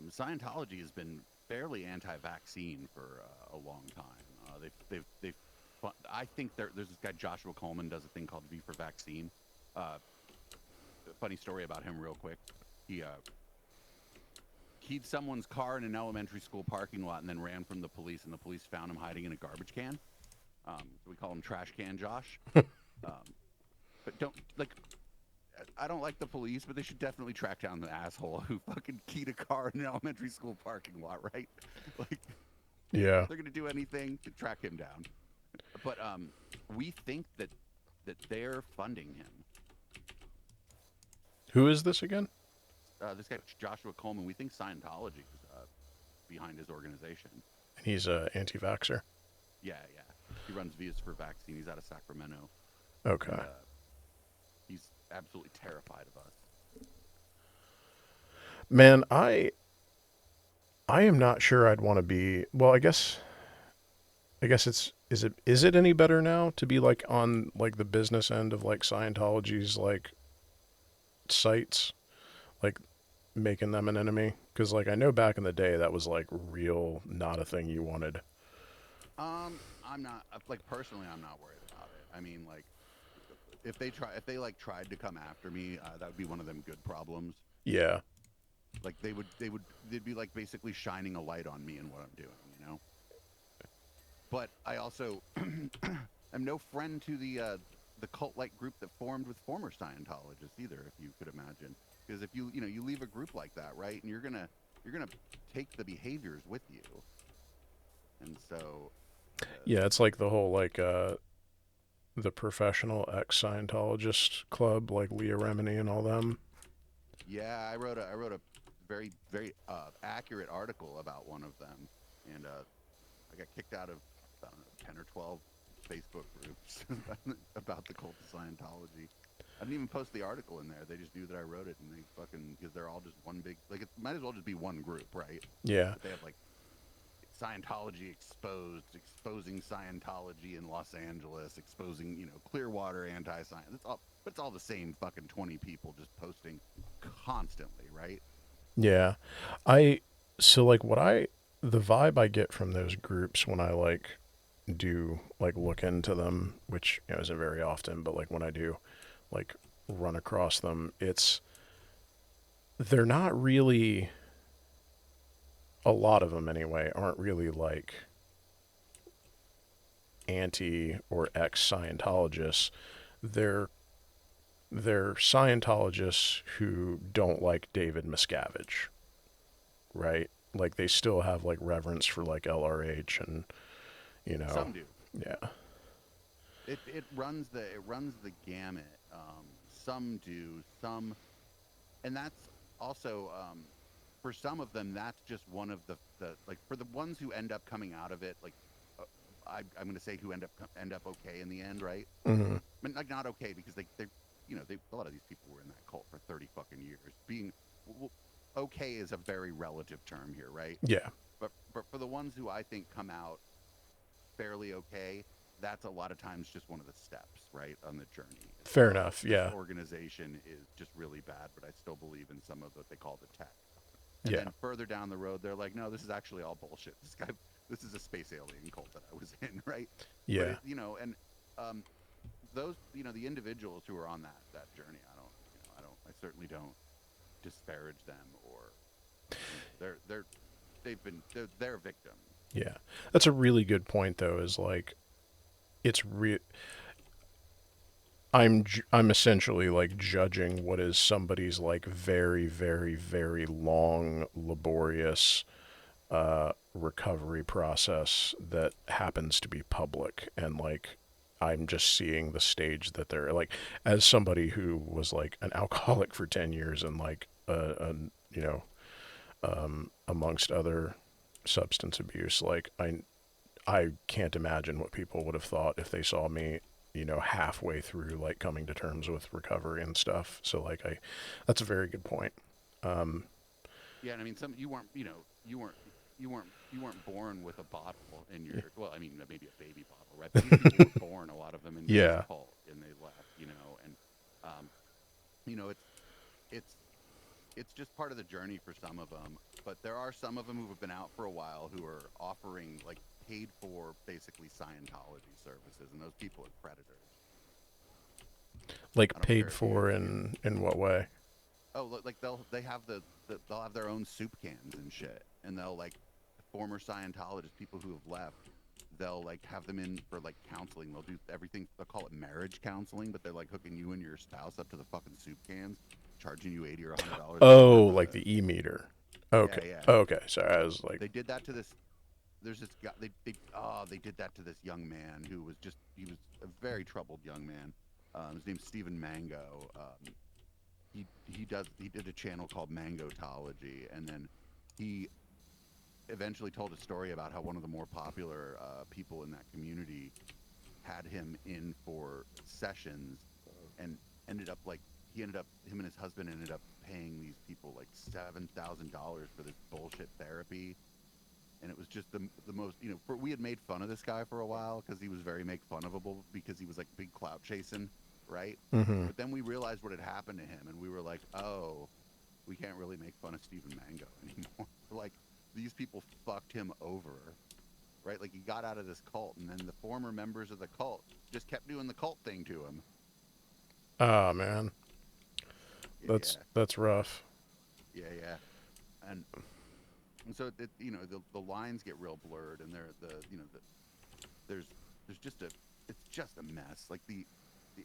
Scientology has been fairly anti-vaccine for a long time. They've I think there's this guy Joshua Coleman does a thing called V for Vaccine. Funny story about him, real quick. He keyed someone's car in an elementary school parking lot and then ran from the police, and the police found him hiding in a garbage can. So we call him Trash Can Josh. But I don't like the police, but they should definitely track down the asshole who fucking keyed a car in an elementary school parking lot, right? Like, yeah, they're gonna do anything to track him down. But we think that they're funding him. Who is this again? This guy Joshua Coleman. We think Scientology is behind his organization. And he's a anti-vaxxer. Yeah. He runs V's for Vaccine. He's out of Sacramento. Okay. And, he's absolutely terrified of us. Man, I am not sure I'd want to be. Well, I guess it's is it any better now to be like on like the business end of like Scientology's like sites, like making them an enemy? Because like I know back in the day that was like real not a thing you wanted. I'm not personally I'm not worried about it. I mean, like if they tried to come after me, that would be one of them good problems. Yeah. Like they'd be like basically shining a light on me and what I'm doing, you know. But I also am no friend to the cult-like group that formed with former Scientologists either, if you could imagine. Because if you leave a group like that, right, and you're gonna take the behaviors with you, and so. Yeah, it's like the whole like the professional ex-Scientologist club, like Leah Remini and all them. Yeah, I wrote a very very accurate article about one of them, and I got kicked out of I don't know 10 or 12 Facebook groups about the cult of Scientology. I didn't even post the article in there. They just knew that I wrote it, and they fucking because they're all just one big like it might as well just be one group, right? Yeah. But they have like Scientology exposing Scientology in Los Angeles, exposing Clearwater anti-science. It's all the same fucking 20 people just posting constantly, right? Yeah, so like the vibe I get from those groups when I like do like look into them, which isn't very often, but like when I do like run across them, they're not really, a lot of them anyway, aren't really like anti or ex-Scientologists. They're Scientologists who don't like David Miscavige, right? Like they still have like reverence for like LRH and Some do. Yeah. It runs the gamut. Some do, some, and that's also for some of them. That's just one of the like for the ones who end up coming out of it. Like I'm going to say who end up okay in the end, right? Mm-hmm. I mean, like not okay because they a lot of these people were in that cult for 30 fucking years. Being okay is a very relative term here, right? Yeah. But for the ones who I think come out fairly okay, that's a lot of times just one of the steps, right, on the journey. Fair enough, this yeah. organization is just really bad, but I still believe in some of what they call the tech. And Yeah. then further down the road, they're like, no, this is actually all bullshit. This is a space alien cult that I was in, right? Yeah. But and those, the individuals who are on that journey, I certainly don't disparage them or they're victims. Yeah, that's a really good point, though. Is like, it's I'm essentially like judging what is somebody's like very, very, very long, laborious recovery process that happens to be public, and like I'm just seeing the stage that they're like, as somebody who was like an alcoholic for 10 years and like you know, amongst other substance abuse, like I can't imagine what people would have thought if they saw me, you know, halfway through like coming to terms with recovery and stuff. So like that's a very good point. Yeah, and I mean, you weren't born with a bottle in your. Well, I mean, maybe a baby bottle, right? But these people were born, a lot of them, in this cult, and they left, you know, and you know, it's just part of the journey for some of them. But there are some of them who have been out for a while who are offering like paid for basically Scientology services, and those people are predators. Like paid for in what way? Oh, like they'll have their own soup cans and shit, and they'll like former Scientologists, people who have left, they'll like have them in for like counseling. They'll do everything. They'll call it marriage counseling, but they're like hooking you and your spouse up to the fucking soup cans, charging you $80 or $100. Oh, like the e-meter. Okay. Yeah. Okay. Sorry, I was like. They did that to this. There's this guy. They did that to this young man who was he was a very troubled young man. His name's Stephen Mango. He did a channel called Mangotology, and then he eventually told a story about how one of the more popular people in that community had him in for sessions, and him and his husband ended up paying these people like $7,000 for this bullshit therapy. And it was just the most, you know, we had made fun of this guy for a while because he was very make funable because he was like big clout chasing, right? Mm-hmm. But then we realized what had happened to him, and we were like, oh, we can't really make fun of Stephen Mango anymore. Like, these people fucked him over, right? Like, he got out of this cult, and then the former members of the cult just kept doing the cult thing to him. Oh man, that's rough. Yeah. And so you know, the lines get real blurred, and there's just it's just a mess. Like the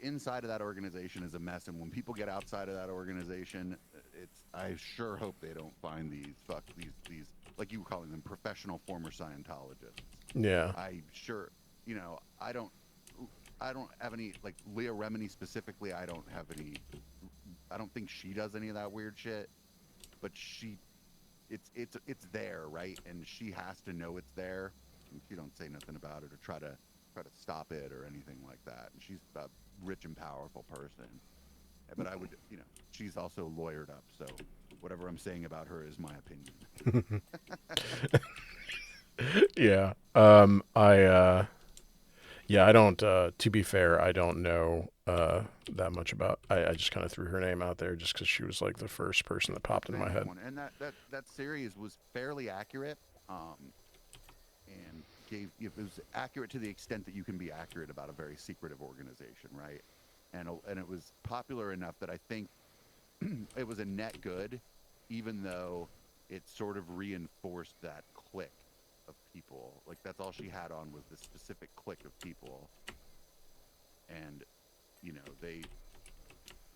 inside of that organization is a mess, and when people get outside of that organization, I sure hope they don't find these like you were calling them professional former Scientologists. Yeah. I sure, you know, I don't have any, like Leah Remini specifically. I don't think she does any of that weird shit, but it's there, right? And she has to know it's there, and she don't say nothing about it or try to stop it or anything like that. And she's a rich and powerful person, but I would, you know, she's also lawyered up, so whatever I'm saying about her is my opinion. Yeah. I don't, to be fair, I don't know that much about. I just kind of threw her name out there just because she was like the first person that popped in my head. And that series was fairly accurate, and it was accurate to the extent that you can be accurate about a very secretive organization, right? And it was popular enough that I think it was a net good, even though it sort of reinforced that clique of people. Like, that's all she had on was this specific clique of people, and you know, they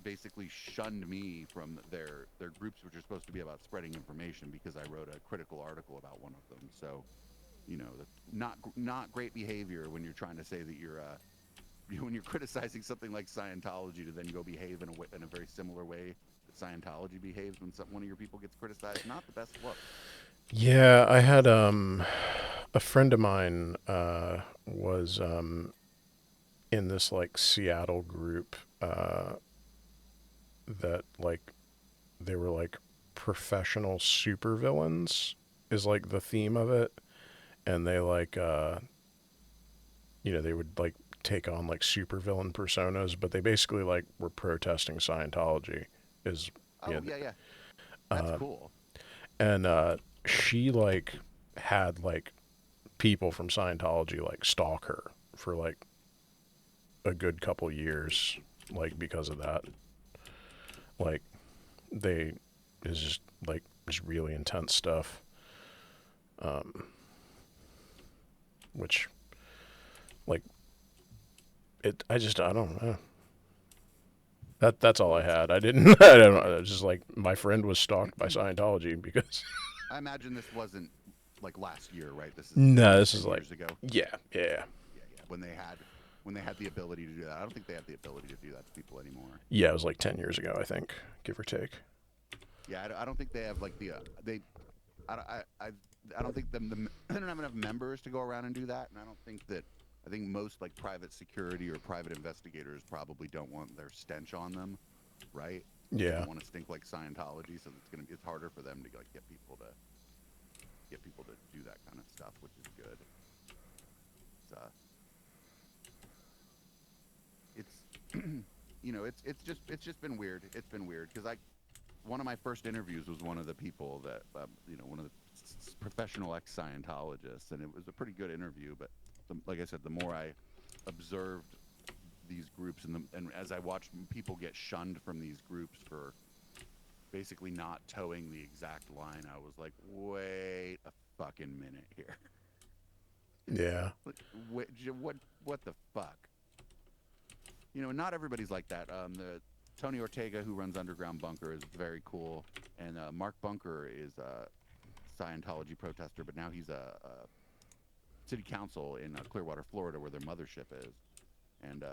basically shunned me from their groups, which are supposed to be about spreading information, because I wrote a critical article about one of them. So, you know, not great behavior when you're trying to say that when you're criticizing something like Scientology to then go behave in a very similar way that Scientology behaves when one of your people gets criticized. Not the best look. Yeah, I had a friend of mine was in this like Seattle group that like they were like professional supervillains is like the theme of it, and they like you know, they would like take on like supervillain personas, but they basically like were protesting Scientology. Is yeah, that's cool. And she like had like people from Scientology like stalk her for like a good couple years, like because of that. Like it's just like just really intense stuff. Which, like, I don't know. That's all I had. I didn't. I don't know. It's just like my friend was stalked by Scientology because. I imagine this wasn't like last year, right? This is No, this 10 is like years ago. Yeah. When they had the ability to do that. I don't think they have the ability to do that to people anymore. Yeah, it was like 10 years ago, I think, give or take. Yeah, I don't think they have like I don't think they don't have enough members to go around and do that, and I think most like private security or private investigators probably don't want their stench on them, right? They Yeah. don't want to stink like Scientology, so it's harder for them to like get people to do that kind of stuff, which is good. It's just been weird. It's been weird because one of my first interviews was one of the people that one of the professional ex-Scientologists, and it was a pretty good interview. But like I said, the more I observed these groups and as I watched people get shunned from these groups for basically not towing the exact line, I was like, wait a fucking minute here. Yeah. What the fuck? Not everybody's like that. The Tony Ortega, who runs Underground Bunker, is very cool, and Mark Bunker is a Scientology protester, but now he's a city council in Clearwater, Florida, where their mothership is, and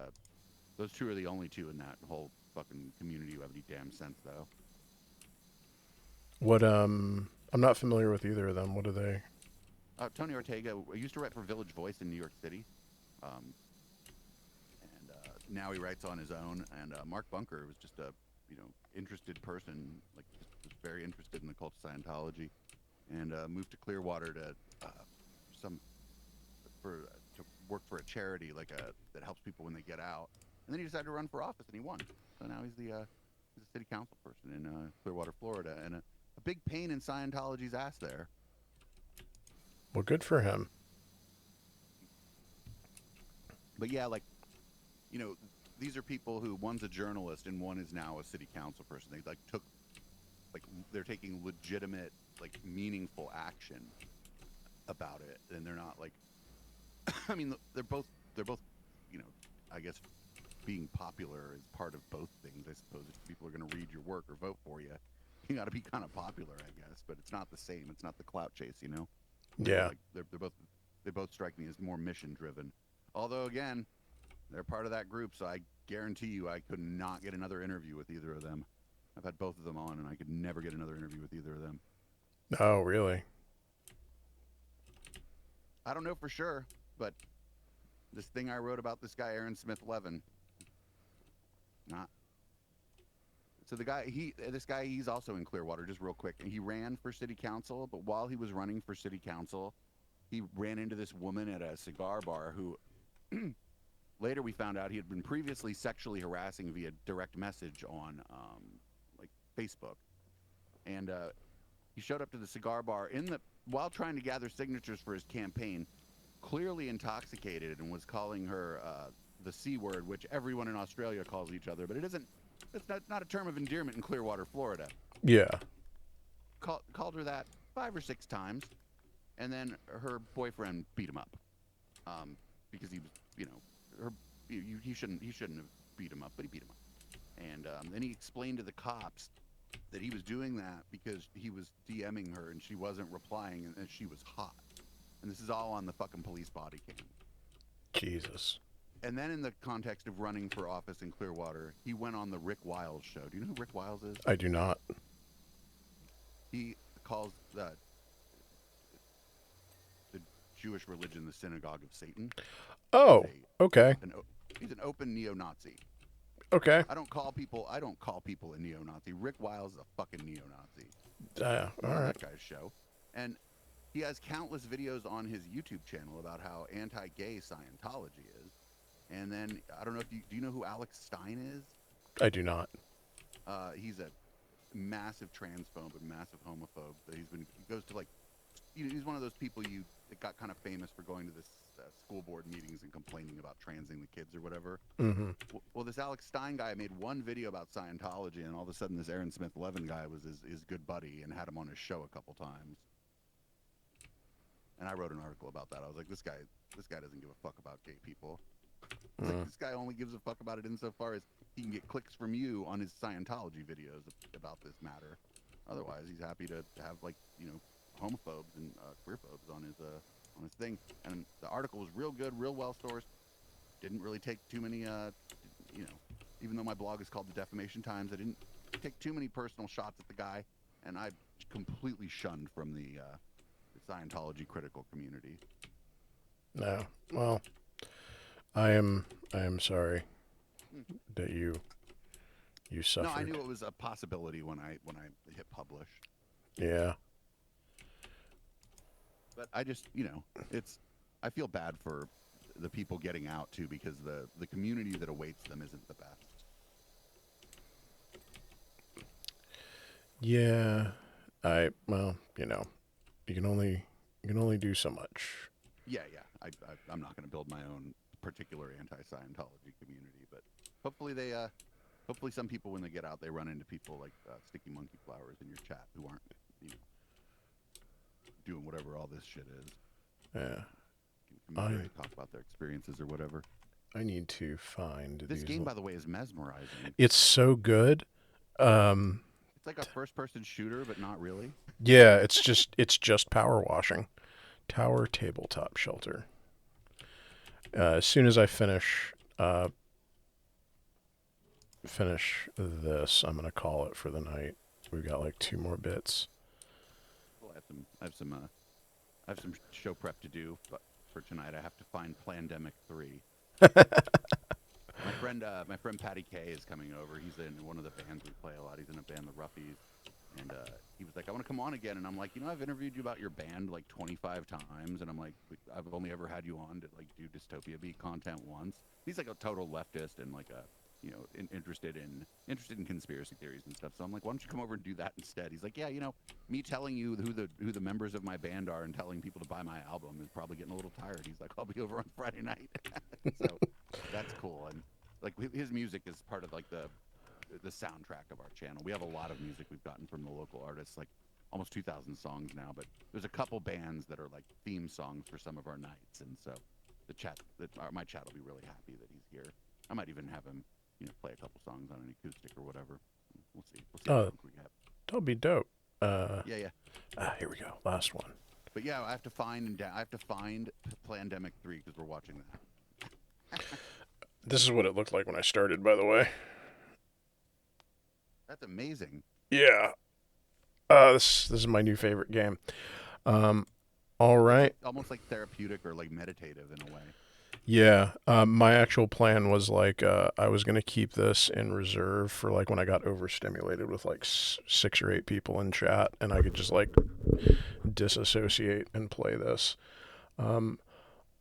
those two are the only two in that whole fucking community who have any damn sense, though. What I'm not familiar with either of them. What are they? Tony Ortega used to write for Village Voice in New York City. Now he writes on his own, and Mark Bunker was just a interested person, like just very interested in the cult of Scientology, and moved to Clearwater to work for a charity that helps people when they get out, and then he decided to run for office, and he won. So now he's a city council person in Clearwater, Florida, and a big pain in Scientology's ass there. Well, good for him. But yeah, these are people who one's a journalist and one is now a city council person. They they're taking legitimate, meaningful action about it, and they're not I mean, they're both, I guess being popular is part of both things. I suppose if people are going to read your work or vote for you, you got to be kind of popular, I guess. But it's not the same. It's not the clout chase, Yeah. They both strike me as more mission driven. Although again, they're part of that group, so I guarantee you I could not get another interview with either of them. I've had both of them on, and I could never get another interview with either of them. Oh, really? I don't know for sure, but this thing I wrote about this guy, Aaron Smith Levin, not. So this guy, he's also in Clearwater, just real quick, and he ran for city council, but while he was running for city council, he ran into this woman at a cigar bar who later we found out he had been previously sexually harassing via direct message on Facebook. And he showed up to the cigar bar while trying to gather signatures for his campaign, clearly intoxicated, and was calling her the C word, which everyone in Australia calls each other, but it's not a term of endearment in Clearwater, Florida. Yeah. Called her that 5 or 6 times, and then her boyfriend beat him up because he was, he shouldn't have beat him up, but he beat him up. And then he explained to the cops that he was doing that because he was DMing her and she wasn't replying, and she was hot. And this is all on the fucking police body cam. Jesus. And then in the context of running for office in Clearwater, he went on the Rick Wiles show. Do you know who Rick Wiles is? I do not. He calls the Jewish religion the synagogue of Satan. Oh, okay. He's an open neo-Nazi. Okay. I don't call people a neo-Nazi. Rick Wiles is a fucking neo-Nazi. All right. That guy's show. And he has countless videos on his YouTube channel about how anti-gay Scientology is. And then, I don't know do you know who Alex Stein is? I do not. He's a massive transphobe and massive homophobe. He goes to he's one of those people that got kind of famous for going to this school board meetings and complaining about transing the kids or whatever. Mm-hmm. Well, this Alex Stein guy made one video about Scientology, and all of a sudden this Aaron Smith Levin guy was his good buddy and had him on his show a couple times. And I wrote an article about that. I was like, this guy doesn't give a fuck about gay people. Like, this guy only gives a fuck about it insofar as he can get clicks from you on his Scientology videos about this matter. Otherwise, he's happy to have, like, you know, homophobes and queerphobes on his thing. And the article was real good, real well sourced. Didn't really take too many, you know, even though my blog is called The Defamation Times, I didn't take too many personal shots at the guy, and I completely shunned from the Scientology critical community. No, well, I am sorry that you suffered. No, I knew it was a possibility when I hit publish. Yeah. But I just, you know, I feel bad for the people getting out too, because the community that awaits them isn't the best. Yeah, well, you know, you can only do so much. Yeah, I'm not going to build my own particular anti-Scientology community, but hopefully hopefully some people, when they get out, they run into people like Sticky Monkey Flowers in your chat who aren't, you know, doing whatever all this shit is. Yeah. Can talk about their experiences or whatever. I need to find this game, by the way, is mesmerizing. It's so good. It's like a first-person shooter, but not really. Yeah, it's just power washing. Tower Tabletop Shelter. As soon as I finish this, I'm gonna call it for the night. We've got like 2 more bits. Well, I have some show prep to do, but for tonight I have to find Plandemic 3. My friend Patty K is coming over. He's in one of the bands we play a lot. He's in a band, the Ruffies, and he was like, "I want to come on again." And I'm like, "You know, I've interviewed you about your band like 25 times, and I'm like, I've only ever had you on to like do Dystopia Beat content once." He's like a total leftist and like a, you know, interested in conspiracy theories and stuff. So I'm like, "Why don't you come over and do that instead?" He's like, "Yeah, you know, me telling you who the members of my band are and telling people to buy my album is probably getting a little tired." He's like, "I'll be over on Friday night." So that's cool. And like his music is part of like the soundtrack of our channel. We have a lot of music we've gotten from the local artists, like almost 2,000 songs now, but there's a couple bands that are like theme songs for some of our nights. And so my chat will be really happy that he's here. I might even have him, you know, play a couple songs on an acoustic or whatever. We'll see how long we have. That'll be dope. Yeah. Here we go. Last one. But yeah, I have to find Plandemic 3 because we're watching that. This is what it looked like when I started, by the way. That's amazing. Yeah. This is my new favorite game. All right. Almost like therapeutic or like meditative in a way. Yeah. My actual plan was like I was gonna keep this in reserve for like when I got overstimulated with like 6 or 8 people in chat, and I could just like disassociate and play this.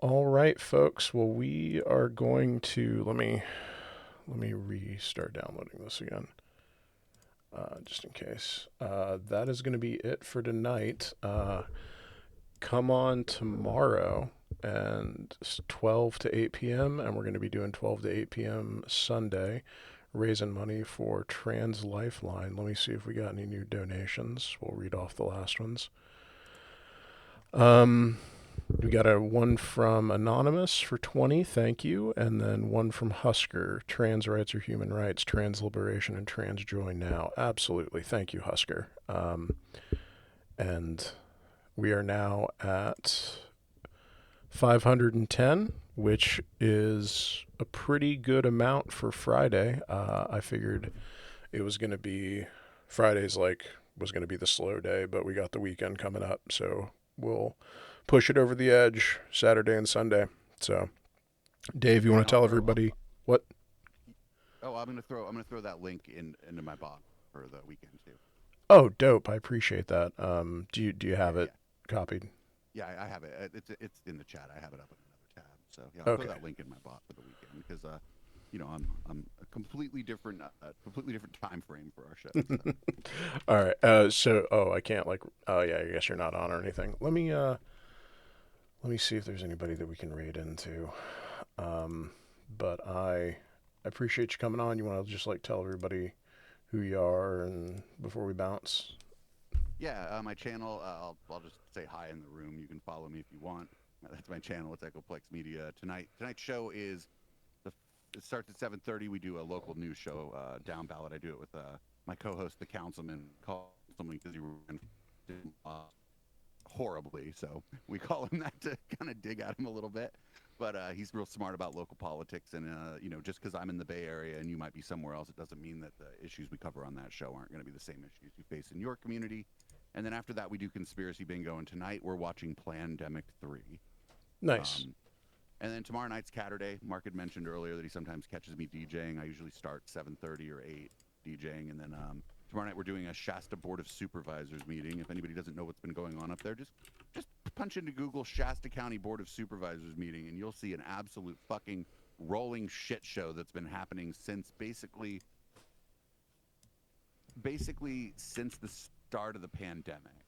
All right, folks. Well, we are going to let me restart downloading this again. Just in case. That is going to be it for tonight. Come on tomorrow, and it's 12 to 8 p.m., and we're going to be doing 12 to 8 p.m. Sunday, raising money for Trans Lifeline. Let me see if we got any new donations. We'll read off the last ones. We got one from Anonymous for 20, thank you, and then one from Husker, trans rights are human rights, trans liberation, and trans joy now. Absolutely, thank you, Husker. And we are now at 510, which is a pretty good amount for Friday. I figured it was going to be, Friday's was going to be the slow day, but we got the weekend coming up, so we'll push it over the edge Saturday and Sunday. So, Dave, you want to tell everybody what? Oh, I'm gonna throw that link into my bot for the weekend too. Oh, dope! I appreciate that. Do you have it copied? Yeah, I have it. It's in the chat. I have it up in another tab. So yeah, I'll throw that link in my bot for the weekend because you know, I'm a completely different time frame for our show. So. All right. I can't yeah, I guess you're not on or anything. Let me see if there's anybody that we can raid into. But I appreciate you coming on. You want to just tell everybody who you are and before we bounce? Yeah, my channel. I'll just say hi in the room. You can follow me if you want. That's my channel. It's Echoplex Media. Tonight's show is it starts at 7:30. We do a local news show, Down Ballot. I do it with my co-host, the councilman, because he ran horribly, so we call him that to kind of dig at him a little bit. But he's real smart about local politics, and just because I'm in the Bay Area and you might be somewhere else, it doesn't mean that the issues we cover on that show aren't going to be the same issues you face in your community. And then after that, we do Conspiracy Bingo, and tonight we're watching Plandemic 3. Nice. And then tomorrow night's Catterday. Mark had mentioned earlier that he sometimes catches me DJing. I usually start 7:30 or 8 DJing, and then tomorrow night we're doing a Shasta Board of Supervisors meeting. If anybody doesn't know what's been going on up there, just punch into Google Shasta County Board of Supervisors meeting, and you'll see an absolute fucking rolling shit show that's been happening since basically since the start of the pandemic.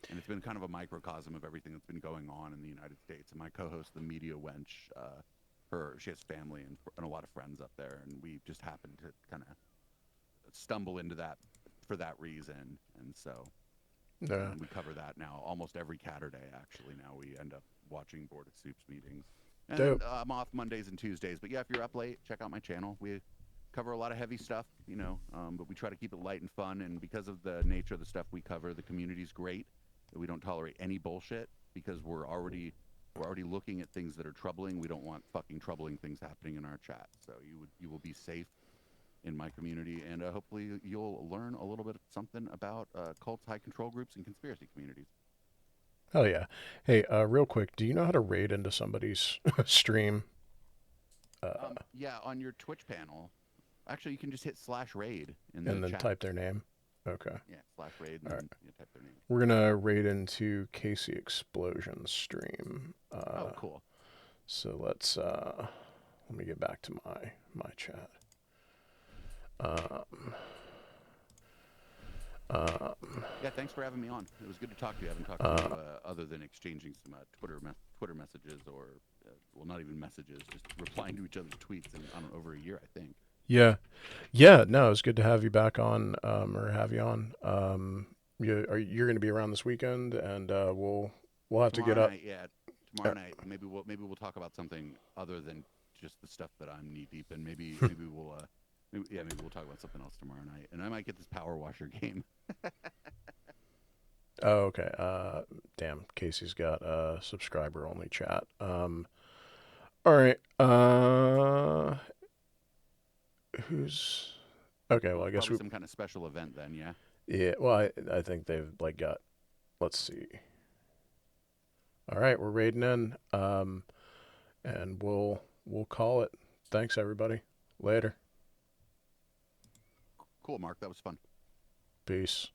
And it's been kind of a microcosm of everything that's been going on in the United States. And my co-host, the media wench, she has family and a lot of friends up there, and we just happened to kind of stumble into that for that reason. And so we cover that now almost every Catterday. Actually, now we end up watching Board of Soups meetings. And I'm off Mondays and Tuesdays. But yeah, if you're up late, check out my channel. We cover a lot of heavy stuff, but we try to keep it light and fun. And because of the nature of the stuff we cover, the community's great. We don't tolerate any bullshit because we're already looking at things that are troubling. We don't want fucking troubling things happening in our chat. So you will be safe in my community, and hopefully you'll learn a little bit of something about cults, high control groups, and conspiracy communities. Hell yeah. Hey, real quick, do you know how to raid into somebody's stream? Yeah, on your Twitch panel. Actually, you can just hit /raid in the and then chat. type their name. Okay. Yeah, /raid, and then you type their name. We're gonna raid into Casey Explosion's stream. Oh, cool. So let's let me get back to my chat. Yeah, thanks for having me on. It was good to talk to you. I haven't talked to you other than exchanging some Twitter messages, or not even messages, just replying to each other's tweets in over a year, I think. Yeah. No, it's good to have you back on, or have you on. You're going to be around this weekend, and we'll have to get up. Tomorrow night. Maybe we'll talk about something other than just the stuff that I'm knee deep in. Maybe we'll talk about something else tomorrow night, and I might get this Power Washer game. Oh, okay. Damn, Casey's got a subscriber only chat. All right. Who's okay? Well, I guess probably some kind of special event then, yeah. Yeah. Well, I think they've got. Let's see. All right, we're raiding in, and we'll call it. Thanks, everybody. Later. Cool, Mark. That was fun. Peace.